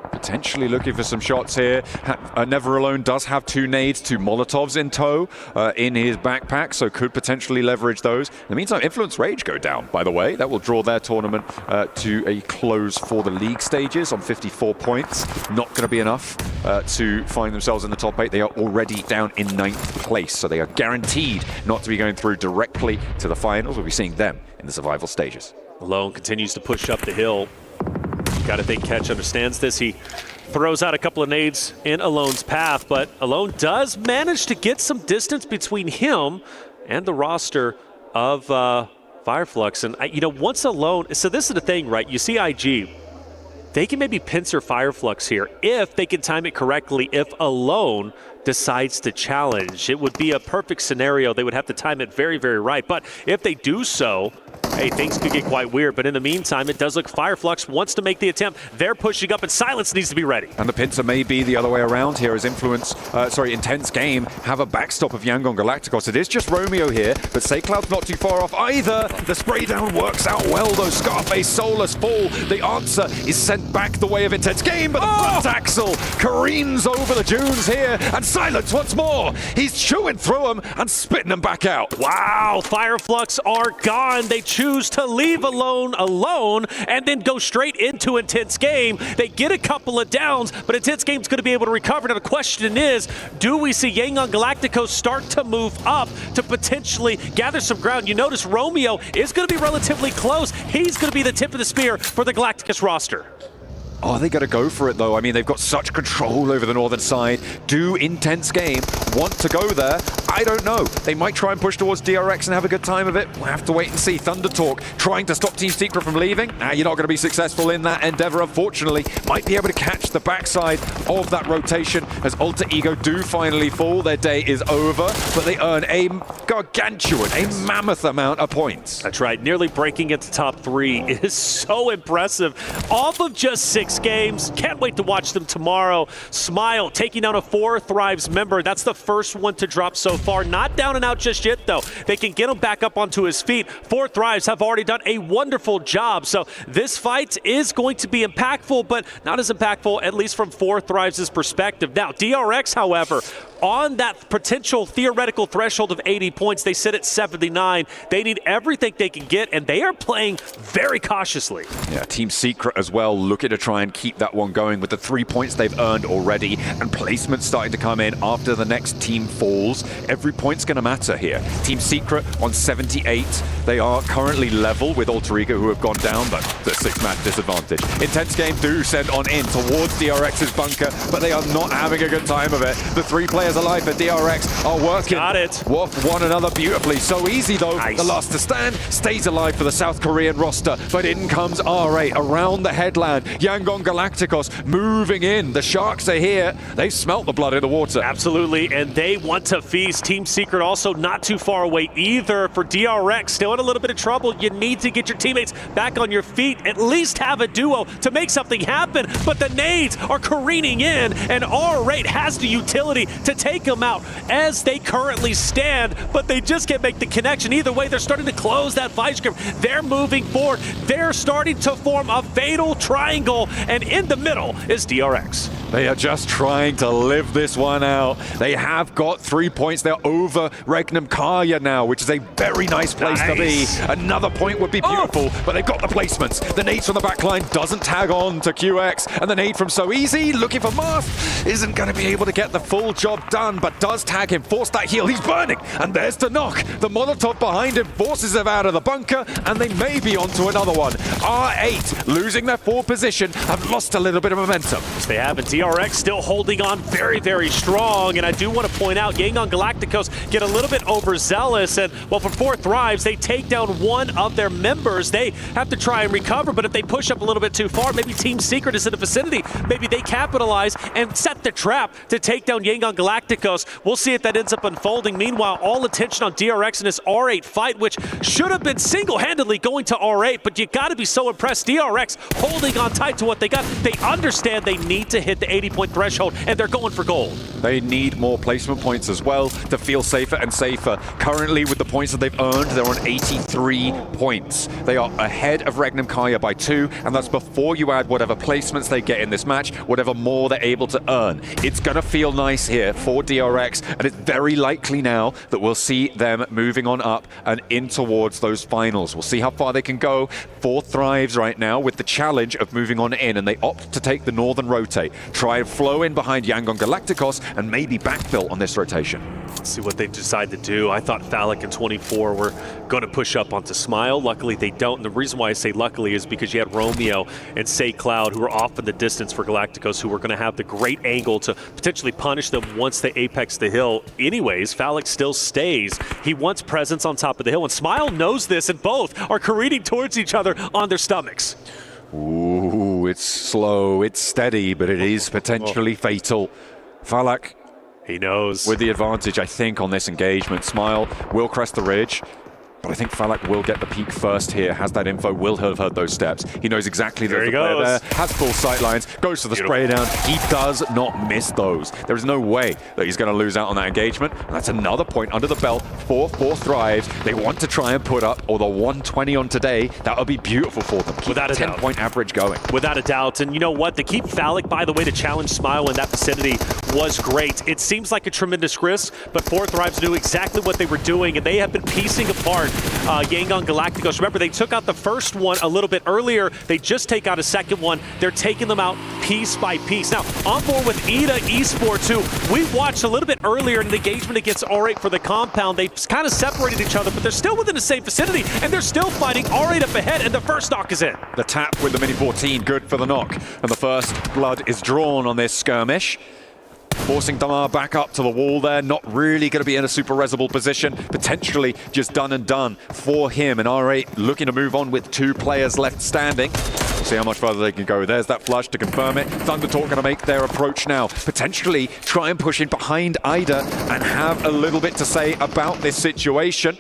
Potentially looking for some shots here. Never Alone does have 2 nades, 2 Molotovs in tow in his backpack, so could potentially leverage those. In the meantime, Influence Rage go down, by the way. That will draw their tournament to a close for the league stages on 54 points. Not going to be enough to find themselves in the top 8. They are already down in 9th place, so they are guaranteed not to be going through directly to the finals. We'll be seeing them in the survival stages. Alone continues to push up the hill. Got to think Catch understands this. He throws out a couple of nades in Alone's path, but Alone does manage to get some distance between him and the roster of Fireflux. And, you know, once Alone, so this is the thing, right? You see IG, they can maybe pincer Fireflux here if they can time it correctly. If Alone decides to challenge, it would be a perfect scenario. They would have to time it very right. But if they do so, hey, things could get quite weird. But in the meantime, it does look Fireflux wants to make the attempt. They're pushing up, and Silence needs to be ready. And the pincer may be the other way around here as Intense Game have a backstop of Yangon Galacticos. It is just Romeo here, but Saycloud's not too far off either. The spray down works out well, though. Scarface, Soulless fall. The answer is sent back the way of Intense Game, but the front axle careens over the dunes here, and Silence once more. He's chewing through them and spitting them back out. Wow, Fireflux are gone. They choose choose to leave alone and then go straight into Intense Game. They get a couple of downs, but Intense Game's going to be able to recover. Now the question is, do we see Yangon Galacticos start to move up to potentially gather some ground? You notice Romeo is going to be relatively close. He's going to be the tip of the spear for the Galacticos roster. Are they going to go for it, though? I mean, they've got such control over the northern side. Do Intense Game want to go there? I don't know. They might try and push towards DRX and have a good time of it. We'll have to wait and see. Thunder Talk trying to stop Team Secret from leaving. You're not going to be successful in that endeavor, unfortunately. Might be able to catch the backside of that rotation as Alter Ego do finally fall. Their day is over, but they earn a gargantuan, a mammoth amount of points. That's right. Nearly breaking into top 3 is so impressive. Off of just 6 games. Can't wait to watch them tomorrow. Smile taking down a 4 Thrives member. That's the first one to drop so far. Not down and out just yet, though. They can get him back up onto his feet. 4 Thrives have already done a wonderful job. So this fight is going to be impactful, but not as impactful, at least from 4 Thrives' perspective. Now, DRX, however, on that potential theoretical threshold of 80 points, they sit at 79. They need everything they can get, and they are playing very cautiously. Yeah, Team Secret as well, looking to try and keep that one going with the 3 points they've earned already, and placements starting to come in after the next team falls. Every point's going to matter here. Team Secret on 78. They are currently level with Alter Ego, who have gone down, but the 6-man disadvantage. Intense Game do send on in towards DRX's bunker, but they are not having a good time of it. The 3 players alive for DRX are working with one another beautifully. So easy, though. Nice. The last to stand stays alive for the South Korean roster, but in comes R8 around the headland. Yangon Galacticos moving in. The Sharks are here. They've smelt the blood in the water. Absolutely, and they want to feast. Team Secret also not too far away either. For DRX, still in a little bit of trouble. You need to get your teammates back on your feet, at least have a duo to make something happen, but the nades are careening in, and R8 has the utility to take them out as they currently stand, but they just can't make the connection. Either way, they're starting to close that vice grip. They're moving forward. They're starting to form a fatal triangle, and in the middle is DRX. They are just trying to live this one out. They have got 3 points. They're over Regnum Kaya now, which is a very nice place to be. Another point would be beautiful, but they've got the placements. The nade from the backline doesn't tag on to QX, and the nade from So Easy, looking for Marth, isn't going to be able to get the full job done, but does tag him, force that heal. He's burning, and there's Sanhok. The Molotov behind him forces him out of the bunker, and they may be onto another one. R8, losing their 4 position, have lost a little bit of momentum. They have, and DRX still holding on very, very strong, and I do want to point out, Yangon Galacticos get a little bit overzealous, and well, for 4 Thrives, they take down one of their members. They have to try and recover, but if they push up a little bit too far, maybe Team Secret is in the vicinity. Maybe they capitalize and set the trap to take down Yangon Galacticos. We'll see if that ends up unfolding. Meanwhile, all attention on DRX in this R8 fight, which should have been single-handedly going to R8, but you got to be so impressed. DRX holding on tight to what they got. They understand they need to hit the 80-point threshold, and they're going for gold. They need more placement points as well to feel safer and safer. Currently, with the points that they've earned, they're on 83 points. They are ahead of Regnum Kaya by 2, and that's before you add whatever placements they get in this match, whatever more they're able to earn. It's going to feel nice here for DRX, and it's very likely now that we'll see them moving on up and in towards those finals. We'll see how far they can go. 4 Thrives right now with the challenge of moving on in, and they opt to take the northern rotate, try and flow in behind Yangon Galacticos, and maybe backfill on this rotation. Let's see what they decide to do. I thought Phallic and 24 were going to push up onto Smile. Luckily, they don't. And the reason why I say luckily is because you had Romeo and Say Cloud, who are off in the distance for Galacticos, who were going to have the great angle to potentially punish them once they apex the hill. Anyways, Phallic still stays. He wants presence on top of the hill, and Smile knows this, and both are careening towards each other on their stomachs. Ooh, it's slow, it's steady, but it is potentially fatal. Phallic, he knows. With the advantage, I think, on this engagement. Smile will crest the ridge, but I think Phallic will get the peak first here, has that info, will have heard those steps. He knows exactly that the player there has full sight lines, goes for the spray down. He does not miss those. There is no way that he's going to lose out on that engagement. And that's another point under the belt for 4 Thrives. They want to try and put up, or the 120 on today. That would be beautiful for them. Keep Without a 10-point average going. Without a doubt. And you know what? To keep Phallic, by the way, to challenge Smile in that vicinity was great. It seems like a tremendous risk, but Four Thrives knew exactly what they were doing, and they have been piecing apart Yangon Galacticos. Remember, they took out the first one a little bit earlier. They just take out a second one. They're taking them out piece by piece. Now, on board with ETA Esports, who we watched a little bit earlier in the engagement against R8 for the compound. They kind of separated each other, but they're still within the same vicinity, and they're still fighting. R8 up ahead, and the first knock is in. The tap with the Mini 14, good for the knock. And the first blood is drawn on this skirmish. Forcing Damar back up to the wall there, not really going to be in a super resable position, potentially just done and done for him. And R8 looking to move on with 2 players left standing. See how much further they can go. There's that flush to confirm it. Thundertalk going to make their approach now. Potentially try and push in behind Ida and have a little bit to say about this situation.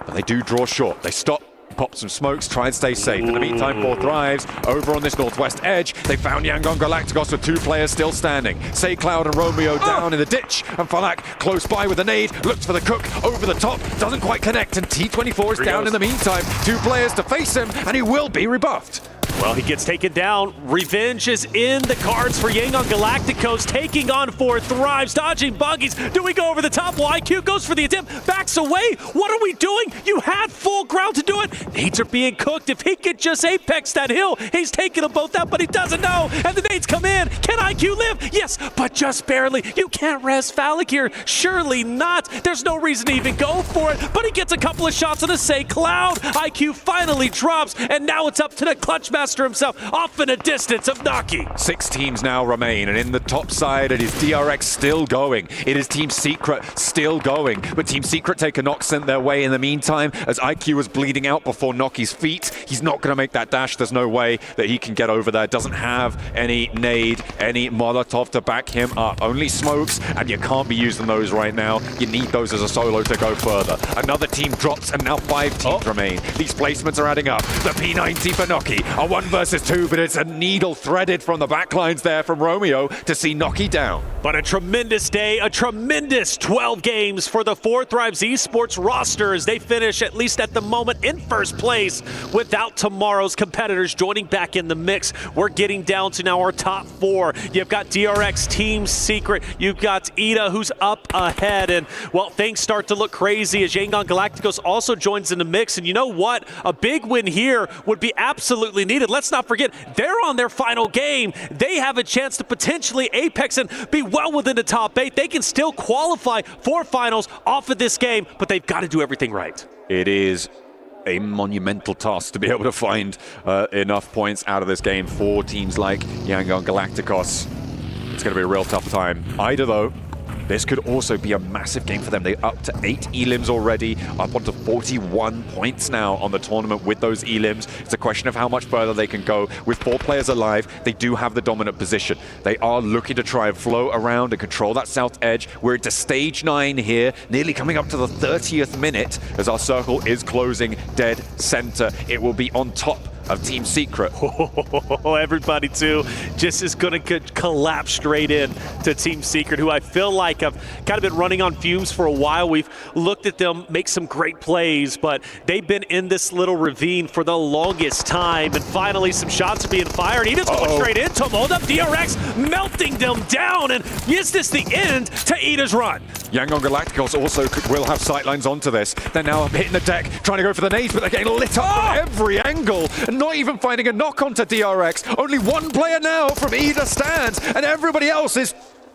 But they do draw short. They stop, pop some smokes, try and stay safe. In the meantime, Four Thrives over on this northwest edge. They found Yangon Galacticos with 2 players still standing. Say Cloud and Romeo down in the ditch, and Falak close by with a nade, looks for the cook over the top, doesn't quite connect, and T24 is down in the meantime. 2 players to face him, and he will be rebuffed. Well, he gets taken down. Revenge is in the cards for Yangon Galacticos, taking on Four Thrives, dodging buggies. Do we go over the top? Well, IQ goes for the attempt, backs away. What are we doing? You had full ground to do it. Nades are being cooked. If he could just apex that hill, he's taking them both out, but he doesn't know. And the nades come in. Can IQ live? Yes, but just barely. You can't res Phallic here. Surely not. There's no reason to even go for it, but he gets a couple of shots on a Say Cloud. IQ finally drops, and now it's up to the clutch master himself, off in a distance of Naki. 6 teams now remain, and in the top side it is DRX still going. It is Team Secret still going, but Team Secret take a knock sent their way in the meantime as IQ was bleeding out before Noki's feet. He's not going to make that dash. There's no way that he can get over there. Doesn't have any nade, any Molotov to back him up. Only smokes, and you can't be using those right now. You need those as a solo to go further. Another team drops, and now 5 teams remain. These placements are adding up. The P90 for Noki, a 1 versus 2, but it's a needle threaded from the backlines there from Romeo to see Noki down. But a tremendous day, a tremendous 12 games for the Four Thrives Esports roster as they finish, at least at the moment, in first place without tomorrow's competitors joining back in the mix. We're getting down to now our top 4. You've got DRX, Team Secret, you've got ETA who's up ahead, and well, things start to look crazy as Yangon Galacticos also joins in the mix. And you know what? A big win here would be absolutely needed. Let's not forget, they're on their final game. They have a chance to potentially apex and be well within the top 8. They can still qualify for finals off of this game, but they've got to do everything right. It is a monumental task to be able to find enough points out of this game for teams like Yangon Galacticos. It's going to be a real tough time. Ida, though, this could also be a massive game for them. They're up to 8 elims already, up onto 41 points now on the tournament with those elims. It's a question of how much further they can go. With 4 players alive, they do have the dominant position. They are looking to try and flow around and control that south edge. We're into stage 9 here, nearly coming up to the 30th minute as our circle is closing dead center. It will be on top of Team Secret. Everybody too just is going to collapse straight in to Team Secret, who I feel like have kind of been running on fumes for a while. We've looked at them make some great plays, but they've been in this little ravine for the longest time, and finally some shots are being fired. He just going straight into him. Hold up, DRX melting them down, and is this the end to Ida's run? Yangon Galacticos also will have sightlines onto this. They're now hitting the deck, trying to go for the nades, but they're getting lit up from every angle, and not even finding a knock onto DRX. Only 1 player now from Ida stands, and everybody else is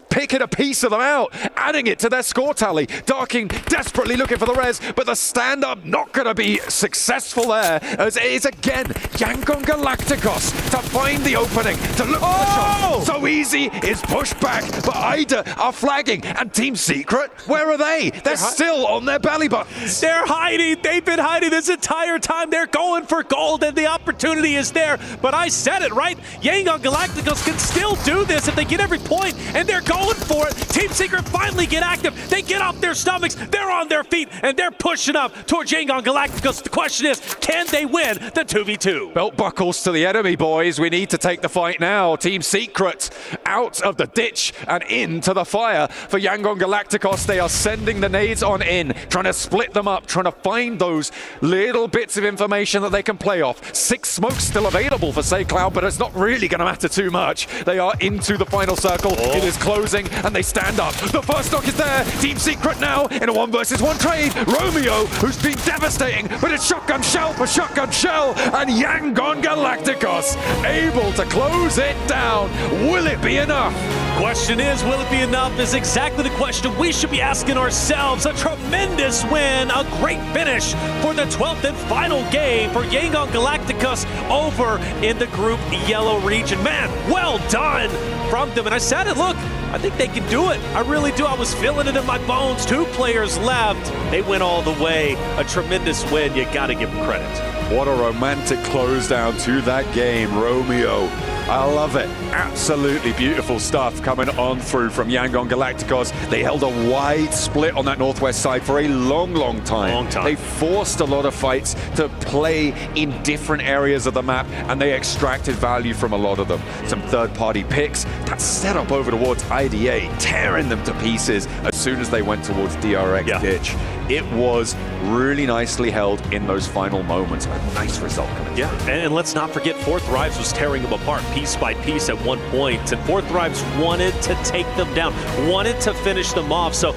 picking a piece of them out, adding it to their score tally. Darking desperately looking for the res, but the stand-up not going to be successful there, as it is again Yangon Galacticos to find the opening, to look for the shot. So easy is pushed back, but Ida are flagging, and Team Secret, where are they? They're still on their belly buttons. They're hiding. They've been hiding this entire time. They're going for gold, and the opportunity is there. But I said it, right? Yangon Galacticos can still do this if they get every point, and they're going for it. Team Secret finally get active. They get off their stomachs. They're on their feet, and they're pushing up towards Yangon Galacticos. The question is, can they win the 2v2? Belt buckles to the enemy, boys. We need to take the fight now. Team Secret out of the ditch and into the fire. For Yangon Galacticos, they are sending the nades on in, trying to split them up, trying to find those little bits of information that they can play off. 6 smokes still available for Say Cloud, but it's not really going to matter too much. They are into the final circle. It is closing closing, and they stand up. The first stock is there. Team Secret now in a 1-versus-1 trade. Romeo, who's been devastating, but it's shotgun shell for shotgun shell, and Yangon Galacticos able to close it down. Will it be enough? Question is, will it be enough? Is exactly the question we should be asking ourselves. A tremendous win, a great finish for the 12th and final game for Yangon Galacticos over in the Group Yellow region. Man, well done from them. And I said it, look, I think they can do it. I really do. I was feeling it in my bones. 2 players left. They went all the way. A tremendous win. You got to give them credit. What a romantic close down to that game, Romeo. I love it. Absolutely beautiful stuff coming on through from Yangon Galacticos. They held a wide split on that northwest side for a long, long time. They forced a lot of fights to play in different areas of the map, and they extracted value from a lot of them. Some third-party picks, that set up over towards IDA, tearing them to pieces as soon as they went towards DRX ditch. It was really nicely held in those final moments. A nice result coming through. And let's not forget, Fourth Thrives was tearing them apart piece by piece at one point, and Fourth Thrives wanted to take them down, wanted to finish them off. So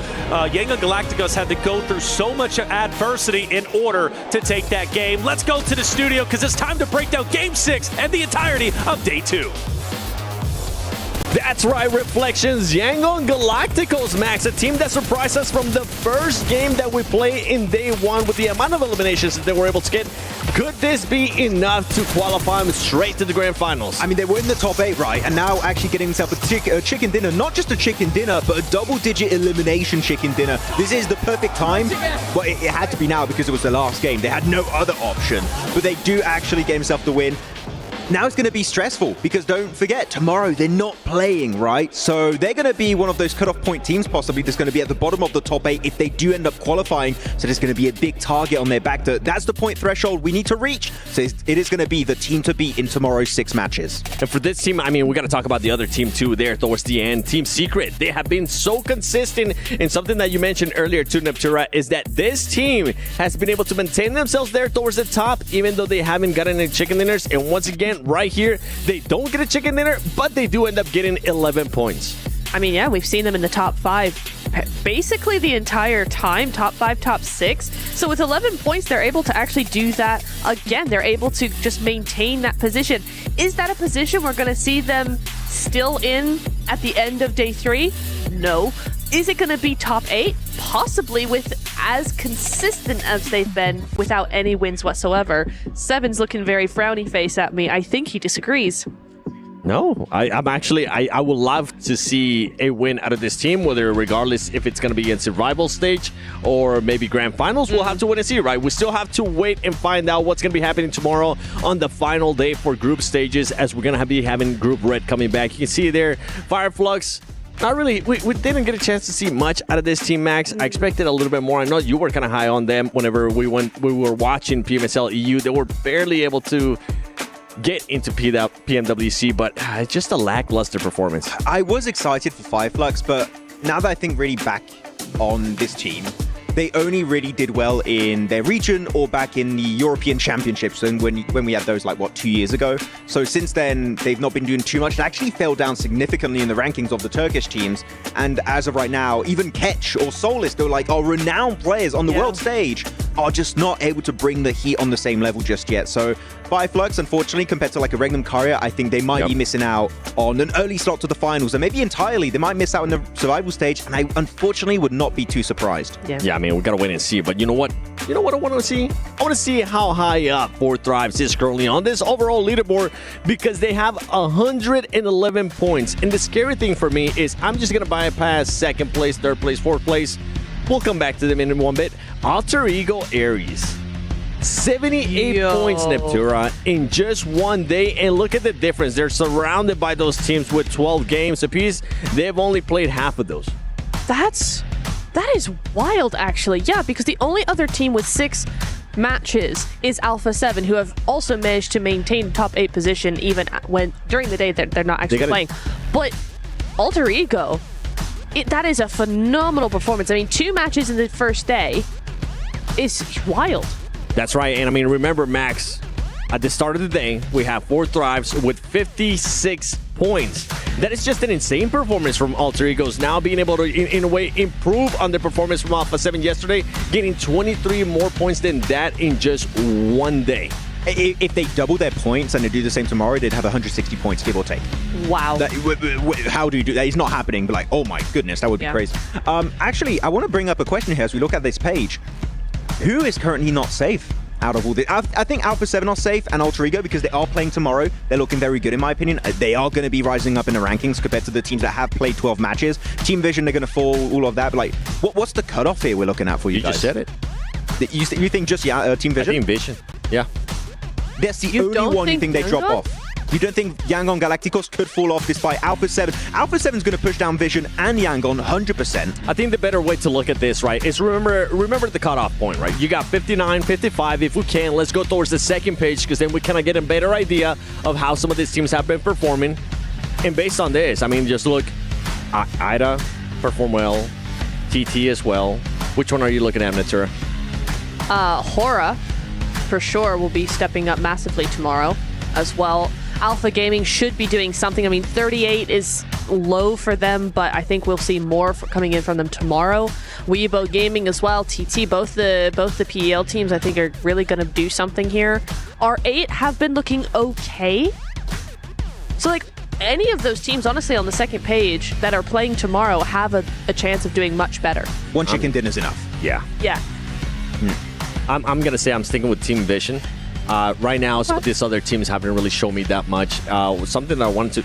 Yangon Galacticos had to go through so much adversity in order to take that game. Let's go to the studio because it's time to break down Game 6 and the entirety of Day 2. That's right, Reflections. Yangon Galacticos, Max, a team that surprised us from the first game that we played in Day 1 with the amount of eliminations that they were able to get. Could this be enough to qualify them straight to the grand finals? I mean, they were in the top 8, right? And now actually getting themselves a chicken dinner. Not just a chicken dinner, but a double-digit elimination chicken dinner. This is the perfect time. But it had to be now because it was the last game. They had no other option. But they do actually get themselves the win. Now it's going to be stressful because don't forget, tomorrow they're not playing, right? So they're going to be one of those cutoff point teams possibly that's going to be at the bottom of the top 8 if they do end up qualifying. So there's going to be a big target on their back. That's the point threshold we need to reach. So it is going to be the team to beat in tomorrow's 6 matches. And for this team, I mean, we got to talk about the other team too there towards the end. Team Secret, they have been so consistent. And something that you mentioned earlier too, Neptura, is that this team has been able to maintain themselves there towards the top, even though they haven't gotten any chicken dinners. And once again, right here, they don't get a chicken dinner, but they do end up getting 11 points. I mean, yeah, we've seen them in the top 5 basically the entire time, top 5, top 6. So with 11 points, they're able to actually do that again. They're able to just maintain that position. Is that a position we're going to see them still in at the end of Day 3? No. Is it going to be top 8? Possibly, with as consistent as they've been without any wins whatsoever. Seven's looking very frowny face at me. I think he disagrees. No, I would love to see a win out of this team, whether regardless if it's going to be in survival stage or maybe grand finals. We'll have to wait and see, right? We still have to wait and find out what's going to be happening tomorrow on the final day for group stages, as we're going to be having Group Red coming back. You can see there, Fireflux. Not really. We didn't get a chance to see much out of this team, Max. I expected a little bit more. I know you were kind of high on them whenever we were watching PMSL EU. They were barely able to get into PMWC, but it's just a lackluster performance. I was excited for Fireflux, but now that I think really back on this team, they only really did well in their region or back in the European Championships, and when we had those, like, what, 2 years ago? So since then, they've not been doing too much. They actually fell down significantly in the rankings of the Turkish teams, and as of right now, even Ketch or Solis, they're like, our renowned players on the world stage, are just not able to bring the heat on the same level just yet. So Fireflux, unfortunately, compared to like a Regnum Courier, I think they might be missing out on an early slot to the finals, and maybe entirely they might miss out in the survival stage, and I unfortunately would not be too surprised. Yeah, I mean, we gotta wait and see, but you know what? You know what I want to see? I want to see how high up Fourth Thrives is currently on this overall leaderboard, because they have 111 points. And the scary thing for me is I'm just gonna bypass second place, third place, fourth place. We'll come back to them in one bit. Alter Ego Aries. 78 points, Neptura, in just one day. And look at the difference. They're surrounded by those teams with 12 games apiece. They've only played half of those. That is wild, actually. Yeah, because the only other team with 6 matches is Alpha 7, who have also managed to maintain top 8 position even when during the day they're not actually playing. But Alter Ego, that is a phenomenal performance. I mean, 2 matches in the first day is wild. That's right. And I mean, remember, Max, at the start of the day, we have Fourth Thrives with 56 points. That is just an insane performance from Alter Egos. Now being able to, in a way, improve on the performance from Alpha 7 yesterday, getting 23 more points than that in just one day. If they double their points and they do the same tomorrow, they'd have 160 points, give or take. Wow. How do you do that? It's not happening, but like, oh my goodness, that would be crazy. Actually, I want to bring up a question here as we look at this page. Who is currently not safe out of all this? I think Alpha 7 are safe and Alter Ego because they are playing tomorrow. They're looking very good in my opinion. They are going to be rising up in the rankings compared to the teams that have played 12 matches. Team Vision, they're going to fall, all of that. But like, what's the cutoff here we're looking at for you guys? You just said it. You think just Team Vision? Team Vision, yeah. That's the only one you think they drop off. You don't think Yangon Galacticos could fall off despite Alpha 7? Alpha 7's going to push down Vision and Yangon 100%. I think the better way to look at this, right, is remember the cutoff point, right? You got 59, 55. If we can, let's go towards the second page because then we kind of get a better idea of how some of these teams have been performing. And based on this, I mean, just look, IDA performed well, TT as well. Which one are you looking at, Natura? Hora, for sure, will be stepping up massively tomorrow as well. Alpha Gaming should be doing something. I mean, 38 is low for them, but I think we'll see more coming in from them tomorrow. Weibo Gaming as well, TT, both the PEL teams I think are really going to do something here. R8 have been looking okay. So like any of those teams, honestly, on the second page that are playing tomorrow have a chance of doing much better. One chicken dinner's enough. Yeah. Yeah. I'm going to say I'm sticking with Team Vision. Right now, some of these other teams haven't really shown me that much. Something that I wanted to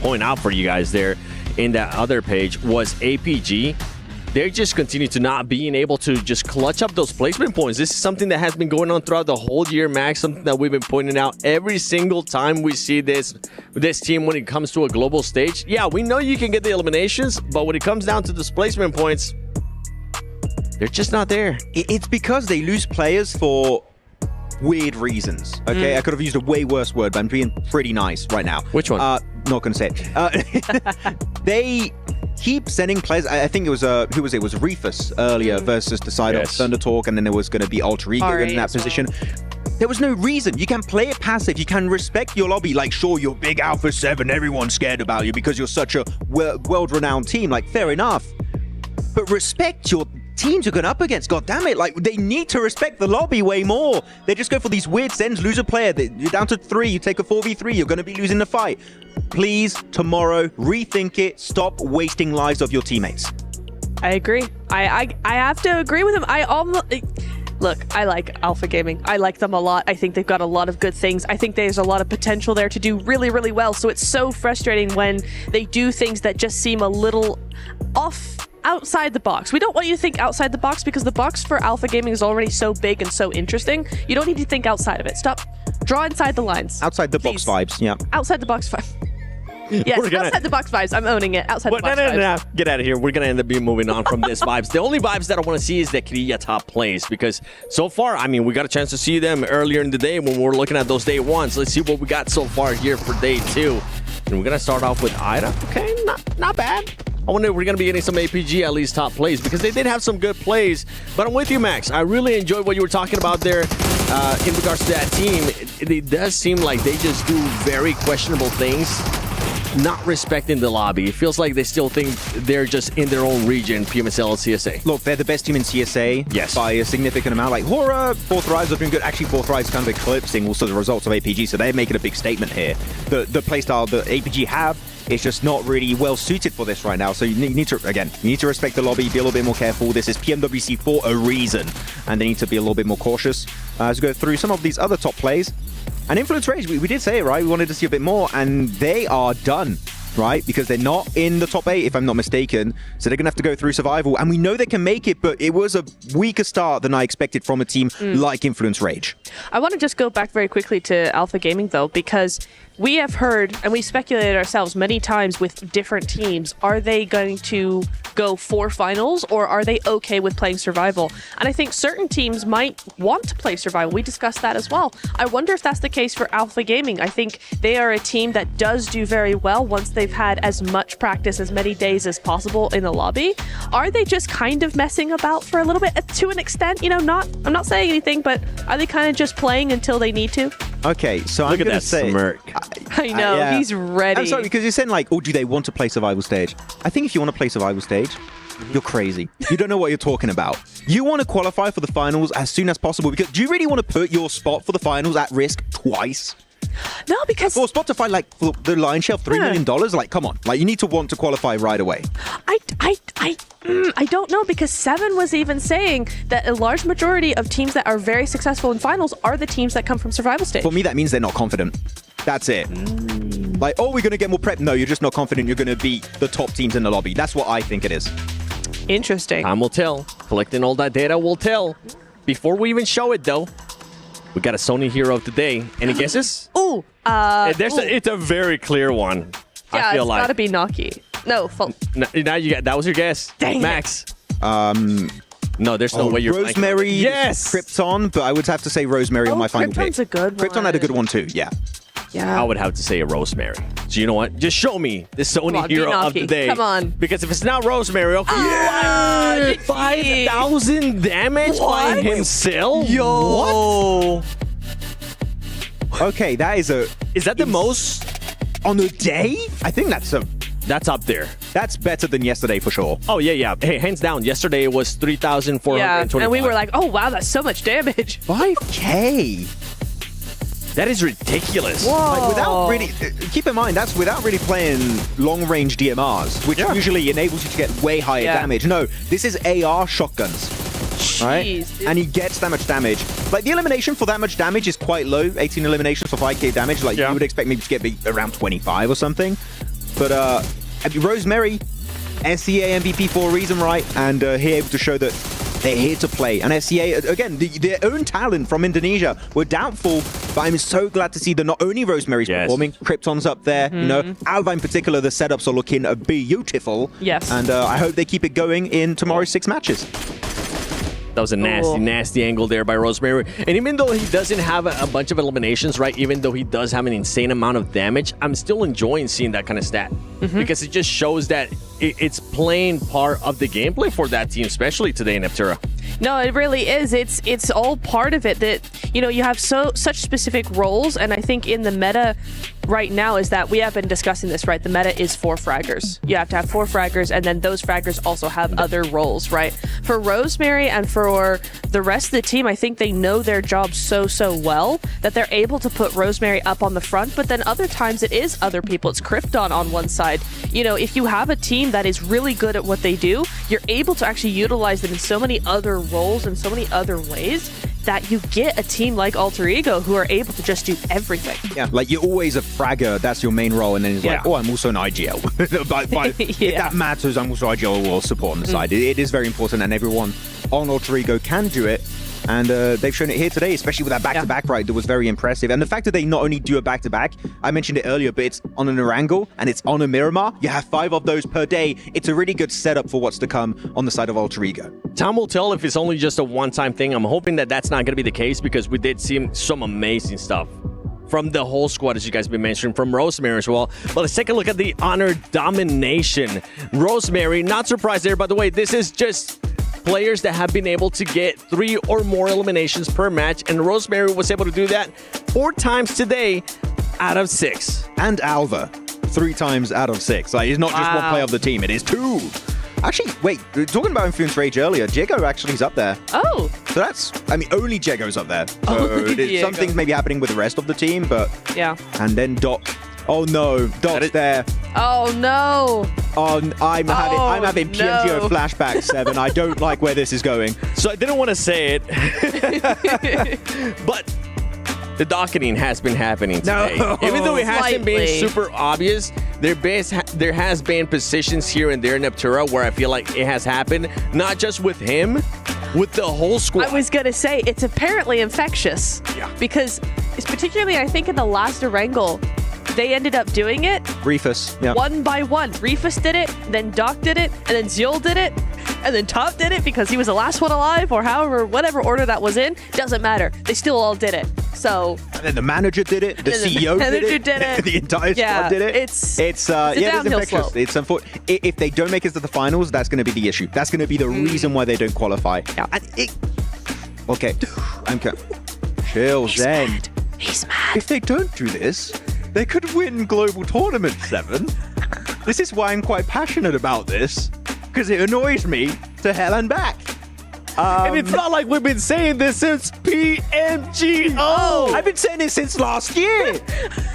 point out for you guys there in that other page was APG. They just continue to not being able to just clutch up those placement points. This is something that has been going on throughout the whole year, Max, something that we've been pointing out every single time we see this team when it comes to a global stage. Yeah, we know you can get the eliminations, but when it comes down to displacement points, they're just not there. It's because they lose players for weird reasons. Okay, I could have used a way worse word, but I'm being pretty nice right now. Which one? Not going to say it. They keep sending players. I think it was who was it? It was Refus earlier versus the side of Thunder Talk, and then there was going to be Alter Ego in that position. There was no reason. You can play it passive. You can respect your lobby. Like, sure, you're big Alpha 7. Everyone's scared about you because you're such a world-renowned team. Like, fair enough. But respect your teams you're going up against. God damn it. Like, they need to respect the lobby way more. They just go for these weird sends, lose a player. You're down to 3. You take a 4v3. You're going to be losing the fight. Please, tomorrow, rethink it. Stop wasting lives of your teammates. I agree. I have to agree with him. Look, I like Alpha Gaming. I like them a lot. I think they've got a lot of good things. I think there's a lot of potential there to do really, really well. So it's so frustrating when they do things that just seem a little off, outside the box. We don't want you to think outside the box because the box for Alpha Gaming is already so big and so interesting. You don't need to think outside of it. Stop. Draw inside the lines. Outside the box vibes, yeah. Outside the box vibes. Yes, outside the box vibes. I'm owning it. Outside the box vibes. No. Get out of here. We're going to end up moving on from this vibes. The only vibes that I want to see is the Kriya top plays because so far, I mean, we got a chance to see them earlier in the day when we were looking at those day ones. Let's see what we got so far here for day 2. And we're going to start off with Ida. Okay, not bad. I wonder if we're going to be getting some APG at least top plays because they did have some good plays. But I'm with you, Max. I really enjoyed what you were talking about there in regards to that team. It does seem like they just do very questionable things, not respecting the lobby. It feels like they still think they're just in their own region, PMSL and CSA. Look, they're the best team in CSA by a significant amount. Like, Hora, 4th Rise are doing good. Actually, 4th Rise kind of eclipsing also the results of APG, so they're making a big statement here. The playstyle that APG have is just not really well suited for this right now. So you need to respect the lobby, be a little bit more careful. This is PMWC for a reason, and they need to be a little bit more cautious. As we go through some of these other top plays. And Influence Rage, we did say it, right? We wanted to see a bit more, and they are done, right? Because they're not in the top 8, if I'm not mistaken. So they're going to have to go through Survival. And we know they can make it, but it was a weaker start than I expected from a team like Influence Rage. I want to just go back very quickly to Alpha Gaming, though, because we have heard, and we speculated ourselves many times with different teams, are they going to go for finals or are they okay with playing survival? And I think certain teams might want to play survival. We discussed that as well. I wonder if that's the case for Alpha Gaming. I think they are a team that does do very well once they've had as much practice, as many days as possible in the lobby. Are they just kind of messing about for a little bit to an extent? You know, I'm not saying anything, but are they kind of just playing until they need to? Okay, so Look I'm at going that to say... smirk. I know, yeah. he's ready. I'm sorry, because you're saying like, oh, do they want to play survival stage? I think if you want to play survival stage, you're crazy. You don't know what you're talking about. You want to qualify for the finals as soon as possible, because do you really want to put your spot for the finals at risk twice? No, because... For Spotify, like, for the lion's share of $3 million, like, come on. Like, you need to want to qualify right away. I don't know, because Seven was even saying that a large majority of teams that are very successful in finals are the teams that come from survival stage. For me, that means they're not confident. That's it. Like, oh, we're going to get more prep. No, you're just not confident you're going to beat the top teams in the lobby. That's what I think it is. Interesting. Time will tell. Collecting all that data will tell. Before we even show it, though, we got a Sony hero of the day. Any guesses? Ooh. It's a very clear one. Yeah, I feel it's like. gotta be Naki. No, now you got that was your guess. Dang Max. No, there's no way you're Rosemary, yes, Krypton, but I would have to say Rosemary on my final pick. Krypton's a good one. Krypton had a good one too, yeah. Yeah. I would have to say a Rosemary. So you know what? Just show me the Sony Come on, hero be of the Naki. day. Come on. Because if it's not Rosemary, okay. 5,000 damage by himself? Yo. What? Okay, that is a... Is that the most? On a day? I think that's up there. That's better than yesterday for sure. Oh, yeah. Hey, hands down. Yesterday it was 3,425. Yeah, and we were like, oh, wow, that's so much damage. 5K? That is ridiculous. Whoa. Like, without really... keep in mind, that's without really playing long-range DMRs, which usually enables you to get way higher damage. No, this is AR shotguns. Right? Jeez, and he gets that much damage. Like, the elimination for that much damage is quite low. 18 eliminations for 5k damage. Like, you would expect maybe to get around 25 or something. But, Rosemary, SCA MVP for a reason, right? And here able to show that they're here to play. And SCA, again, their own talent from Indonesia were doubtful, but I'm so glad to see that not only Rosemary's performing, Krypton's up there, you know, Alva in particular, the setups are looking beautiful. Yes. And I hope they keep it going in tomorrow's 6 matches. That was a nasty angle there by Rosemary. And even though he doesn't have a bunch of eliminations, right, even though he does have an insane amount of damage, I'm still enjoying seeing that kind of stat. Because it just shows that it's playing part of the gameplay for that team, especially today in Neptura. No, it really is. It's all part of it that, you know, you have such specific roles, and I think in the meta right now is that we have been discussing this, right? The meta is 4 fraggers. You have to have 4 fraggers, and then those fraggers also have other roles, right? For Rosemary and for the rest of the team, I think they know their job so well that they're able to put Rosemary up on the front, but then other times it is other people. It's Krypton on one side. You know, if you have a team that is really good at what they do, you're able to actually utilize them in so many other roles and so many other ways that you get a team like Alter Ego who are able to just do everything. Yeah, like you're always a fragger, that's your main role, and then it's like, oh, I'm also an IGL. If that matters, I'm also IGL or support on the side. It is very important, and everyone on Alter Ego can do it. And they've shown it here today, especially with that back-to-back ride that was very impressive. And the fact that they not only do a back-to-back, I mentioned it earlier, but it's on an Erangel and it's on a Miramar. You have 5 of those per day. It's a really good setup for what's to come on the side of Alter Ego. Time will tell if it's only just a one-time thing. I'm hoping that that's not going to be the case, because we did see some amazing stuff from the whole squad, as you guys have been mentioning, from Rosemary as well. But let's take a look at the honor domination. Rosemary, not surprised there, by the way. This is just players that have been able to get 3 or more eliminations per match, and Rosemary was able to do that 4 times today out of 6. And Alva 3 times out of 6. Like, it's not just one player of the team, it is 2. Actually, wait, talking about Influence Rage earlier, Jago actually is up there. Oh. So that's, I mean, only Jago's up there. So some things may be happening with the rest of the team, but... Yeah. And then Doc. Oh no, Doc's there. Oh no. Oh, I'm having PMGO flashbacks, 7. I don't like where this is going. So I didn't want to say it, but the docketing has been happening today. No. Even though it hasn't been Slightly. super obvious, there has been positions here and there in Neptura where I feel like it has happened, not just with him, with the whole squad. I was going to say, it's apparently infectious. Yeah. Because it's particularly, I think, in the last Erangel, they ended up doing it Reefus, yeah. one by one. Reefus did it, then Doc did it, and then Ziol did it, and then Top did it because he was the last one alive, or however, whatever order that was in. Doesn't matter. They still all did it. So. And then the manager did it, the CEO did it, the entire squad did it. It's downhill slope. It's unfortunate. If they don't make it to the finals, that's going to be the issue. That's going to be the reason why they don't qualify. Yeah. And okay, I'm chill, Zen. He's mad. if they don't do this, they could win Global Tournament 7. This is why I'm quite passionate about this, because it annoys me to hell and back. And it's not like we've been saying this since PMGO. I've been saying it since last year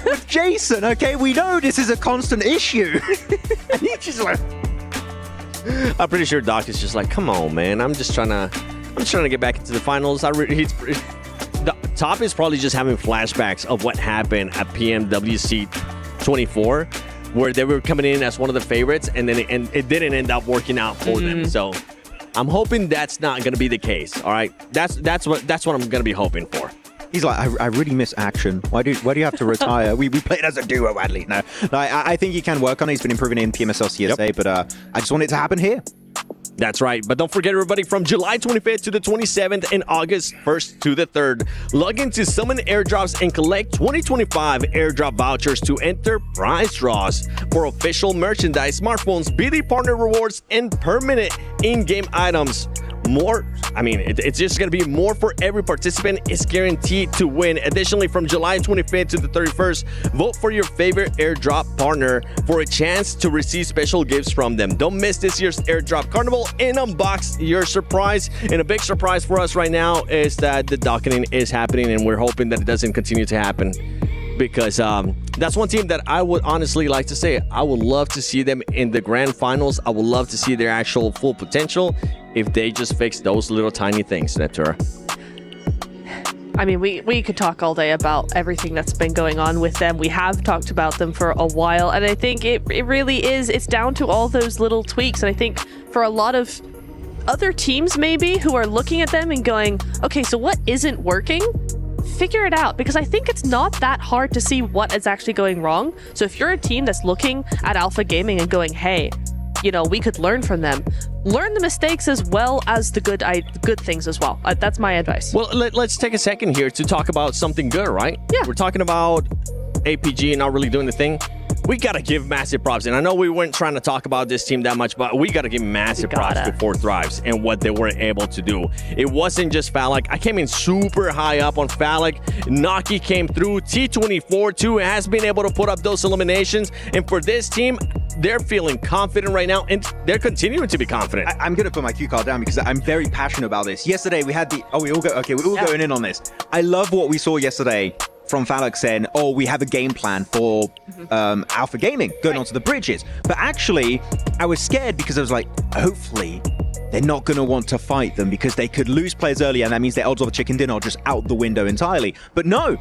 with Jason. Okay, we know this is a constant issue. And he's just like, I'm pretty sure Doc is just like, come on, man. I'm just trying to get back into the finals. Top is probably just having flashbacks of what happened at PMWC 24, where they were coming in as one of the favorites, and then it didn't end up working out for them. So I'm hoping that's not going to be the case. All right, that's what I'm going to be hoping for. He's like, I really miss action. Why do you have to retire? we played as a duo, Adley. No, I think he can work on it. He's been improving in PMSL CSA, but I just want it to happen here. That's right. But don't forget, everybody, from July 25th to the 27th and August 1st to the 3rd, log into Summon Airdrops and collect 2025 airdrop vouchers to enter prize draws for official merchandise, smartphones, BD partner rewards, and permanent in-game items. More, it's just going to be more for every participant. It's guaranteed to win. Additionally, from July 25th to the 31st, vote for your favorite airdrop partner for a chance to receive special gifts from them. Don't miss this year's airdrop carnival and unbox your surprise. And a big surprise for us right now is that the docketing is happening, and we're hoping that it doesn't continue to happen, because that's one team that I would honestly like to say I would love to see them in the grand finals. I would love to see their actual full potential if they just fix those little tiny things, Neptura. I mean, we could talk all day about everything that's been going on with them. We have talked about them for a while, and I think it really is, it's down to all those little tweaks. And I think for a lot of other teams maybe who are looking at them and going, okay, so what isn't working? Figure it out, because I think it's not that hard to see what is actually going wrong. So if you're a team that's looking at Alpha Gaming and going, hey, we could learn from them. Learn the mistakes as well as the good things as well. That's my advice. Well, let's take a second here to talk about something good, right? Yeah. We're talking about APG not really doing the thing. We got to give massive props. And I know we weren't trying to talk about this team that much, but we got to give massive props to 4Thrives and what they were able to do. It wasn't just Phallic. I came in super high up on Phallic. Naki came through. T24 too has been able to put up those eliminations. And for this team, they're feeling confident right now, and they're continuing to be confident. I'm going to put my cue card down because I'm very passionate about this. Yesterday, we had we're all going in on this. I love what we saw yesterday from Phallic saying, we have a game plan for Alpha Gaming going onto the bridges. But actually, I was scared because I was like, hopefully, they're not going to want to fight them because they could lose players early, and that means their odds of a chicken dinner are just out the window entirely. But no,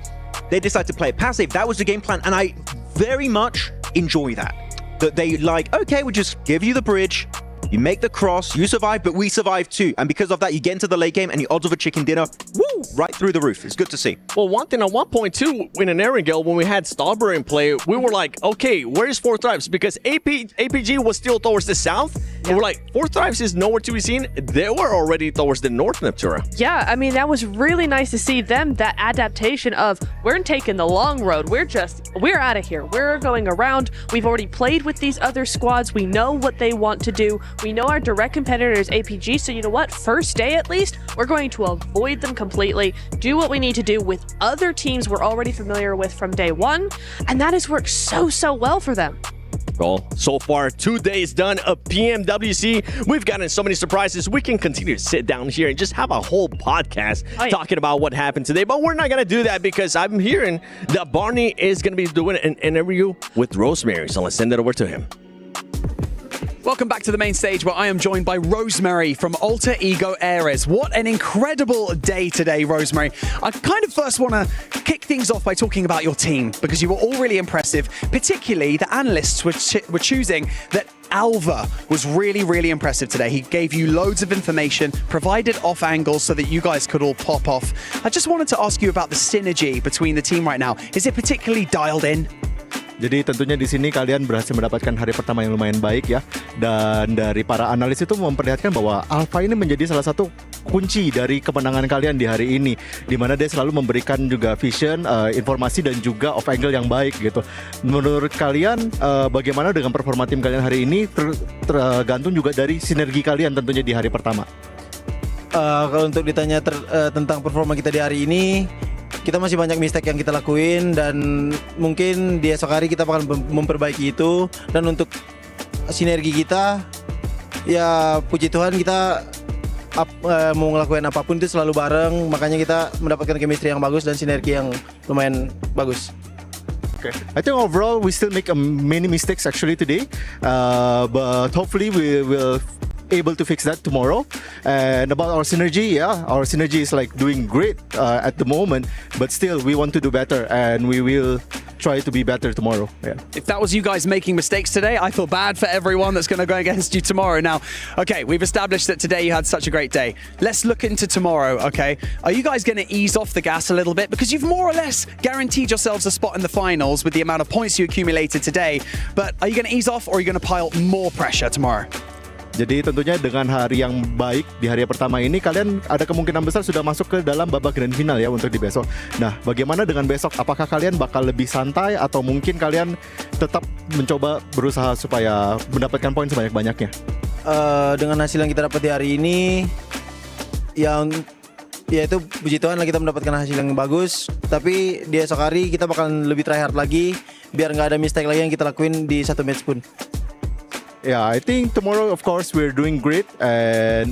they decided to play it passive. That was the game plan, and I very much enjoy that. That they okay, we'll just give you the bridge, you make the cross, you survive, but we survive too. And because of that, you get into the late game and the odds of a chicken dinner, right through the roof. It's good to see. Well, one thing at one point too, in an Erangel, when we had Stauber in play, we were like, okay, where's 4Thrives? Because APG was still towards the south. And we're like, 4Thrives is nowhere to be seen. They were already towards the north, Neptura. Yeah, I mean, that was really nice to see them, that adaptation of, we're taking the long road. We're out of here. We're going around. We've already played with these other squads. We know what they want to do. We know our direct competitor is APG, so you know what? First day at least, we're going to avoid them completely, do what we need to do with other teams we're already familiar with from day one, and that has worked so well for them. Well, so far, 2 days done of PMWC. We've gotten so many surprises. We can continue to sit down here and just have a whole podcast talking about what happened today. But we're not going to do that because I'm hearing that Barney is going to be doing an interview with Rosemary. So let's send it over to him. Welcome back to the main stage, where I am joined by Rosemary from Alter Ego Ares. What an incredible day today, Rosemary. I kind of first want to kick things off by talking about your team, because you were all really impressive. Particularly, the analysts were choosing that Alva was really impressive today. He gave you loads of information, provided off angles so that you guys could all pop off. I just wanted to ask you about the synergy between the team right now. Is it particularly dialed in? Jadi tentunya di sini kalian berhasil mendapatkan hari pertama yang lumayan baik ya. Dan dari para analis itu memperlihatkan bahwa Alpha ini menjadi salah satu kunci dari kemenangan kalian di hari ini, di mana dia selalu memberikan juga vision, informasi dan juga off angle yang baik gitu. Menurut kalian bagaimana dengan performa tim kalian hari ini tergantung juga dari sinergi kalian tentunya di hari pertama. Kalau untuk ditanya tentang performa kita di hari ini, kita masih banyak mistake yang kita lakuin dan mungkin di esok hari kita bakal memperbaiki itu. Dan untuk sinergi kita, ya puji Tuhan kita mau ngelakuin apapun itu selalu bareng, makanya kita mendapatkan chemistry yang bagus dan sinergi yang lumayan bagus. Okay. I think overall we still make many mistakes actually today, but hopefully we will able to fix that tomorrow. And about our synergy, yeah, our synergy is like doing great at the moment, but still we want to do better and we will try to be better tomorrow. Yeah. If that was you guys making mistakes today, I feel bad for everyone that's going to go against you tomorrow. Now, okay, we've established that today you had such a great day. Let's look into tomorrow, okay? Are you guys going to ease off the gas a little bit? Because you've more or less guaranteed yourselves a spot in the finals with the amount of points you accumulated today. But are you going to ease off or are you going to pile more pressure tomorrow? Jadi tentunya dengan hari yang baik di hari pertama ini, kalian ada kemungkinan besar sudah masuk ke dalam babak grand final ya untuk di besok. Nah, bagaimana dengan besok? Apakah kalian bakal lebih santai atau mungkin kalian tetap mencoba berusaha supaya mendapatkan poin sebanyak-banyaknya? Dengan hasil yang kita dapat di hari ini, ya itu puji Tuhan lah kita mendapatkan hasil yang bagus. Tapi di esok hari kita bakalan lebih try hard lagi, biar nggak ada mistake lagi yang kita lakuin di satu match pun. Yeah, I think tomorrow, of course, we're doing great, and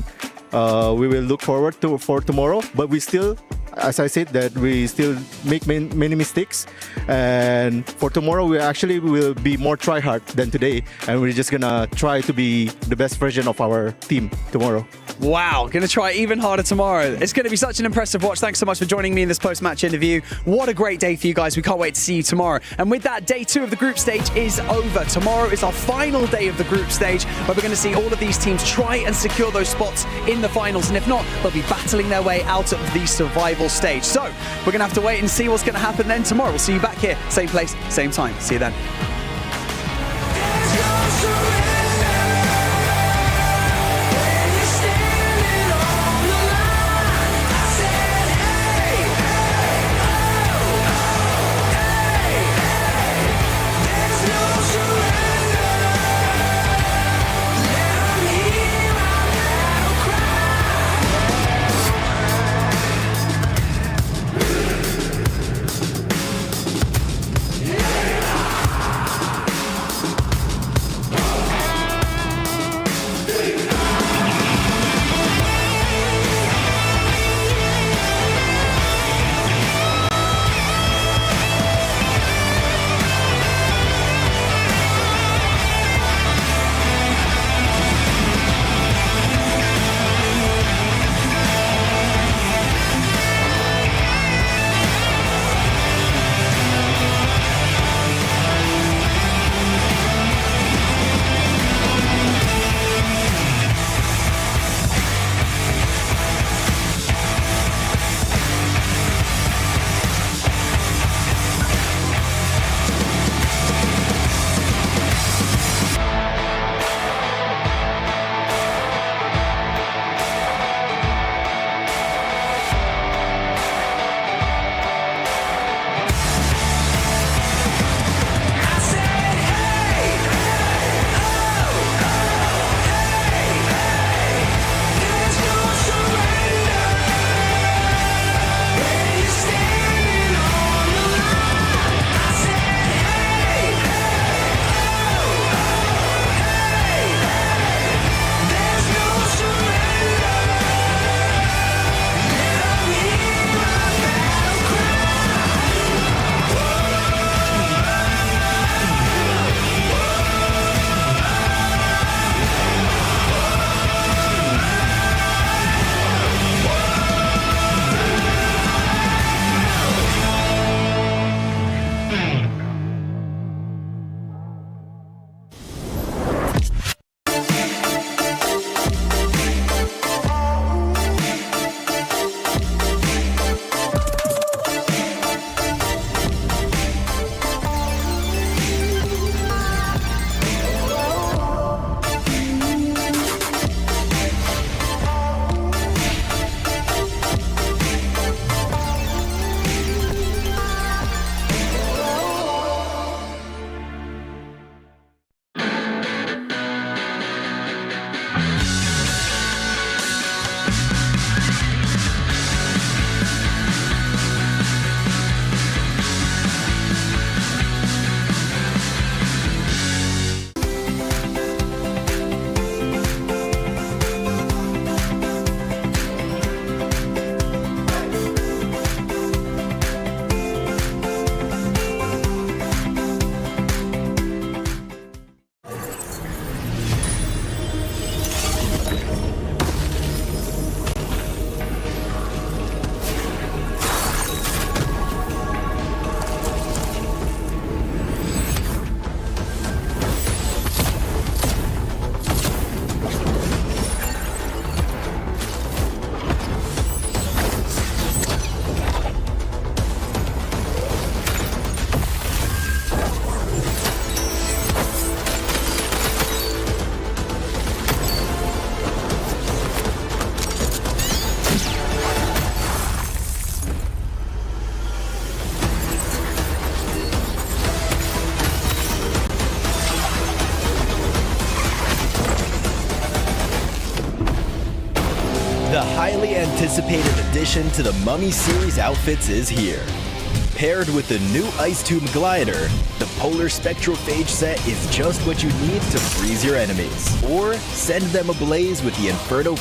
we will look forward for tomorrow. But we still, as I said, that we still make many mistakes. And for tomorrow, we actually will be more try hard than today, and we're just gonna try to be the best version of our team tomorrow. Wow, going to try even harder tomorrow. It's going to be such an impressive watch. Thanks so much for joining me in this post-match interview. What a great day for you guys. We can't wait to see you tomorrow. And with that, day 2 of the group stage is over. Tomorrow is our final day of the group stage, where we're going to see all of these teams try and secure those spots in the finals. And if not, they'll be battling their way out of the survival stage. So we're going to have to wait and see what's going to happen then tomorrow. We'll see you back here, same place, same time. See you then. The highly anticipated addition to the Mummy series outfits is here. Paired with the new Ice Tube Glider, the Polar Spectrophage set is just what you need to freeze your enemies. Or send them ablaze with the Inferno